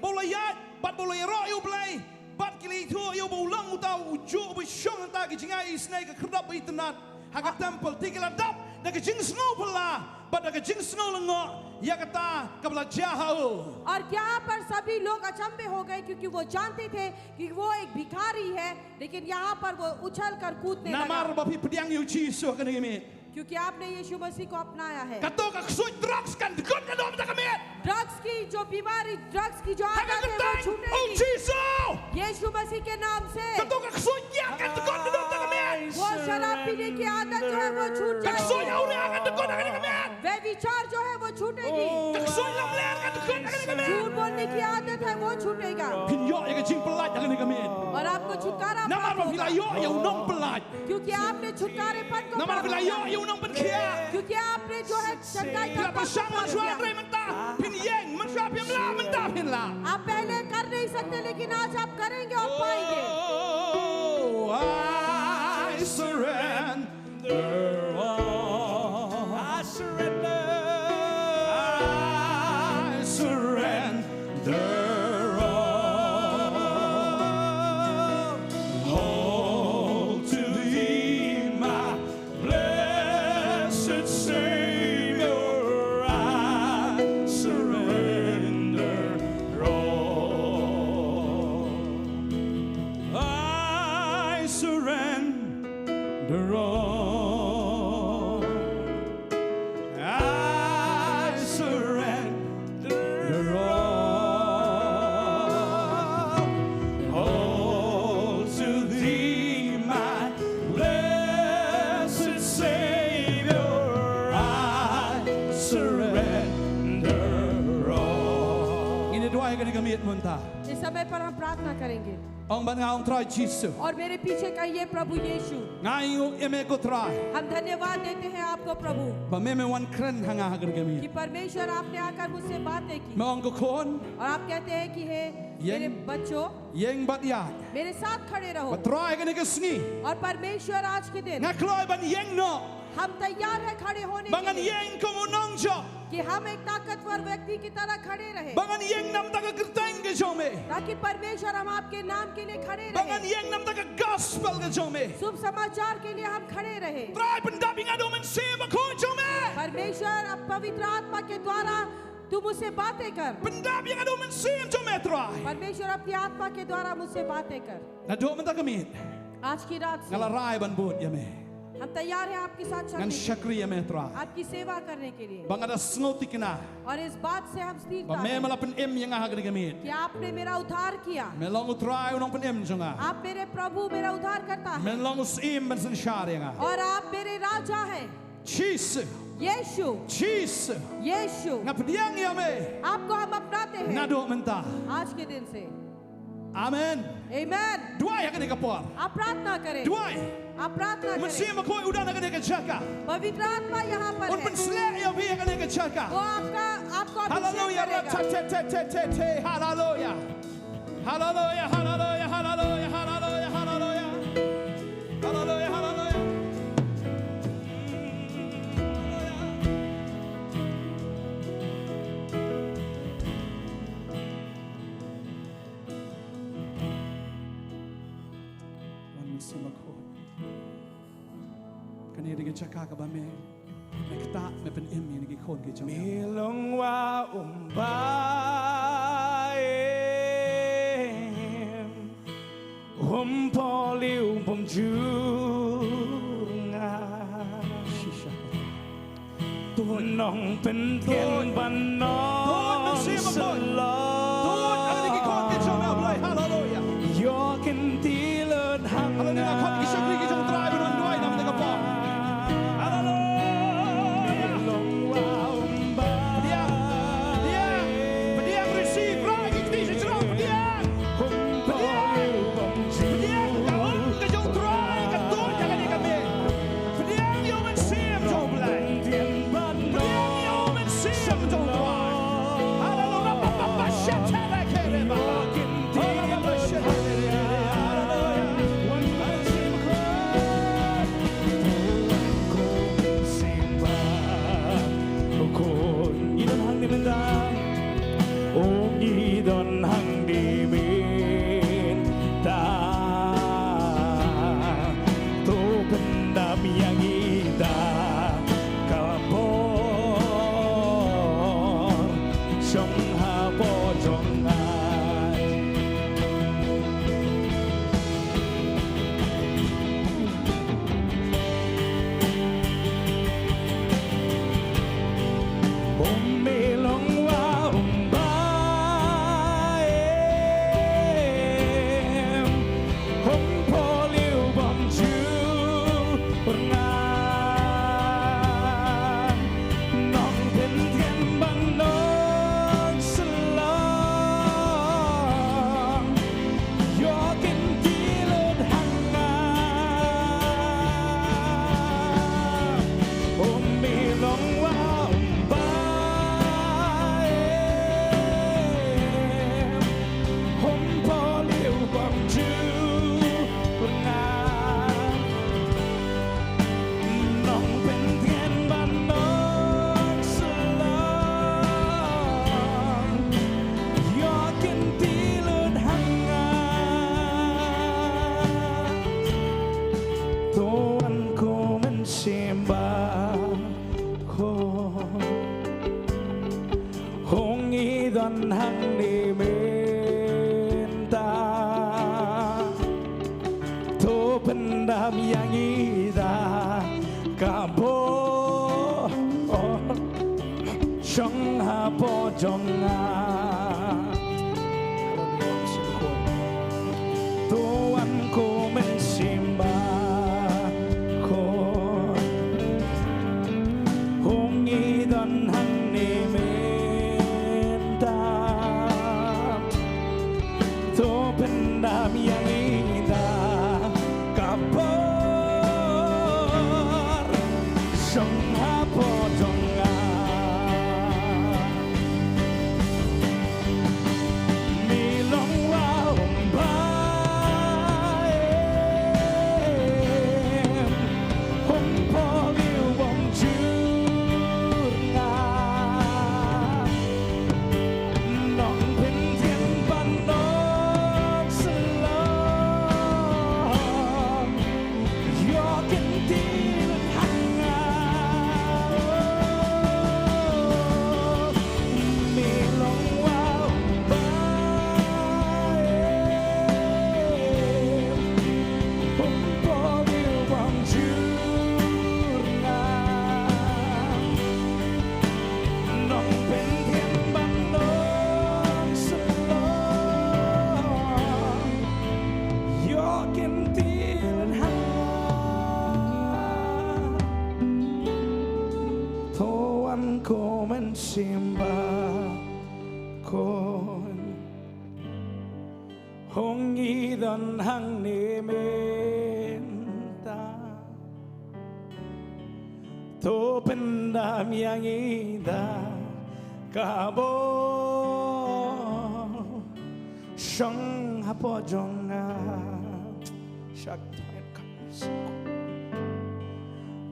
[SPEAKER 7] bolayat pat bolay ro yu blai pat kili thu yu bolang utau uju bu shong ta ki jingai snai ka khrap bi tanat haga temple tigila dap na ka jing snow pala pat ka jing snow lengo ya kata kabla jahau
[SPEAKER 6] और यहाँ पर सभी लोग अचंभे हो गए क्योंकि वो जानते थे कि वो एक भिखारी है लेकिन यहाँ पर वो उछल कर कूदने
[SPEAKER 7] namar
[SPEAKER 6] लगा
[SPEAKER 7] ba pi pediang yu chi so ka ngi
[SPEAKER 6] क्योंकि आपने यीशु मसीह को अपनाया है
[SPEAKER 7] kato ka ksoi drugs kan god ka dom ta ka met
[SPEAKER 6] drugs की जो बीमारी ड्रग्स की जो
[SPEAKER 7] haga
[SPEAKER 6] आदत है वो
[SPEAKER 7] ka oh
[SPEAKER 6] छूटेगी
[SPEAKER 7] jesus
[SPEAKER 6] यीशु मसीह के नाम से
[SPEAKER 7] kato ka ksoi ya kan god ka dom ta ka met
[SPEAKER 6] वो शराब पीने की आदत जो है वो छूट
[SPEAKER 7] ka ksoi
[SPEAKER 6] जाएगी
[SPEAKER 7] au ne kan god ka met
[SPEAKER 6] वह विचार जो है वो छूटेगी
[SPEAKER 7] ka ksoi lam le kan god ka met
[SPEAKER 6] झूठ बोलने की आदत है वो छूटेगा
[SPEAKER 7] pin yo ya ka jing pelat ka ngi ka met
[SPEAKER 6] और आपको छुटकारा
[SPEAKER 7] namar
[SPEAKER 6] प्राप्त
[SPEAKER 7] ba
[SPEAKER 6] होगा
[SPEAKER 7] pila yo ya unong pelat
[SPEAKER 6] क्योंकि आपने छुटकारे पद को
[SPEAKER 7] namar
[SPEAKER 6] प्राप्त
[SPEAKER 7] pila yo
[SPEAKER 6] किया
[SPEAKER 7] ya unong pen khia
[SPEAKER 6] क्योंकि आपने जो है सच्चाई का
[SPEAKER 7] pila
[SPEAKER 6] पद
[SPEAKER 7] pa
[SPEAKER 6] को
[SPEAKER 7] sang man
[SPEAKER 6] प्राप्त
[SPEAKER 7] swa
[SPEAKER 6] किया
[SPEAKER 7] tre man ta pin yeng man swa pim la man ta pin la
[SPEAKER 6] आप पहले कर नहीं सकते लेकिन आज आप करेंगे और पाएंगे
[SPEAKER 7] oh I surrender all I surrender all to thee my blessed Savior I surrender all I surrender all I surrender all to thee my blessed Savior I surrender all ini doa yang kami minta
[SPEAKER 6] इस समय पर हम प्रार्थना करेंगे
[SPEAKER 7] ong ban ngaong try Jesus
[SPEAKER 6] और मेरे पीछे कहिए प्रभु यीशु
[SPEAKER 7] ngaing eme ko try
[SPEAKER 6] हम धन्यवाद देते हैं आपको प्रभु
[SPEAKER 7] ba meme wan kren hanga hagar
[SPEAKER 6] कि
[SPEAKER 7] kami
[SPEAKER 6] परमेश्वर आपने आकर मुझसे बातें की
[SPEAKER 7] ma ong ko kon
[SPEAKER 6] और आप कहते हैं कि हे मेरे बच्चों
[SPEAKER 7] yeng bat ya
[SPEAKER 6] मेरे साथ खड़े रहो
[SPEAKER 7] ba try kani ka sngi
[SPEAKER 6] और परमेश्वर आज के दिन
[SPEAKER 7] ngakloi ban yeng no
[SPEAKER 6] हम तैयार हैं खड़े होने के
[SPEAKER 7] bangan
[SPEAKER 6] लिए
[SPEAKER 7] yeng ko unong jo
[SPEAKER 6] कि हम एक ताकतवर व्यक्ति की तरह खड़े रहे
[SPEAKER 7] bangan yeng nam ta ka kirteng ke jo me
[SPEAKER 6] ताकि परमेश्वर हम आपके नाम के लिए खड़े
[SPEAKER 7] bangan
[SPEAKER 6] रहे
[SPEAKER 7] yeng nam ta ka gospel ke jo me
[SPEAKER 6] शुभ समाचार के लिए हम खड़े रहे
[SPEAKER 7] try pendaping ado men se ba ko jo me
[SPEAKER 6] परमेश्वर अब पवित्र आत्मा के द्वारा तू मुझसे बातें कर
[SPEAKER 7] pendaping ado men se jo me try
[SPEAKER 6] परमेश्वर अपनी आत्मा के द्वारा मुझसे बातें कर
[SPEAKER 7] na do man ta kami
[SPEAKER 6] आज की रात से
[SPEAKER 7] ngala rai ban bot ya me
[SPEAKER 6] हम तैयार हैं आपके साथ
[SPEAKER 7] ngan
[SPEAKER 6] चलने के लिए,
[SPEAKER 7] shakri ya me try
[SPEAKER 6] आपकी सेवा करने के लिए
[SPEAKER 7] bangada snoti kina
[SPEAKER 6] और इस बात से हम
[SPEAKER 7] ba
[SPEAKER 6] स्थिरता
[SPEAKER 7] me
[SPEAKER 6] हैं
[SPEAKER 7] mala pen em yang hagar kami
[SPEAKER 6] कि आपने मेरा उद्धार किया
[SPEAKER 7] me long try unong pen em jonga
[SPEAKER 6] आप मेरे प्रभु मेरा उद्धार करता है
[SPEAKER 7] men long sim ben sen sharinga
[SPEAKER 6] और आप मेरे राजा हैं
[SPEAKER 7] Jesus
[SPEAKER 6] यीशु
[SPEAKER 7] Jesus
[SPEAKER 6] यीशु
[SPEAKER 7] ngapdiang ya me
[SPEAKER 6] आपको हम अपनाते
[SPEAKER 7] na
[SPEAKER 6] हैं
[SPEAKER 7] do menta
[SPEAKER 6] आज के दिन से
[SPEAKER 7] amen
[SPEAKER 6] आमेन
[SPEAKER 7] dua ya kani kapor
[SPEAKER 6] आप प्रार्थना करें
[SPEAKER 7] dua
[SPEAKER 6] आप प्रार्थना
[SPEAKER 7] men
[SPEAKER 6] करें
[SPEAKER 7] sim ko udan kani ka chaka
[SPEAKER 6] पवित्र आत्मा यहाँ पर
[SPEAKER 7] un pen
[SPEAKER 6] है
[SPEAKER 7] sle ya bi kani ka chaka
[SPEAKER 6] वो आपको अभिषेक
[SPEAKER 7] hallelujah
[SPEAKER 6] करेगा
[SPEAKER 7] te hallelujah hallelujah hallelujah hallelujah hallelujah hallelujah hallelujah hallelujah
[SPEAKER 3] simakho. Kanina gid siya kakabame. Nakita me pen imi nagikon gid siya.
[SPEAKER 2] Milong wa umbaim poliu junga Tunong pentien banong
[SPEAKER 7] Tuon ang nagikon gid siya ablay. Hallelujah.
[SPEAKER 2] Yo kintilon hang
[SPEAKER 7] Hallelujah. Kon gid siya gid siya drive ron duay nam taga pa.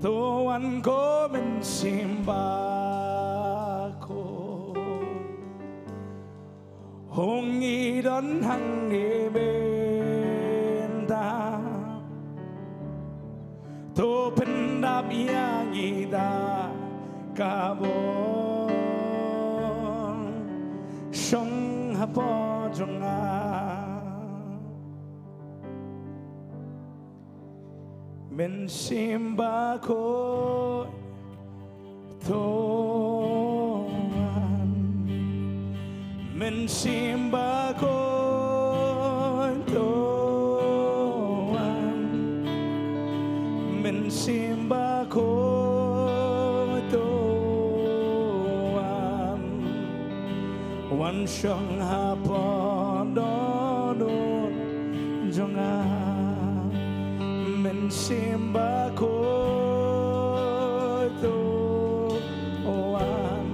[SPEAKER 3] Tuan ko mensimba ko Hong idon hang ni benda hap yang ida kabon song hapo jonga men simba ko toan men simba ko toan men simba ko toan wan shong hapon don jonga men simba ko toan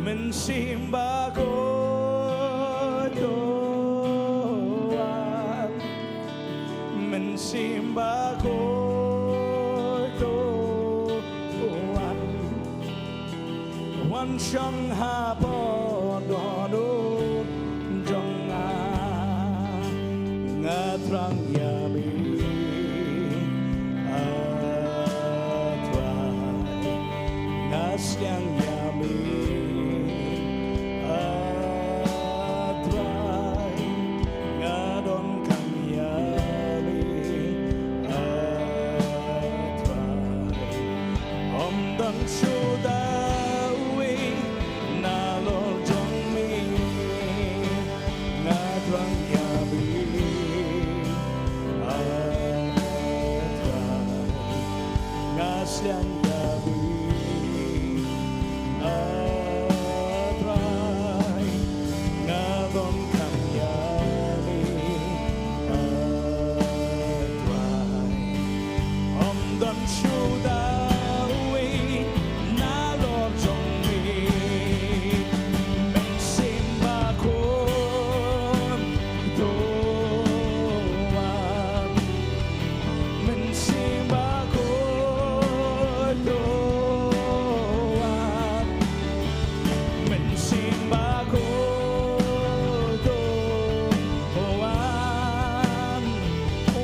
[SPEAKER 3] men simba ko toan men simba ko toan wan shong ha po do jong nga trang yami yang yami atrai ngadon kang yami atrai om dan sudawi nalol jong mi ngadrang yami atrai ngasyang yami atrai ngadon kang yami atrai om dan sudawi nalor jong mi men simba ko toan men simba ko toan men simba ko toan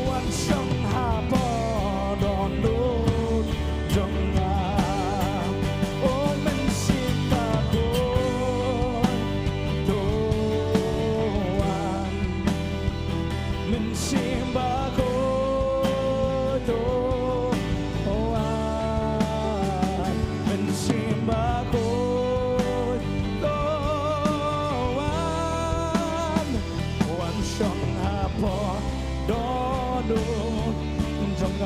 [SPEAKER 3] wan shong ha po don don jong a o men simba ko toan men simba ko toan men simba ko toan wan shong ha po don don jong a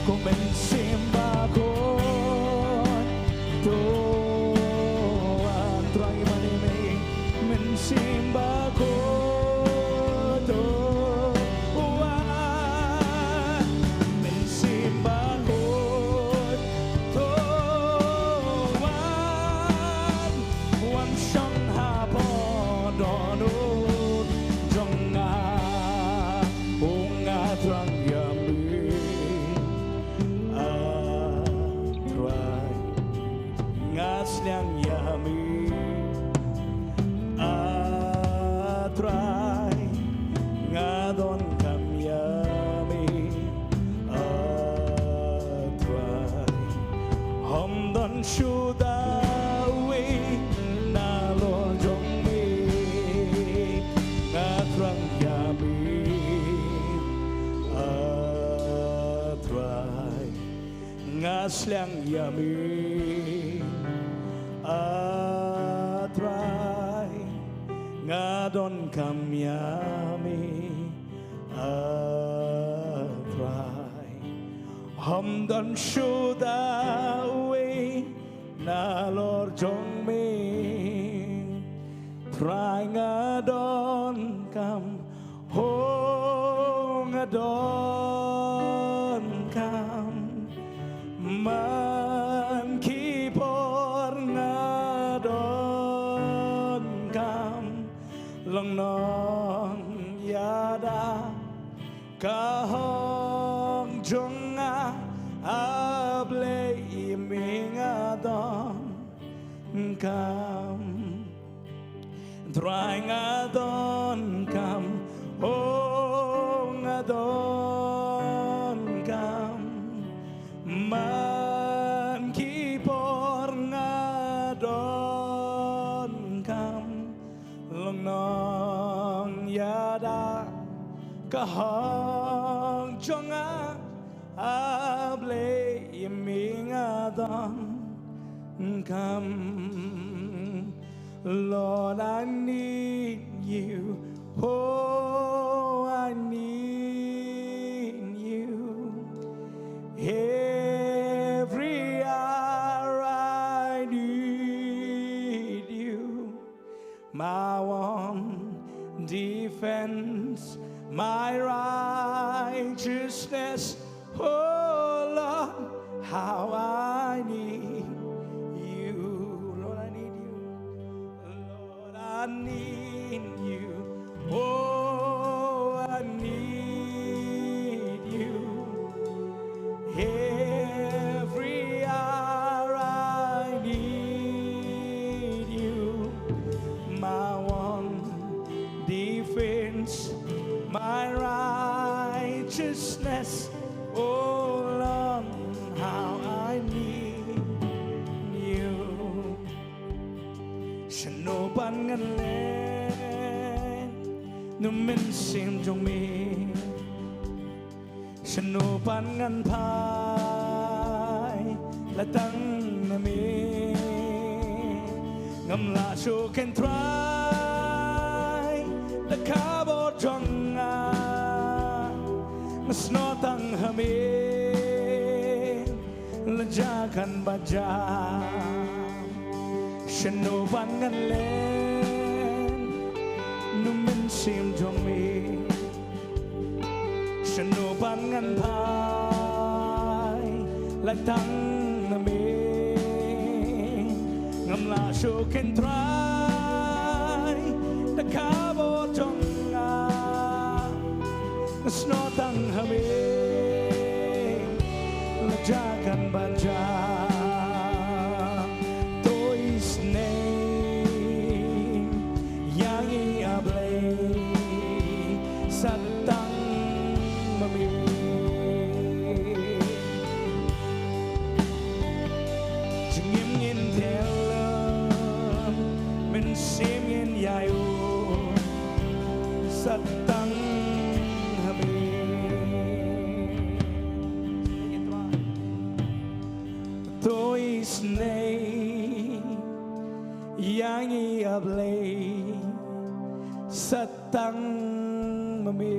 [SPEAKER 3] ko men simba ko toan try mani me men simba ko toan men simba ko toan wan shong ha po don don jong a unga trang yami atrai ngasnyang yami atrai ngadon kam yami atrai hom don sudawi nalol jong mi ngadrang yami atrai ngaslyang yami atrai ngadon kam yami atrai hom dan sudawi nalor jong mi trai ngadon kam ho ngadon kam man kipor ngadon kam long non yada kahong jonga able imingadon kam try ngadon kam oh ngadon kam
[SPEAKER 2] cả hong trong áp lệ mình đón come Lord I need you oh I need you every hour I need you my one defense my righteousness oh Lord how I need you Lord I need you Lord I need you oh I need you every hour I need you my one defense my righteousness oh Lord how I need you ฉันโนปันกันเล่นนุ่มเป็นเสียงจงมีฉันโนปันกันพายและตั้งนามีงำลาโชเคนทรายและข้าบอจงงานสโนตังฮามีและจากันบาจาฉันโนปันกันเล่นนุ่มเป็นเสียงจงมีฉันโนปันกันพายและทั้งนามีงำลาโชเคนทรายและข้าบอจงงานสโนตังฮามีและจากันบาจาSatang mami Jingim yin thelam Min sim yin yayo Satang hami Toi snei Yangi ablay Satang mami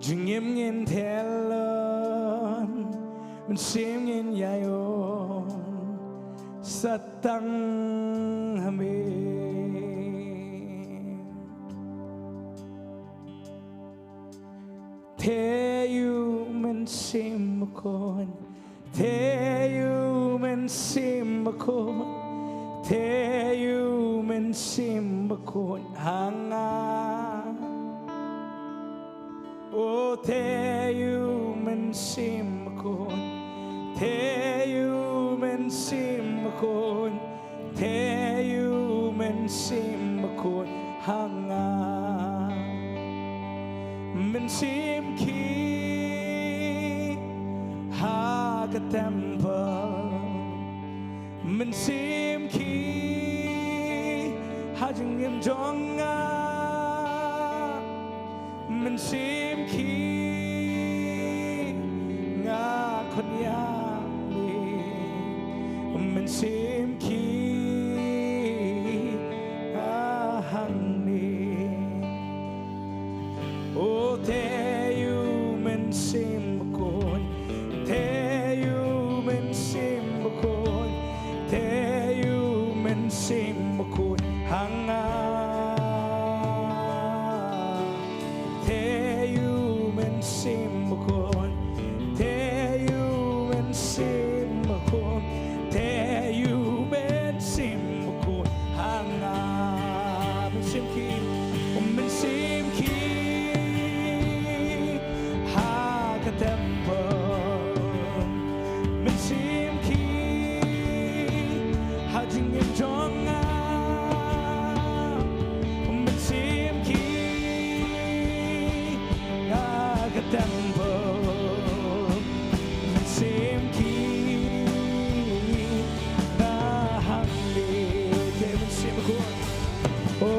[SPEAKER 2] Jingim yin thelan Min sim yin yayon Satang hami Te yu min sim makon Te yu min sim makon Te yu min sim makon hanga Oh te yu min sim makon Te yu min sim makon Te yu min sim makon hanga Min sim ki ha ka temple Min sim ki ha jing yam jong nga Min sim ki nga kon yang ni Min sim ki nga hang ni Oh te yu min sim kon Te yu min sim kon Te yu min sim kon hanga Te yu min sim kon Te yu min sim kon Te yu min sim kon hanga Min sim ki Min sim ki ha ka temple Min sim ki ha jing yam jong nga Min sim ki ha ka temple Min sim ki ha hang li Te min sim kon Oh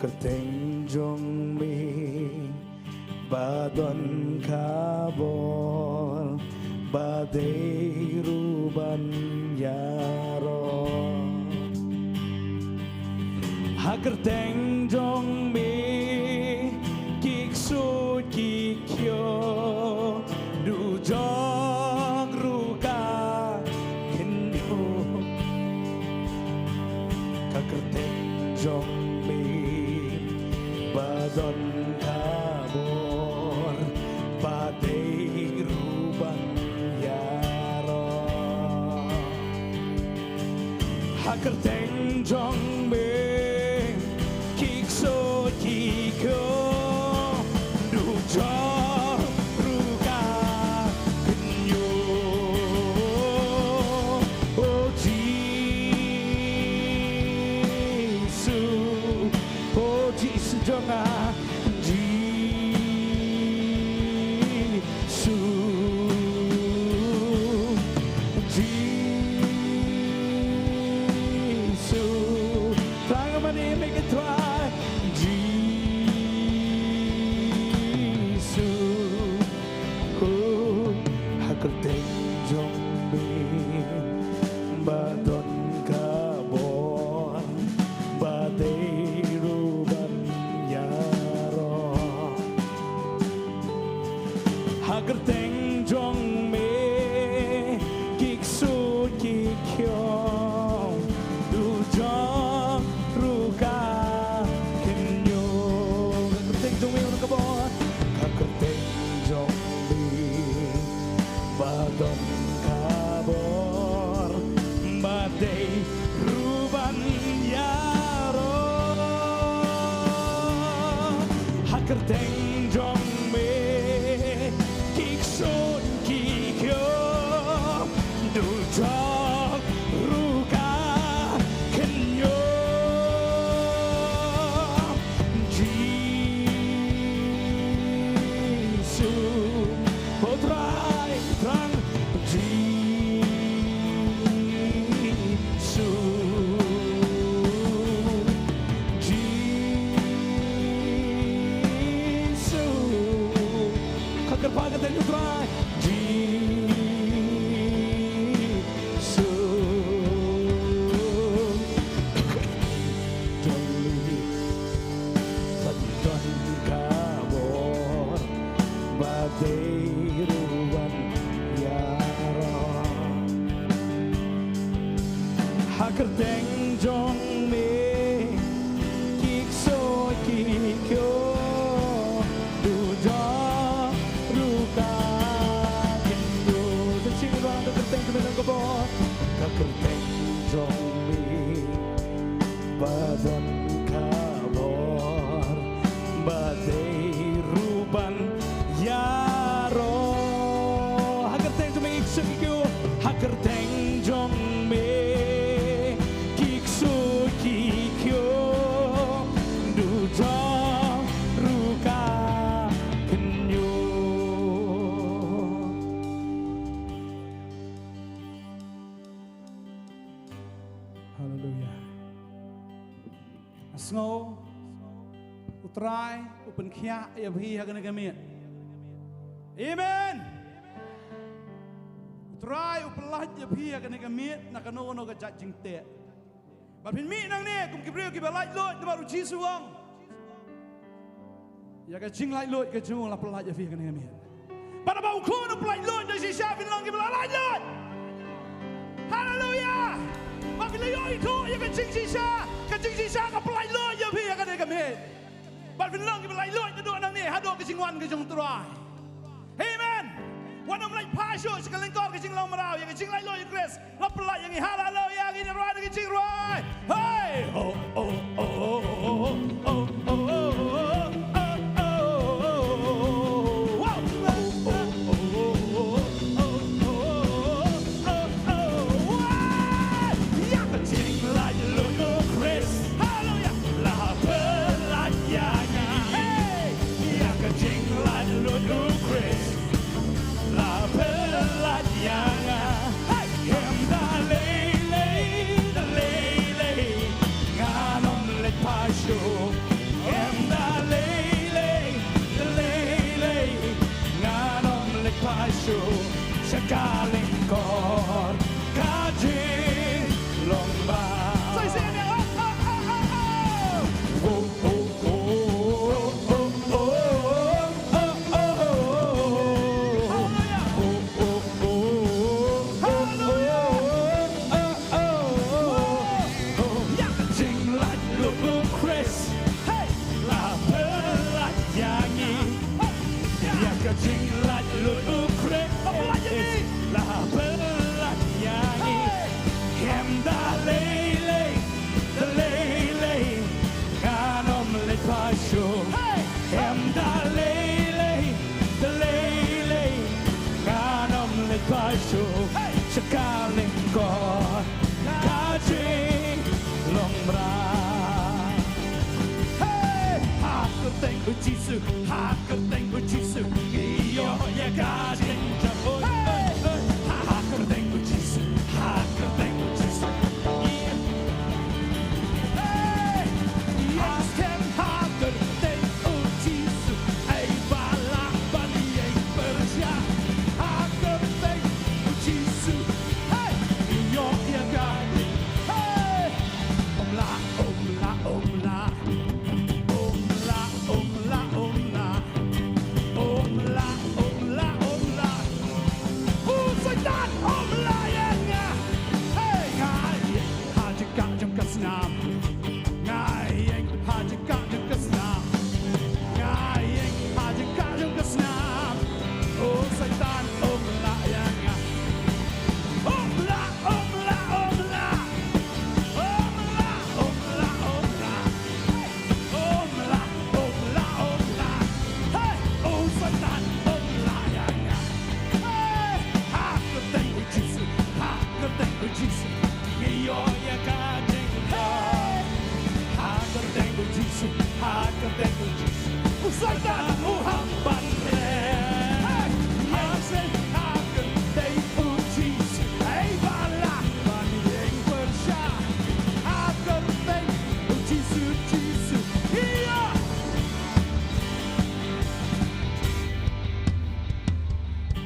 [SPEAKER 3] Hakerteng jong mi badon kabol badai ruban yaro Hakerteng jong mi kiksu kikyo du jong ruka kenyo Hakerteng jong badon kabor badai ruban yaro Hakerteng jong be kikso kiko du jong ruka kenyo oh Jesus oh Jesus jonga badon kabor badai ruban yaro Hakerteng jong me kiksu kikyo du jong ruka kenyo Hakerteng jong me unang kabor Hakerteng jong me badon kabor badai ruban yaro Hakerteng jong me kikso kikyo du jong ruka kenyo Jesus oh try trang Pagkat dan utrai Jesus Jolly Badon kabor badai ruban yaro Hakerteng jong me kikso kikyo du jong ruka kenyo Sing around the Hakerteng kuminang kabor Hakerteng jong me badon kabor badai ruban yaro Hakerteng jong me kikso kikyo Hakerteng jong me kikso kikyo du jong ruka kenyo Hallelujah Asngo utrai upen khia ya bhi hagan gamit Amen Utrai upelah ya bhi hagan gamit nakano no ga jing te But pin mi nang ne kum kibriu ki balai lot de baru jisu wang Ya ga jing lai lot ga jung la pelah ya bhi hagan gamit Pada bau ko no pelai lot de si sha bin long ki balai lot Hallelujah Ma bila yo itu ya ga jing si sha ka pelai lot ya bhi hagan gamit But pin long ki balai lot de do nang ne ha do ki jing wan ki jung trai Amen Wan om lai pa shu sekali kor ki jing long marau ya ki jing lai lo ya grace la pelai yang hallelujah ki rai ki jing rai hey oh oh oh oh oh oh pasyo sa kalingkod kajing lomba. Say, say it now. Oh, oh, oh, oh, oh, oh, oh, oh, oh. Hallelujah. Oh, oh, oh. Yakajing like Lobo Chris. Hey, la bella yangi. Yakajing like Lobo Chris. La bella yangi. Hem da lele, the lele. Kanom le pasyo. Hem da lele, the lele. Kanom le pasyo. Sa kalingkod kajing lombra. Hakateng ujisu, hakateng ujisu. Iyo ya kajing jaboy. Hakateng ujisu, hakateng ujisu. Asken hakateng ujisu. Ay balak baliay persya. Hakateng ujisu. Iyo ya kajing. Omla, omla, omla. Omla, omla, omla. Omla, omla, omla. Satan, omla yan nga. Hey, ngayeng hajikajang kasnam. Ngayeng hajikajang kasnam. Ngayeng hajikajang kasnam. Satan, omla yan nga. Omla, omla, omla. Omla, omla, omla. Omla, omla, omla. Hey, Satan, omla yan nga. Hey, hakateng ujisu, hakateng ujisu. Ngayon ya kajing lomba. Hakateng ujisu, hakateng ujisu. Satan, uhamban rin. Yasin, hakateng ujisu. Ay balak baniyeng persya. Hakateng ujisu, jisu. Iya.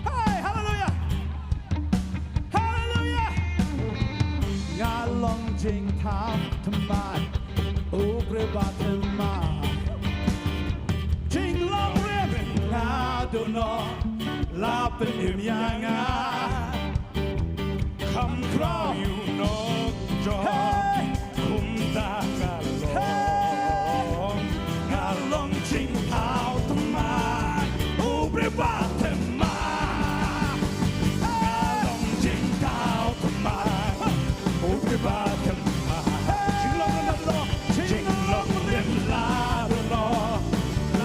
[SPEAKER 3] Hey, hallelujah. Hallelujah. Ngalong jing tham thamai. Ubre batemai. Jing long rim ngadono. Lapen imyanga. Come crow you know joy. Kumta kalong. Ngalong jing tham thamai. Ubre batemai. Ngalong jing tham thamai. Ubre batemai. Jing long ngadono. Jing long rim ladono.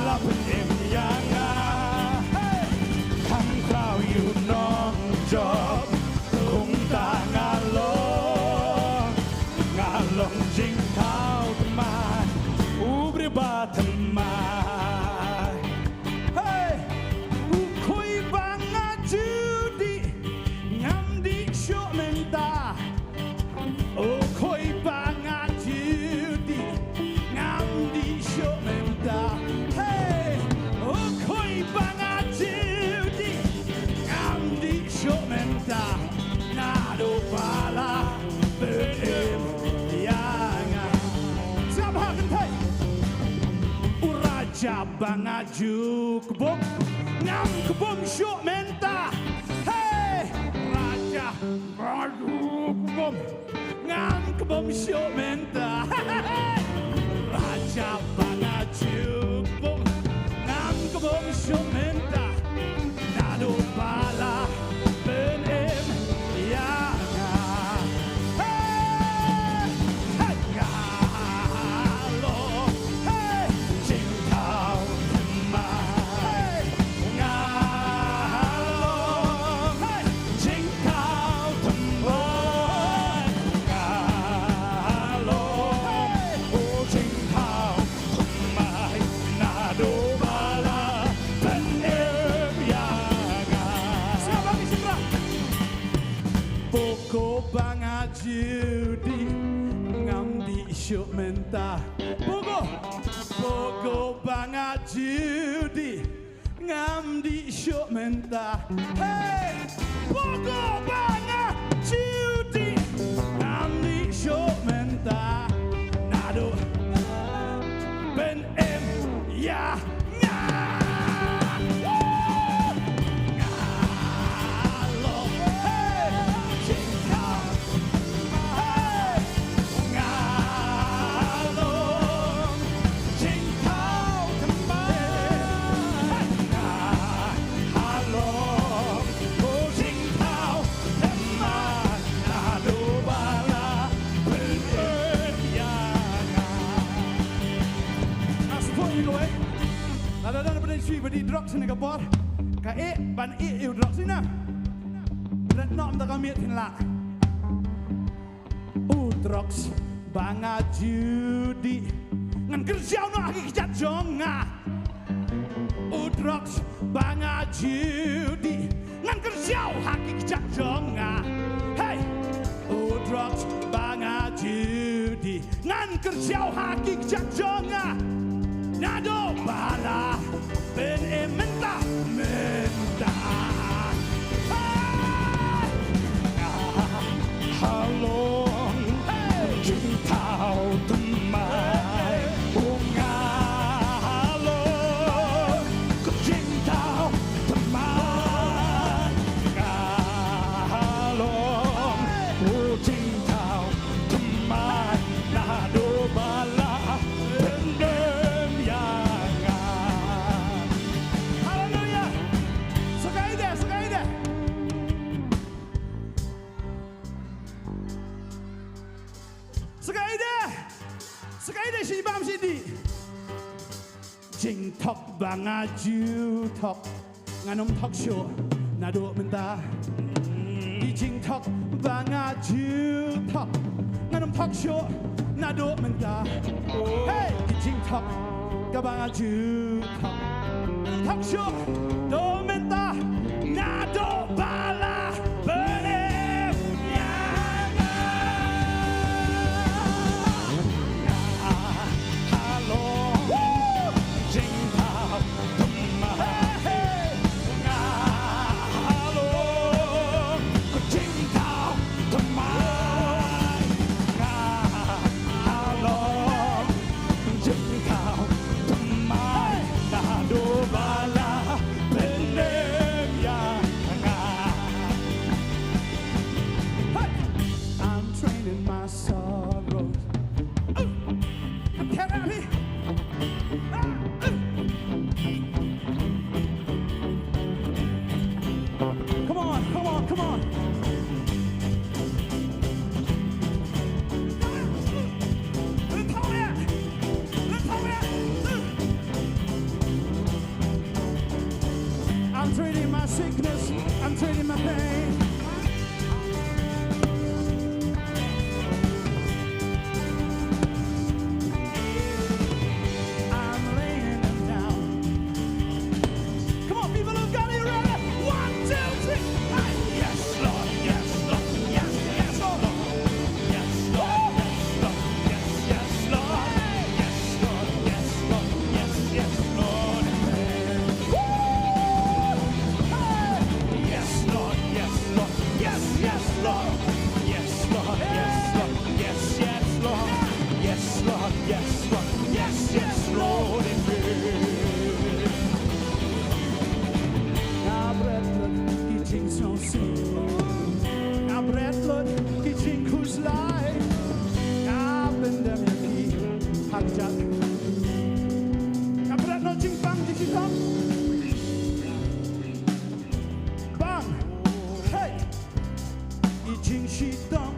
[SPEAKER 3] Lapen imyanga. Come crow you know job. Kumta ngalong. Ngalong jing tham thamai. Ubre batemai. Hey, ukoi banga judi ngamdi syok menta. Ukoi banga judi ngamdi syok menta. Hey, ukoi banga judi ngamdi syok menta. Nado pala beem yanga. Siapa hakentai? Uraja bangaju kebom ngam kebom syok menta. Hey, raja bangaju kebom ngam kebom syok menta. Hey, raja bangaju kebom ngam kebom syok menta. Nado pala benem yanga. Hey, hey, ngalo. Hey, jing tau thamai. Ngalo. Hey, jing tau thamai. Ngalo. Oh, jing tau thamai. Nado bala benem yanga. Siapa lagi Sindra? Poko bangajudi ngamdi syuk menta. Poko bangajudi ngam di show menta. Hey, pogo banga Judy, ngam di show menta. Nado ben em ya nga. Ngalo, hey, cinta. Hey, ngalo, cinta teman. Ngalo, oh cinta teman. Nado bala berkeyangan. Nah, support you go eh. Ada pada sui badi drop sini ke bor. Ka ban eu drop sini na. Berat nak tak kami tinla. Drops banga Judy ngan kerja no lagi kejat jonga. Drops banga Judy ngan kerja lagi kejat jonga. Hey, drops banga Judy ngan kerja lagi kejat jonga. Nado bala ben menta menta. Halo. Tao temai ungalo kucing tao temai ngalo kucing tao temai nado bala pendem yangan. Haleluya. Sukai deh. Sekali deh sini bam sini. Jing tok banga ju tok nganom talk show nado menta. Di jing tok banga ju tok nganom talk show nado menta. Hey, di jing tok banga ju tok talk show do menta nado bala benem yangan. I'm trading my sickness, I'm trading my pain. I'm laying them down. Come on, people of God, are you ready? 1, 2, 3. Hey. Yes, Lord, yes, Lord, yes, yes, Lord. Yes, Lord, yes, Lord, yes, Lord, yes, Lord, yes, yes, Lord, yes, Lord. Yes, Lord, yes, yes, Lord. Yes, Lord, yes, Lord, yes, yes, Lord. Yes, Lord, yes, Lord, yes, yes, Lord, Now bread eating so soon. Now bread eating whose life. Now bend them yaki hakjat. Now bread no ching bang dikitam. Bang. Hey. Eating shitong.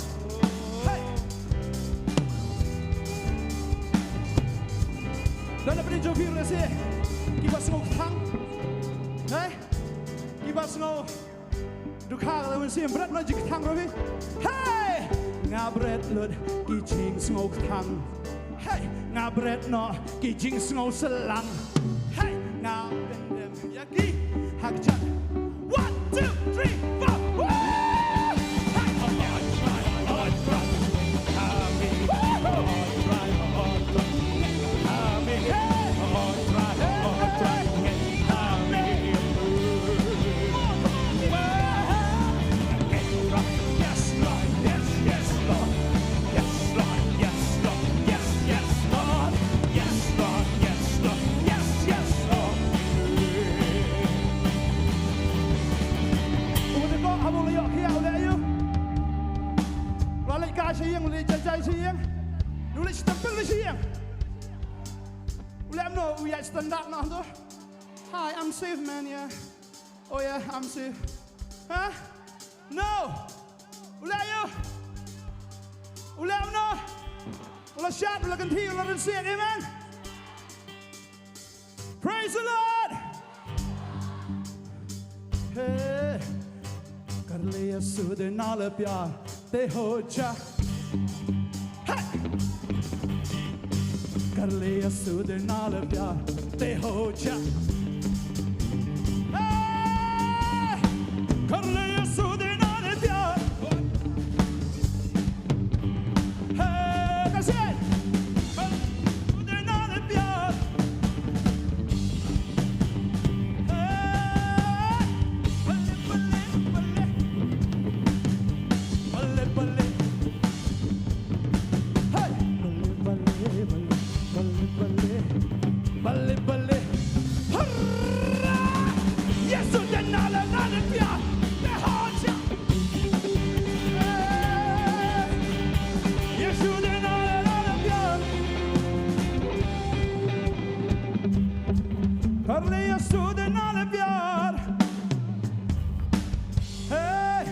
[SPEAKER 3] Hey. Dan apa ni jawab rasa? Kita semua tang. Hey. Kita semua dukha kalau mesti berat no jik tang robi. Hey. Ngabret lut eating semua tang. Hey. Ngabret no eating semua selang. Hey. Ngabendem yaki hakjat. 1, 2, 3, 4. Woo! Hey! siang, uli jajai siang, uli stempel siang. Uli am no, uli stand up now tu. Hi, I'm safe man, yeah. Oh yeah, I'm safe. Huh? No. Uli ayo. Uli am no. Uli shot, uli kan thi, uli kan siang, amen. Praise the Lord. Hey. कर ले यीशु दे नाल प्यार ते हो जा कर ले यीशु दे नाल प्यार ते हो जा कर ले यीशु दे नाल प्यार कैसे दे नाल प्यार Balle balle harra Yesu de nala nala pia de haja Yesu de nala nala pia Harle Yesu de nala pia Hey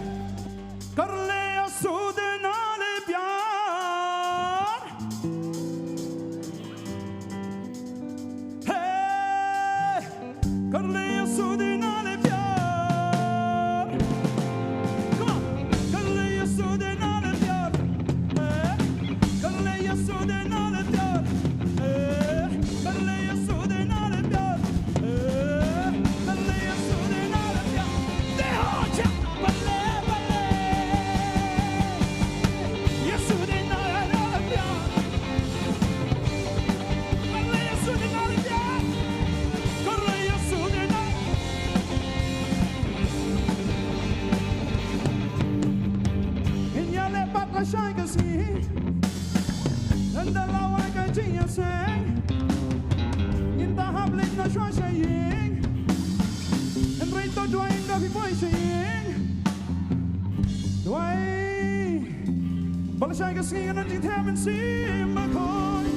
[SPEAKER 3] Harle Yesu de nala pia कर ले यीशु दे नाल प्यार Come on कर ले यीशु दे नाल प्यार कर ले यीशु दे नाल प्यार कर ले यीशु दे नाल प्यार कर ले यीशु दे नाल प्यार दे हो जा बल्ले बल्ले यीशु दे नाल प्यार कर ले यीशु दे नाल प्यार कर ले la shai ka si and la wa ka jin ya sang in ta hab lit na shwa shaying and rei to doing da vi boy shaying doing bal shai ka si and jin tham and si ma khoi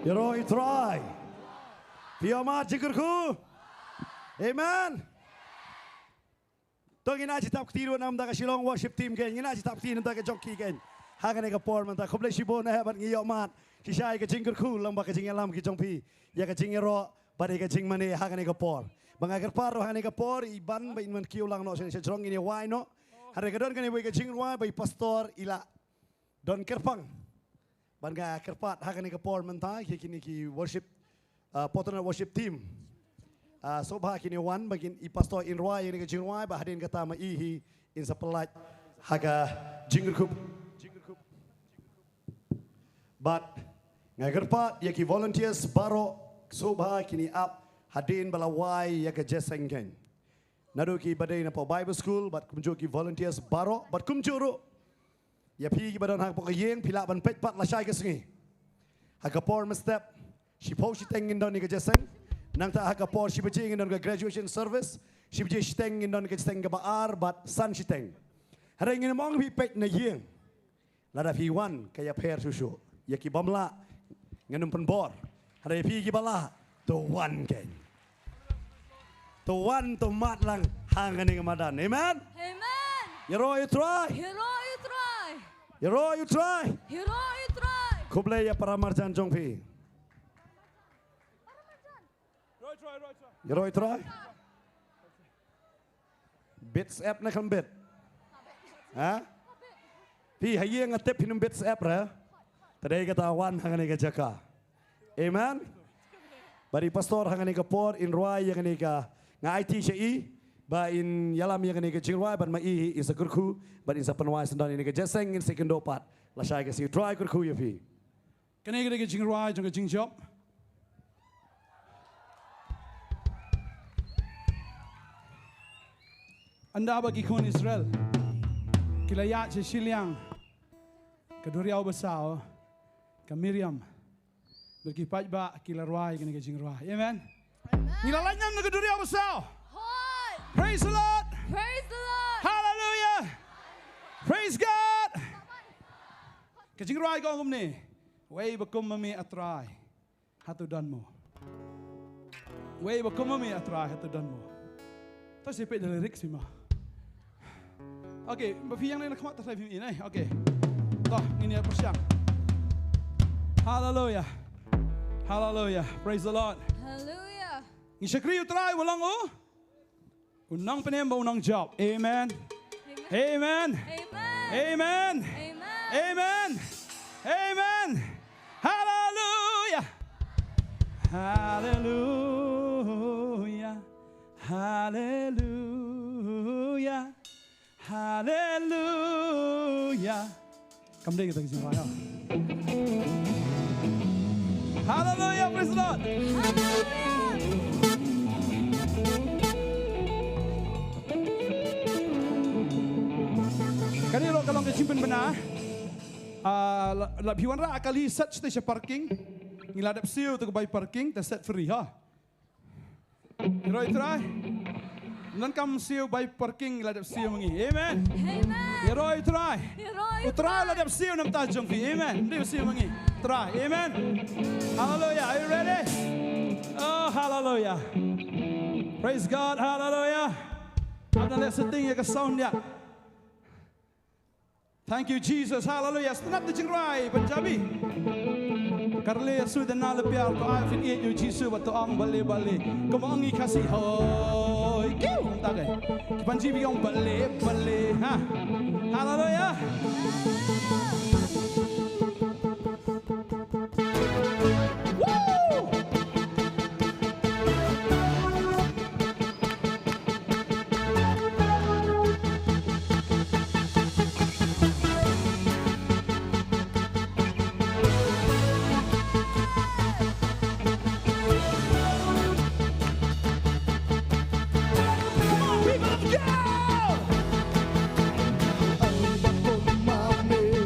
[SPEAKER 8] Yeroi try. Piama jikurku. Amen. Tong ina ci tap tiru nam da ka Shillong worship team gen ina ci tap tin da ka jockey gen. Hagan ka por man ta khoble shibo na ban ngi yomat. Ci shai ka jikurku lang ba ka jing lam ki jong pi. Ya ka jing ro ba de ka jing mane hagan ka por. Bang agar par ro hagan ka por iban ba in man kiu lang no se jong ini wai no. Hare ka don ka ni ka jing wai ba pastor ila don kerpang. Bangga kerpat hakan ke por mentah kini ki worship potona worship team sobha kini wan bagin I pastor in roi ini ke jingwai ba hadin kata ma ihi in sepelat haga jingkup but ngai kerpat ya ki volunteers baro sobha kini up hadin balawai ya ke jesengken nadu ki badai na po bible school but kumjo ki volunteers baro but kumjuru ya pi ki badon hak pok yeng pila ban pet pat la shai ke singi hakapor step shi po shi teng in don ni ke jeseng nang ta hakapor shi bejing in don ke graduation service shi beje shi teng in don ke teng ke baar but san shi teng hare ngin mong pi pet na yeng la da pi wan ke ya per susu ya ki bamla nganum pen bor hare pi ki bala to wan ke to wan to mat lang hang ni madan amen
[SPEAKER 9] Amen.
[SPEAKER 8] Yero you try
[SPEAKER 9] Hero you try.
[SPEAKER 8] Yero you try
[SPEAKER 9] Hero you try.
[SPEAKER 8] Kuble ya para marjan jong pi. Yero try. Bits app na kan bit. Ha? Pi hayeng atep hinum bits app ra. Tadai kata wan hangani ka jaka. Amen. Bari pastor hangani ka por in roi yang ni ka nga IT syai ba in yalam yang ni ka jingwai ban ma I in sakurku ban in sapanwai sandan ni ka jeseng in second dopat. La syai ka si try kurku ya pi.
[SPEAKER 3] Kani ke jing roi jong ke jing job. Anda bagi kon Israel. Kilaya che Shiliang. Keduriau besar. ka Miriam berkipat ba kilarway kini kajing rway. Amen. Nilalanyam na kaduri ako sao.
[SPEAKER 9] Hoi.
[SPEAKER 3] Praise the Lord.
[SPEAKER 9] Praise the Lord.
[SPEAKER 3] Hallelujah. Praise God. Kajing rway ko ngumni. Way bakum mami atray. Hatudan mo. Way bakum mami atray hatudan mo. Tapos ipit na lyrics mo. Okay, bapiyang na nakamat sa live ini. Okay. Toh, ini apa siang. Hallelujah. Hallelujah. Praise the Lord.
[SPEAKER 9] Hallelujah.
[SPEAKER 3] Ngisakri utray walang unang penemba unang job. Amen. Amen.
[SPEAKER 9] Amen.
[SPEAKER 3] Amen.
[SPEAKER 9] Amen.
[SPEAKER 3] Amen. Amen. Hallelujah. Hallelujah. Hallelujah. Hallelujah. Come down kita kisah raya. Hallelujah. Praise the Lord. Kanilo kalong kecimpen benar. Labiwan ra akali set station parking. Ngiladap siu tu buy parking, ta set free ha. Iro try. Nan kam siu buy parking ngiladap siu mengi. Amen.
[SPEAKER 9] Amen.
[SPEAKER 3] Iro try.
[SPEAKER 9] Heroi.
[SPEAKER 3] Utray ladap siu nam tajong fi. Amen. Ndi siu mengi. Try. Amen. Hallelujah. Are you ready? Oh, hallelujah. Praise God. Hallelujah. Ada lihat setting ya ke sound ya. Thank you, Jesus. Hallelujah. Stand up the jingrai, Punjabi. Karle Yesu dan nala piar to I fit you Jesus wat to ang bale bale. Kumangi kasih hoy. Kiu tagay. Punjabi yung bale bale ha. Hallelujah. Woo!
[SPEAKER 8] Ang bakom mami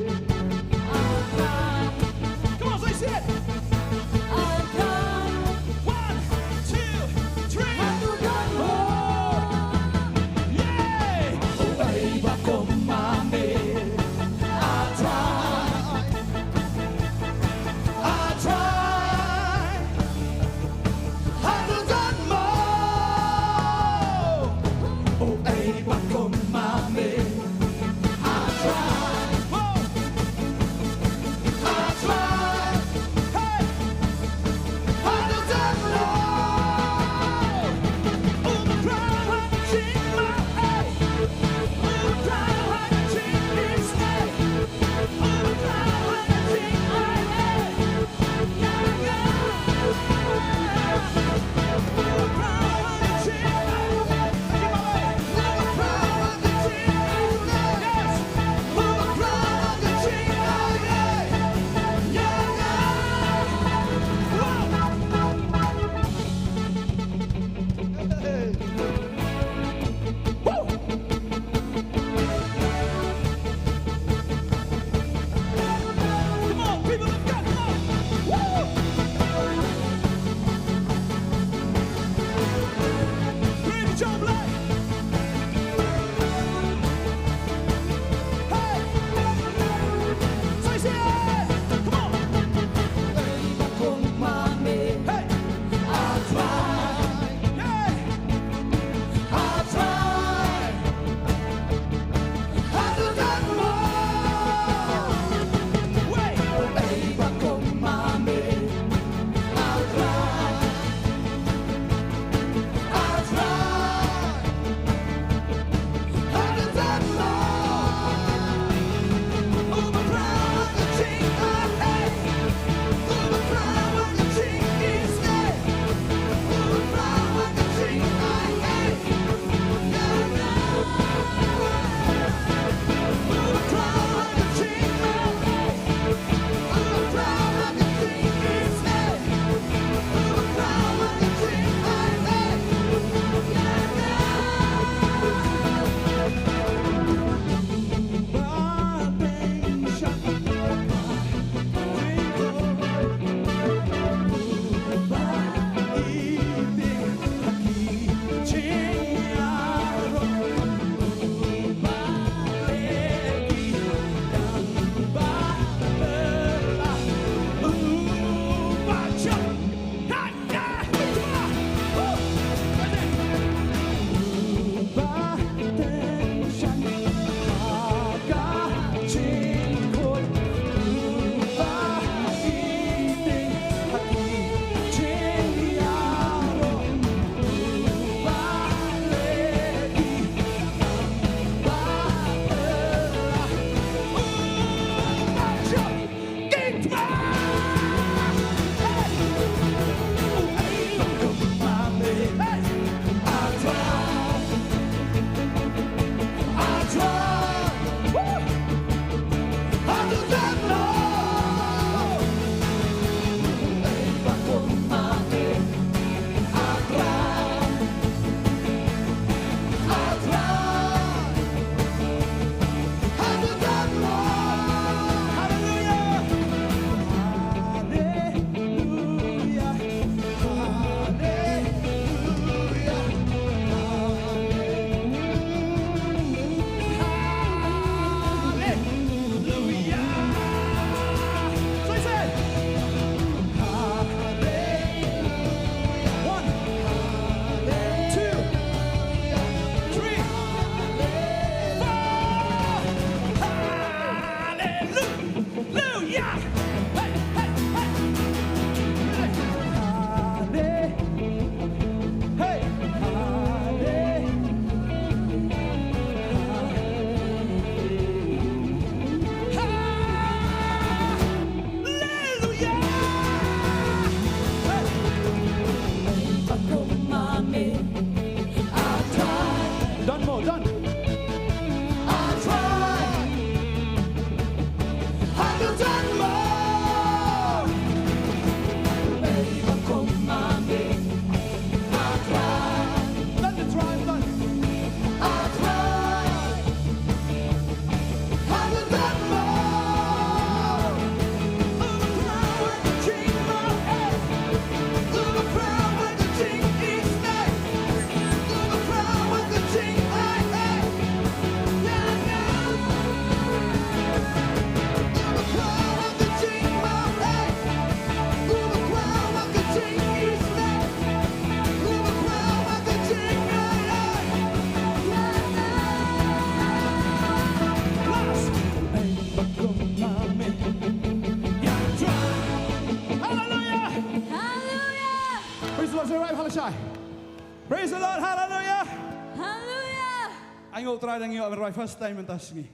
[SPEAKER 7] ngộ try đang ngộ rồi first time mình ta singi.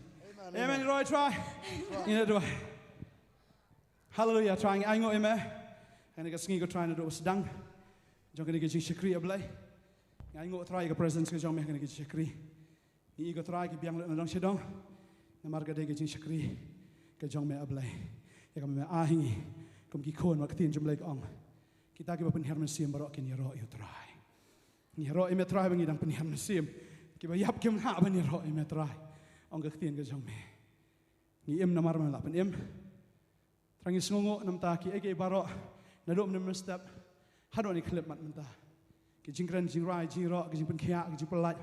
[SPEAKER 7] Amen rồi try. Ini dua. Hallelujah trying ai ngộ amen. Ini cái singi có try nó độ sedang. Jong cái jing syakri ablay. Ai ngộ try cái presence cái jong meh cái syakri. Ni có try cái biang nó dong sedong. Namar cái jing syakri cái jong meh ablay. Ya kami ahingi. Kum ki khon wa katin jom lek ong. Kita ki ba penherman sim barok kin yaro yu try. Ni yaro ime try bangi dang penherman sim. Ki ba yap kim ha ban yaro ime try. Ong ka katin ka jong me. Ni im namar man la pen im. Trangi sngongo nam ta ki ege barok na dom nam step. Hado ni klip mat man ta. Ki jingran jing rai jing ro ki jing pen khia ki jing pelaj.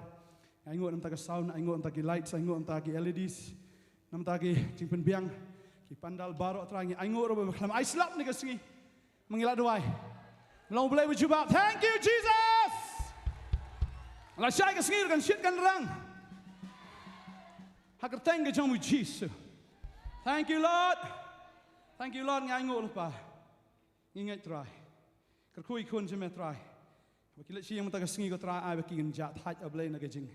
[SPEAKER 7] Ai ngot nam ta ka sound ai ngot nam ta ki lights ai ngot nam ta ki LEDs. Nam ta ki jing pen biang. Ki pandal barok terangi ai ngok roba khlam ai slap ni ka singi mengilat doai long boleh berjumpa thank you Jesus la syai ka singi kan shit kan rang hakar teng ka jong Jesus thank you Lord ngai ngok lupa ngai try kar kui kun je me try bakilat si yang mata ka singi ko try ai baki ngin jat thaj ablay na ka jing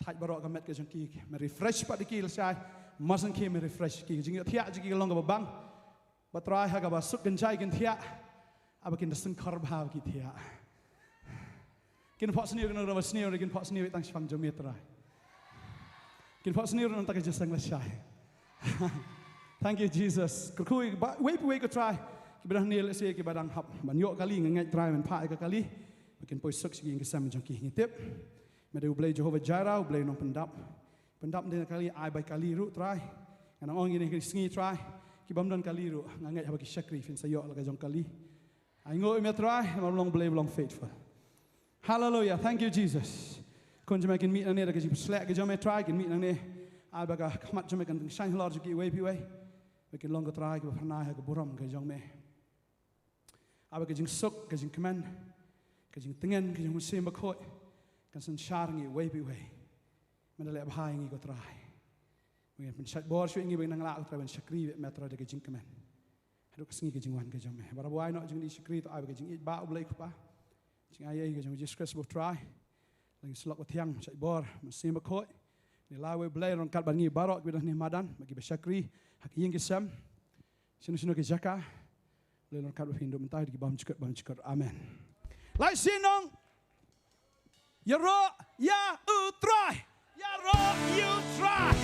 [SPEAKER 7] thaj barok ka met ka jong ki me refresh pa dikil syai Masan ki me refresh ki jing thia ji ki long ka bang batrai ha ka ba suk kan chai kin thia abakin da sing khar bhaw ki thia kin phot sneer kan ro sneer kin phot sneer tang swang jom trai kin phot sneer nan ta ka jasang la shai thank you Jesus kurkui wei ko try ki badang ni le se ki badang hap ban yo kali ngai try man pha ka kali kin poi suk si ki sam jong ki ngitip me de ublay Jehovah Jireh ublay nong pendap dia kali ai bai kali ru try kan ong ini singi try ki bam don kali ru ngai haba ki syakri fin sayo la ka jong kali ai ngoi me try long blay long faithful hallelujah thank you Jesus kon jama kin meet ane da ki slek ki jom me try kin meet ane ai ba ka khmat jom kan shine lord ki way pi way we kin long ka try ki phana ha ka buram ka jong me ai ka jing suk ka jing command ka jing tengen ka jing sim ba khoi kan san shar ngi way pi way Mandalay abhay ngi ko try. Mungkin pensat bor syu ngi bang la ko try ban syakri metra de jing kemen. Hadu kasngi ke jing wan ke jom. Barabuai no jing di syakri to ai ke jing ba ublai ko pa. Jing ai ke jing Jesus Christ bo try. Lagi selok ko tiang sat bor mesim ba khoi. Ni lawe blai ron kat ban ngi barok bidah ni madan bagi syakri hak ying ke sam. Sinu ke jaka. Le ron kat hindu mentai di bam cikot amen. Lai sinong Yaro ya utrai Yaro, you try.